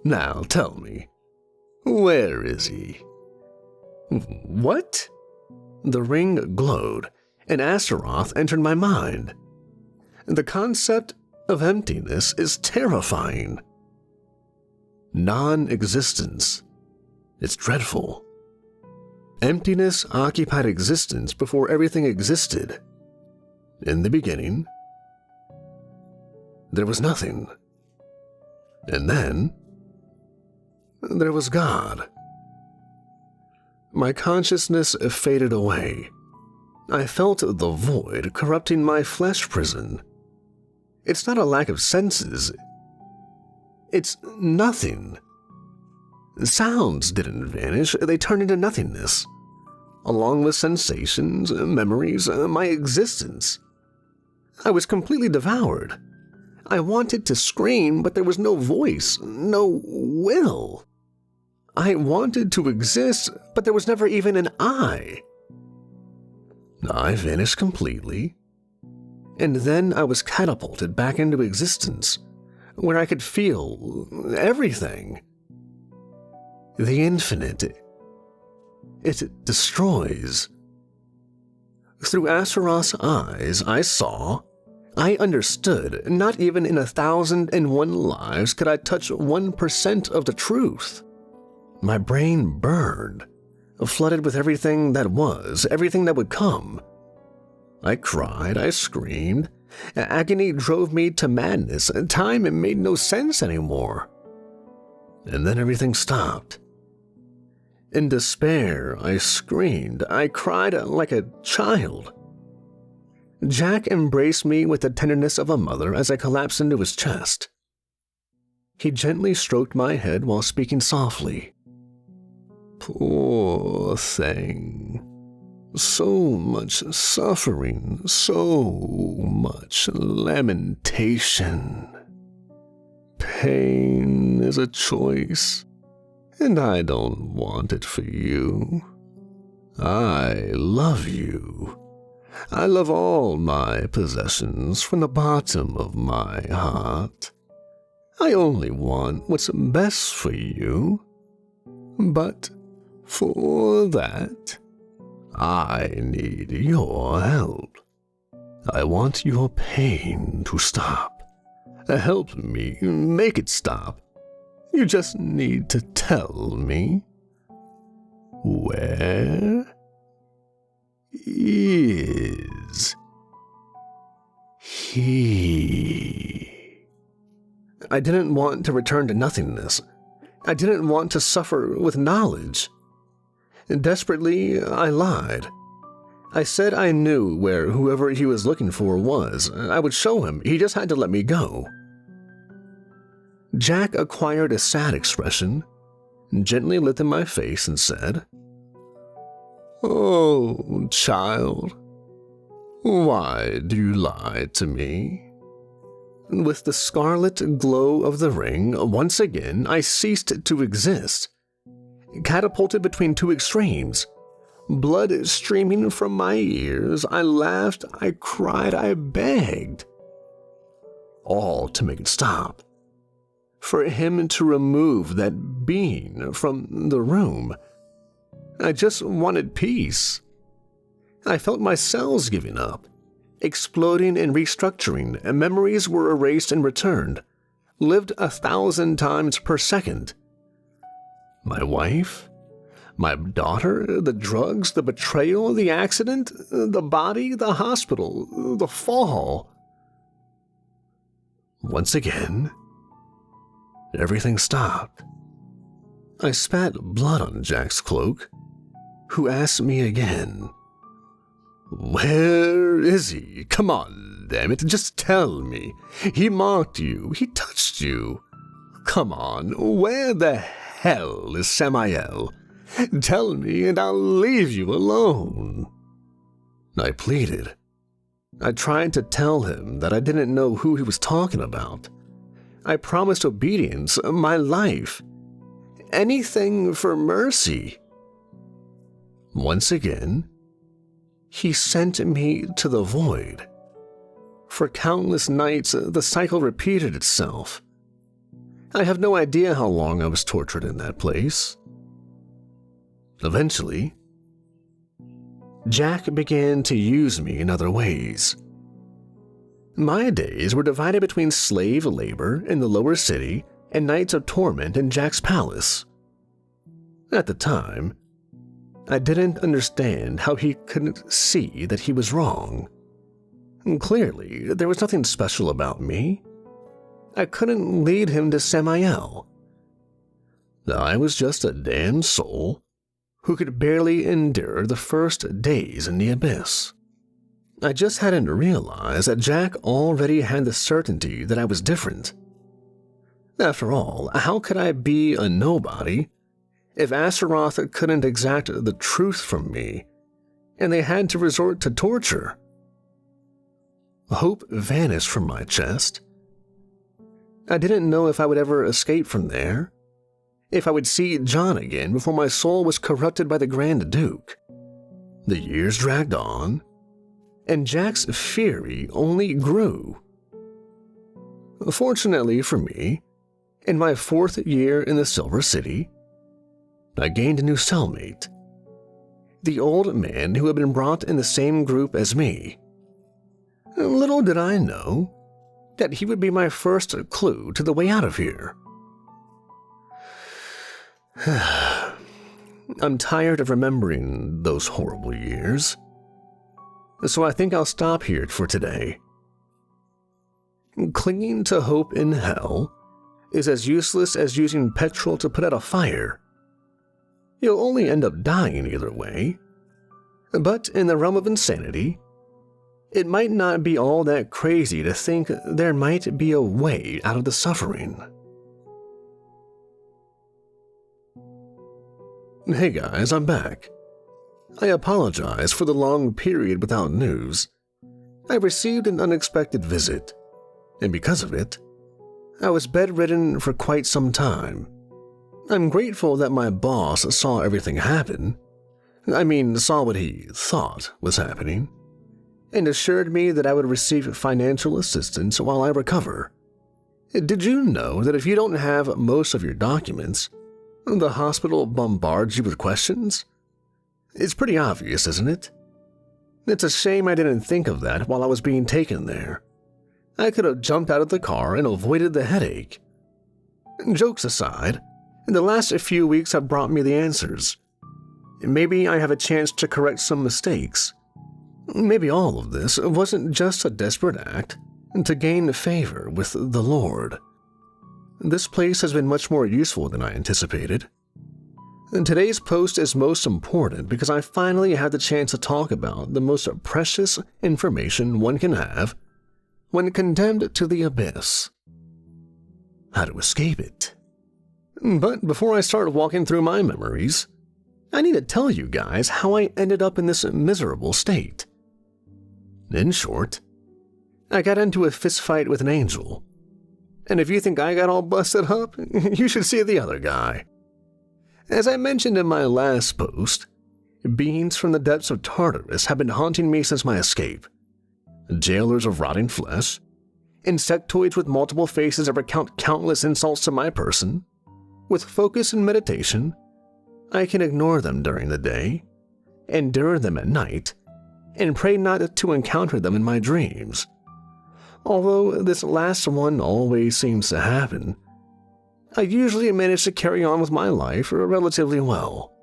Now tell me, where is he? What? The ring glowed, and Astaroth entered my mind. The concept of emptiness is terrifying. Non-existence. It's dreadful. Emptiness occupied existence before everything existed. In the beginning, there was nothing. And then, there was God. My consciousness faded away. I felt the void corrupting my flesh prison. It's not a lack of senses. It's nothing. Sounds didn't vanish, they turned into nothingness. Along with sensations, memories, my existence. I was completely devoured. I wanted to scream, but there was no voice, no will. I wanted to exist, but there was never even an I. I vanished completely, and then I was catapulted back into existence, where I could feel everything. The infinite, it destroys. Through Astaroth's eyes, I understood, not even in 1,001 lives could I touch 1% of the truth. My brain burned, flooded with everything that was, everything that would come. I cried, I screamed. Agony drove me to madness. Time made no sense anymore. And then everything stopped. In despair, I screamed. I cried like a child. Jack embraced me with the tenderness of a mother as I collapsed into his chest. He gently stroked my head while speaking softly. Poor thing. So much suffering, so much lamentation. Pain is a choice, and I don't want it for you. I love you. I love all my possessions from the bottom of my heart. I only want what's best for you. But for that, I need your help. I want your pain to stop. Help me make it stop. You just need to tell me where is he? I didn't want to return to nothingness. I didn't want to suffer with knowledge. Desperately, I lied. I said I knew where whoever he was looking for was. I would show him. He just had to let me go. Jack acquired a sad expression, gently lit in my face and said, Oh, child, why do you lie to me? With the scarlet glow of the ring, once again I ceased to exist, catapulted between 2 extremes, Blood streaming from my ears, I laughed, I cried, I begged. All to make it stop. For him to remove that being from the room. I just wanted peace. I felt my cells giving up, exploding and restructuring, and memories were erased and returned, lived 1,000 times per second. My wife, my daughter, the drugs, the betrayal, the accident, the body, the hospital, the fall. Once again, everything stopped. I spat blood on Jack's cloak, who asked me again, "Where is he? Come on, damn it, just tell me. He mocked you, he touched you. Come on, where the hell is Samael? Tell me and I'll leave you alone." I pleaded. I tried to tell him that I didn't know who he was talking about. I promised obedience, my life. Anything for mercy. Once again, he sent me to the void. For countless nights, the cycle repeated itself. I have no idea how long I was tortured in that place. Eventually, Jack began to use me in other ways. My days were divided between slave labor in the lower city and nights of torment in Jack's palace. At the time, I didn't understand how he couldn't see that he was wrong. Clearly, there was nothing special about me. I couldn't lead him to Samael. I was just a damned soul who could barely endure the first days in the abyss. I just hadn't realized that Jack already had the certainty that I was different. After all, how could I be a nobody if Astaroth couldn't exact the truth from me, and they had to resort to torture? Hope vanished from my chest. I didn't know if I would ever escape from there, if I would see John again before my soul was corrupted by the Grand Duke. The years dragged on, and Jack's fury only grew. Fortunately for me, in my 4th year in the Silver City, I gained a new cellmate, the old man who had been brought in the same group as me. Little did I know that he would be my first clue to the way out of here. I'm tired of remembering those horrible years, so I think I'll stop here for today. Clinging to hope in hell is as useless as using petrol to put out a fire. You'll only end up dying either way. But in the realm of insanity, it might not be all that crazy to think there might be a way out of the suffering. Hey guys, I'm back. I apologize for the long period without news. I received an unexpected visit, and because of it, I was bedridden for quite some time. I'm grateful that my boss saw everything happen. Saw what he thought was happening, and assured me that I would receive financial assistance while I recover. Did you know that if you don't have most of your documents, the hospital bombards you with questions? It's pretty obvious, isn't it? It's a shame I didn't think of that while I was being taken there. I could have jumped out of the car and avoided the headache. Jokes aside, the last few weeks have brought me the answers. Maybe I have a chance to correct some mistakes. Maybe all of this wasn't just a desperate act to gain favor with the Lord. This place has been much more useful than I anticipated. Today's post is most important because I finally had the chance to talk about the most precious information one can have when condemned to the abyss. How to escape it. But before I start walking through my memories, I need to tell you guys how I ended up in this miserable state. In short, I got into a fistfight with an angel. And if you think I got all busted up, you should see the other guy. As I mentioned in my last post, Beings from the depths of Tartarus have been haunting me since my escape. Jailers of rotting flesh, insectoids with multiple faces that recount countless insults to my person. With focus and meditation, I can ignore them during the day, endure them at night, and pray not to encounter them in my dreams. Although this last one always seems to happen, I usually manage to carry on with my life relatively well.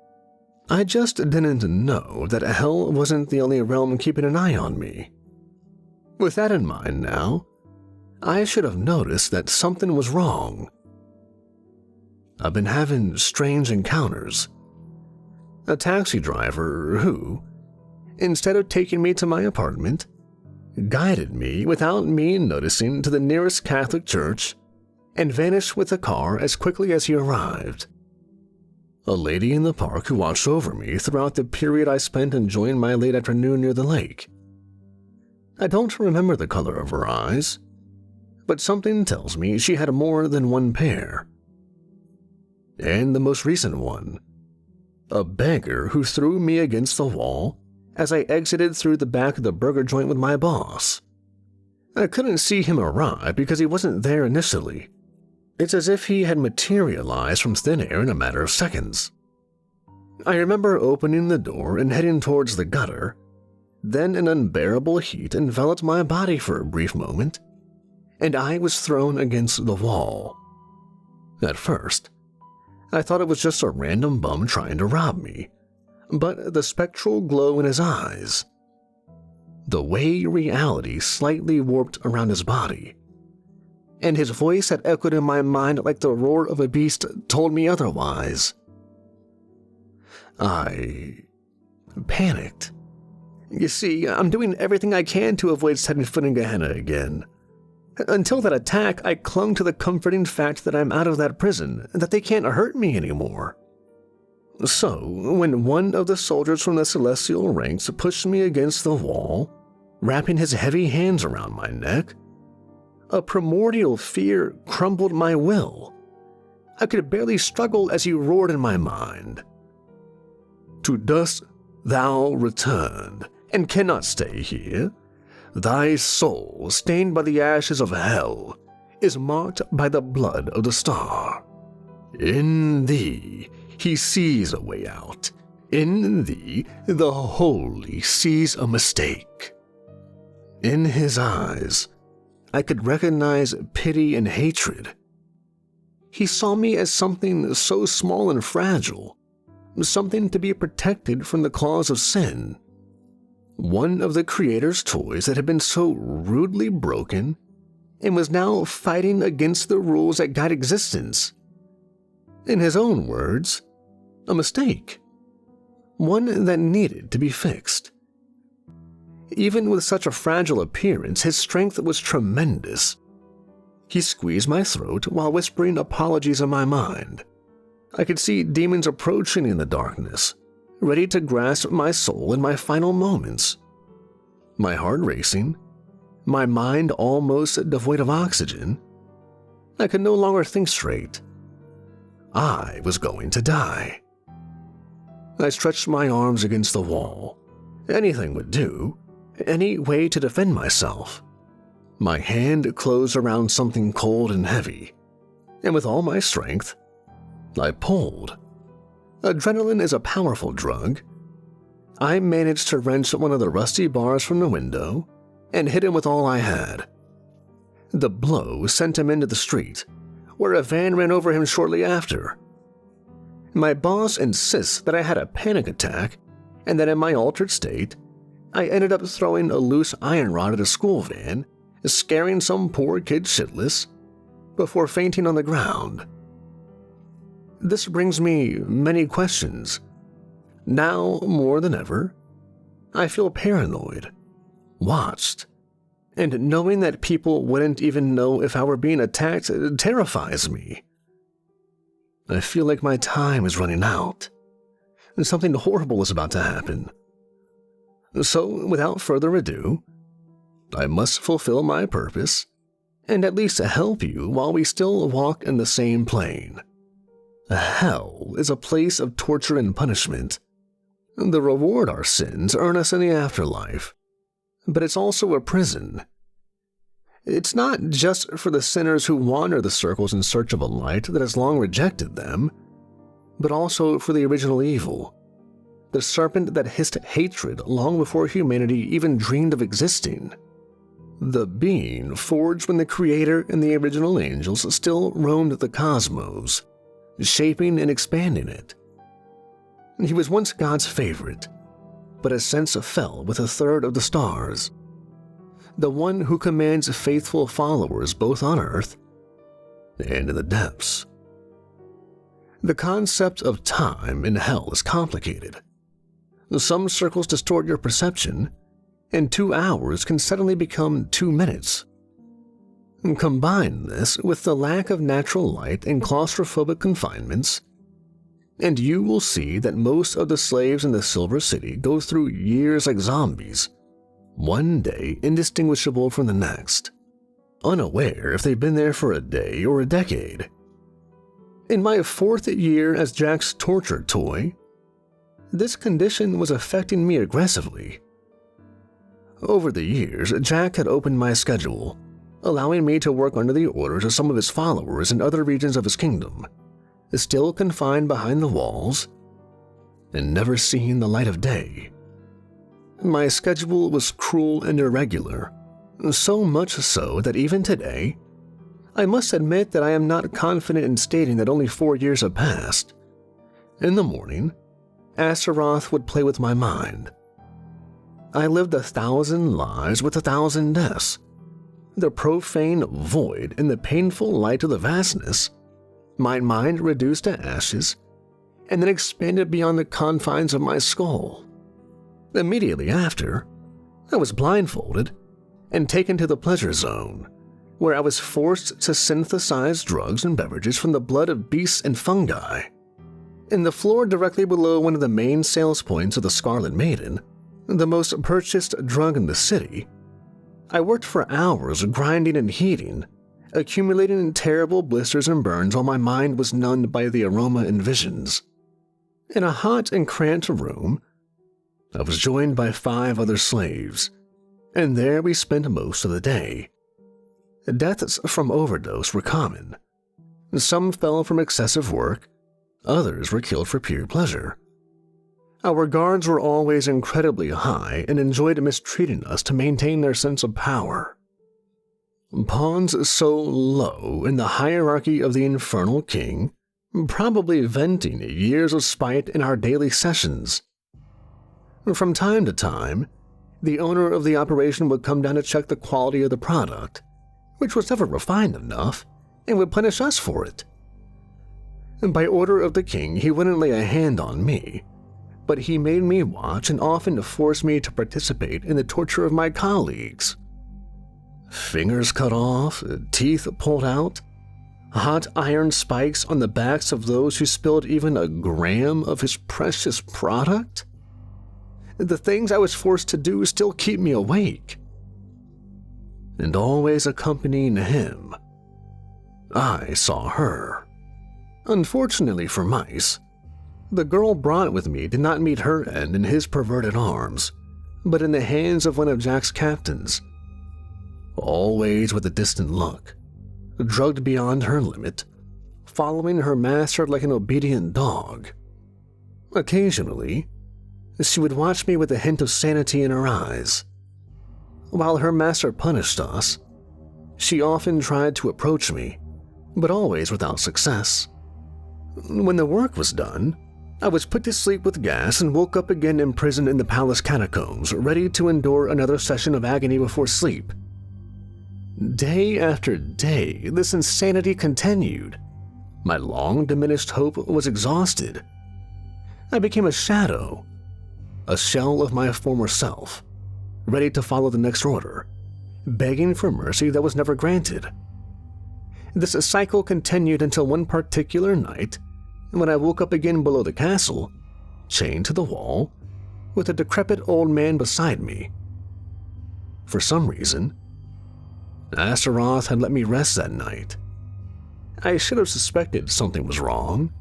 I just didn't know that hell wasn't the only realm keeping an eye on me. With that in mind now, I should have noticed that something was wrong. I've been having strange encounters. A taxi driver who, instead of taking me to my apartment, guided me without me noticing to the nearest Catholic church and vanished with the car as quickly as he arrived. A lady in the park who watched over me throughout the period I spent enjoying my late afternoon near the lake. I don't remember the color of her eyes, but something tells me she had more than one pair. And the most recent one, a beggar who threw me against the wall as I exited through the back of the burger joint with my boss. I couldn't see him arrive because he wasn't there initially. It's as if he had materialized from thin air in a matter of seconds. I remember opening the door and heading towards the gutter. Then an unbearable heat enveloped my body for a brief moment, and I was thrown against the wall. At first, I thought it was just a random bum trying to rob me, but the spectral glow in his eyes, the way reality slightly warped around his body, and his voice that echoed in my mind like the roar of a beast told me otherwise. I panicked. You see, I'm doing everything I can to avoid setting foot in Gehenna again. Until that attack, I clung to the comforting fact that I'm out of that prison and that they can't hurt me anymore. So, when one of the soldiers from the celestial ranks pushed me against the wall, wrapping his heavy hands around my neck, a primordial fear crumbled my will. I could barely struggle as he roared in my mind. To dust thou returned, and cannot stay here. Thy soul, stained by the ashes of hell, is marked by the blood of the star. In thee he sees a way out. In thee the holy sees a mistake. In his eyes, I could recognize pity and hatred. He saw me as something so small and fragile, something to be protected from the claws of sin. One of the Creator's toys that had been so rudely broken and was now fighting against the rules that guide existence. In his own words, a mistake. One that needed to be fixed. Even with such a fragile appearance, his strength was tremendous. He squeezed my throat while whispering apologies in my mind. I could see demons approaching in the darkness, ready to grasp my soul in my final moments. My heart racing, my mind almost devoid of oxygen. I could no longer think straight. I was going to die. I stretched my arms against the wall. Anything would do. Any way to defend myself. My hand closed around something cold and heavy, and with all my strength, I pulled. Adrenaline is a powerful drug. I managed to wrench one of the rusty bars from the window and hit him with all I had. The blow sent him into the street, where a van ran over him shortly after. My boss insists that I had a panic attack and that in my altered state, I ended up throwing a loose iron rod at a school van, scaring some poor kid shitless, before fainting on the ground. This brings me many questions. Now, more than ever, I feel paranoid, watched, and knowing that people wouldn't even know if I were being attacked terrifies me. I feel like my time is running out, and something horrible is about to happen. So, without further ado, I must fulfill my purpose, and at least help you while we still walk in the same plane. Hell is a place of torture and punishment. The reward our sins earn us in the afterlife, but it's also a prison. It's not just for the sinners who wander the circles in search of a light that has long rejected them, but also for the original evil, the serpent that hissed hatred long before humanity even dreamed of existing. The being forged when the Creator and the original angels still roamed the cosmos, shaping and expanding it. He was once God's favorite, but has since fell with a third of the stars. The one who commands faithful followers both on earth and in the depths. The concept of time in hell is complicated. Some circles distort your perception, and 2 hours can suddenly become 2 minutes. Combine this with the lack of natural light and claustrophobic confinements, and you will see that most of the slaves in the Silver City go through years like zombies, one day indistinguishable from the next, unaware if they've been there for a day or a decade. In my 4th year as Jack's torture toy, this condition was affecting me aggressively. Over the years, Jack had opened my schedule, allowing me to work under the orders of some of his followers in other regions of his kingdom, still confined behind the walls and never seeing the light of day. My schedule was cruel and irregular, so much so that even today, I must admit that I am not confident in stating that only 4 years have passed. In the morning, Astaroth would play with my mind. I lived 1,000 lives with 1,000 deaths. The profane void and the painful light of the vastness, my mind reduced to ashes, and then expanded beyond the confines of my skull. Immediately after, I was blindfolded and taken to the pleasure zone, where I was forced to synthesize drugs and beverages from the blood of beasts and fungi. In the floor directly below one of the main sales points of the Scarlet Maiden, the most purchased drug in the city, I worked for hours grinding and heating, accumulating in terrible blisters and burns while my mind was numbed by the aroma and visions. In a hot and cramped room, I was joined by 5 other slaves, and there we spent most of the day. Deaths from overdose were common. Some fell from excessive work, others were killed for pure pleasure. Our guards were always incredibly high and enjoyed mistreating us to maintain their sense of power. Pawns so low in the hierarchy of the Infernal King, probably venting years of spite in our daily sessions. From time to time, the owner of the operation would come down to check the quality of the product, which was never refined enough, and would punish us for it. By order of the king, he wouldn't lay a hand on me, but he made me watch and often forced me to participate in the torture of my colleagues. Fingers cut off, teeth pulled out, hot iron spikes on the backs of those who spilled even a gram of his precious product. The things I was forced to do still keep me awake. And always accompanying him, I saw her. Unfortunately for mice, the girl brought with me did not meet her end in his perverted arms, but in the hands of one of Jack's captains. Always with a distant look, drugged beyond her limit, following her master like an obedient dog. Occasionally, she would watch me with a hint of sanity in her eyes. While her master punished us, she often tried to approach me, but always without success. When the work was done, I was put to sleep with gas and woke up again imprisoned in the palace catacombs, ready to endure another session of agony before sleep. Day after day, this insanity continued. My long diminished hope was exhausted. I became a shadow, a shell of my former self, ready to follow the next order, begging for mercy that was never granted. This cycle continued until one particular night, when I woke up again below the castle, chained to the wall, with a decrepit old man beside me. For some reason, Astaroth had let me rest that night. I should have suspected something was wrong.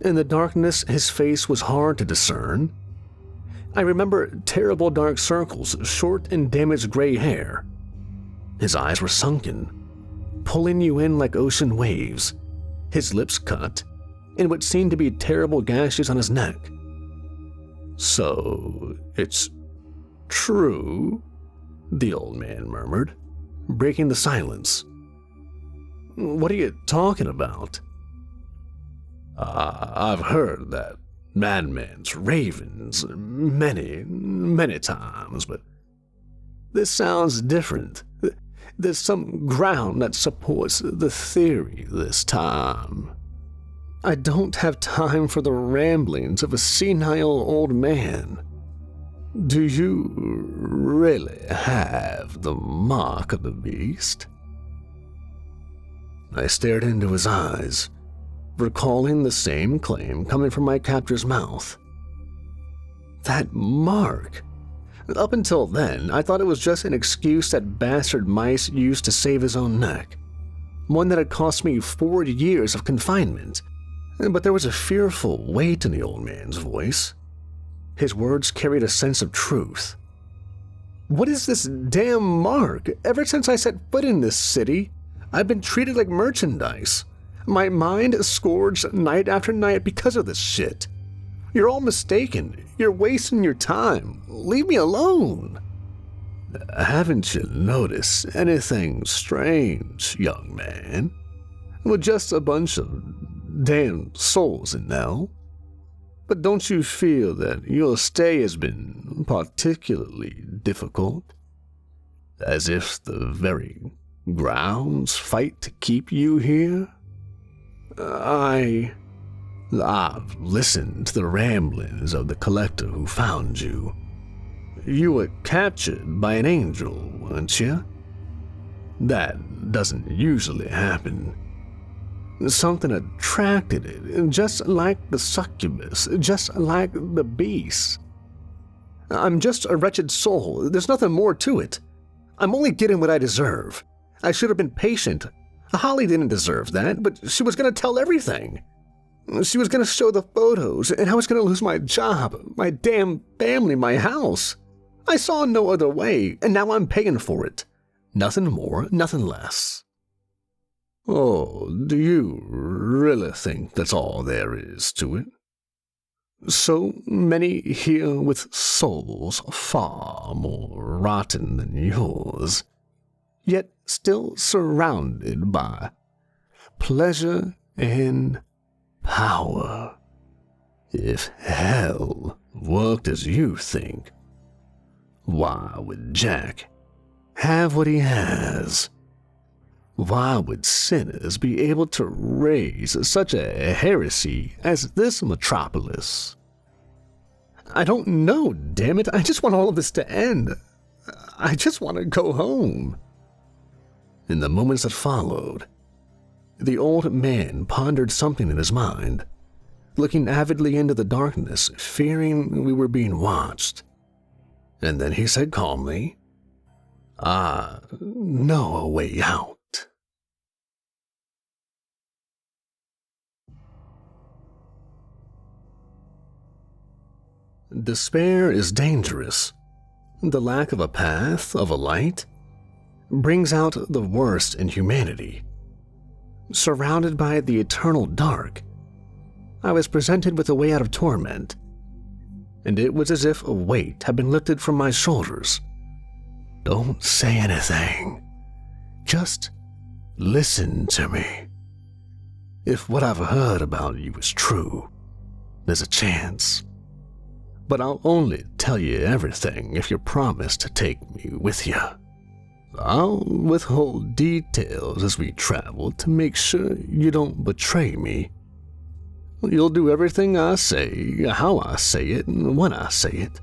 In the darkness, his face was hard to discern, I remember terrible dark circles, short and damaged gray hair. His eyes were sunken, pulling you in like ocean waves, his lips cut, and what seemed to be terrible gashes on his neck. "So, it's true?" the old man murmured, breaking the silence. "What are you talking about?" "I've heard that madman's ravings many times, but this sounds different. There's some ground that supports the theory this time." "I don't have time for the ramblings of a senile old man." "Do you really have the mark of the beast?" I stared into his eyes, recalling the same claim coming from my captor's mouth. That mark! Up until then, I thought it was just an excuse that bastard Mice used to save his own neck. One that had cost me 4 years of confinement. But there was a fearful weight in the old man's voice. His words carried a sense of truth. "What is this damn mark? Ever since I set foot in this city, I've been treated like merchandise. My mind is scourged night after night because of this shit. You're all mistaken. You're wasting your time. Leave me alone." "Haven't you noticed anything strange, young man? With just a bunch of damned souls in hell? But don't you feel that your stay has been particularly difficult? As if the very grounds fight to keep you here?" I've listened to the ramblings of the collector who found you. You were captured by an angel, weren't you? That doesn't usually happen. Something attracted it, just like the succubus, just like the beast. I'm just a wretched soul. There's nothing more to it. I'm only getting what I deserve. I should have been patient. Holly didn't deserve that, but she was going to tell everything. She was going to show the photos, and I was going to lose my job, my damn family, my house. I saw no other way, and now I'm paying for it. Nothing more, nothing less." "Oh, do you really think that's all there is to it? So many here with souls far more rotten than yours, yet still surrounded by pleasure and power. If hell worked as you think, why would Jack have what he has? Why would sinners be able to raise such a heresy as this metropolis?" "I don't know, damn it. I just want all of this to end. I just want to go home." In the moments that followed, the old man pondered something in his mind, looking avidly into the darkness, fearing we were being watched. And then he said calmly, "I know a way out." Despair is dangerous. The lack of a path, of a light, brings out the worst in humanity. Surrounded by the eternal dark, I was presented with a way out of torment, and it was as if a weight had been lifted from my shoulders. Don't say anything. Just listen to me. If what I've heard about you is true, there's a chance. But I'll only tell you everything if you promise to take me with you. I'll withhold details as we travel to make sure you don't betray me. You'll do everything I say, how I say it, and when I say it.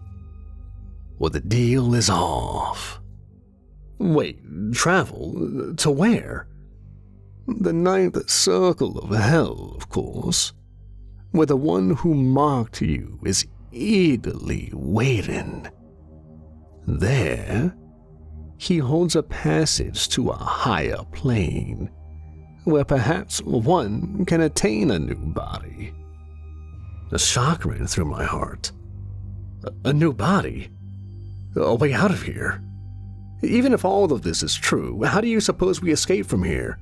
Well, the deal is off. Wait, travel? To where? The ninth circle of hell, of course, where the one who marked you is eagerly waiting. There, he holds a passage to a higher plane, where perhaps one can attain a new body. A shock ran through my heart. A new body? A way out of here? Even if all of this is true, how do you suppose we escape from here?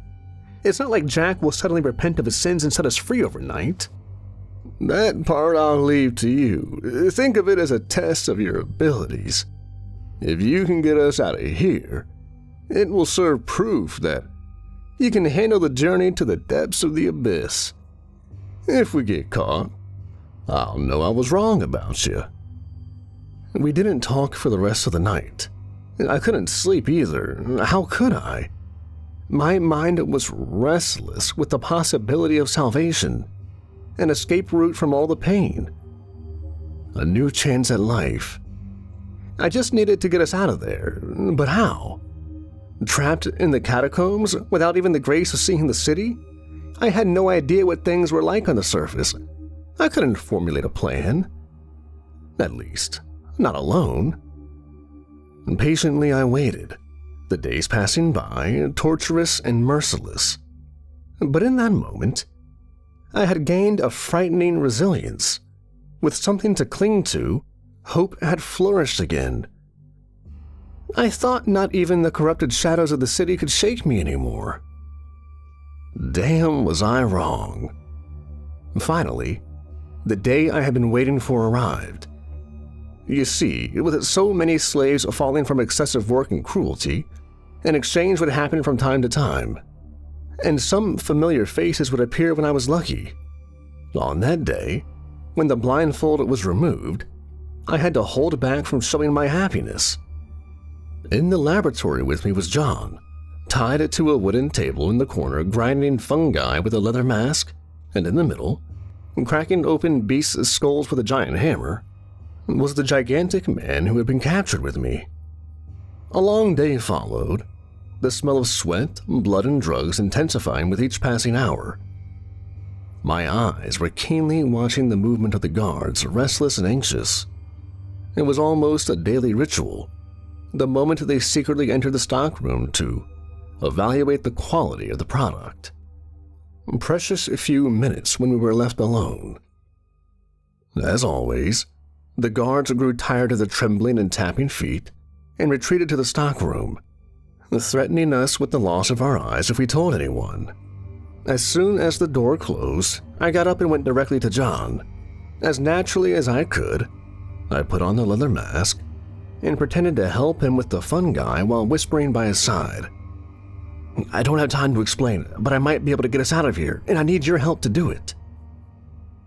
It's not like Jack will suddenly repent of his sins and set us free overnight. That part I'll leave to you. Think of it as a test of your abilities. If you can get us out of here, it will serve proof that you can handle the journey to the depths of the abyss. If we get caught, I'll know I was wrong about you. We didn't talk for the rest of the night. I couldn't sleep either. How could I? My mind was restless with the possibility of salvation, an escape route from all the pain, a new chance at life. I just needed to get us out of there, but how? Trapped in the catacombs without even the grace of seeing the city? I had no idea what things were like on the surface. I couldn't formulate a plan. At least, not alone. And patiently I waited, the days passing by, torturous and merciless. But in that moment, I had gained a frightening resilience. With something to cling to, hope had flourished again. I thought not even the corrupted shadows of the city could shake me anymore. Damn, was I wrong. Finally, the day I had been waiting for arrived. You see, with so many slaves falling from excessive work and cruelty, an exchange would happen from time to time, and some familiar faces would appear when I was lucky. On that day, when the blindfold was removed, I had to hold back from showing my happiness. In the laboratory with me was John, tied to a wooden table in the corner, grinding fungi with a leather mask, and in the middle, cracking open beasts' skulls with a giant hammer, was the gigantic man who had been captured with me. A long day followed, the smell of sweat, blood, and drugs intensifying with each passing hour. My eyes were keenly watching the movement of the guards, restless and anxious. It was almost a daily ritual, the moment they secretly entered the stockroom to evaluate the quality of the product. Precious few minutes when we were left alone. As always, the guards grew tired of the trembling and tapping feet and retreated to the stockroom, threatening us with the loss of our eyes if we told anyone. As soon as the door closed, I got up and went directly to John. As naturally as I could, I put on the leather mask and pretended to help him with the fungi while whispering by his side. I don't have time to explain, but I might be able to get us out of here, and I need your help to do it.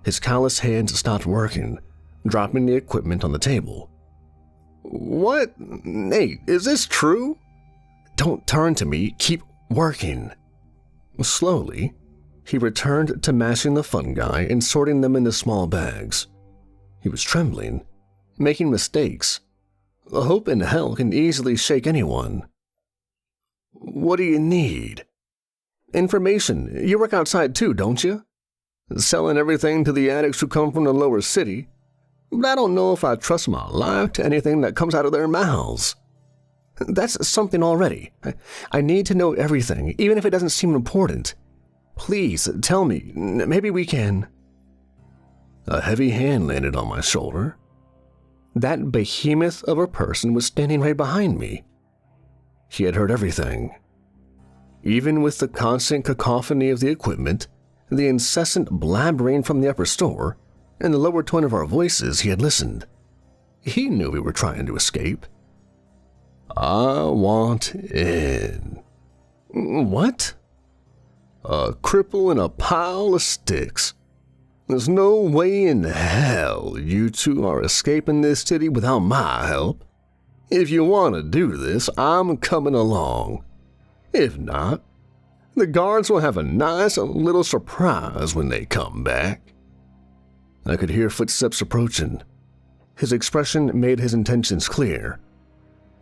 His callous hands stopped working, dropping the equipment on the table. What? Nate, is this true? Don't turn to me, keep working. Slowly, he returned to mashing the fungi and sorting them into small bags. He was trembling, making mistakes. Hope and hell can easily shake anyone. What do you need? Information. You work outside too, don't you? Selling everything to the addicts who come from the lower city. But I don't know if I trust my life to anything that comes out of their mouths. That's something already. I need to know everything, even if it doesn't seem important. Please, tell me. Maybe we can. A heavy hand landed on my shoulder. That behemoth of a person was standing right behind me. He had heard everything. Even with the constant cacophony of the equipment, the incessant blabbering from the upper store, and the lower tone of our voices, he had listened. He knew we were trying to escape. I want in. What? A cripple in a pile of sticks. There's no way in hell you two are escaping this city without my help. If you want to do this, I'm coming along. If not, the guards will have a nice little surprise when they come back. I could hear footsteps approaching. His expression made his intentions clear.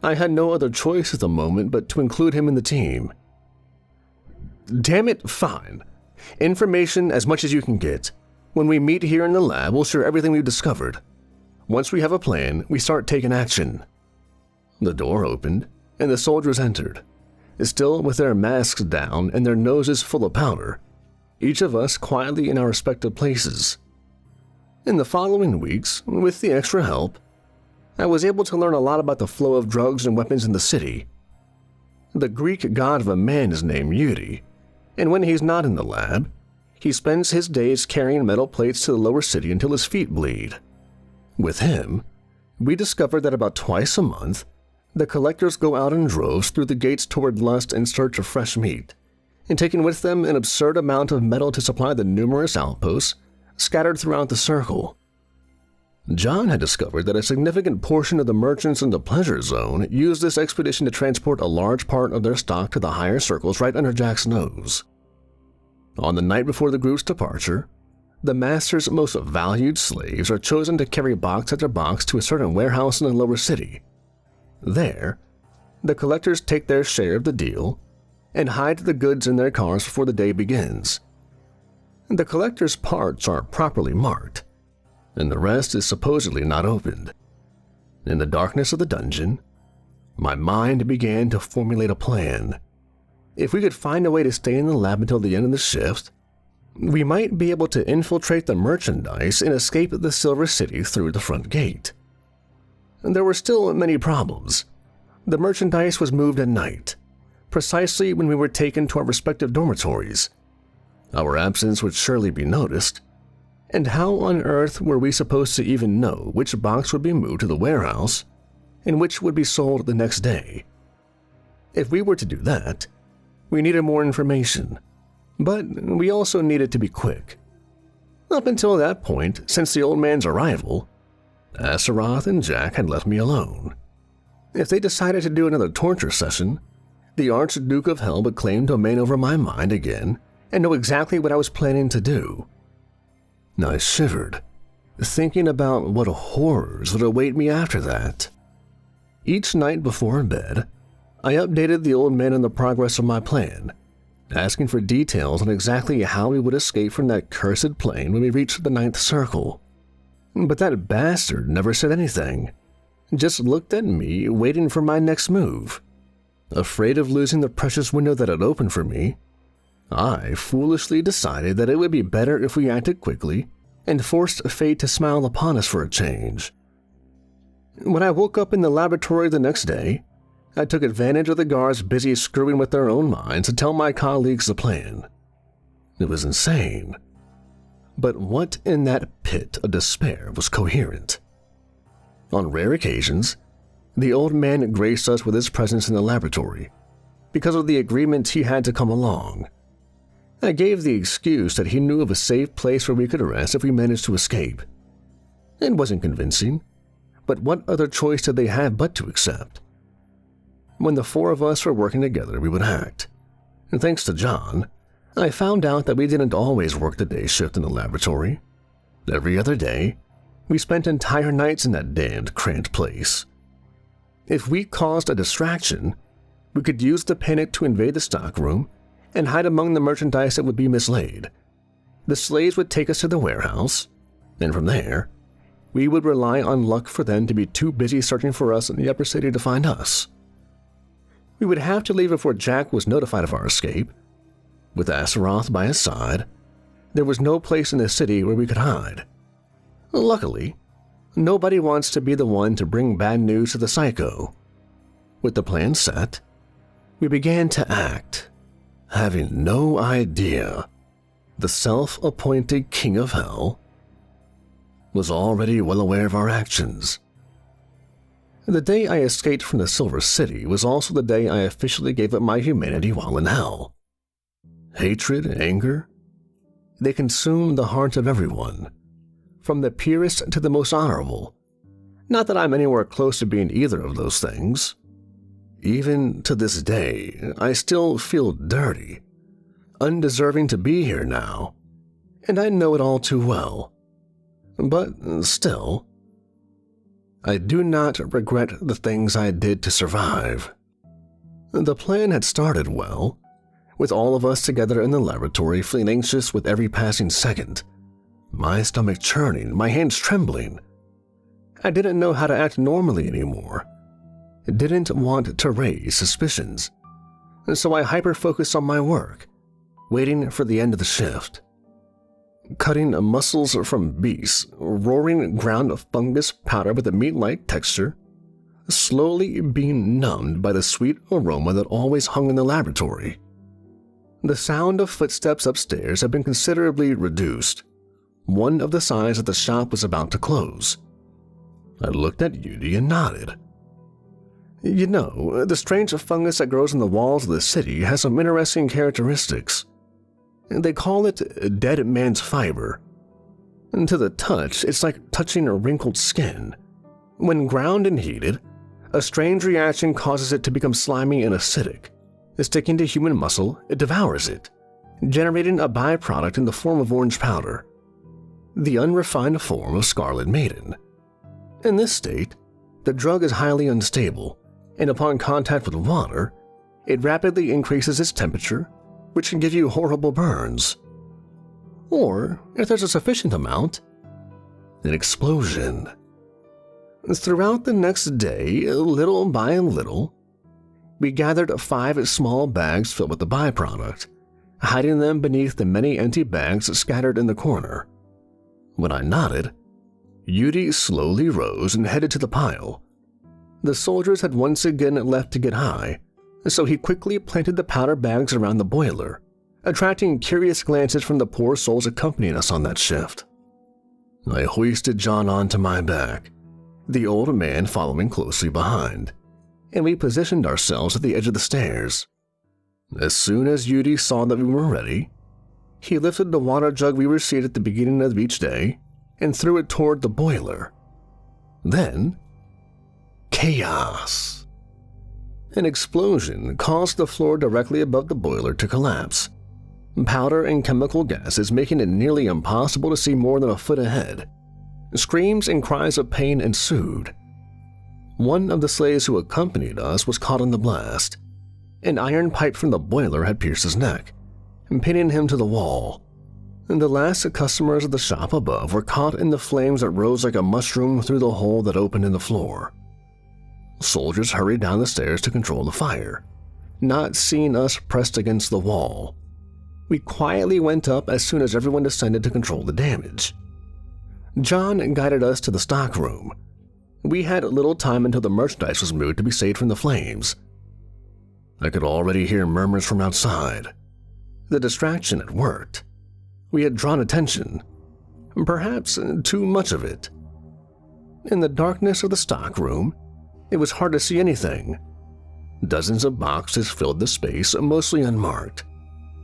I had no other choice at the moment but to include him in the team. Damn it, fine. Information as much as you can get. When we meet here in the lab, we'll share everything we've discovered. Once we have a plan, we start taking action. The door opened, and the soldiers entered, still with their masks down and their noses full of powder, each of us quietly in our respective places. In the following weeks, with the extra help, I was able to learn a lot about the flow of drugs and weapons in the city. The Greek god of a man is named Yuri, and when he's not in the lab, he spends his days carrying metal plates to the lower city until his feet bleed. With him, we discovered that about twice a month, the collectors go out in droves through the gates toward Lust in search of fresh meat, and taking with them an absurd amount of metal to supply the numerous outposts scattered throughout the circle. John had discovered that a significant portion of the merchants in the pleasure zone used this expedition to transport a large part of their stock to the higher circles right under Jack's nose. On the night before the group's departure, the master's most valued slaves are chosen to carry box after box to a certain warehouse in the lower city. There, the collectors take their share of the deal and hide the goods in their cars before the day begins. The collectors' parts are properly marked, and the rest is supposedly not opened. In the darkness of the dungeon, my mind began to formulate a plan. If we could find a way to stay in the lab until the end of the shift, we might be able to infiltrate the merchandise and escape the Silver City through the front gate. There were still many problems. The merchandise was moved at night, precisely when we were taken to our respective dormitories. Our absence would surely be noticed, and how on earth were we supposed to even know which box would be moved to the warehouse and which would be sold the next day? If we were to do that, we needed more information, but we also needed to be quick. Up until that point, since the old man's arrival, Astaroth and Jack had left me alone. If they decided to do another torture session, the Archduke of Hell would claim domain over my mind again and know exactly what I was planning to do. I shivered, thinking about what horrors would await me after that. Each night before bed, I updated the old man on the progress of my plan, asking for details on exactly how we would escape from that cursed plane when we reached the 9th circle. But that bastard never said anything, just looked at me waiting for my next move. Afraid of losing the precious window that had opened for me, I foolishly decided that it would be better if we acted quickly and forced fate to smile upon us for a change. When I woke up in the laboratory the next day, I took advantage of the guards busy screwing with their own minds to tell my colleagues the plan. It was insane. But what in that pit of despair was coherent? On rare occasions, the old man graced us with his presence in the laboratory because of the agreement he had to come along. I gave the excuse that he knew of a safe place where we could rest if we managed to escape. It wasn't convincing, but what other choice did they have but to accept? When the four of us were working together, we would act. And thanks to John, I found out that we didn't always work the day shift in the laboratory. Every other day, we spent entire nights in that damned cramped place. If we caused a distraction, we could use the panic to invade the stockroom and hide among the merchandise that would be mislaid. The slaves would take us to the warehouse, and from there, we would rely on luck for them to be too busy searching for us in the upper city to find us. We would have to leave before Jack was notified of our escape. With Astaroth by his side, there was no place in the city where we could hide. Luckily, nobody wants to be the one to bring bad news to the psycho. With the plan set, we began to act, having no idea the self-appointed King of Hell was already well aware of our actions. The day I escaped from the Silver City was also the day I officially gave up my humanity while in hell. Hatred, anger, they consume the heart of everyone, from the purest to the most honorable. Not that I'm anywhere close to being either of those things. Even to this day, I still feel dirty, undeserving to be here now, and I know it all too well. But still, I do not regret the things I did to survive. The plan had started well, with all of us together in the laboratory feeling anxious with every passing second, my stomach churning, my hands trembling. I didn't know how to act normally anymore. Didn't want to raise suspicions, so I hyper-focused on my work, waiting for the end of the shift. cutting muscles from beasts, roaring ground fungus powder with a meat-like texture, slowly being numbed by the sweet aroma that always hung in the laboratory. The sound of footsteps upstairs had been considerably reduced. One of the signs that the shop was about to close. I looked at Yudi and nodded. You know, the strange fungus that grows in the walls of the city has some interesting characteristics. They call it dead man's fiber. And to the touch, it's like touching a wrinkled skin. When ground and heated, a strange reaction causes it to become slimy and acidic. Sticking to human muscle, it devours it, generating a byproduct in the form of orange powder, the unrefined form of Scarlet Maiden. In this state, the drug is highly unstable, and upon contact with water, it rapidly increases its temperature, which can give you horrible burns. Or, if there's a sufficient amount, an explosion. Throughout the next day, little by little, we gathered 5 small bags filled with the byproduct, hiding them beneath the many empty bags scattered in the corner. When I nodded, Yudi slowly rose and headed to the pile. The soldiers had once again left to get high, so he quickly planted the powder bags around the boiler, attracting curious glances from the poor souls accompanying us on that shift. I hoisted John onto my back, the old man following closely behind, and we positioned ourselves at the edge of the stairs. As soon as Yudi saw that we were ready, he lifted the water jug we received at the beginning of each day and threw it toward the boiler. Then, chaos. An explosion caused the floor directly above the boiler to collapse, powder and chemical gases making it nearly impossible to see more than a foot ahead. Screams and cries of pain ensued. One of the slaves who accompanied us was caught in the blast. An iron pipe from the boiler had pierced his neck, pinning him to the wall. And the last customers of the shop above were caught in the flames that rose like a mushroom through the hole that opened in the floor. Soldiers hurried down the stairs to control the fire, not seeing us pressed against the wall. We quietly went up as soon as everyone descended to control the damage. John guided us to the stockroom. We had little time until the merchandise was moved to be saved from the flames. I could already hear murmurs from outside. The distraction had worked. We had drawn attention, perhaps too much of it. In the darkness of the stockroom, it was hard to see anything. Dozens of boxes filled the space, mostly unmarked.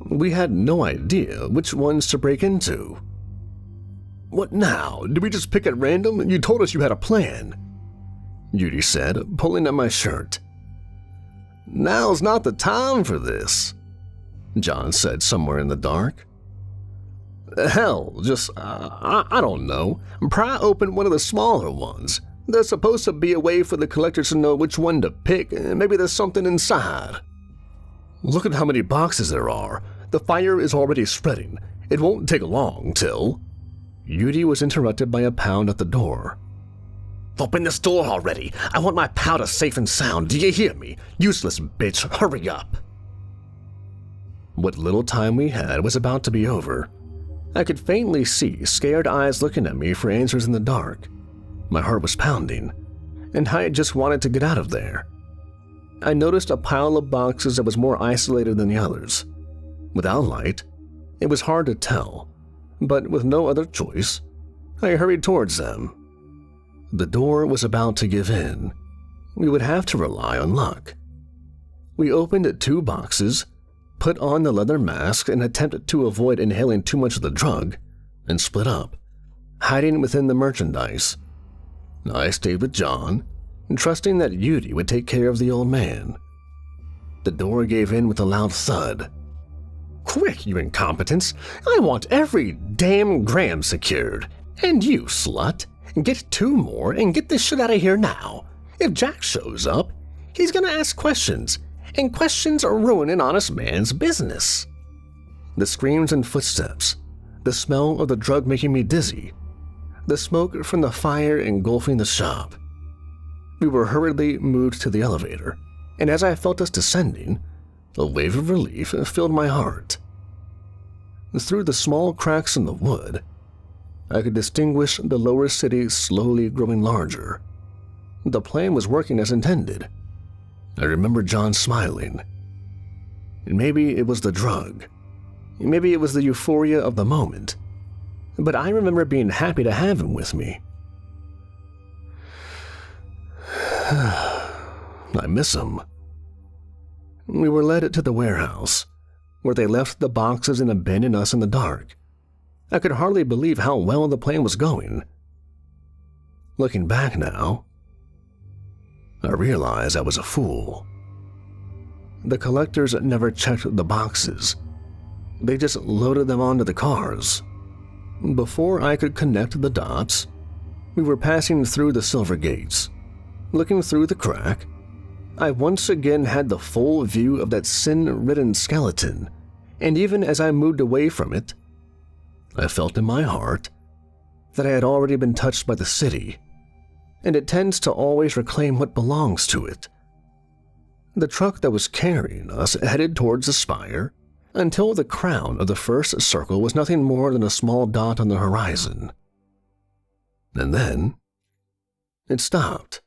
We had no idea which ones to break into. "What now? Did we just pick at random? You told us you had a plan," Yudi said, pulling at my shirt. "Now's not the time for this," John said somewhere in the dark. "Hell, just, I don't know, pry open one of the smaller ones. There's supposed to be a way for the collectors to know which one to pick. Maybe there's something inside." "Look at how many boxes there are. The fire is already spreading. It won't take long till—" Yudi was interrupted by a pound at the door. "Open this door already! I want my powder safe and sound, do you hear me? Useless bitch, hurry up!" What little time we had was about to be over. I could faintly see scared eyes looking at me for answers in the dark. My heart was pounding, and I just wanted to get out of there. I noticed a pile of boxes that was more isolated than the others. Without light, it was hard to tell, but with no other choice, I hurried towards them. The door was about to give in. We would have to rely on luck. We opened 2 boxes, put on the leather mask and attempted to avoid inhaling too much of the drug, and split up, hiding within the merchandise. I stayed with John, trusting that Yudi would take care of the old man. The door gave in with a loud thud. "Quick, you incompetents! I want every damn gram secured. And you, slut, get 2 more and get this shit out of here now. If Jack shows up, he's gonna ask questions, and questions ruin an honest man's business." The screams and footsteps, the smell of the drug making me dizzy, the smoke from the fire engulfing the shop. We were hurriedly moved to the elevator, and as I felt us descending, a wave of relief filled my heart. Through the small cracks in the wood, I could distinguish the lower city slowly growing larger. The plan was working as intended. I remember John smiling. Maybe it was the drug. Maybe it was the euphoria of the moment. But I remember being happy to have him with me. I miss him. We were led to the warehouse, where they left the boxes and abandoned us in the dark. I could hardly believe how well the plan was going. Looking back now, I realized I was a fool. The collectors never checked the boxes. They just loaded them onto the cars. Before I could connect the dots, we were passing through the silver gates. Looking through the crack, I once again had the full view of that sin-ridden skeleton, and even as I moved away from it, I felt in my heart that I had already been touched by the city, and it tends to always reclaim what belongs to it. The truck that was carrying us headed towards the spire until the crown of the first circle was nothing more than a small dot on the horizon. And then it stopped.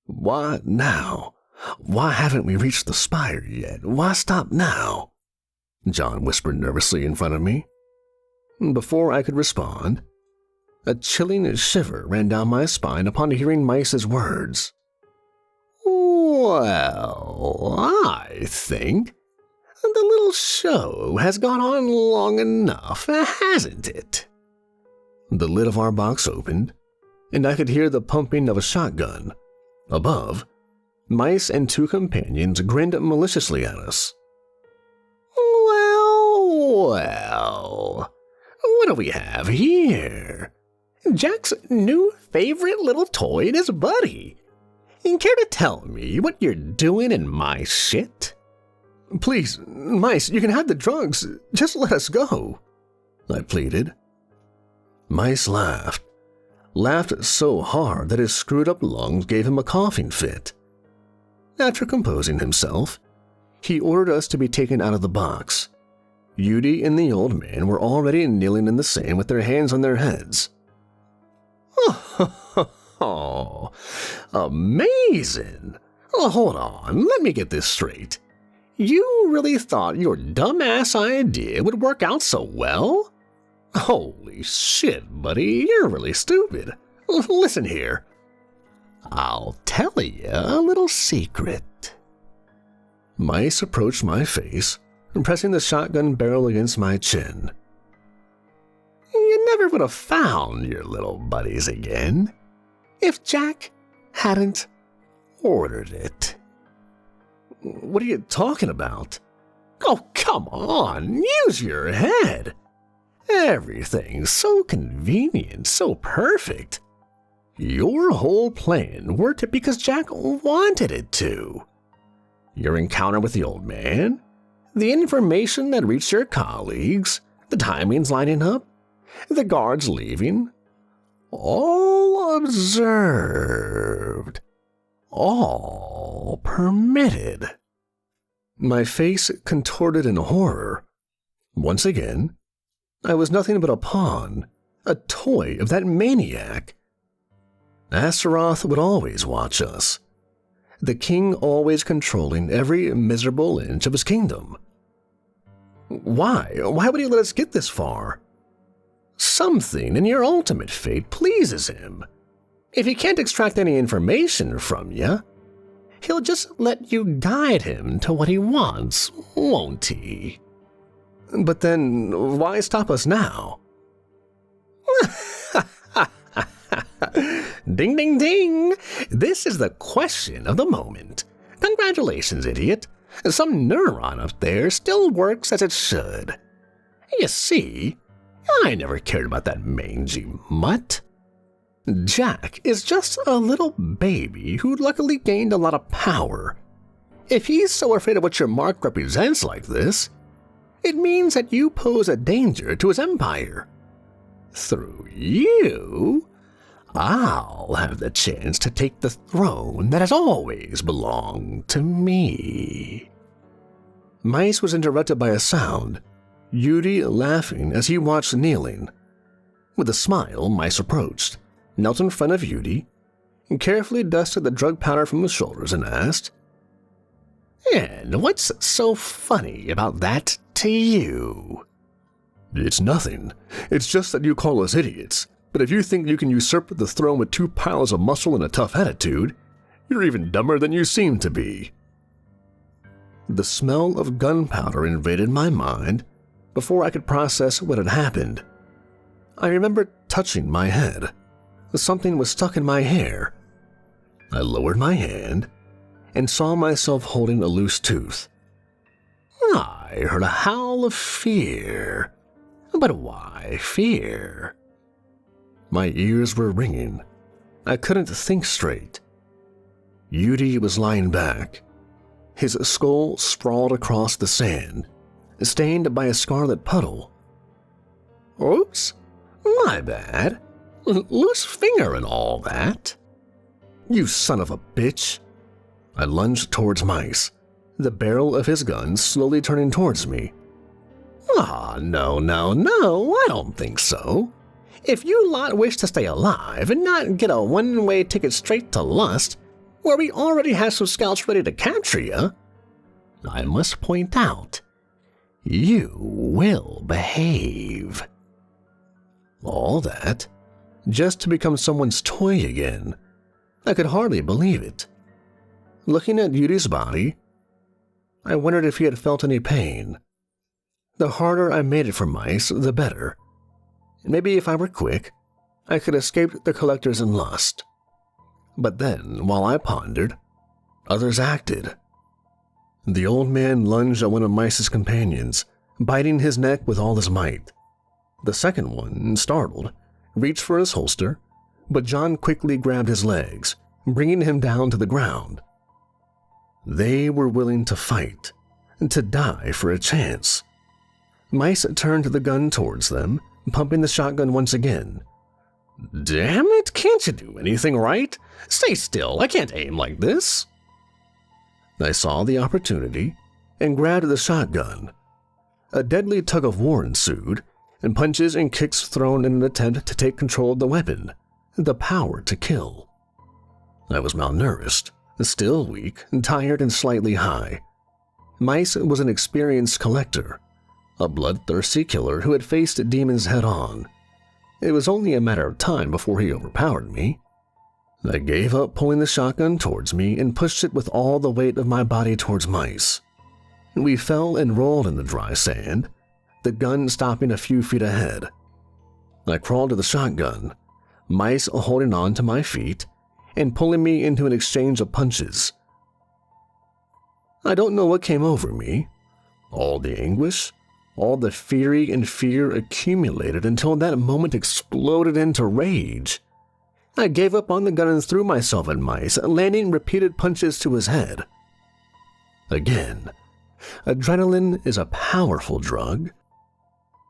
Why now? Why haven't we reached the spire yet? Why stop now? John whispered nervously in front of me. Before I could respond, a chilling shiver ran down my spine upon hearing Mice's words. Well, I think the little show has gone on long enough, hasn't it? The lid of our box opened, and I could hear the pumping of a shotgun. Above, Mice and two companions grinned maliciously at us. Well, what do we have here? Jack's new favorite little toy and his buddy. Care to tell me what you're doing in my shit? Please, Mice, you can have the drugs. Just let us go, I pleaded. Mice laughed so hard that his screwed-up lungs gave him a coughing fit. After composing himself, he ordered us to be taken out of the box. Yudi and the old man were already kneeling in the sand with their hands on their heads. Oh, amazing! Hold on, let me get this straight. You really thought your dumbass idea would work out so well? Holy shit, buddy, you're really stupid. Listen here. I'll tell you a little secret. Mice approached my face, pressing the shotgun barrel against my chin. You never would have found your little buddies again if Jack hadn't ordered it. What are you talking about? Oh, come on, use your head. Everything's so convenient, so perfect. Your whole plan worked because Jack wanted it to. Your encounter with the old man, the information that reached your colleagues, the timings lining up, the guards leaving, all observed, all permitted. My face contorted in horror. Once again, I was nothing but a pawn, a toy of that maniac. Astaroth would always watch us, the king always controlling every miserable inch of his kingdom. Why? Why would he let us get this far? Something in your ultimate fate pleases him. If he can't extract any information from you, he'll just let you guide him to what he wants, won't he? But then, why stop us now? Ding, ding, ding! This is the question of the moment. Congratulations, idiot. Some neuron up there still works as it should. You see, I never cared about that mangy mutt. Jack is just a little baby who luckily gained a lot of power. If he's so afraid of what your mark represents like this, it means that you pose a danger to his empire. Through you, I'll have the chance to take the throne that has always belonged to me. Mice was interrupted by a sound. Yuri laughing as he watched kneeling. With a smile, Mice approached, knelt in front of Yuri, and carefully dusted the drug powder from his shoulders and asked, "And what's so funny about that to you?" "It's nothing. It's just that you call us idiots. But if you think you can usurp the throne with 2 piles of muscle and a tough attitude, you're even dumber than you seem to be." The smell of gunpowder invaded my mind before I could process what had happened. I remembered touching my head. Something was stuck in my hair. I lowered my hand and saw myself holding a loose tooth. I heard a howl of fear. But why fear? My ears were ringing. I couldn't think straight. Yuri was lying back, his skull sprawled across the sand, stained by a scarlet puddle. "Oops, my bad. Loose finger and all that." "You son of a bitch." I lunged towards Mice, the barrel of his gun slowly turning towards me. No, I don't think so. If you lot wish to stay alive and not get a one-way ticket straight to Lust, where we already have some scouts ready to capture you, I must point out, you will behave. All that, just to become someone's toy again. I could hardly believe it. Looking at Yuri's body, I wondered if he had felt any pain. The harder I made it for Mice, the better. Maybe if I were quick, I could escape the collectors in Lust. But then, while I pondered, others acted. The old man lunged at one of Mice's companions, biting his neck with all his might. The second one, startled, reached for his holster, but John quickly grabbed his legs, bringing him down to the ground. They were willing to fight, to die for a chance. Mice turned the gun towards them, pumping the shotgun once again. "Damn it, can't you do anything right? Stay still, I can't aim like this." I saw the opportunity and grabbed the shotgun. A deadly tug-of-war ensued, and punches and kicks thrown in an attempt to take control of the weapon, the power to kill. I was malnourished, still weak, tired, and slightly high. Mice was an experienced collector, a bloodthirsty killer who had faced demons head-on. It was only a matter of time before he overpowered me. I gave up pulling the shotgun towards me and pushed it with all the weight of my body towards Mice. We fell and rolled in the dry sand, the gun stopping a few feet ahead. I crawled to the shotgun, Mice holding on to my feet and pulling me into an exchange of punches. I don't know what came over me. All the anguish, all the fury and fear accumulated until that moment exploded into rage. I gave up on the gun and threw myself at Mice, landing repeated punches to his head. Again, adrenaline is a powerful drug.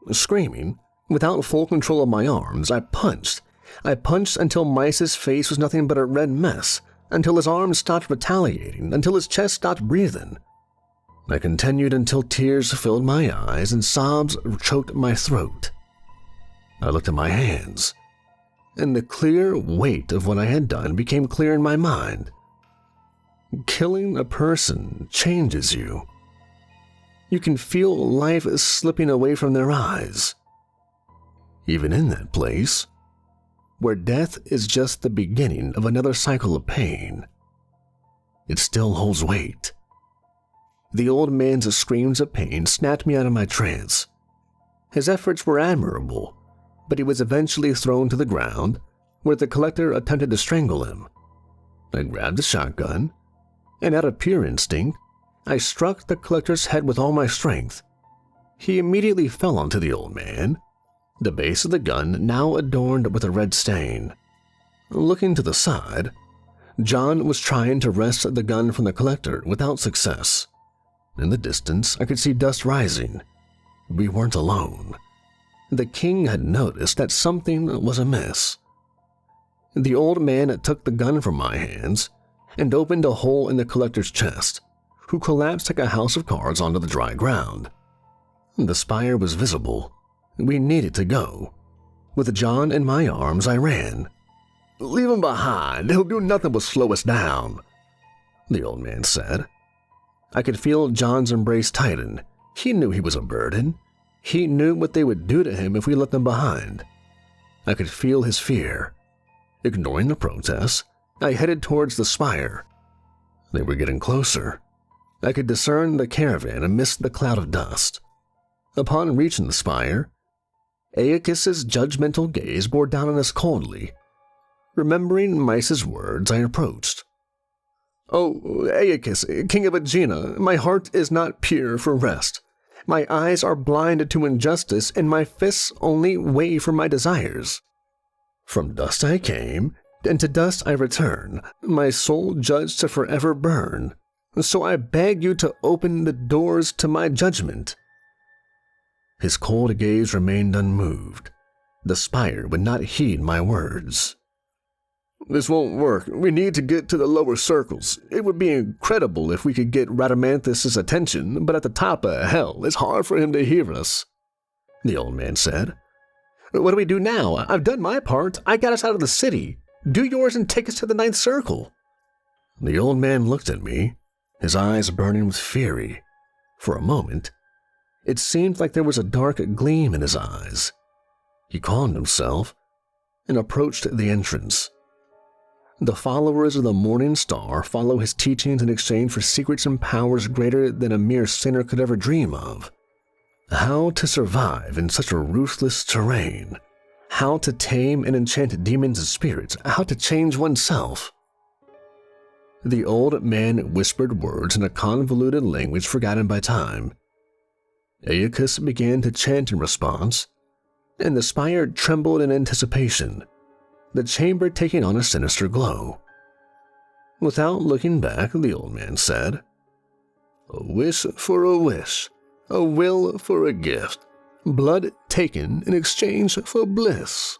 Screaming, without full control of my arms, I punched. I punched until Mice's face was nothing but a red mess, until his arms stopped retaliating, until his chest stopped breathing. I continued until tears filled my eyes and sobs choked my throat. I looked at my hands, and the clear weight of what I had done became clear in my mind. Killing a person changes you. You can feel life slipping away from their eyes. Even in that place, where death is just the beginning of another cycle of pain, it still holds weight. The old man's screams of pain snapped me out of my trance. His efforts were admirable, but he was eventually thrown to the ground, where the collector attempted to strangle him. I grabbed the shotgun, and out of pure instinct, I struck the collector's head with all my strength. He immediately fell onto the old man, the base of the gun now adorned with a red stain. Looking to the side, John was trying to wrest the gun from the collector without success. In the distance, I could see dust rising. We weren't alone. The king had noticed that something was amiss. The old man took the gun from my hands and opened a hole in the collector's chest, who collapsed like a house of cards onto the dry ground. The spire was visible. We needed to go. With John in my arms, I ran. "Leave him behind. He'll do nothing but slow us down," the old man said. I could feel John's embrace tighten. He knew he was a burden. He knew what they would do to him if we let them behind. I could feel his fear. Ignoring the protests, I headed towards the spire. They were getting closer. I could discern the caravan amidst the cloud of dust. Upon reaching the spire, Aeacus's judgmental gaze bore down on us coldly. Remembering Mice's words, I approached. "Oh, Aeacus, king of Aegina, my heart is not pure for rest. My eyes are blinded to injustice, and my fists only weigh for my desires. From dust I came, and to dust I return, my soul judged to forever burn. So I beg you to open the doors to my judgment." His cold gaze remained unmoved. The spire would not heed my words. "This won't work. We need to get to the lower circles. It would be incredible if we could get Rhadamanthus' attention, but at the top of hell, it's hard for him to hear us," the old man said. "What do we do now? I've done my part. I got us out of the city. Do yours and take us to the ninth circle." The old man looked at me, his eyes burning with fury. For a moment, it seemed like there was a dark gleam in his eyes. He calmed himself and approached the entrance. The followers of the Morning Star follow his teachings in exchange for secrets and powers greater than a mere sinner could ever dream of. How to survive in such a ruthless terrain. How to tame and enchant demons and spirits. How to change oneself. The old man whispered words in a convoluted language forgotten by time. Aeacus began to chant in response, and the spire trembled in anticipation, the chamber taking on a sinister glow. Without looking back, the old man said, "A wish for a wish, a will for a gift, blood taken in exchange for bliss."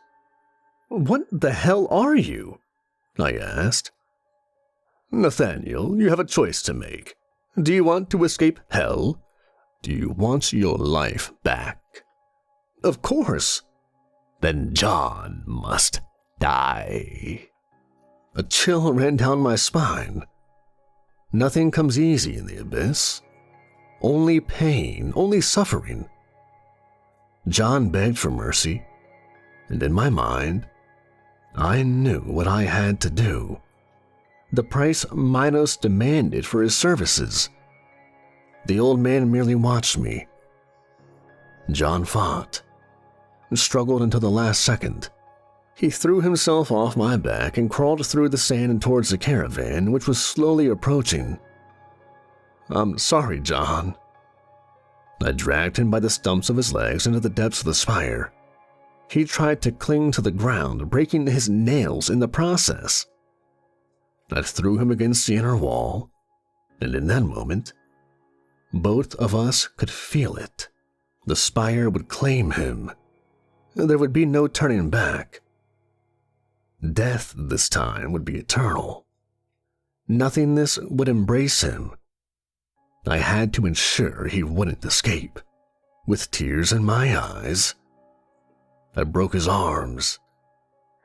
"What the hell are you?" I asked. "Nathaniel, you have a choice to make. Do you want to escape hell? Do you want your life back?" "Of course." "Then John must die." A chill ran down my spine. Nothing comes easy in the abyss. Only pain, only suffering. John begged for mercy, and in my mind, I knew what I had to do. The price Minos demanded for his services. The old man merely watched me. John fought, struggled until the last second. He threw himself off my back and crawled through the sand towards the caravan, which was slowly approaching. "I'm sorry, John." I dragged him by the stumps of his legs into the depths of the spire. He tried to cling to the ground, breaking his nails in the process. I threw him against the inner wall, and in that moment, both of us could feel it. The spire would claim him. There would be no turning back. Death this time would be eternal. Nothingness would embrace him. I had to ensure he wouldn't escape. With tears in my eyes, I broke his arms.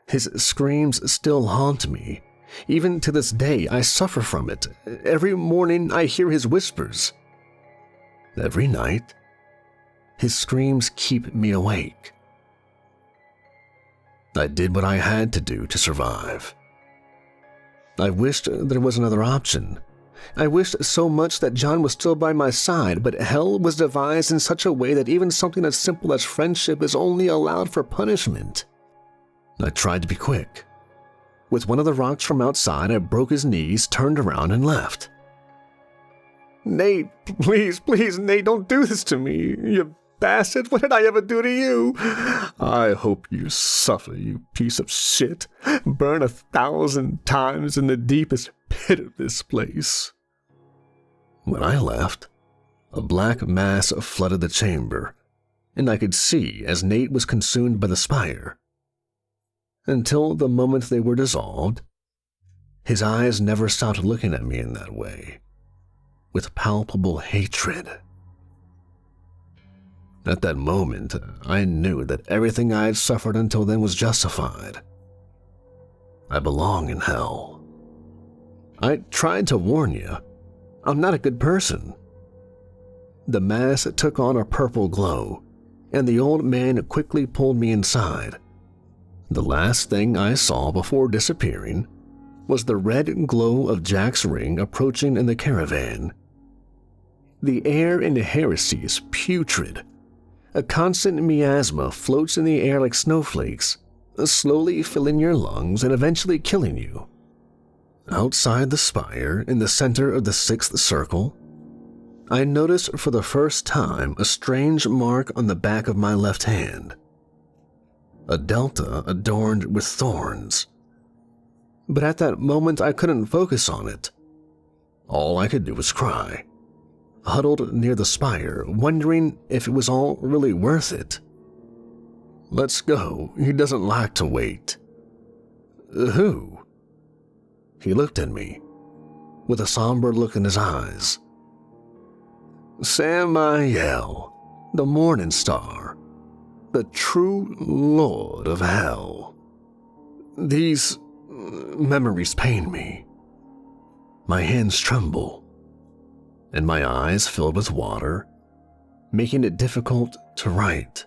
His screams still haunt me. Even to this day, I suffer from it. Every morning, I hear his whispers. Every night, his screams keep me awake. I did what I had to do to survive. I wished there was another option. I wished so much that John was still by my side, but hell was devised in such a way that even something as simple as friendship is only allowed for punishment. I tried to be quick. With one of the rocks from outside, I broke his knees, turned around, and left. "Nate, please, Nate, don't do this to me. You bastard, what did I ever do to you? I hope you suffer, you piece of shit. Burn 1,000 times in the deepest pit of this place." When I left, a black mass flooded the chamber, and I could see as Nate was consumed by the spire. Until the moment they were dissolved, his eyes never stopped looking at me in that way, with palpable hatred. At that moment, I knew that everything I had suffered until then was justified. I belong in hell. I tried to warn you. I'm not a good person. The mask took on a purple glow, and the old man quickly pulled me inside. The last thing I saw before disappearing was the red glow of Jack's ring approaching in the caravan. The air in the heresy is putrid. A constant miasma floats in the air like snowflakes, slowly filling your lungs and eventually killing you. Outside the spire, in the center of the sixth circle, I noticed for the first time a strange mark on the back of my left hand. A delta adorned with thorns. But at that moment I couldn't focus on it. All I could do was cry, huddled near the spire, wondering if it was all really worth it. Let's go, he doesn't like to wait. Who? He looked at me, with a somber look in his eyes. Samael, the Morning Star, the true Lord of Hell. These memories pain me. My hands tremble, and my eyes filled with water, making it difficult to write.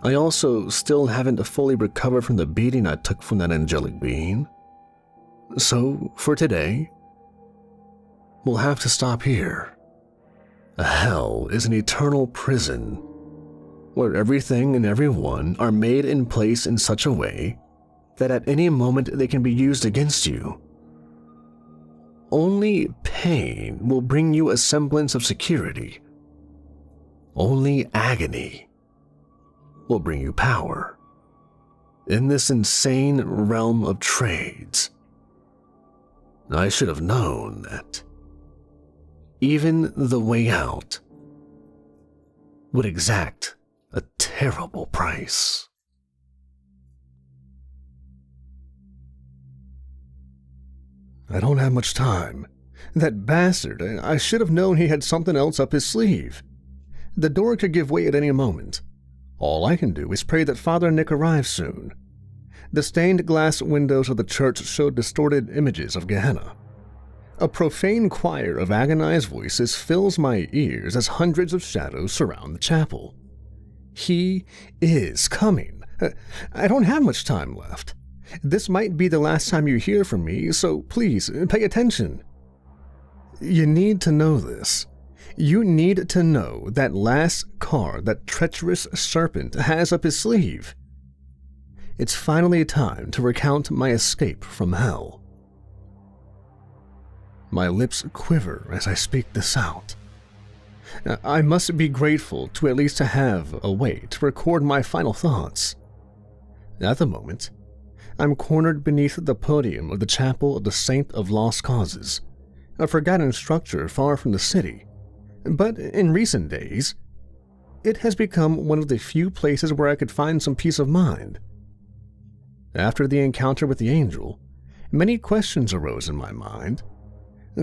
I also still haven't fully recovered from the beating I took from that angelic being. So, for today, we'll have to stop here. A hell is an eternal prison, where everything and everyone are made in place in such a way that at any moment they can be used against you. Only pain will bring you a semblance of security. Only agony will bring you power. In this insane realm of trades, I should have known that even the way out would exact a terrible price. I don't have much time. That bastard, I should have known he had something else up his sleeve. The door could give way at any moment. All I can do is pray that Father Nick arrives soon. The stained glass windows of the church showed distorted images of Gehenna. A profane choir of agonized voices fills my ears as hundreds of shadows surround the chapel. He is coming. I don't have much time left. This might be the last time you hear from me, so please pay attention. You need to know this. You need to know that last card that treacherous serpent has up his sleeve. It's finally time to recount my escape from hell. My lips quiver as I speak this out. I must be grateful to at least have a way to record my final thoughts. At the moment, I'm cornered beneath the podium of the Chapel of the Saint of Lost Causes, a forgotten structure far from the city, but in recent days, it has become one of the few places where I could find some peace of mind. After the encounter with the angel, many questions arose in my mind.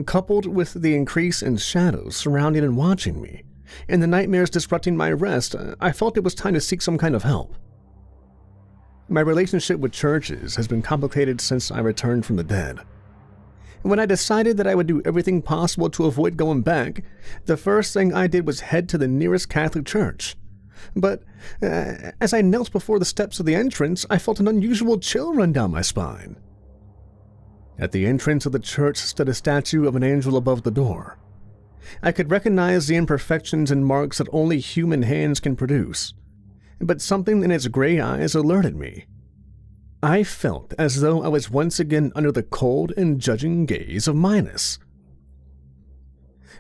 Coupled with the increase in shadows surrounding and watching me, and the nightmares disrupting my rest, I felt it was time to seek some kind of help. My relationship with churches has been complicated since I returned from the dead. When I decided that I would do everything possible to avoid going back, the first thing I did was head to the nearest Catholic church. But as I knelt before the steps of the entrance, I felt an unusual chill run down my spine. At the entrance of the church stood a statue of an angel above the door. I could recognize the imperfections and marks that only human hands can produce, but something in its gray eyes alerted me. I felt as though I was once again under the cold and judging gaze of Minos.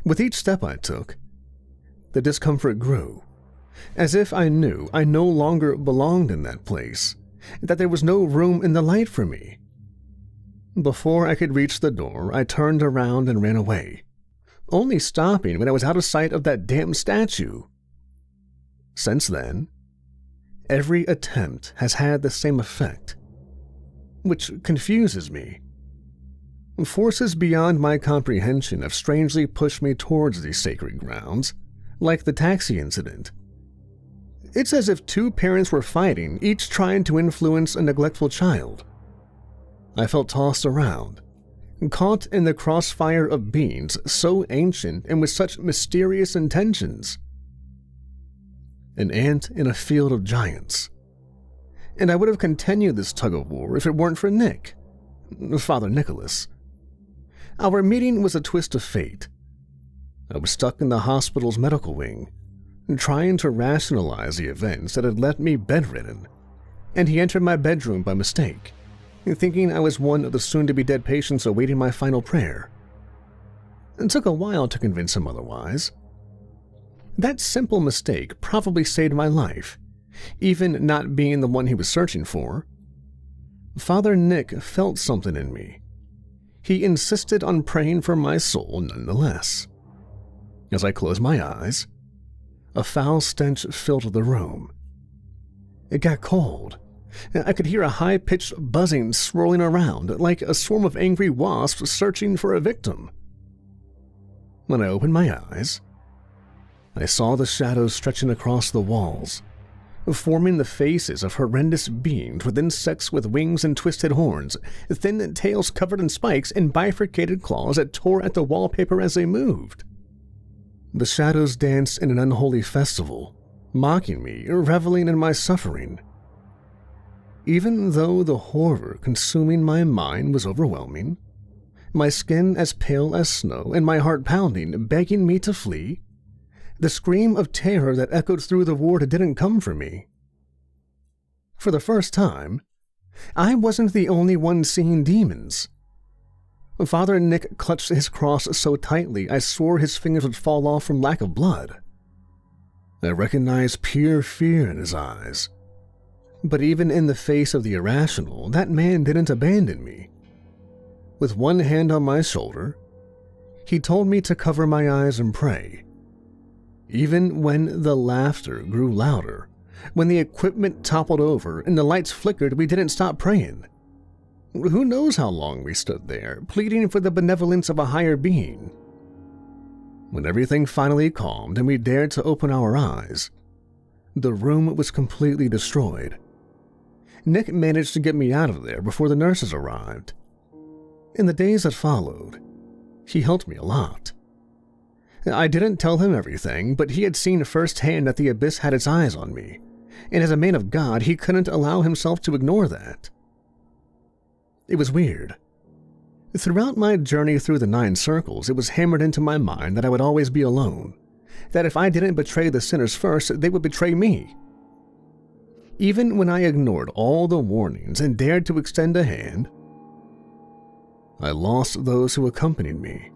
With each step I took, the discomfort grew, as if I knew I no longer belonged in that place, that there was no room in the light for me. Before I could reach the door, I turned around and ran away, only stopping when I was out of sight of that damn statue. Since then, every attempt has had the same effect, which confuses me. Forces beyond my comprehension have strangely pushed me towards these sacred grounds, like the taxi incident. It's as if two parents were fighting, each trying to influence a neglectful child. I felt tossed around, caught in the crossfire of beings so ancient and with such mysterious intentions. An ant in a field of giants. And I would have continued this tug-of-war if it weren't for Nick, Father Nicholas. Our meeting was a twist of fate. I was stuck in the hospital's medical wing, trying to rationalize the events that had left me bedridden, and he entered my bedroom by mistake, thinking I was one of the soon-to-be-dead patients awaiting my final prayer. It took a while to convince him otherwise. That simple mistake probably saved my life, even not being the one he was searching for. Father Nick felt something in me. He insisted on praying for my soul nonetheless. As I closed my eyes, a foul stench filled the room. It got cold. I could hear a high-pitched buzzing swirling around, like a swarm of angry wasps searching for a victim. When I opened my eyes, I saw the shadows stretching across the walls, forming the faces of horrendous beings with insects with wings and twisted horns, thin tails covered in spikes, and bifurcated claws that tore at the wallpaper as they moved. The shadows danced in an unholy festival, mocking me, reveling in my suffering. Even though the horror consuming my mind was overwhelming, my skin as pale as snow and my heart pounding, begging me to flee, the scream of terror that echoed through the ward didn't come from me. For the first time, I wasn't the only one seeing demons. Father Nick clutched his cross so tightly I swore his fingers would fall off from lack of blood. I recognized pure fear in his eyes. But even in the face of the irrational, that man didn't abandon me. With one hand on my shoulder, he told me to cover my eyes and pray. Even when the laughter grew louder, when the equipment toppled over and the lights flickered, we didn't stop praying. Who knows how long we stood there, pleading for the benevolence of a higher being. When everything finally calmed and we dared to open our eyes, the room was completely destroyed. Nick managed to get me out of there before the nurses arrived. In the days that followed, he helped me a lot. I didn't tell him everything, but he had seen firsthand that the abyss had its eyes on me, and as a man of God, he couldn't allow himself to ignore that. It was weird. Throughout my journey through the 9 circles, it was hammered into my mind that I would always be alone, that if I didn't betray the sinners first, they would betray me. Even when I ignored all the warnings and dared to extend a hand, I lost those who accompanied me.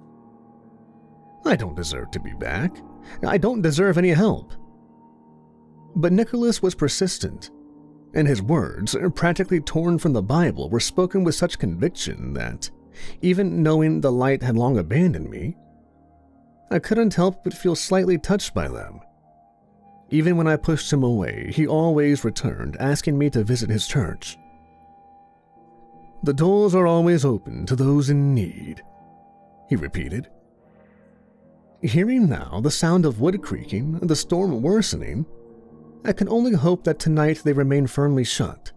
I don't deserve to be back. I don't deserve any help. But Nicholas was persistent, and his words, practically torn from the Bible, were spoken with such conviction that, even knowing the light had long abandoned me, I couldn't help but feel slightly touched by them. Even when I pushed him away, he always returned, asking me to visit his church. "The doors are always open to those in need," he repeated. Hearing now the sound of wood creaking, the storm worsening, I can only hope that tonight they remain firmly shut.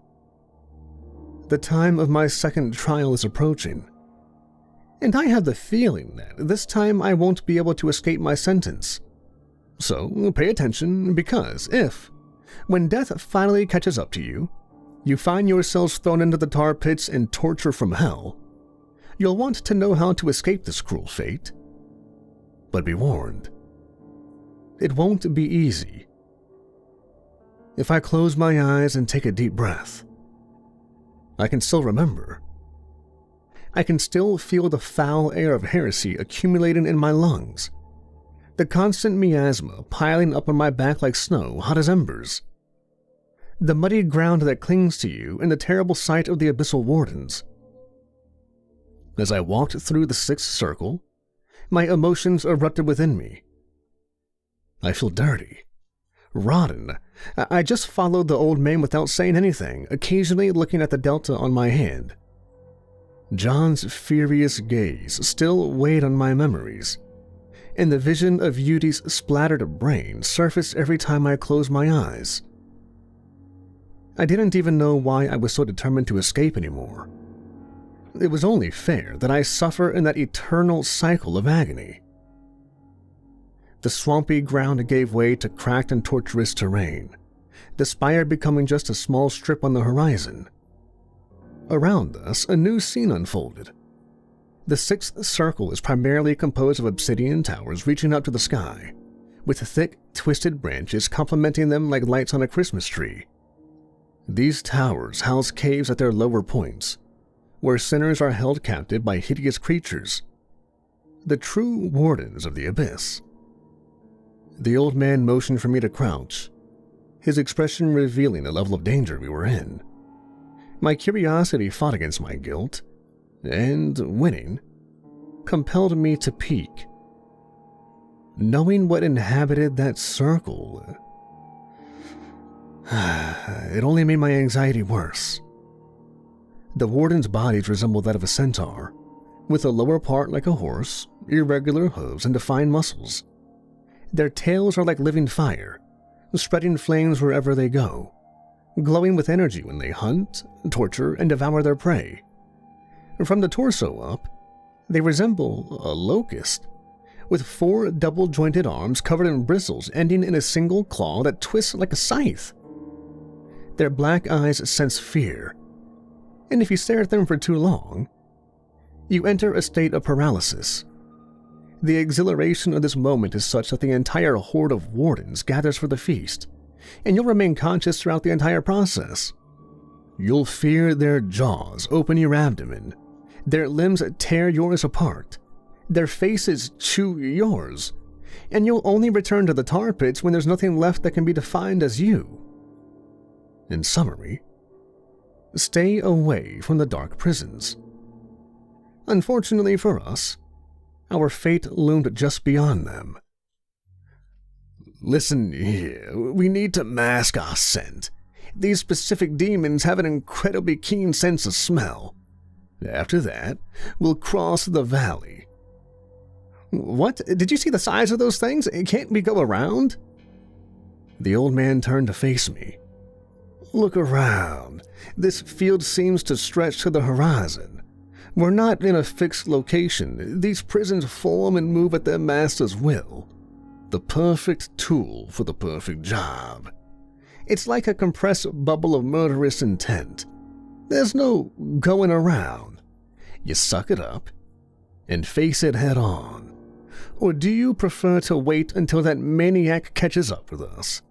The time of my second trial is approaching, and I have the feeling that this time I won't be able to escape my sentence. So pay attention, because if, when death finally catches up to you, you find yourselves thrown into the tar pits and torture from hell, you'll want to know how to escape this cruel fate. But be warned, it won't be easy. If I close my eyes and take a deep breath, I can still remember. I can still feel the foul air of heresy accumulating in my lungs, the constant miasma piling up on my back like snow, hot as embers, the muddy ground that clings to you, and the terrible sight of the abyssal wardens. As I walked through the 6th circle, my emotions erupted within me. I feel dirty, rotten. I just followed the old man without saying anything, occasionally looking at the delta on my hand. John's furious gaze still weighed on my memories, and the vision of Yudi's splattered brain surfaced every time I closed my eyes. I didn't even know why I was so determined to escape anymore. It was only fair that I suffer in that eternal cycle of agony. The swampy ground gave way to cracked and tortuous terrain, the spire becoming just a small strip on the horizon. Around us, a new scene unfolded. The sixth circle is primarily composed of obsidian towers reaching out to the sky, with thick, twisted branches complementing them like lights on a Christmas tree. These towers house caves at their lower points, where sinners are held captive by hideous creatures, the true wardens of the abyss. The old man motioned for me to crouch, his expression revealing the level of danger we were in. My curiosity fought against my guilt, and winning, compelled me to peek. Knowing what inhabited that circle, it only made my anxiety worse. The wardens' bodies resembled that of a centaur, with a lower part like a horse, irregular hooves, and defined muscles. Their tails are like living fire, spreading flames wherever they go, glowing with energy when they hunt, torture, and devour their prey. From the torso up, they resemble a locust, with 4 double-jointed arms covered in bristles ending in a single claw that twists like a scythe. Their black eyes sense fear, and if you stare at them for too long, you enter a state of paralysis. The exhilaration of this moment is such that the entire horde of wardens gathers for the feast, and you'll remain conscious throughout the entire process. You'll fear their jaws open your abdomen, their limbs tear yours apart, their faces chew yours, and you'll only return to the tar pits when there's nothing left that can be defined as you. In summary, stay away from the dark prisons. Unfortunately for us, our fate loomed just beyond them. Listen here, we need to mask our scent. These specific demons have an incredibly keen sense of smell. After that, we'll cross the valley. What? Did you see the size of those things? Can't we go around? The old man turned to face me. Look around. This field seems to stretch to the horizon. We're not in a fixed location. These prisons form and move at their master's will. The perfect tool for the perfect job. It's like a compressed bubble of murderous intent. There's no going around. You suck it up and face it head on. Or do you prefer to wait until that maniac catches up with us?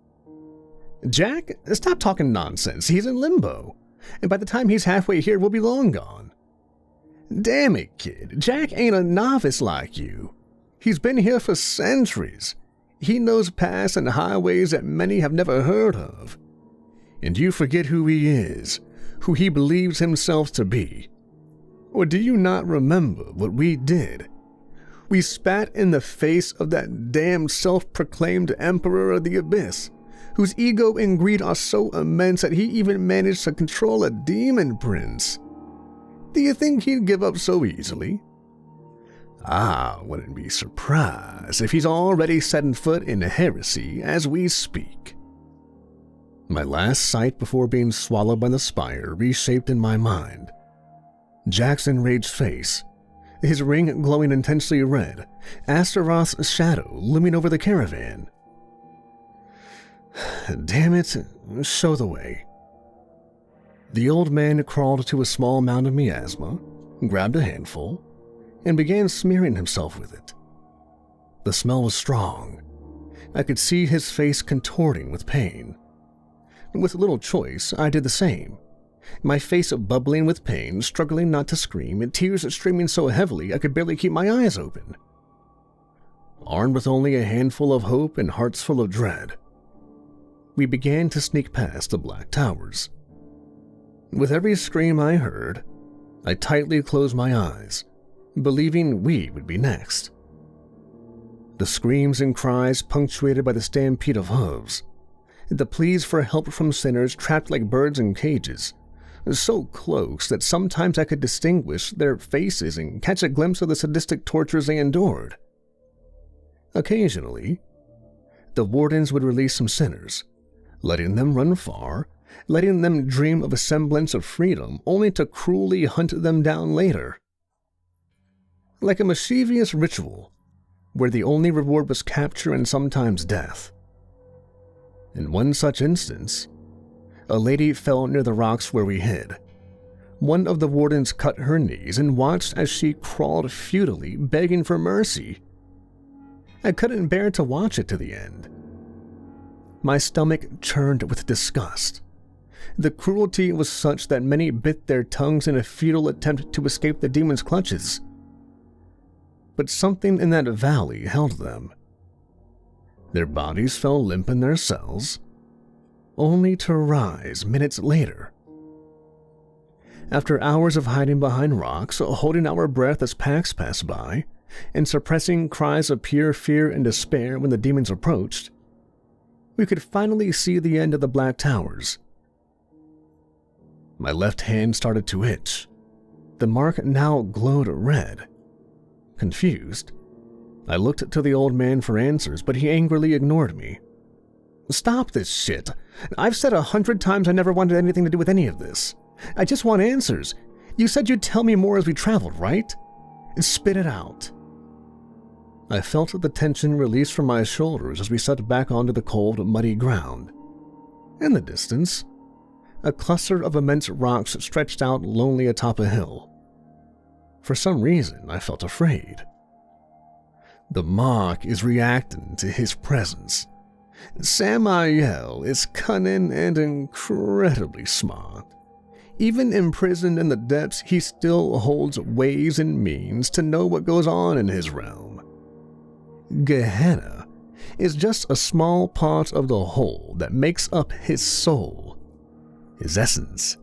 Jack, stop talking nonsense. He's in limbo. And by the time he's halfway here, we'll be long gone. Damn it, kid. Jack ain't a novice like you. He's been here for centuries. He knows paths and highways that many have never heard of. And you forget who he is, who he believes himself to be. Or do you not remember what we did? We spat in the face of that damn self-proclaimed Emperor of the Abyss, whose ego and greed are so immense that he even managed to control a demon prince. Do you think he'd give up so easily? I wouldn't be surprised if he's already setting foot in heresy as we speak. My last sight before being swallowed by the spire reshaped in my mind. Jack's enraged face, his ring glowing intensely red, Astaroth's shadow looming over the caravan. Damn it, show the way. The old man crawled to a small mound of miasma, grabbed a handful, and began smearing himself with it. The smell was strong. I could see his face contorting with pain. With little choice, I did the same. My face bubbling with pain, struggling not to scream, and tears streaming so heavily I could barely keep my eyes open. Armed with only a handful of hope and hearts full of dread, we began to sneak past the black towers. With every scream I heard, I tightly closed my eyes, believing we would be next. The screams and cries punctuated by the stampede of hooves, the pleas for help from sinners trapped like birds in cages, so close that sometimes I could distinguish their faces and catch a glimpse of the sadistic tortures they endured. Occasionally, the wardens would release some sinners, letting them run far, letting them dream of a semblance of freedom, only to cruelly hunt them down later. Like a mischievous ritual, where the only reward was capture and sometimes death. In one such instance, a lady fell near the rocks where we hid. One of the wardens cut her knees and watched as she crawled futilely, begging for mercy. I couldn't bear to watch it to the end. My stomach churned with disgust. The cruelty was such that many bit their tongues in a futile attempt to escape the demon's clutches. But something in that valley held them. Their bodies fell limp in their cells, only to rise minutes later. After hours of hiding behind rocks, holding our breath as packs passed by, and suppressing cries of pure fear and despair when the demons approached, we could finally see the end of the Black Towers. My left hand started to itch. The mark now glowed red. Confused, I looked to the old man for answers, but he angrily ignored me. "Stop this shit. I've said 100 times I never wanted anything to do with any of this. I just want answers. You said you'd tell me more as we traveled, right? Spit it out." I felt the tension release from my shoulders as we set back onto the cold, muddy ground. In the distance, a cluster of immense rocks stretched out lonely atop a hill. For some reason, I felt afraid. The mark is reacting to his presence. Samael is cunning and incredibly smart. Even imprisoned in the depths, he still holds ways and means to know what goes on in his realm. Gehenna is just a small part of the whole that makes up his soul, his essence.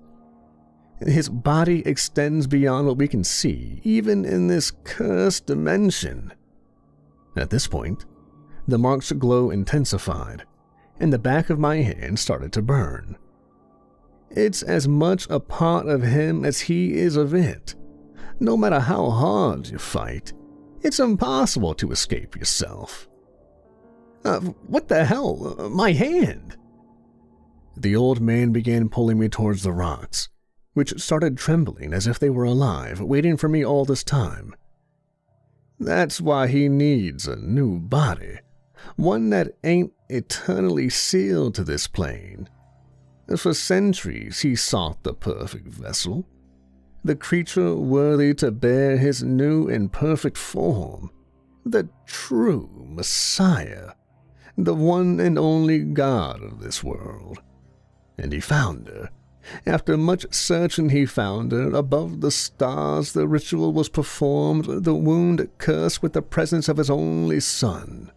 His body extends beyond what we can see, even in this cursed dimension. At this point, the mark's glow intensified, and the back of my hand started to burn. It's as much a part of him as he is of it. No matter how hard you fight, it's impossible to escape yourself. What the hell? My hand! The old man began pulling me towards the rocks, which started trembling as if they were alive, waiting for me all this time. That's why he needs a new body, one that ain't eternally sealed to this plane. For centuries he sought the perfect vessel, the creature worthy to bear his new and perfect form, the true Messiah, the one and only God of this world. And he found her. After much searching he found her. Above the stars the ritual was performed, the wound cursed with the presence of his only son.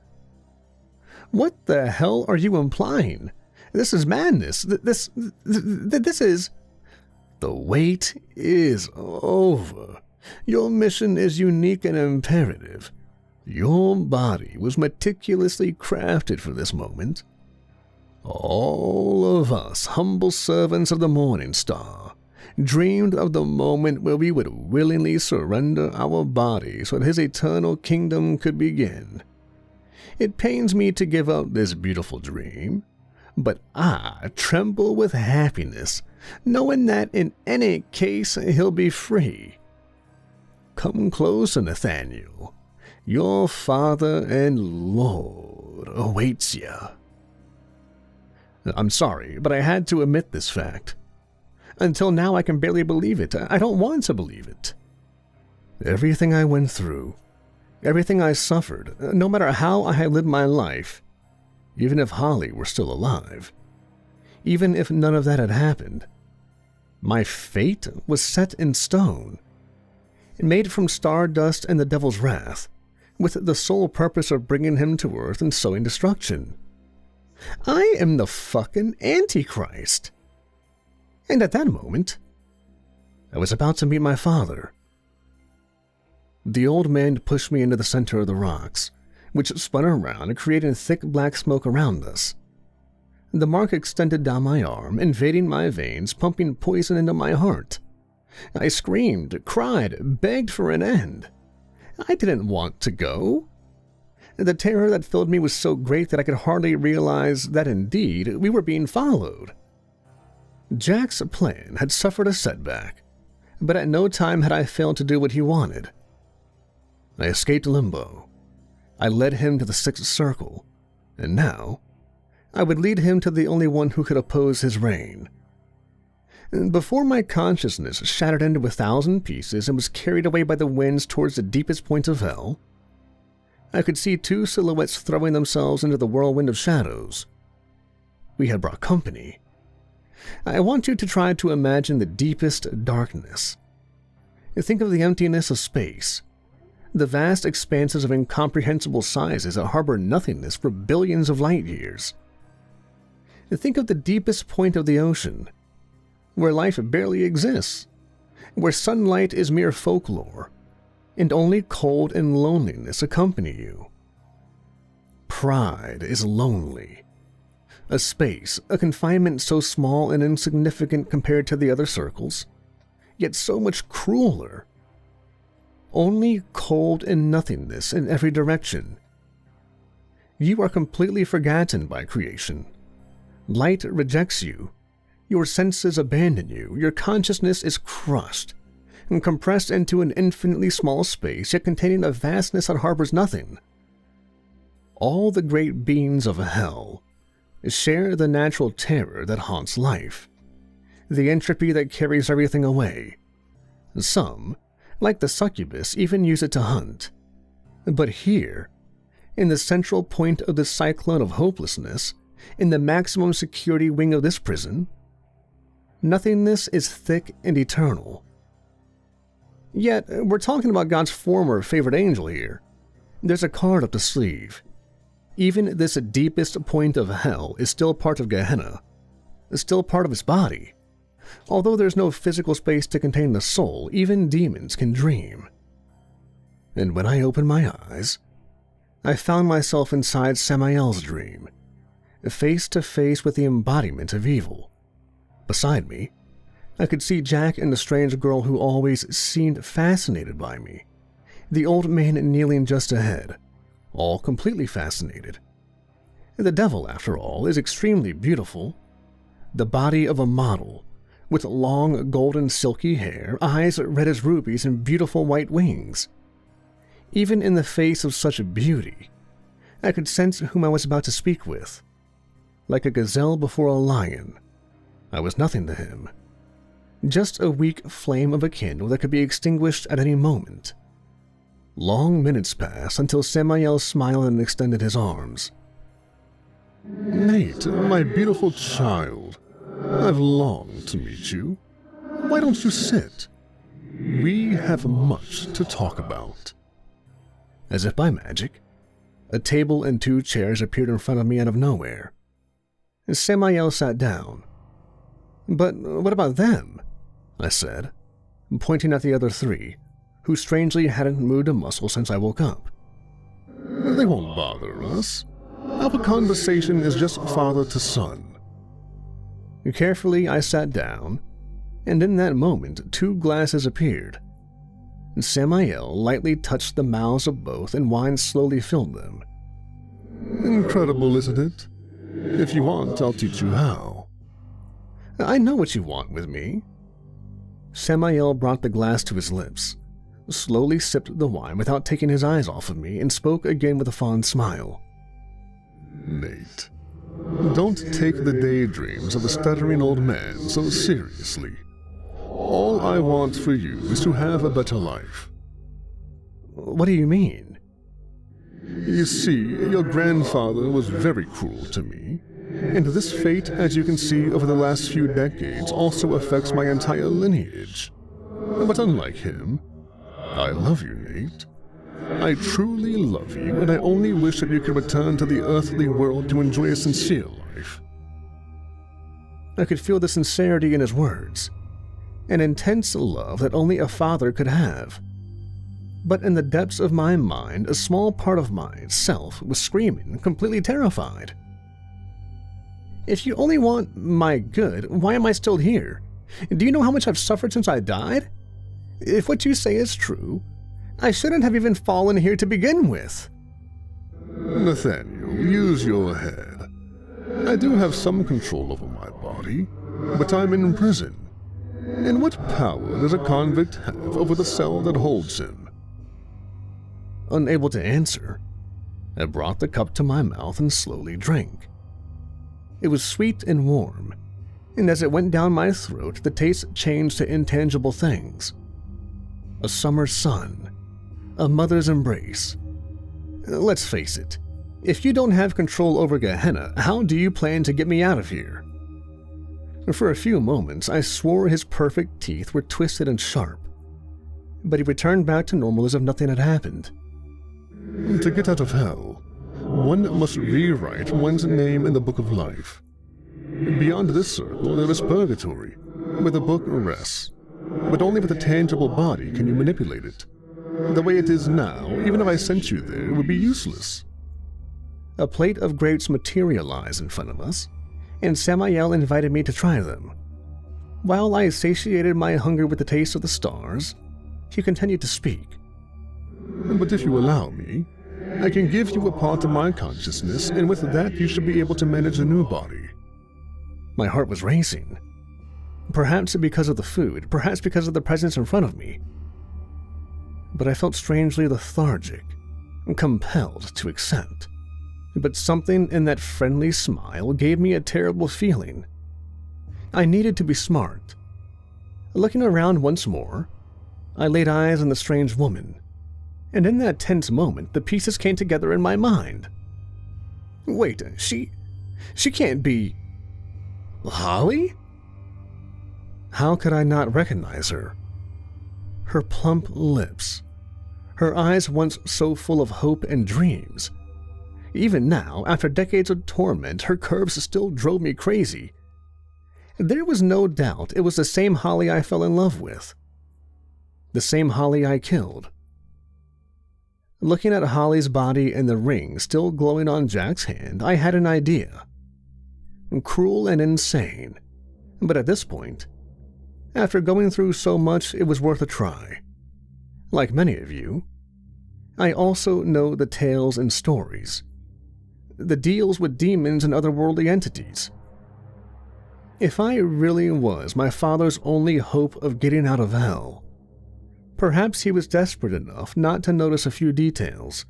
What the hell are you implying? This is madness. This is... The wait is over. Your mission is unique and imperative. Your body was meticulously crafted for this moment. All of us, humble servants of the Morning Star, dreamed of the moment where we would willingly surrender our bodies so that his eternal kingdom could begin. It pains me to give up this beautiful dream, but I tremble with happiness, knowing that in any case he'll be free. Come closer, Nathaniel. Your Father and Lord awaits you. I'm sorry, but I had to admit this fact. Until now, I can barely believe it. I don't want to believe it. Everything I went through, everything I suffered, no matter how I had lived my life, even if Holly were still alive, even if none of that had happened, my fate was set in stone, made from stardust and the devil's wrath, with the sole purpose of bringing him to earth and sowing destruction. I am the fucking Antichrist. And at that moment, I was about to meet my father. The old man pushed me into the center of the rocks, which spun around, creating thick black smoke around us. The mark extended down my arm, invading my veins, pumping poison into my heart. I screamed, cried, begged for an end. I didn't want to go. The terror that filled me was so great that I could hardly realize that indeed we were being followed. Jack's plan had suffered a setback, but at no time had I failed to do what he wanted. I escaped limbo. I led him to the sixth circle, and now I would lead him to the only one who could oppose his reign. Before my consciousness shattered into 1,000 pieces and was carried away by the winds towards the deepest point of hell, I could see two silhouettes throwing themselves into the whirlwind of shadows. We had brought company. I want you to try to imagine the deepest darkness. Think of the emptiness of space, the vast expanses of incomprehensible sizes that harbor nothingness for billions of light years. Think of the deepest point of the ocean, where life barely exists, where sunlight is mere folklore, and only cold and loneliness accompany you. Pride is lonely. A space, a confinement so small and insignificant compared to the other circles, yet so much crueler. Only cold and nothingness in every direction. You are completely forgotten by creation. Light rejects you. Your senses abandon you. Your consciousness is crushed and compressed into an infinitely small space, yet containing a vastness that harbors nothing. All the great beings of hell share the natural terror that haunts life, the entropy that carries everything away. Some, like the succubus, even use it to hunt. But here, in the central point of the cyclone of hopelessness, in the maximum security wing of this prison, nothingness is thick and eternal. Yet, we're talking about God's former favorite angel here. There's a card up the sleeve. Even this deepest point of hell is still part of Gehenna, still part of his body. Although there's no physical space to contain the soul, even demons can dream. And when I opened my eyes, I found myself inside Samael's dream, face to face with the embodiment of evil. Beside me, I could see Jack and the strange girl who always seemed fascinated by me, the old man kneeling just ahead, all completely fascinated. The devil, after all, is extremely beautiful. The body of a model, with long golden silky hair, eyes red as rubies, and beautiful white wings. Even in the face of such beauty, I could sense whom I was about to speak with. Like a gazelle before a lion, I was nothing to him. Just a weak flame of a candle that could be extinguished at any moment. Long minutes passed until Samael smiled and extended his arms. Nate, my beautiful child, I've longed to meet you. Why don't you sit? We have much to talk about. As if by magic, a table and 2 chairs appeared in front of me out of nowhere. Samael sat down. But what about them? I said, pointing at the other 3, who strangely hadn't moved a muscle since I woke up. They won't bother us. Our conversation is just father to son. Carefully, I sat down, and in that moment 2 glasses appeared. Samael lightly touched the mouths of both, and wine slowly filled them. Incredible, isn't it? If you want, I'll teach you how. I know what you want with me. Samael brought the glass to his lips, slowly sipped the wine without taking his eyes off of me, and spoke again with a fond smile. Nate, don't take the daydreams of a stuttering old man so seriously. All I want for you is to have a better life. What do you mean? You see, your grandfather was very cruel to me, and this fate, as you can see over the last few decades, also affects my entire lineage. But unlike him, I love you, Nate. I truly love you, and I only wish that you could return to the earthly world to enjoy a sincere life. I could feel the sincerity in his words, an intense love that only a father could have. But in the depths of my mind, a small part of myself was screaming, completely terrified. If you only want my good, why am I still here? Do you know how much I've suffered since I died? If what you say is true, I shouldn't have even fallen here to begin with. Nathaniel, use your head. I do have some control over my body, but I'm in prison. And what power does a convict have over the cell that holds him? Unable to answer, I brought the cup to my mouth and slowly drank. It was sweet and warm, and as it went down my throat, the taste changed to intangible things. A summer sun, a mother's embrace. Let's face it, if you don't have control over Gehenna, how do you plan to get me out of here? For a few moments, I swore his perfect teeth were twisted and sharp, but he returned back to normal as if nothing had happened. To get out of hell, one must rewrite one's name in the Book of Life. Beyond this circle, there is purgatory, where the book rests, but only with a tangible body can you manipulate it. The way it is now, even if I sent you there, it would be useless. A plate of grapes materialized in front of us, and Samael invited me to try them. While I satiated my hunger with the taste of the stars, he continued to speak. But if you allow me, I can give you a part of my consciousness, and with that you should be able to manage a new body. My heart was racing. Perhaps because of the food, perhaps because of the presence in front of me. But I felt strangely lethargic, compelled to accept. But something in that friendly smile gave me a terrible feeling. I needed to be smart. Looking around once more, I laid eyes on the strange woman, and in that tense moment, the pieces came together in my mind. Wait, she can't be... Holly? How could I not recognize her? Her plump lips, her eyes once so full of hope and dreams. Even now, after decades of torment, her curves still drove me crazy. There was no doubt it was the same Holly I fell in love with. The same Holly I killed. Looking at Holly's body and the ring still glowing on Jack's hand, I had an idea. Cruel and insane, but at this point, after going through so much, it was worth a try. Like many of you, I also know the tales and stories, the deals with demons and otherworldly entities. If I really was my father's only hope of getting out of hell, perhaps he was desperate enough not to notice a few details.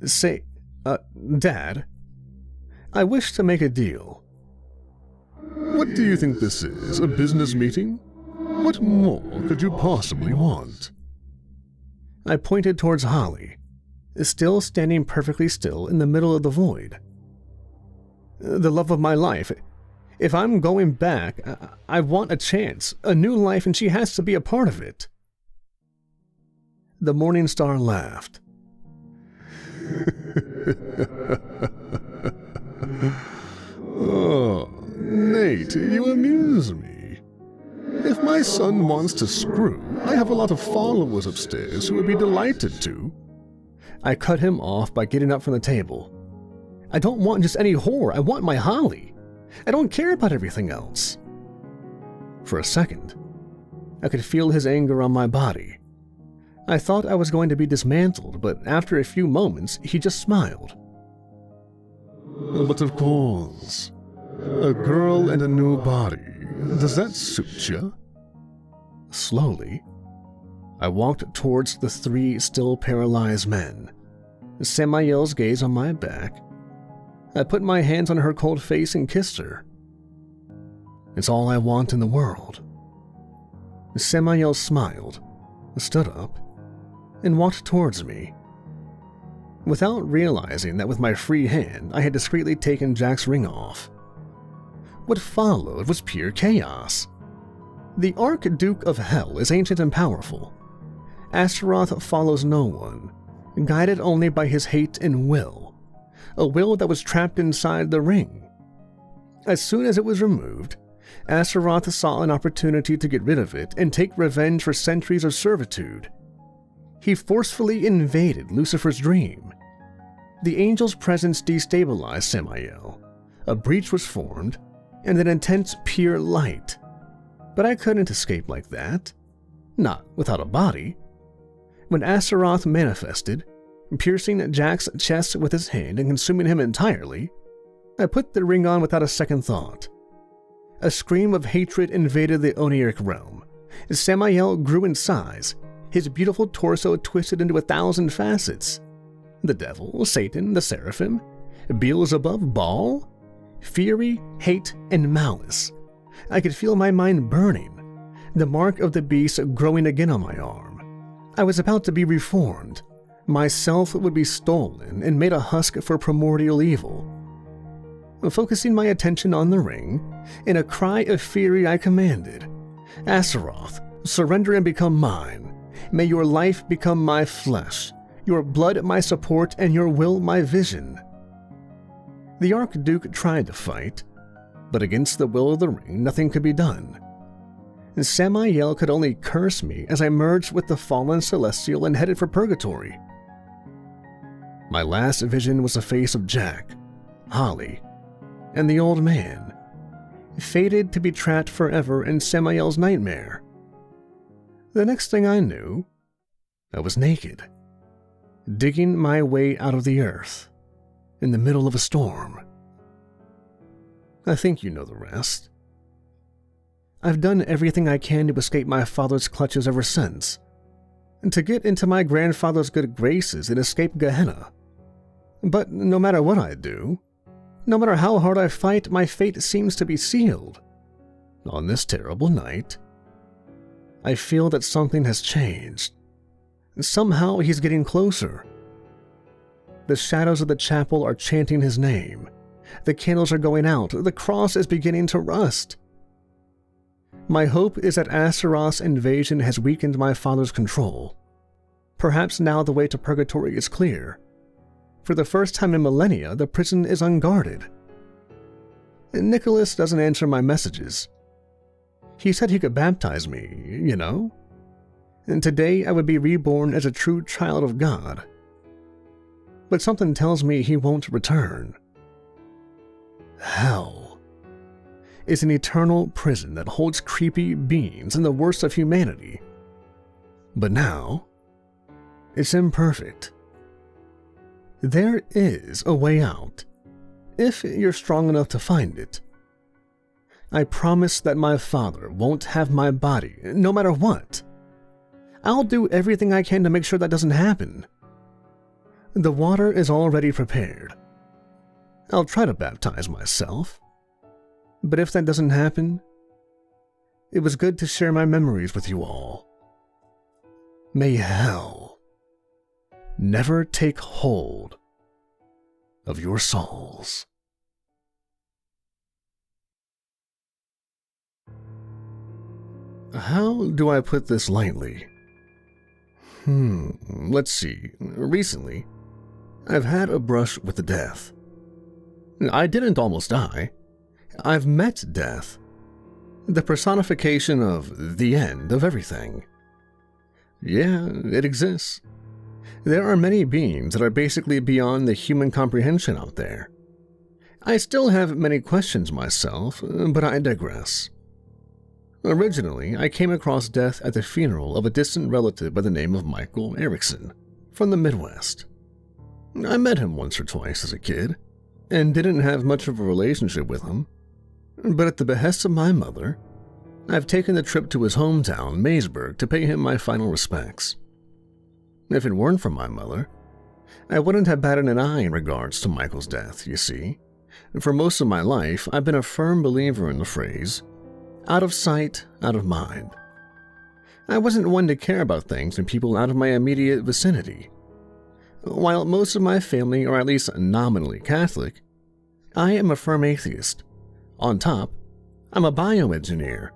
Say, Dad, I wish to make a deal. What do you think this is, a business meeting? What more could you possibly want? I pointed towards Holly, still standing perfectly still in the middle of the void. The love of my life. If I'm going back, I want a chance, a new life, and she has to be a part of it. The morning star laughed. Oh, Nate, you amuse me. If my son wants to screw, I have a lot of followers upstairs who would be delighted to. I cut him off by getting up from the table. I don't want just any whore, I want my Holly. I don't care about everything else. For a second, I could feel his anger on my body. I thought I was going to be dismantled, but after a few moments, he just smiled. But of course, a girl and a new body, does that suit you? Slowly, I walked towards the three still paralyzed men. Samael's gaze on my back. I put my hands on her cold face and kissed her. It's all I want in the world. Samael smiled, stood up, and walked towards me. Without realizing that with my free hand I had discreetly taken Jack's ring off. What followed was pure chaos. The Archduke of Hell is ancient and powerful. Astaroth follows no one, guided only by his hate and will, a will that was trapped inside the ring. As soon as it was removed, Astaroth saw an opportunity to get rid of it and take revenge for centuries of servitude. He forcefully invaded Lucifer's dream. The angel's presence destabilized Samael. A breach was formed, and an intense pure light. But I couldn't escape like that. Not without a body. When Astaroth manifested, Piercing Jack's chest with his hand and consuming him entirely, I put the ring on without a second thought. A scream of hatred invaded the Oniric realm. Samael grew in size, his beautiful torso twisted into 1,000 facets. The devil, Satan, the seraphim, Beelzebub, Baal, fury, hate, and malice. I could feel my mind burning, the mark of the beast growing again on my arm. I was about to be reformed. Myself would be stolen and made a husk for primordial evil. Focusing my attention on the ring, in a cry of fury I commanded, Astaroth, surrender and become mine. May your life become my flesh, your blood my support, and your will my vision. The Archduke tried to fight, but against the will of the ring nothing could be done. Samael could only curse me as I merged with the fallen celestial and headed for purgatory. My last vision was the face of Jack, Holly, and the old man, fated to be trapped forever in Samael's nightmare. The next thing I knew, I was naked, digging my way out of the earth, in the middle of a storm. I think you know the rest. I've done everything I can to escape my father's clutches ever since, and to get into my grandfather's good graces and escape Gehenna. But no matter what I do, no matter how hard I fight, my fate seems to be sealed. On this terrible night, I feel that something has changed. Somehow he's getting closer. The shadows of the chapel are chanting his name. The candles are going out. The cross is beginning to rust. My hope is that Astaroth's invasion has weakened my father's control. Perhaps now the way to purgatory is clear. For the first time in millennia, the prison is unguarded. Nicholas doesn't answer my messages. He said he could baptize me, you know? And today I would be reborn as a true child of God. But something tells me he won't return. Hell is an eternal prison that holds creepy beings and the worst of humanity. But now, it's imperfect. There is a way out, if you're strong enough to find it. I promise that my father won't have my body, no matter what. I'll do everything I can to make sure that doesn't happen. The water is already prepared. I'll try to baptize myself. But if that doesn't happen, it was good to share my memories with you all. May hell never take hold of your souls. How do I put this lightly? Let's see. Recently, I've had a brush with the death. I didn't almost die. I've met death. The personification of the end of everything. Yeah, it exists. There are many beings that are basically beyond the human comprehension out there. I still have many questions myself, but I digress. Originally, I came across death at the funeral of a distant relative by the name of Michael Erickson, from the Midwest. I met him once or twice as a kid, and didn't have much of a relationship with him. But at the behest of my mother, I've taken the trip to his hometown, Maysburg, to pay him my final respects. If it weren't for my mother, I wouldn't have batted an eye in regards to Michael's death, you see. For most of my life, I've been a firm believer in the phrase, out of sight, out of mind. I wasn't one to care about things and people out of my immediate vicinity. While most of my family are at least nominally Catholic, I am a firm atheist. On top, I'm a bioengineer,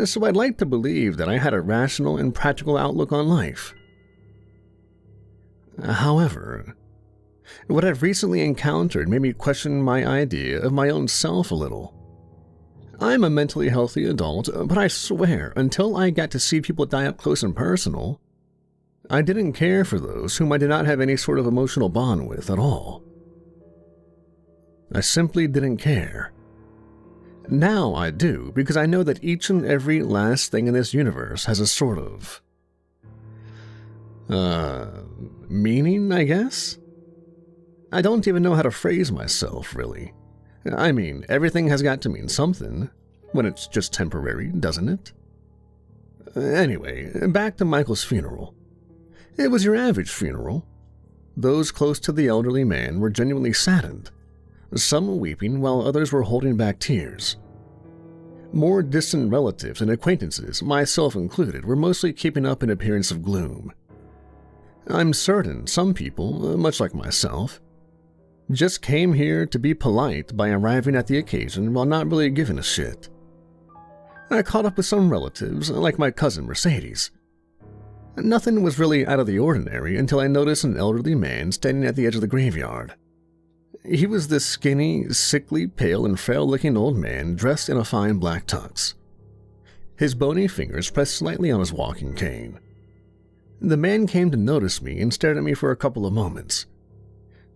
so I'd like to believe that I had a rational and practical outlook on life. However, what I've recently encountered made me question my idea of my own self a little. I'm a mentally healthy adult, but I swear, until I got to see people die up close and personal, I didn't care for those whom I did not have any sort of emotional bond with at all. I simply didn't care. Now I do, because I know that each and every last thing in this universe has a sort of meaning, I guess? I don't even know how to phrase myself, really. I mean, everything has got to mean something, when it's just temporary, doesn't it? Anyway, back to Michael's funeral. It was your average funeral. Those close to the elderly man were genuinely saddened, some weeping while others were holding back tears. More distant relatives and acquaintances, myself included, were mostly keeping up an appearance of gloom. I'm certain some people, much like myself, just came here to be polite by arriving at the occasion while not really giving a shit. I caught up with some relatives, like my cousin Mercedes. Nothing was really out of the ordinary until I noticed an elderly man standing at the edge of the graveyard. He was this skinny, sickly, pale, and frail-looking old man dressed in a fine black tux. His bony fingers pressed slightly on his walking cane. The man came to notice me and stared at me for a couple of moments.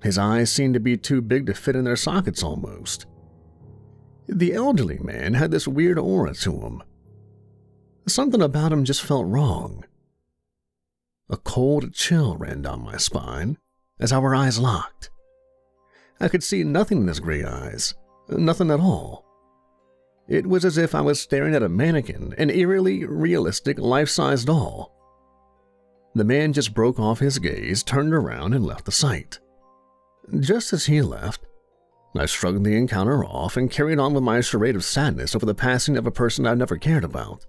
His eyes seemed to be too big to fit in their sockets almost. The elderly man had this weird aura to him. Something about him just felt wrong. A cold chill ran down my spine as our eyes locked. I could see nothing in his gray eyes, nothing at all. It was as if I was staring at a mannequin, an eerily realistic life-size doll. The man just broke off his gaze, turned around, and left the sight. Just as he left, I shrugged the encounter off and carried on with my charade of sadness over the passing of a person I'd never cared about.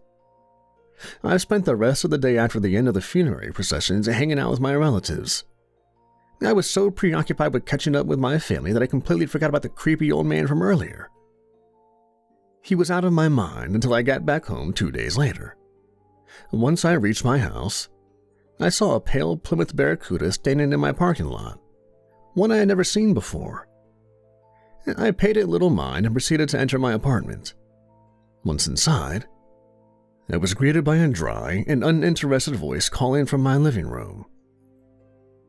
I spent the rest of the day after the end of the funerary processions hanging out with my relatives. I was so preoccupied with catching up with my family that I completely forgot about the creepy old man from earlier. He was out of my mind until I got back home 2 days later. Once I reached my house, I saw a pale Plymouth Barracuda standing in my parking lot, one I had never seen before. I paid it little mind and proceeded to enter my apartment. Once inside, I was greeted by a dry and uninterested voice calling from my living room.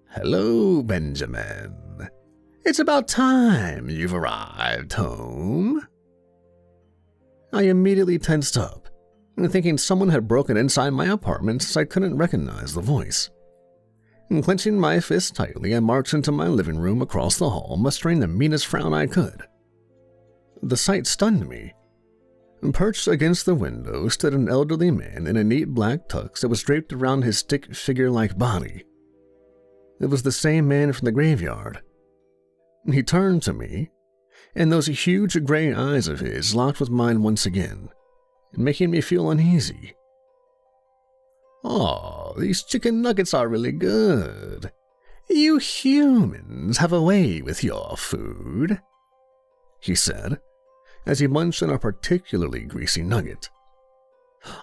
"Hello, Benjamin. It's about time you've arrived home." I immediately tensed up, thinking someone had broken inside my apartment since I couldn't recognize the voice. Clenching my fist tightly, I marched into my living room across the hall, mustering the meanest frown I could. The sight stunned me. Perched against the window stood an elderly man in a neat black tux that was draped around his stick figure-like body. It was the same man from the graveyard. He turned to me, and those huge gray eyes of his locked with mine once again, making me feel uneasy. "Oh, these chicken nuggets are really good. You humans have a way with your food," he said, as he munched on a particularly greasy nugget.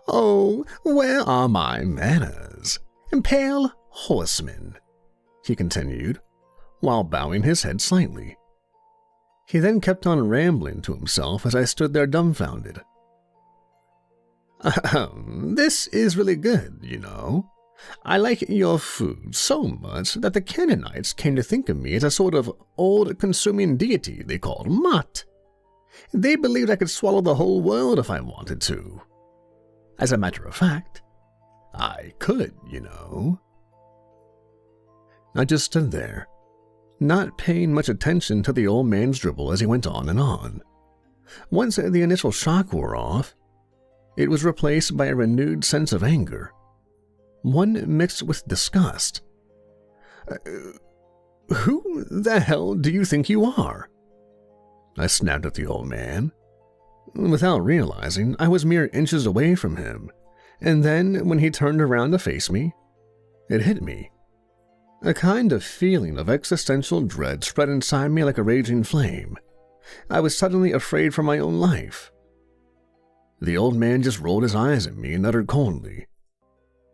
"Oh, where are my manners? Pale horseman," he continued, while bowing his head slightly. He then kept on rambling to himself as I stood there dumbfounded. "This is really good, you know. I like your food so much that the Canaanites came to think of me as a sort of old consuming deity they called Mort. They believed I could swallow the whole world if I wanted to. As a matter of fact, I could, you know." I just stood there, not paying much attention to the old man's dribble as he went on and on. Once the initial shock wore off, it was replaced by a renewed sense of anger, one mixed with disgust. "Who the hell do you think you are?" I snapped at the old man. Without realizing, I was mere inches away from him, and then when he turned around to face me, it hit me. A kind of feeling of existential dread spread inside me like a raging flame. I was suddenly afraid for my own life. The old man just rolled his eyes at me and uttered coldly,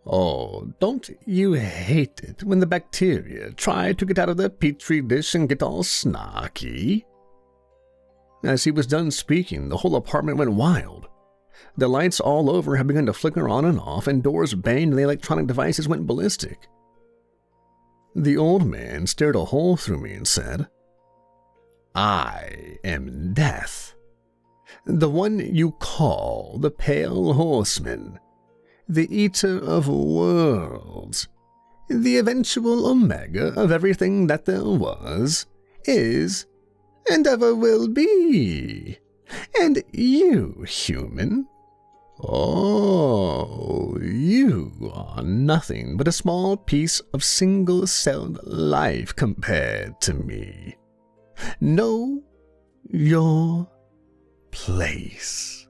"Oh, don't you hate it when the bacteria try to get out of the petri dish and get all snarky?" As he was done speaking, the whole apartment went wild. The lights all over had begun to flicker on and off, and doors banged and the electronic devices went ballistic. The old man stared a hole through me and said, "I am Death. The one you call the Pale Horseman, the Eater of Worlds, the eventual omega of everything that there was, is, and ever will be. And you, human, oh, you are nothing but a small piece of single-celled life compared to me. Know your place.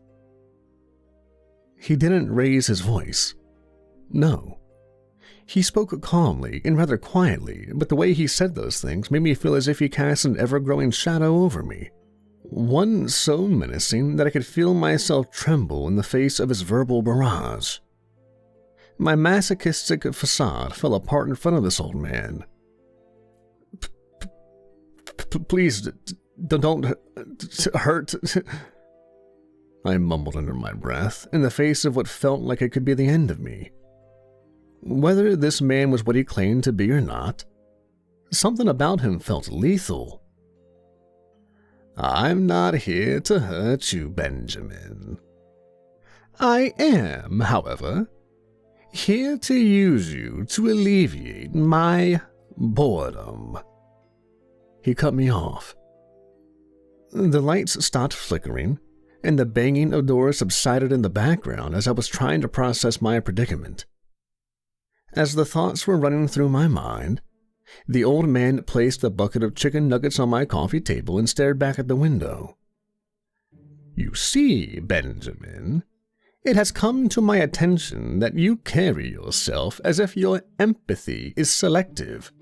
He didn't raise his voice. No. He spoke calmly and rather quietly, but the way he said those things made me feel as if he cast an ever-growing shadow over me. One so menacing that I could feel myself tremble in the face of his verbal barrage. My masochistic facade fell apart in front of this old man. Please, don't hurt. I mumbled under my breath, in the face of what felt like it could be the end of me. Whether this man was what he claimed to be or not, something about him felt lethal. I'm not here to hurt you, Benjamin. I am, however, here to use you to alleviate my boredom. He cut me off. The lights stopped flickering, and the banging of doors subsided in the background as I was trying to process my predicament. As the thoughts were running through my mind, the old man placed a bucket of chicken nuggets on my coffee table and stared back at the window. You see, Benjamin, it has come to my attention that you carry yourself as if your empathy is selective,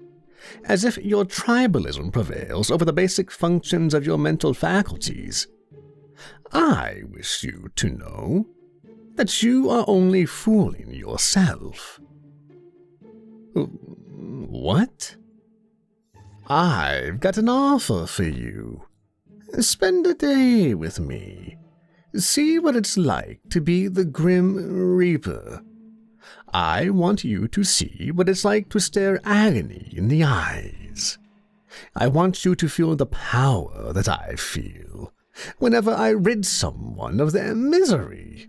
as if your tribalism prevails over the basic functions of your mental faculties. I wish you to know that you are only fooling yourself. What? I've got an offer for you. Spend a day with me. See what it's like to be the Grim Reaper. I want you to see what it's like to stare agony in the eyes. I want you to feel the power that I feel whenever I rid someone of their misery.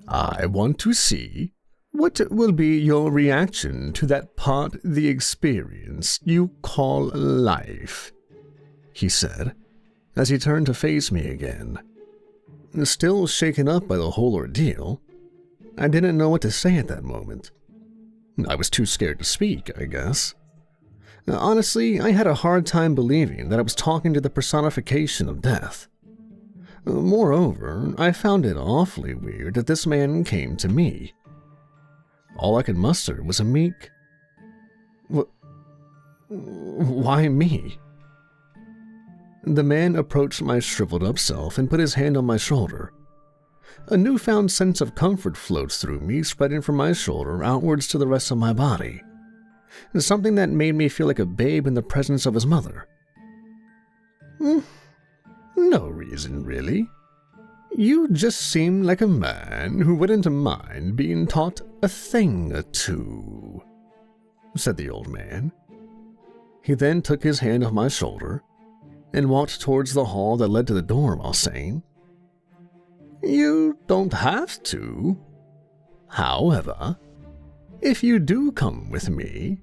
I want to see what will be your reaction to that part of the experience you call life, he said, as he turned to face me again. Still shaken up by the whole ordeal, I didn't know what to say at that moment. I was too scared to speak, I guess. Honestly, I had a hard time believing that I was talking to the personification of death. Moreover, I found it awfully weird that this man came to me. All I could muster was a meek, why me? The man approached my shriveled up self and put his hand on my shoulder. A newfound sense of comfort flowed through me, spreading from my shoulder outwards to the rest of my body. Something that made me feel like a babe in the presence of his mother. No reason, really. You just seem like a man who wouldn't mind being taught a thing or two, said the old man. He then took his hand off my shoulder and walked towards the hall that led to the door while saying, You don't have to. However, if you do come with me,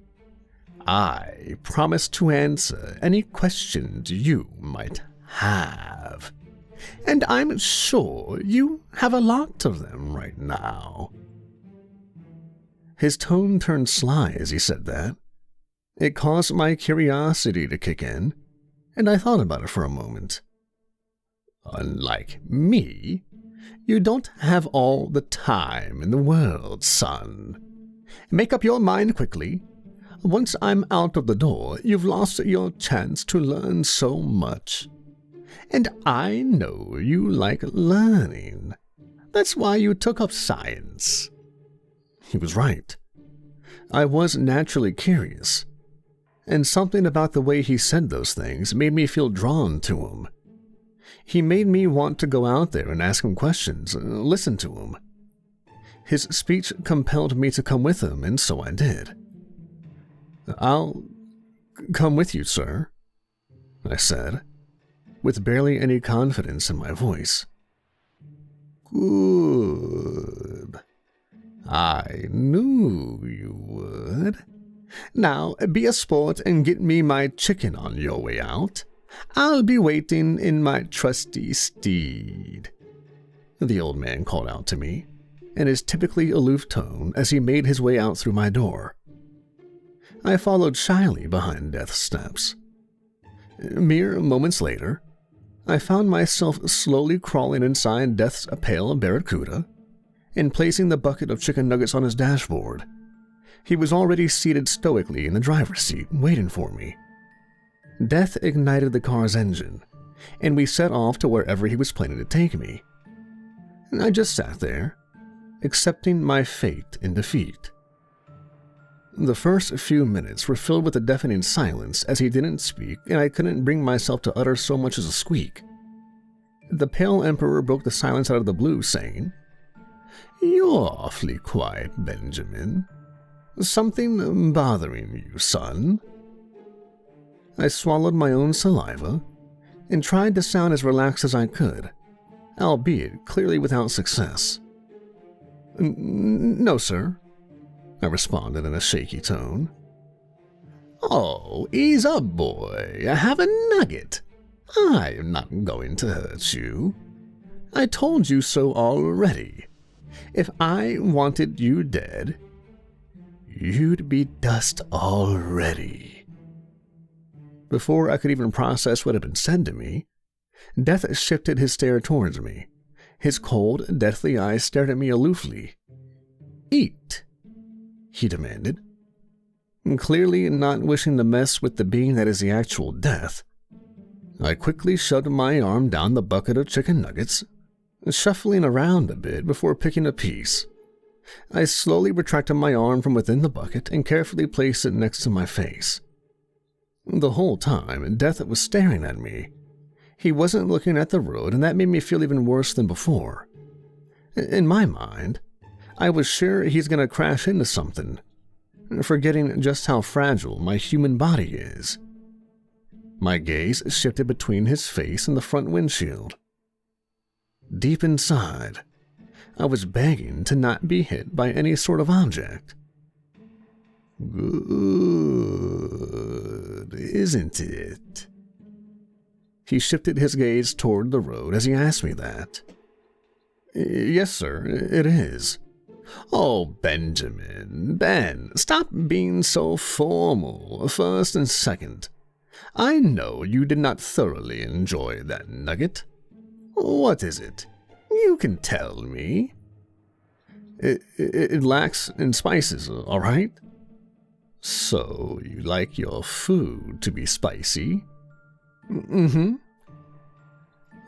I promise to answer any questions you might have. And I'm sure you have a lot of them right now. His tone turned sly as he said that. It caused my curiosity to kick in, and I thought about it for a moment. Unlike me, you don't have all the time in the world, son. Make up your mind quickly. Once I'm out of the door, you've lost your chance to learn so much. And I know you like learning. That's why you took up science. He was right. I was naturally curious, and something about the way he said those things made me feel drawn to him. He made me want to go out there and ask him questions, listen to him. His speech compelled me to come with him, and so I did. I'll come with you, sir, I said, with barely any confidence in my voice. Good. I knew you would. Now, be a sport and get me my chicken on your way out. I'll be waiting in my trusty steed," the old man called out to me, in his typically aloof tone as he made his way out through my door. I followed shyly behind Death's steps. Mere moments later, I found myself slowly crawling inside Death's pale barracuda and placing the bucket of chicken nuggets on his dashboard. He was already seated stoically in the driver's seat, waiting for me. Death ignited the car's engine, and we set off to wherever he was planning to take me. I just sat there, accepting my fate in defeat. The first few minutes were filled with a deafening silence as he didn't speak, and I couldn't bring myself to utter so much as a squeak. The pale emperor broke the silence out of the blue, saying, "You're awfully quiet, Benjamin. Something bothering you, son?" I swallowed my own saliva and tried to sound as relaxed as I could, albeit clearly without success. "No, sir," I responded in a shaky tone. "Oh, ease up, boy. Have a nugget. I'm not going to hurt you. I told you so already. If I wanted you dead, you'd be dust already." Before I could even process what had been said to me, Death shifted his stare towards me. His cold, deathly eyes stared at me aloofly. "Eat," he demanded. Clearly not wishing to mess with the being that is the actual Death, I quickly shoved my arm down the bucket of chicken nuggets, shuffling around a bit before picking a piece. I slowly retracted my arm from within the bucket and carefully placed it next to my face. The whole time, Death was staring at me. He wasn't looking at the road, and that made me feel even worse than before. In my mind, I was sure he's going to crash into something, forgetting just how fragile my human body is. My gaze shifted between his face and the front windshield. Deep inside, I was begging to not be hit by any sort of object. "Good, isn't it?" He shifted his gaze toward the road as he asked me that. "Yes, sir, it is." "Oh, Ben, stop being so formal, first and second. I know you did not thoroughly enjoy that nugget. What is it? You can tell me." It lacks in spices, all right?" "So you like your food to be spicy?" "Mm-hmm."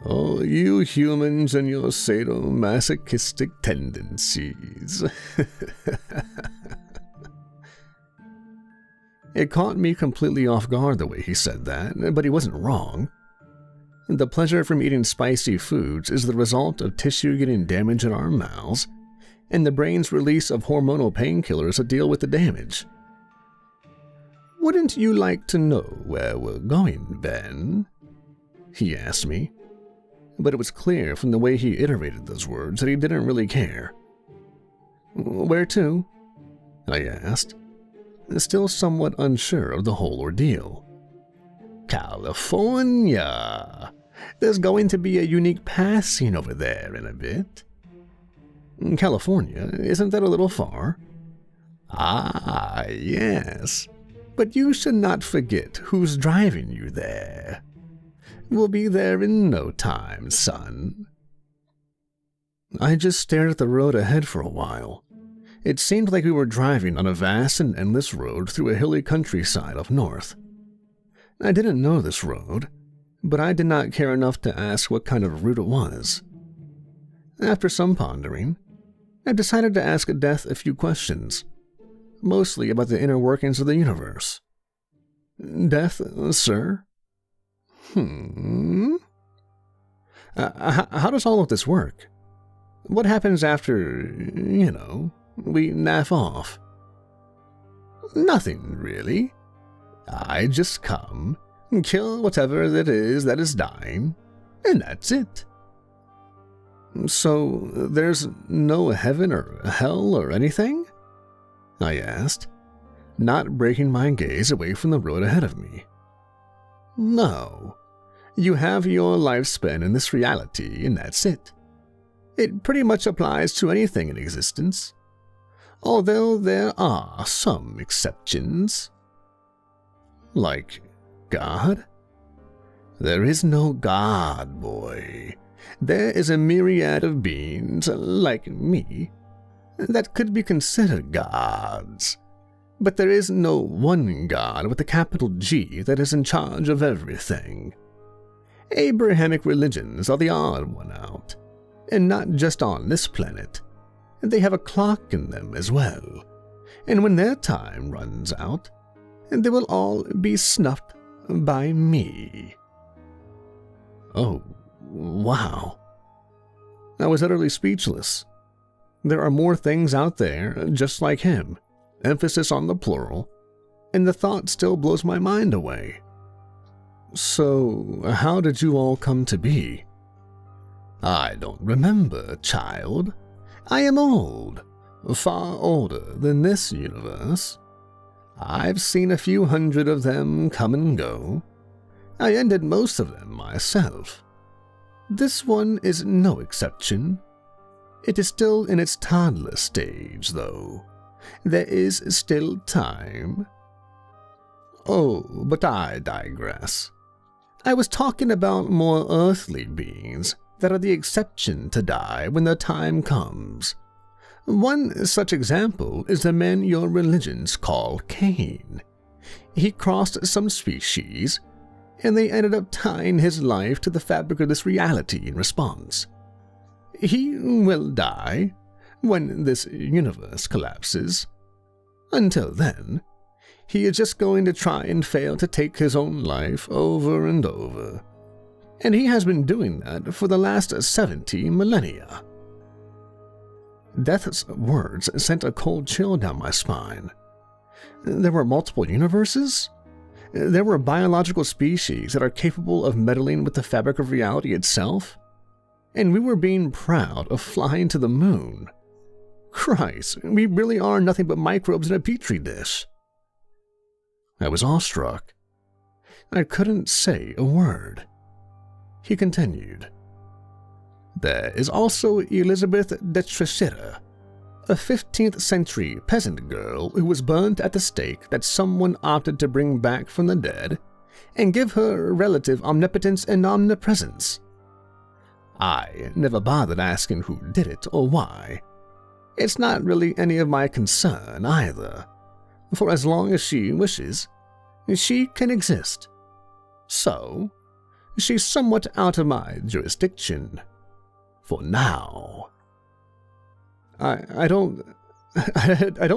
"Oh, you humans and your sadomasochistic tendencies." It caught me completely off guard the way he said that, but he wasn't wrong. The pleasure from eating spicy foods is the result of tissue getting damaged in our mouths, and the brain's release of hormonal painkillers to deal with the damage. "Wouldn't you like to know where we're going, Ben?" he asked me, but it was clear from the way he iterated those words that he didn't really care. "Where to?" I asked, still somewhat unsure of the whole ordeal. "California. There's going to be a unique passing over there in a bit." "California? Isn't that a little far?" "Ah, yes. But you should not forget who's driving you there. We'll be there in no time, son." I just stared at the road ahead for a while. It seemed like we were driving on a vast and endless road through a hilly countryside up north. I didn't know this road, but I did not care enough to ask what kind of route it was. After some pondering, I decided to ask Death a few questions, mostly about the inner workings of the universe. "Death, sir?" How does all of this work? What happens after, we naff off?" "Nothing, really. I just come, kill whatever it is that is dying, and that's it." "So there's no heaven or hell or anything?" I asked, not breaking my gaze away from the road ahead of me. No, you have your lifespan in this reality, and that's it. It pretty much applies to anything in existence, although there are some exceptions. Like God? There is no God, boy. There is a myriad of beings, like me, that could be considered gods. But there is no one God with a capital G that is in charge of everything. Abrahamic religions are the odd one out, and not just on this planet. They have a clock in them as well, and when their time runs out, they will all be snuffed by me. Oh, wow. I was utterly speechless. There are more things out there just like him, emphasis on the plural, and the thought still blows my mind away. So, how did you all come to be? I don't remember, child. I am old, far older than this universe. I've seen a few hundred of them come and go. I ended most of them myself. This one is no exception. It is still in its toddler stage, though. There is still time. Oh, but I digress. I was talking about more earthly beings that are the exception to die when their time comes. One such example is the man your religions call Cain. He crossed some species, and they ended up tying his life to the fabric of this reality in response. He will die when this universe collapses. Until then, he is just going to try and fail to take his own life over and over. And he has been doing that for the last 70 millennia. Death's words sent a cold chill down my spine. There were multiple universes? There were biological species that are capable of meddling with the fabric of reality itself? And we were being proud of flying to the moon. Christ, we really are nothing but microbes in a petri dish. I was awestruck. I couldn't say a word. He continued. There is also Elizabeth de Trechera, a 15th century peasant girl who was burnt at the stake that someone opted to bring back from the dead and give her relative omnipotence and omnipresence. I never bothered asking who did it or why. It's not really any of my concern either, for as long as she wishes, she can exist. So, she's somewhat out of my jurisdiction. For now. I don't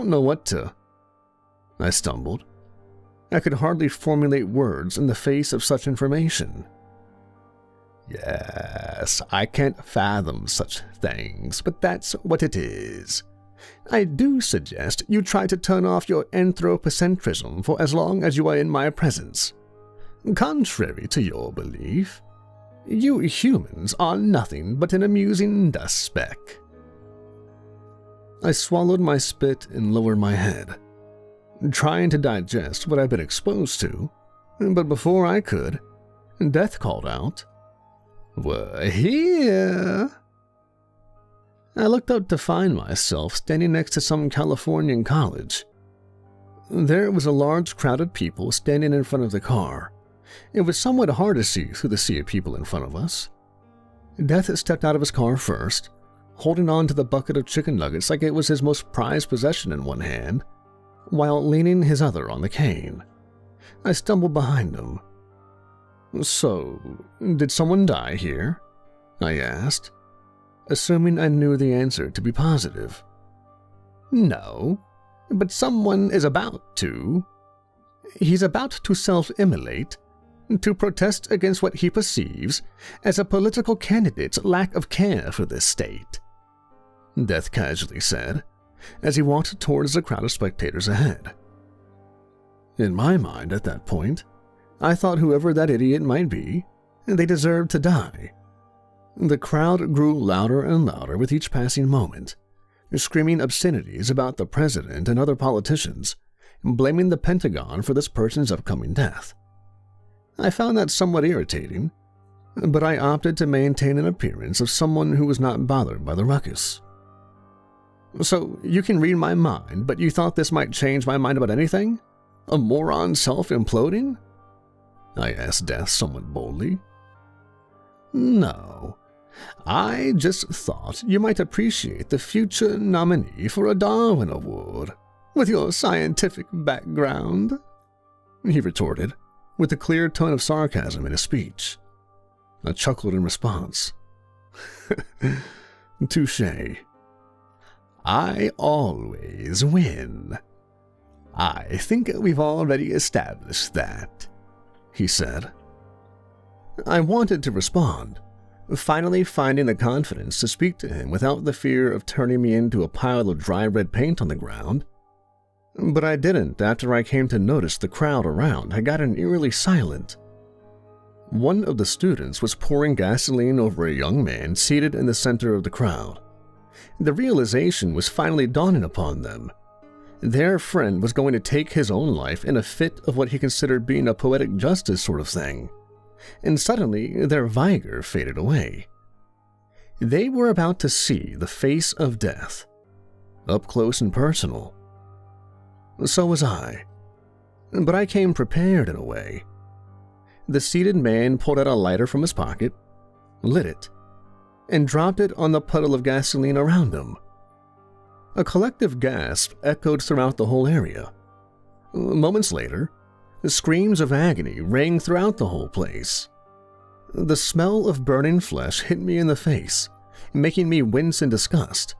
know what to. I stumbled. I could hardly formulate words in the face of such information. Yes, I can't fathom such things, but that's what it is. I do suggest you try to turn off your anthropocentrism for as long as you are in my presence. Contrary to your belief, you humans are nothing but an amusing dust speck. I swallowed my spit and lowered my head, trying to digest what I'd been exposed to, but before I could, Death called out, "We're here!" I looked up to find myself standing next to some Californian college. There was a large crowd of people standing in front of the car. It was somewhat hard to see through the sea of people in front of us. Death stepped out of his car first, holding on to the bucket of chicken nuggets like it was his most prized possession in one hand, while leaning his other on the cane. I stumbled behind him. "So, did someone die here?" I asked, assuming I knew the answer to be positive. "No, but someone is about to. He's about to self-immolate, to protest against what he perceives as a political candidate's lack of care for this state," Death casually said, as he walked towards the crowd of spectators ahead. In my mind at that point, I thought whoever that idiot might be, they deserved to die. The crowd grew louder and louder with each passing moment, screaming obscenities about the president and other politicians, blaming the Pentagon for this person's upcoming death. I found that somewhat irritating, but I opted to maintain an appearance of someone who was not bothered by the ruckus. "So, you can read my mind, but you thought this might change my mind about anything? A moron self-imploding?" I asked Death somewhat boldly. "No. I just thought you might appreciate the future nominee for a Darwin Award with your scientific background," he retorted, with a clear tone of sarcasm in his speech. I chuckled in response. "Touché. I always win. I think we've already established that," he said. I wanted to respond, finally finding the confidence to speak to him without the fear of turning me into a pile of dry red paint on the ground. But I didn't after I came to notice the crowd around had gotten eerily silent. One of the students was pouring gasoline over a young man seated in the center of the crowd. The realization was finally dawning upon them. Their friend was going to take his own life in a fit of what he considered being a poetic justice sort of thing, and suddenly their vigor faded away. They were about to see the face of death, up close and personal. So was I, but I came prepared in a way. The seated man pulled out a lighter from his pocket, lit it, and dropped it on the puddle of gasoline around him. A collective gasp echoed throughout the whole area. Moments later, screams of agony rang throughout the whole place. The smell of burning flesh hit me in the face, making me wince in disgust.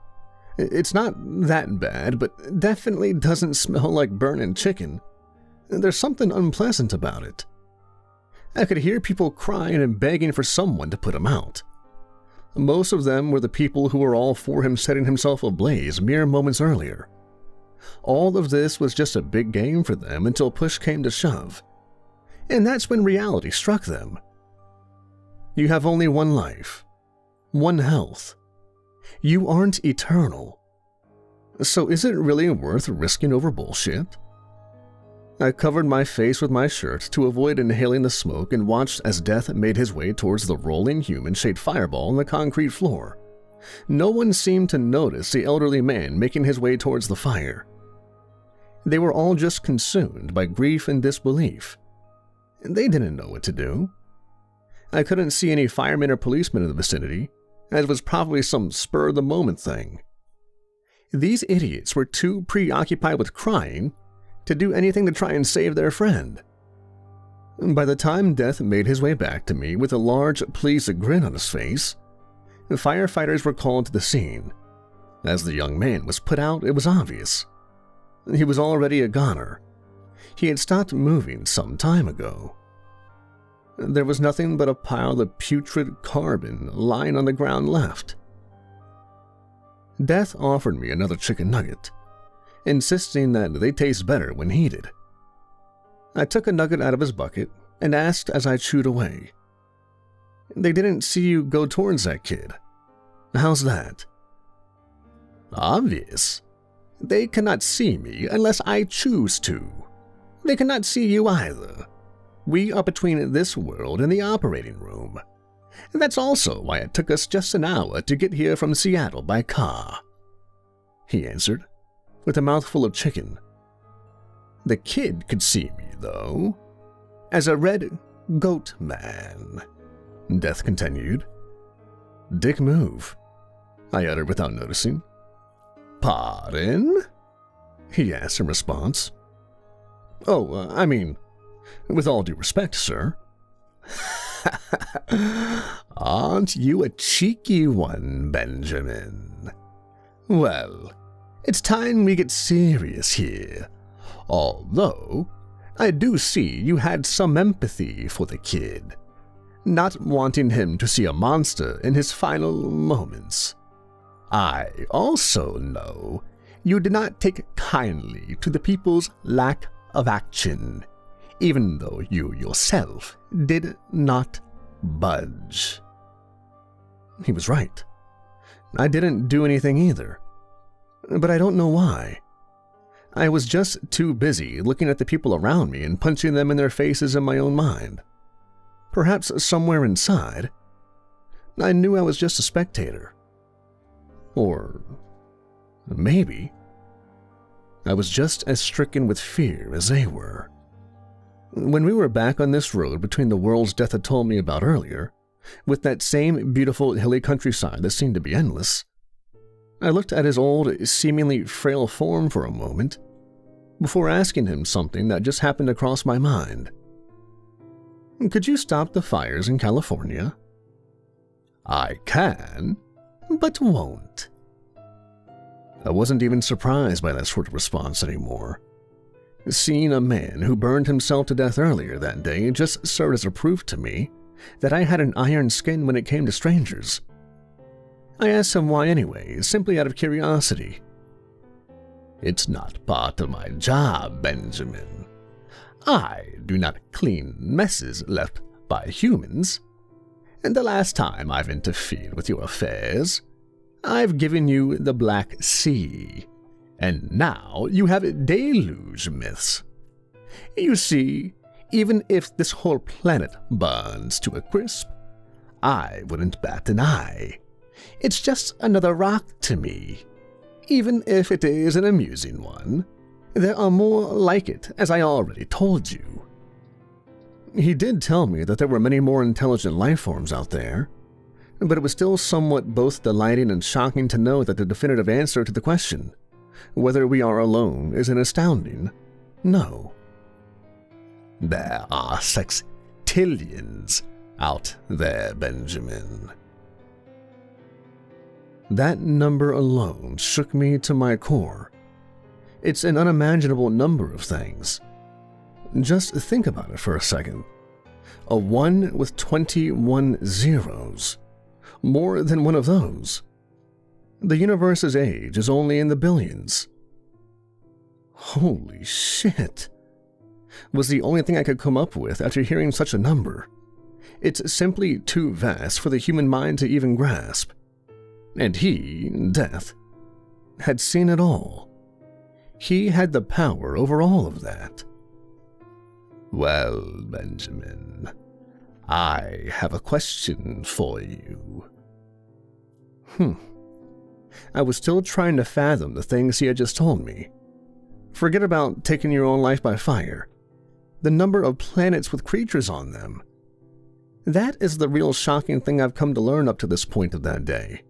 It's not that bad, but definitely doesn't smell like burning chicken. There's something unpleasant about it. I could hear people crying and begging for someone to put him out. Most of them were the people who were all for him setting himself ablaze mere moments earlier. All of this was just a big game for them until push came to shove. And that's when reality struck them. You have only one life, one health. You aren't eternal. So is it really worth risking over bullshit? I covered my face with my shirt to avoid inhaling the smoke and watched as Death made his way towards the rolling human-shaped fireball on the concrete floor. No one seemed to notice the elderly man making his way towards the fire. They were all just consumed by grief and disbelief. They didn't know what to do. I couldn't see any firemen or policemen in the vicinity, as it was probably some spur-of-the-moment thing. These idiots were too preoccupied with crying to do anything to try and save their friend. By the time Death made his way back to me with a large, pleased grin on his face, firefighters were called to the scene. As the young man was put out, it was obvious. He was already a goner. He had stopped moving some time ago. There was nothing but a pile of putrid carbon lying on the ground left. Death offered me another chicken nugget, insisting that they taste better when heated. I took a nugget out of his bucket and asked as I chewed away, "They didn't see you go towards that kid. How's that?" "Obvious. They cannot see me unless I choose to. They cannot see you either. We are between this world and the operating room. That's also why it took us just an hour to get here from Seattle by car," he answered, with a mouthful of chicken. "The kid could see me, though, as a red goat man," Death continued. "Dick move," I uttered without noticing. "Pardon?" he asked in response. "Oh, I mean, with all due respect, sir." "Aren't you a cheeky one, Benjamin? Well, it's time we get serious here. Although, I do see you had some empathy for the kid, not wanting him to see a monster in his final moments. I also know you did not take kindly to the people's lack of action, even though you yourself did not budge." He was right. I didn't do anything either, but I don't know why. I was just too busy looking at the people around me and punching them in their faces in my own mind. Perhaps somewhere inside, I knew I was just a spectator. Or maybe I was just as stricken with fear as they were. When we were back on this road between the worlds Death had told me about earlier, with that same beautiful hilly countryside that seemed to be endless, I looked at his old, seemingly frail form for a moment, before asking him something that just happened to cross my mind. Could you stop the fires in California? I can, but won't. I wasn't even surprised by that sort of response anymore. Seeing a man who burned himself to death earlier that day just served as a proof to me that I had an iron skin when it came to strangers. I asked him why anyway, simply out of curiosity. It's not part of my job, Benjamin. I do not clean messes left by humans. And the last time I've interfered with your affairs, I've given you the Black Sea. And now you have deluge myths. You see, even if this whole planet burns to a crisp, I wouldn't bat an eye. It's just another rock to me. Even if it is an amusing one, there are more like it, as I already told you. He did tell me that there were many more intelligent life forms out there, but it was still somewhat both delighting and shocking to know that the definitive answer to the question, whether we are alone, is an astounding no. There are sextillions out there, Benjamin. That number alone shook me to my core. It's an unimaginable number of things. Just think about it for a second. A 1 with 21 zeros. More than one of those. The universe's age is only in the billions. Holy shit. Was the only thing I could come up with after hearing such a number. It's simply too vast for the human mind to even grasp. And he, Death, had seen it all. He had the power over all of that. Well, Benjamin, I have a question for you. I was still trying to fathom the things he had just told me. Forget about taking your own life by fire. The number of planets with creatures on them. That is the real shocking thing I've come to learn up to this point of that day.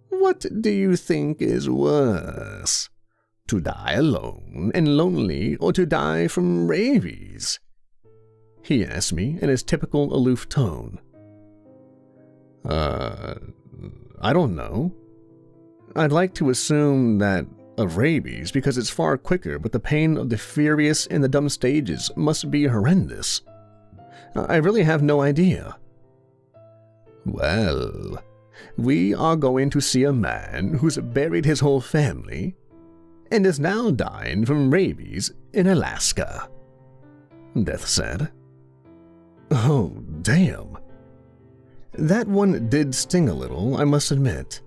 What do you think is worse? To die alone and lonely, or to die from rabies? He asked me in his typical aloof tone. I don't know. I'd like to assume that of rabies because it's far quicker, but the pain of the furious in the dumb stages must be horrendous. I really have no idea. Well, we are going to see a man who's buried his whole family and is now dying from rabies in Alaska, Death said. Oh, damn. That one did sting a little, I must admit.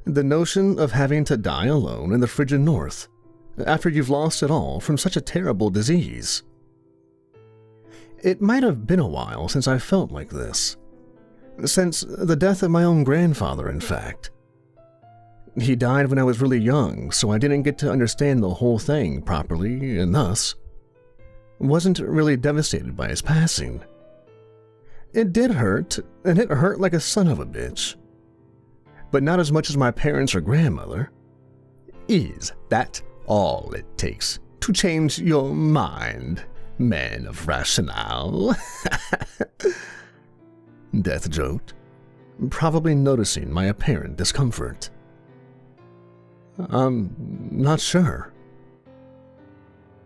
The notion of having to die alone in the frigid north, after you've lost it all from such a terrible disease. It might have been a while since I felt like this. Since the death of my own grandfather, in fact. He died when I was really young, so I didn't get to understand the whole thing properly, and thus wasn't really devastated by his passing. It did hurt, and it hurt like a son of a bitch. But not as much as my parents or grandmother. Is that all it takes to change your mind, man of rationale? Death joked, probably noticing my apparent discomfort. I'm not sure.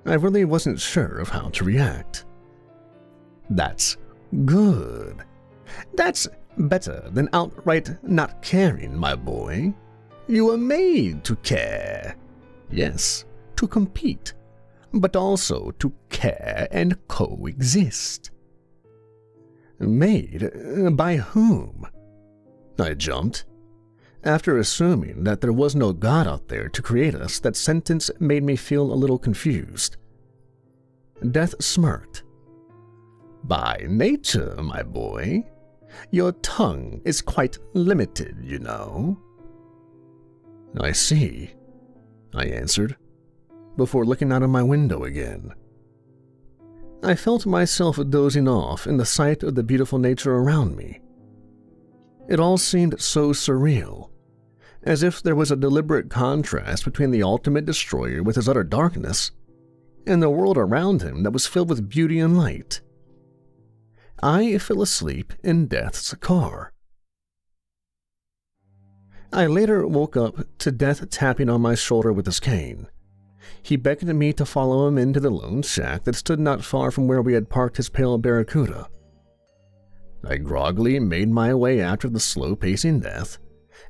I really wasn't sure of how to react. That's good. That's better than outright not caring, my boy. You were made to care. Yes, to compete, but also to care and coexist. Made by whom? I jumped. After assuming that there was no God out there to create us, that sentence made me feel a little confused. Death smirked. By nature, my boy, your tongue is quite limited, you know. I see, I answered, before looking out of my window again. I felt myself dozing off in the sight of the beautiful nature around me. It all seemed so surreal, as if there was a deliberate contrast between the ultimate destroyer with his utter darkness and the world around him that was filled with beauty and light. I fell asleep in Death's car. I later woke up to Death tapping on my shoulder with his cane. He beckoned me to follow him into the lone shack that stood not far from where we had parked his pale Barracuda. I groggily made my way after the slow-pacing Death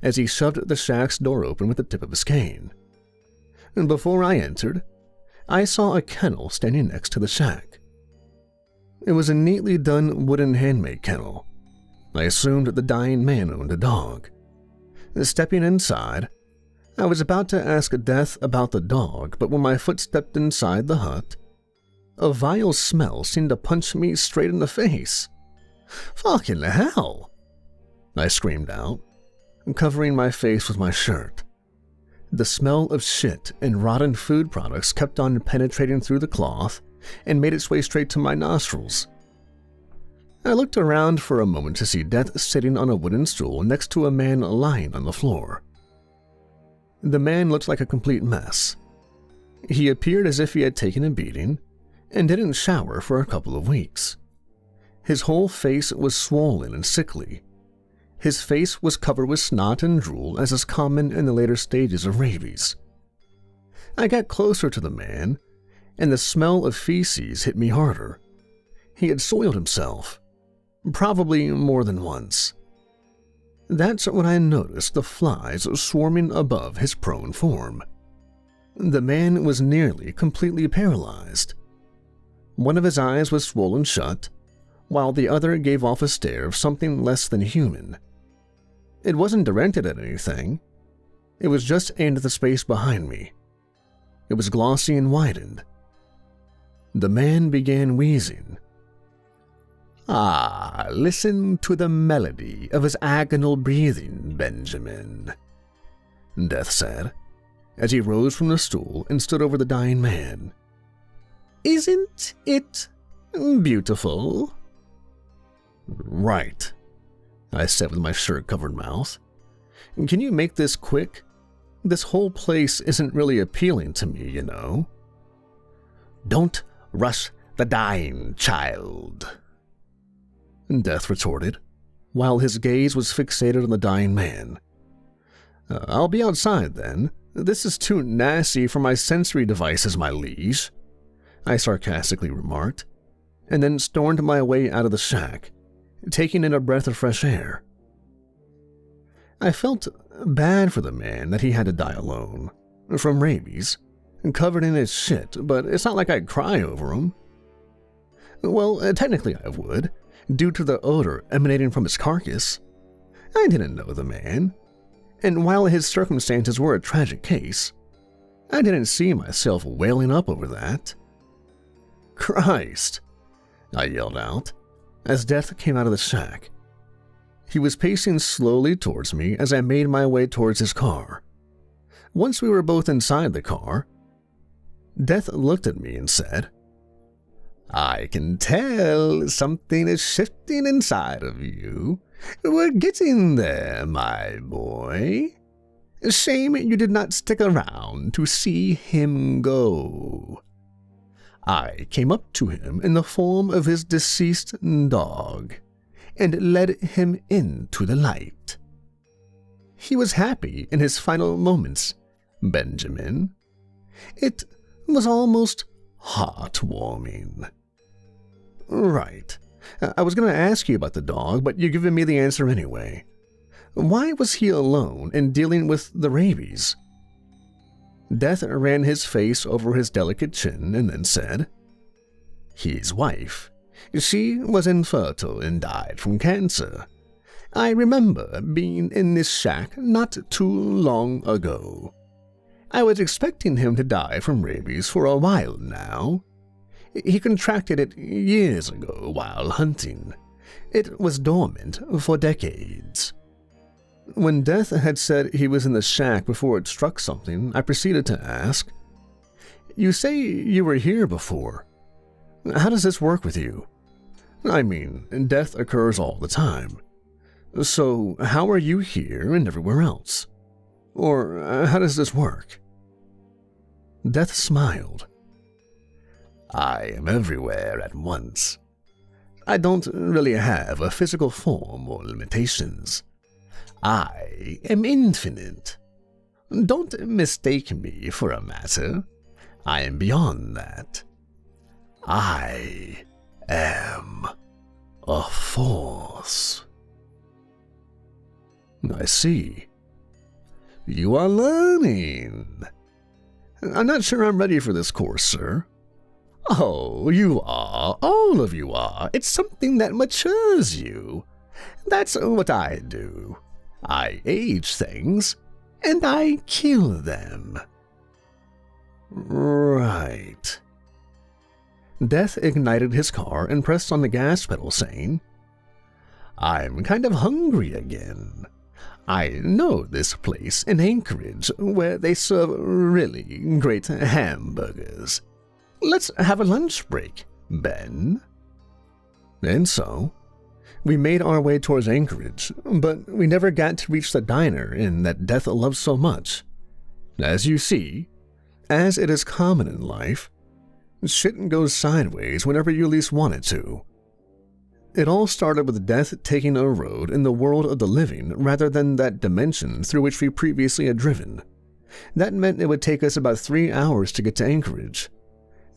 as he shoved the shack's door open with the tip of his cane. And before I entered, I saw a kennel standing next to the shack. It was a neatly done wooden handmade kennel. I assumed the dying man owned a dog. Stepping inside, I was about to ask Death about the dog, but when my foot stepped inside the hut, a vile smell seemed to punch me straight in the face. "Fucking hell!" I screamed out, covering my face with my shirt. The smell of shit and rotten food products kept on penetrating through the cloth and made its way straight to my nostrils. I looked around for a moment to see Death sitting on a wooden stool next to a man lying on the floor. The man looked like a complete mess. He appeared as if he had taken a beating and didn't shower for a couple of weeks. His whole face was swollen and sickly. His face was covered with snot and drool, as is common in the later stages of rabies. I got closer to the man, and the smell of feces hit me harder. He had soiled himself, probably more than once. That's when I noticed the flies swarming above his prone form. The man was nearly completely paralyzed. One of his eyes was swollen shut, while the other gave off a stare of something less than human. It wasn't directed at anything. It was just aimed at the space behind me. It was glossy and widened. The man began wheezing. "Ah, listen to the melody of his agonal breathing, Benjamin," Death said, as he rose from the stool and stood over the dying man. "Isn't it beautiful?" "Right," I said with my shirt-covered mouth. "Can you make this quick? This whole place isn't really appealing to me, you know." "Don't rush the dying, child," Death retorted, while his gaze was fixated on the dying man. "I'll be outside, then. This is too nasty for my sensory devices, my liege," I sarcastically remarked, and then stormed my way out of the shack, taking in a breath of fresh air. I felt bad for the man that he had to die alone, from rabies, covered in his shit, but it's not like I'd cry over him. Well, technically I would, due to the odor emanating from his carcass. I didn't know the man, and while his circumstances were a tragic case, I didn't see myself wailing up over that. "Christ!" I yelled out, as Death came out of the shack. He was pacing slowly towards me as I made my way towards his car. Once we were both inside the car, Death looked at me and said, "I can tell something is shifting inside of you. We're getting there, my boy. Shame you did not stick around to see him go. I came up to him in the form of his deceased dog and led him into the light. He was happy in his final moments, Benjamin. It was almost heartwarming." "Right. I was going to ask you about the dog, but you're giving me the answer anyway. Why was he alone and dealing with the rabies?" Death ran his face over his delicate chin and then said, "His wife. She was infertile and died from cancer. I remember being in this shack not too long ago. I was expecting him to die from rabies for a while now. He contracted it years ago while hunting. It was dormant for decades. When Death had said he was in the shack before it struck something, I proceeded to ask, "You say you were here before. How does this work with you? I mean, death occurs all the time. So how are you here and everywhere else? Or how does this work?" Death smiled. "I am everywhere at once. I don't really have a physical form or limitations. I am infinite. Don't mistake me for a matter. I am beyond that. I am a force." "I see. You are learning. I'm not sure I'm ready for this course, sir." "Oh, you are. All of you are. It's something that matures you. That's what I do. I age things, and I kill them." "Right." Death ignited his car and pressed on the gas pedal, saying, "I'm kind of hungry again. I know this place in Anchorage where they serve really great hamburgers. Let's have a lunch break, Ben." And so, we made our way towards Anchorage, but we never got to reach the diner inn that Death loves so much. As you see, as it is common in life, shit goes sideways whenever you least want it to. It all started with Death taking a road in the world of the living rather than that dimension through which we previously had driven. That meant it would take us about 3 hours to get to Anchorage.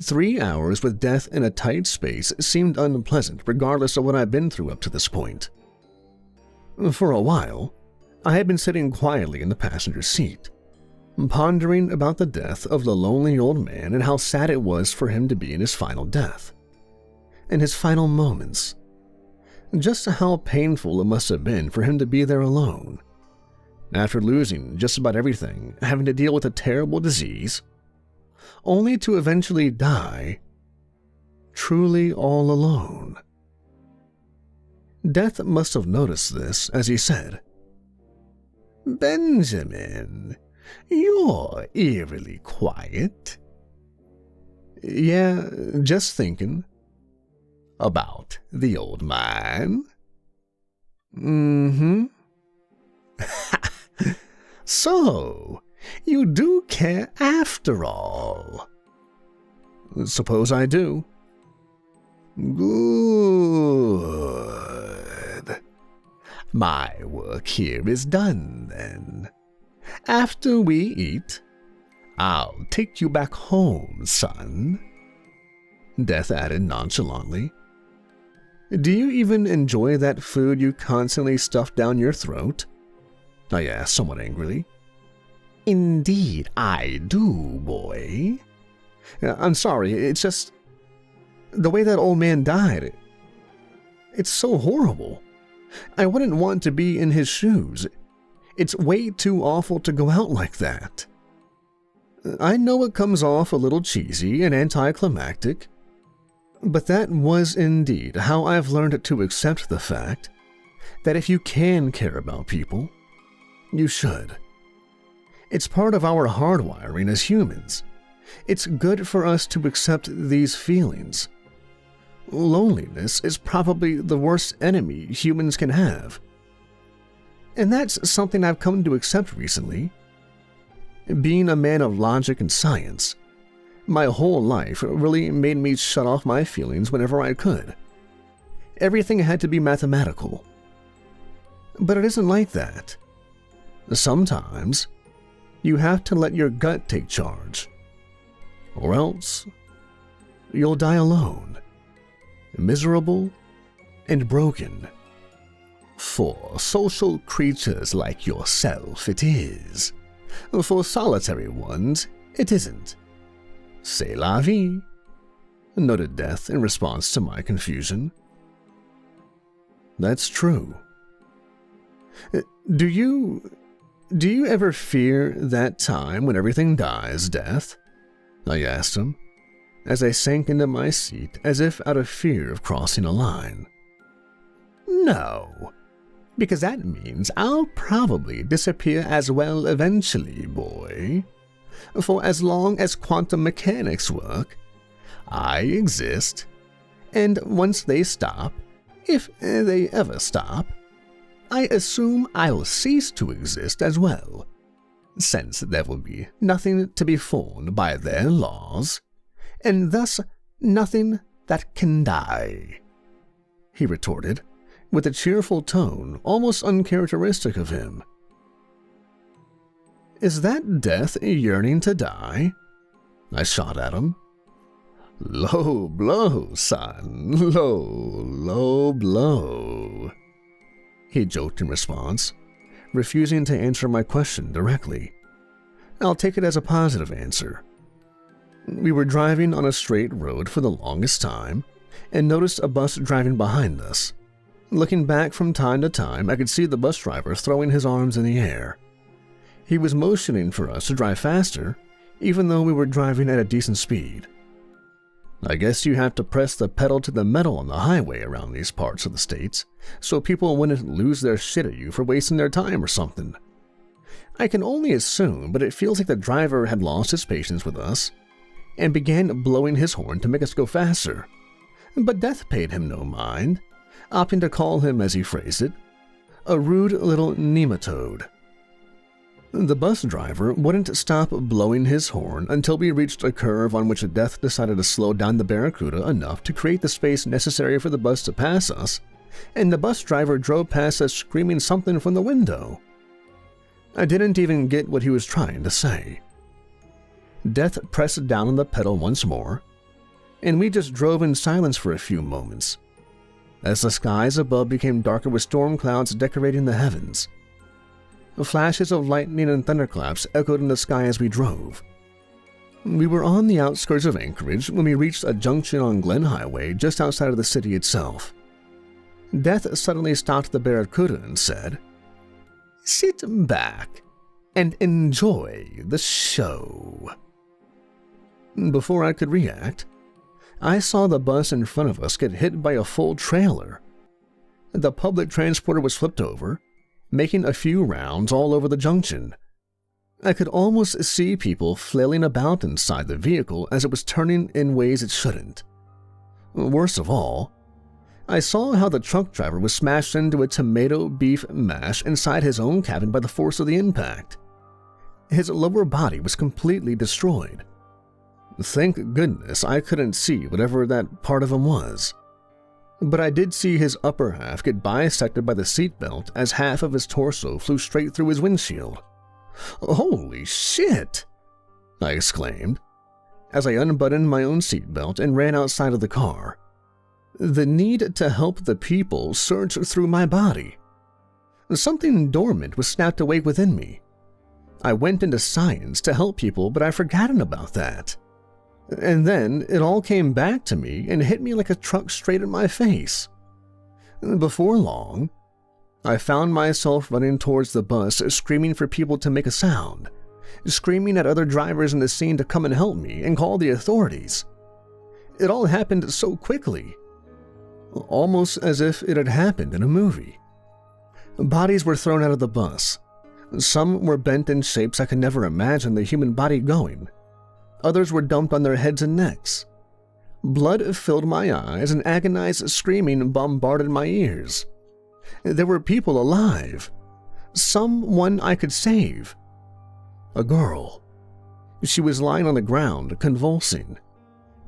3 hours with Death in a tight space seemed unpleasant regardless of what I'd been through up to this point. For a while, I had been sitting quietly in the passenger seat, pondering about the death of the lonely old man and how sad it was for him to be in his final death. In his final moments. Just how painful it must have been for him to be there alone. After losing just about everything, having to deal with a terrible disease, only to eventually die, truly all alone. Death must have noticed this as he said, "Benjamin, you're eerily quiet." "Yeah, just thinking." "About the old man?" "Mm-hmm." "So, you do care after all?" "Suppose I do." "Good. My work here is done, then. After we eat, I'll take you back home, son," Death added nonchalantly. "Do you even enjoy that food you constantly stuff down your throat?" I asked somewhat angrily. "Indeed I do, boy." "I'm sorry, it's just the way that old man died. It's so horrible. I wouldn't want to be in his shoes. It's way too awful to go out like that. I know it comes off a little cheesy and anticlimactic, but that was indeed how I've learned to accept the fact that if you can care about people, you should. It's part of our hardwiring as humans. It's good for us to accept these feelings. Loneliness is probably the worst enemy humans can have. And that's something I've come to accept recently. Being a man of logic and science, my whole life really made me shut off my feelings whenever I could. Everything had to be mathematical. But it isn't like that. Sometimes, you have to let your gut take charge. Or else, you'll die alone, miserable and broken. For social creatures like yourself, it is. For solitary ones, it isn't. C'est la vie, noted Death in response to my confusion. That's true. Do you ever fear that time when everything dies, Death? I asked him, as I sank into my seat as if out of fear of crossing a line. No, because that means I'll probably disappear as well eventually, boy. For as long as quantum mechanics work, I exist, and once they stop, if they ever stop, I assume I'll cease to exist as well, since there will be nothing to be formed by their laws, and thus nothing that can die, he retorted, with a cheerful tone almost uncharacteristic of him. Is that Death yearning to die? I shot at him. Low blow, son, low blow, he joked in response, refusing to answer my question directly. I'll take it as a positive answer. We were driving on a straight road for the longest time and noticed a bus driving behind us. Looking back from time to time, I could see the bus driver throwing his arms in the air. He was motioning for us to drive faster, even though we were driving at a decent speed. I guess you have to press the pedal to the metal on the highway around these parts of the States, so people wouldn't lose their shit at you for wasting their time or something. I can only assume, but it feels like the driver had lost his patience with us and began blowing his horn to make us go faster. But Death paid him no mind, opting to call him, as he phrased it, a rude little nematode. The bus driver wouldn't stop blowing his horn until we reached a curve on which Death decided to slow down the Barracuda enough to create the space necessary for the bus to pass us, and the bus driver drove past us screaming something from the window. I didn't even get what he was trying to say. Death pressed down on the pedal once more, and we just drove in silence for a few moments, as the skies above became darker with storm clouds decorating the heavens. Flashes of lightning and thunderclaps echoed in the sky as we drove. We were on the outskirts of Anchorage when we reached a junction on Glen Highway just outside of the city itself. Death suddenly stopped the Barracuda and said, "Sit back and enjoy the show." Before I could react, I saw the bus in front of us get hit by a full trailer. The public transporter was flipped over, making a few rounds all over the junction. I could almost see people flailing about inside the vehicle as it was turning in ways it shouldn't. Worst of all, I saw how the truck driver was smashed into a tomato beef mash inside his own cabin by the force of the impact. His lower body was completely destroyed. Thank goodness I couldn't see whatever that part of him was. But I did see his upper half get bisected by the seatbelt as half of his torso flew straight through his windshield. "Holy shit!" I exclaimed, as I unbuttoned my own seatbelt and ran outside of the car. The need to help the people surged through my body. Something dormant was snapped awake within me. I went into science to help people, but I'd forgotten about that. And then it all came back to me and hit me like a truck straight in my face. Before long, I found myself running towards the bus, screaming for people to make a sound, screaming at other drivers in the scene to come and help me and call the authorities. It all happened so quickly, almost as if it had happened in a movie. Bodies were thrown out of the bus. Some were bent in shapes I could never imagine the human body going. Others were dumped on their heads and necks. Blood filled my eyes and agonized screaming bombarded my ears. There were people alive. Someone I could save. A girl. She was lying on the ground, convulsing.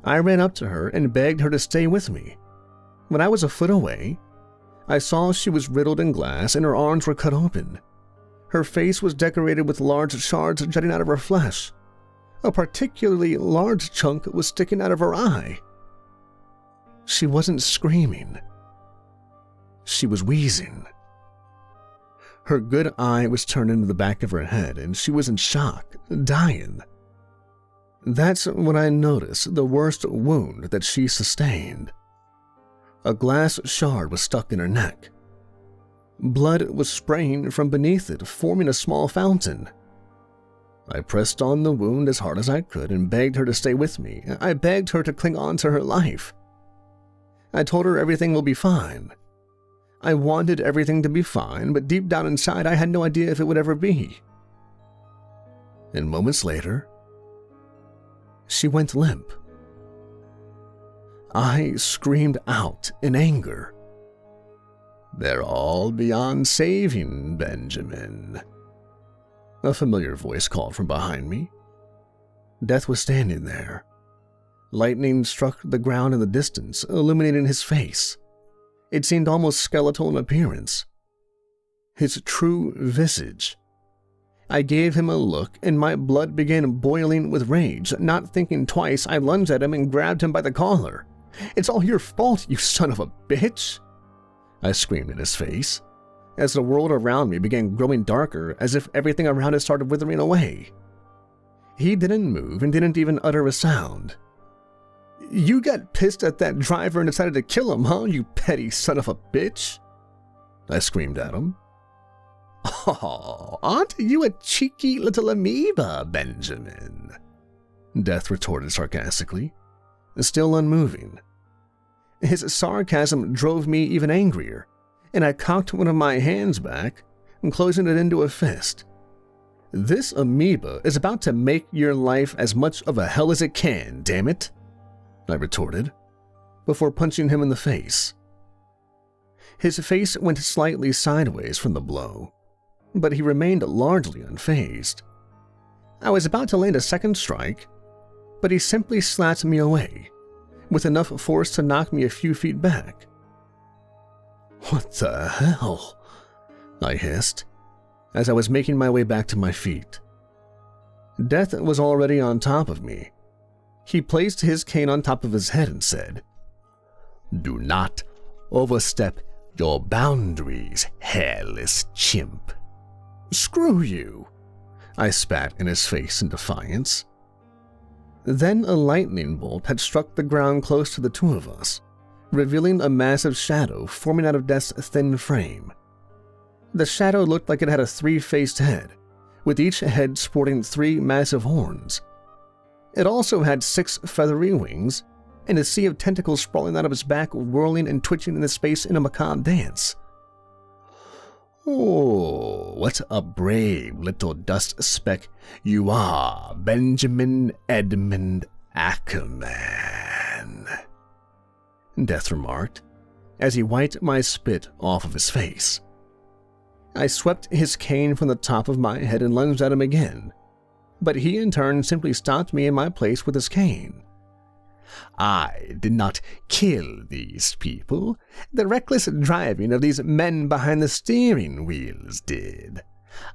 I ran up to her and begged her to stay with me. When I was a foot away, I saw she was riddled in glass and her arms were cut open. Her face was decorated with large shards jutting out of her flesh. A particularly large chunk was sticking out of her eye. She wasn't screaming. She was wheezing. Her good eye was turned into the back of her head, and she was in shock, dying. That's when I noticed the worst wound that she sustained. A glass shard was stuck in her neck. Blood was spraying from beneath it, forming a small fountain. I pressed on the wound as hard as I could and begged her to stay with me. I begged her to cling on to her life. I told her everything will be fine. I wanted everything to be fine, but deep down inside I had no idea if it would ever be. And moments later, she went limp. I screamed out in anger. "They're all beyond saving, Benjamin." A familiar voice called from behind me. Death was standing there. Lightning struck the ground in the distance, illuminating his face. It seemed almost skeletal in appearance. His true visage. I gave him a look, and my blood began boiling with rage. Not thinking twice, I lunged at him and grabbed him by the collar. "It's all your fault, you son of a bitch!" I screamed in his face, as the world around me began growing darker, as if everything around it started withering away. He didn't move and didn't even utter a sound. "You got pissed at that driver and decided to kill him, huh, you petty son of a bitch?" I screamed at him. "Oh, aren't you a cheeky little amoeba, Benjamin?" Death retorted sarcastically, still unmoving. His sarcasm drove me even angrier, and I cocked one of my hands back, closing it into a fist. "This amoeba is about to make your life as much of a hell as it can, damn it," I retorted, before punching him in the face. His face went slightly sideways from the blow, but he remained largely unfazed. I was about to land a second strike, but he simply slapped me away, with enough force to knock me a few feet back. "What the hell?" I hissed, as I was making my way back to my feet. Death was already on top of me. He placed his cane on top of his head and said, "Do not overstep your boundaries, hairless chimp." "Screw you," I spat in his face in defiance. Then a lightning bolt had struck the ground close to the two of us, revealing a massive shadow forming out of Death's thin frame. The shadow looked like it had a three-faced head, with each head sporting 3 massive horns. It also had 6 feathery wings, and a sea of tentacles sprawling out of its back, whirling and twitching in the space in a macabre dance. "Oh, what a brave little dust speck you are, Benjamin Edmund Ackerman," Death remarked, as he wiped my spit off of his face. I swept his cane from the top of my head and lunged at him again, but he in turn simply stopped me in my place with his cane. "I did not kill these people. The reckless driving of these men behind the steering wheels did.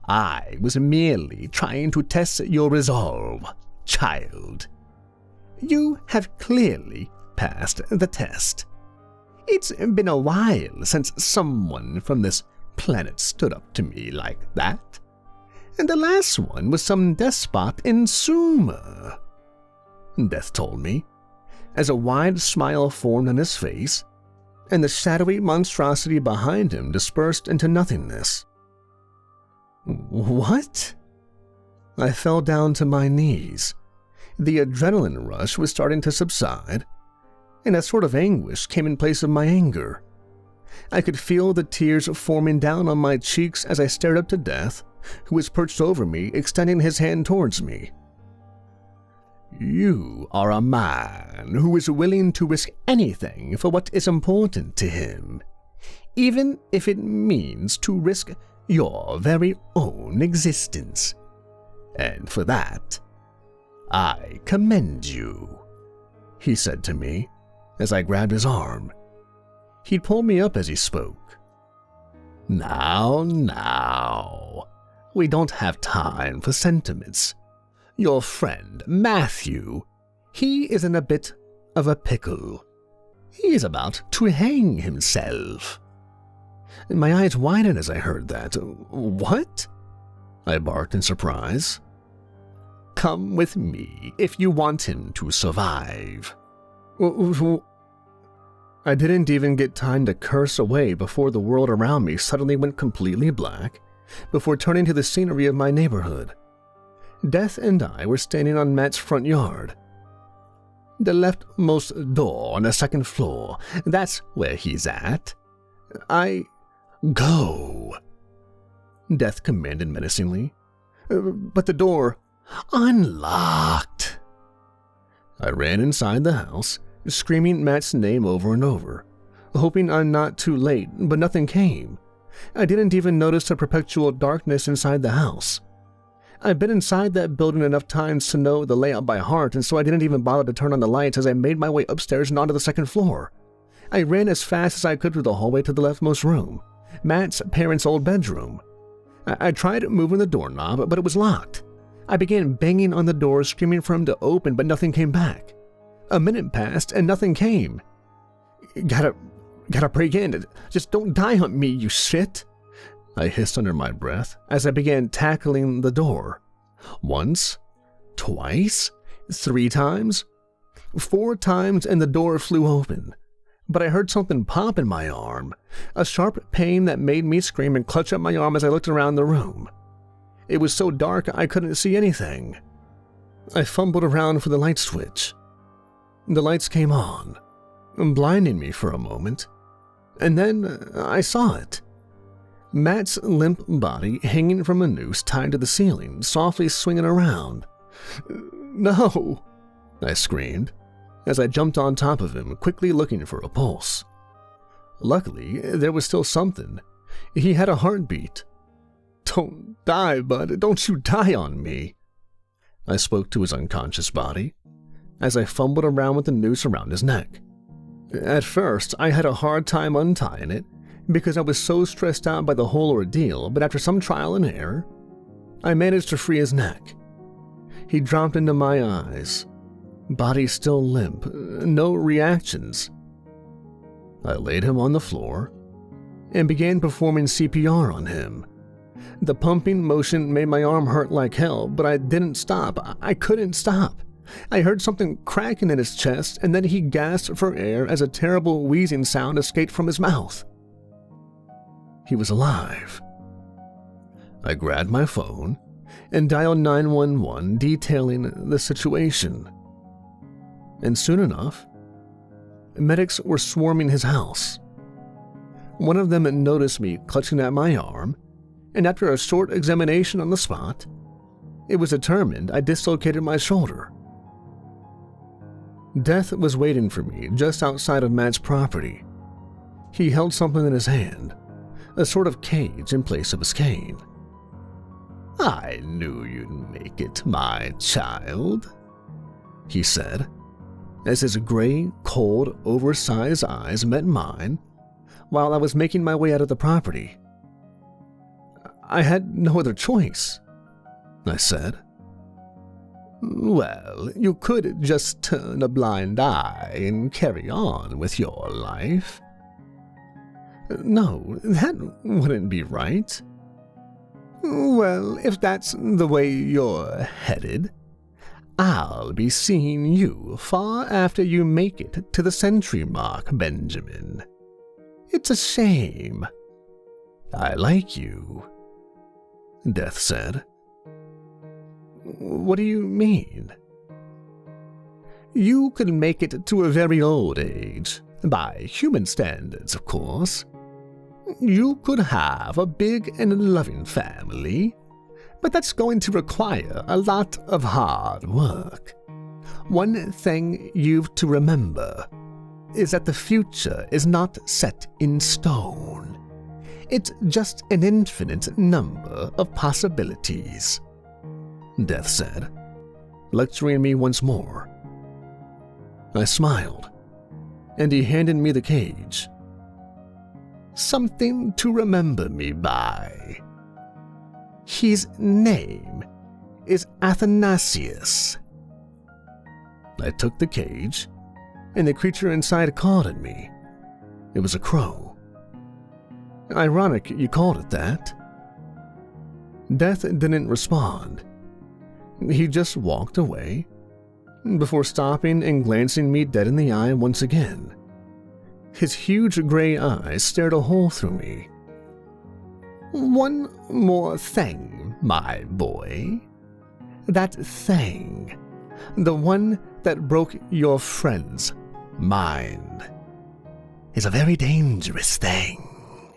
I was merely trying to test your resolve, child. You have clearly passed the test. It's been a while since someone from this planet stood up to me like that. And the last one was some despot in Sumer," Death told me, as a wide smile formed on his face, and the shadowy monstrosity behind him dispersed into nothingness. "What?" I fell down to my knees. The adrenaline rush was starting to subside, and a sort of anguish came in place of my anger. I could feel the tears forming down on my cheeks as I stared up to Death, who was perched over me, extending his hand towards me. "You are a man who is willing to risk anything for what is important to him, even if it means to risk your very own existence. And for that, I commend you," he said to me, as I grabbed his arm. He'd pulled me up as he spoke. Now, we don't have time for sentiments. Your friend, Matthew, he is in a bit of a pickle. He is about to hang himself." My eyes widened as I heard that. "What?" I barked in surprise. "Come with me if you want him to survive." I didn't even get time to curse away before the world around me suddenly went completely black, before turning to the scenery of my neighborhood. Death and I were standing on Matt's front yard. "The leftmost door on the second floor, that's where he's at. Go," Death commanded menacingly. "But the door—" "Unlocked." I ran inside the house, screaming Matt's name over and over, hoping I'm not too late, but nothing came. I didn't even notice the perpetual darkness inside the house. I've been inside that building enough times to know the layout by heart, and so I didn't even bother to turn on the lights as I made my way upstairs and onto the second floor. I ran as fast as I could through the hallway to the leftmost room, Matt's parents' old bedroom. I tried moving the doorknob, but it was locked. I began banging on the door, screaming for him to open, but nothing came back. A minute passed and nothing came. Gotta break in. Just don't die on me, you shit," I hissed under my breath as I began tackling the door. Once, twice, 3 times, 4 times, and the door flew open. But I heard something pop in my arm, a sharp pain that made me scream and clutch at my arm as I looked around the room. It was so dark I couldn't see anything. I fumbled around for the light switch. The lights came on, blinding me for a moment, and then I saw it. Matt's limp body hanging from a noose tied to the ceiling, softly swinging around. "No!" I screamed, as I jumped on top of him, quickly looking for a pulse. Luckily, there was still something. He had a heartbeat. "Don't die, bud. Don't you die on me," I spoke to his unconscious body, as I fumbled around with the noose around his neck. At first, I had a hard time untying it because I was so stressed out by the whole ordeal, but after some trial and error, I managed to free his neck. He dropped into my eyes, body still limp, no reactions. I laid him on the floor and began performing CPR on him. The pumping motion made my arm hurt like hell, but I didn't stop. I couldn't stop. I heard something cracking in his chest, and then he gasped for air as a terrible wheezing sound escaped from his mouth. He was alive. I grabbed my phone and dialed 911, detailing the situation. And soon enough, medics were swarming his house. One of them noticed me clutching at my arm, and after a short examination on the spot, it was determined I dislocated my shoulder. Death was waiting for me just outside of Matt's property. He held something in his hand, a sort of cage in place of his cane. "I knew you'd make it, my child," he said, as his gray, cold, oversized eyes met mine while I was making my way out of the property. "I had no other choice," I said. "Well, you could just turn a blind eye and carry on with your life." "No, that wouldn't be right." "Well, if that's the way you're headed, I'll be seeing you far after you make it to the century mark, Benjamin. It's a shame. I like you," Death said. "What do you mean?" "You could make it to a very old age, by human standards, of course. You could have a big and loving family, but that's going to require a lot of hard work. One thing you've to remember is that the future is not set in stone. It's just an infinite number of possibilities," Death said, lecturing me once more. I smiled, and he handed me the cage. "Something to remember me by. His name is Athanasius." I took the cage, and the creature inside called at me. It was a crow. "Ironic you called it that." Death didn't respond. He just walked away, before stopping and glancing me dead in the eye once again. His huge gray eyes stared a hole through me. One more thing, my boy. That thing, the one that broke your friend's mind, is a very dangerous thing.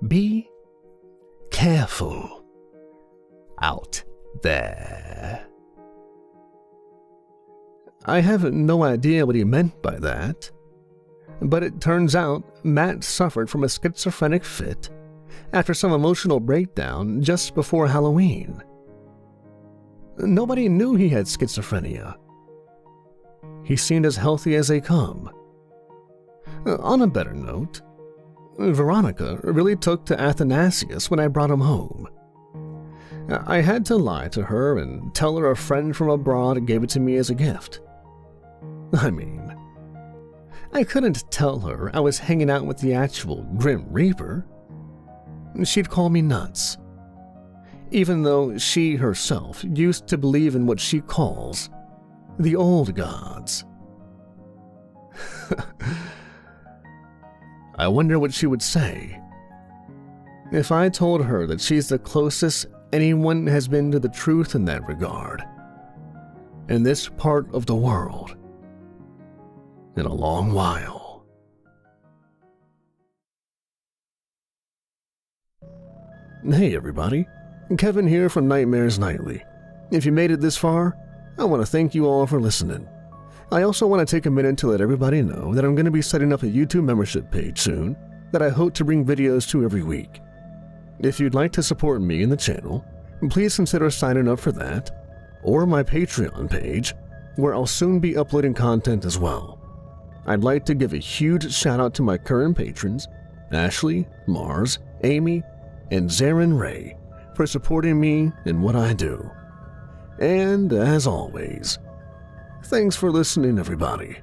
Be careful out there. I have no idea what he meant by that, but it turns out Matt suffered from a schizophrenic fit after some emotional breakdown just before Halloween. Nobody knew he had schizophrenia. He seemed as healthy as they come. On a better note, Veronica really took to Athanasius when I brought him home. I had to lie to her and tell her a friend from abroad gave it to me as a gift. I mean, I couldn't tell her I was hanging out with the actual Grim Reaper. She'd call me nuts, even though she herself used to believe in what she calls the old gods. I wonder what she would say if I told her that she's the closest anyone has been to the truth in that regard, in this part of the world, in a long while. Hey everybody, Kevin here from Nightmares Nightly. If you made it this far, I want to thank you all for listening. I also want to take a minute to let everybody know that I'm going to be setting up a YouTube membership page soon that I hope to bring videos to every week. If you'd like to support me and the channel, please consider signing up for that, or my Patreon page, where I'll soon be uploading content as well. I'd like to give a huge shout out to my current patrons, Ashley, Mars, Amy, and Zarin Ray, for supporting me in what I do. And as always, thanks for listening, everybody.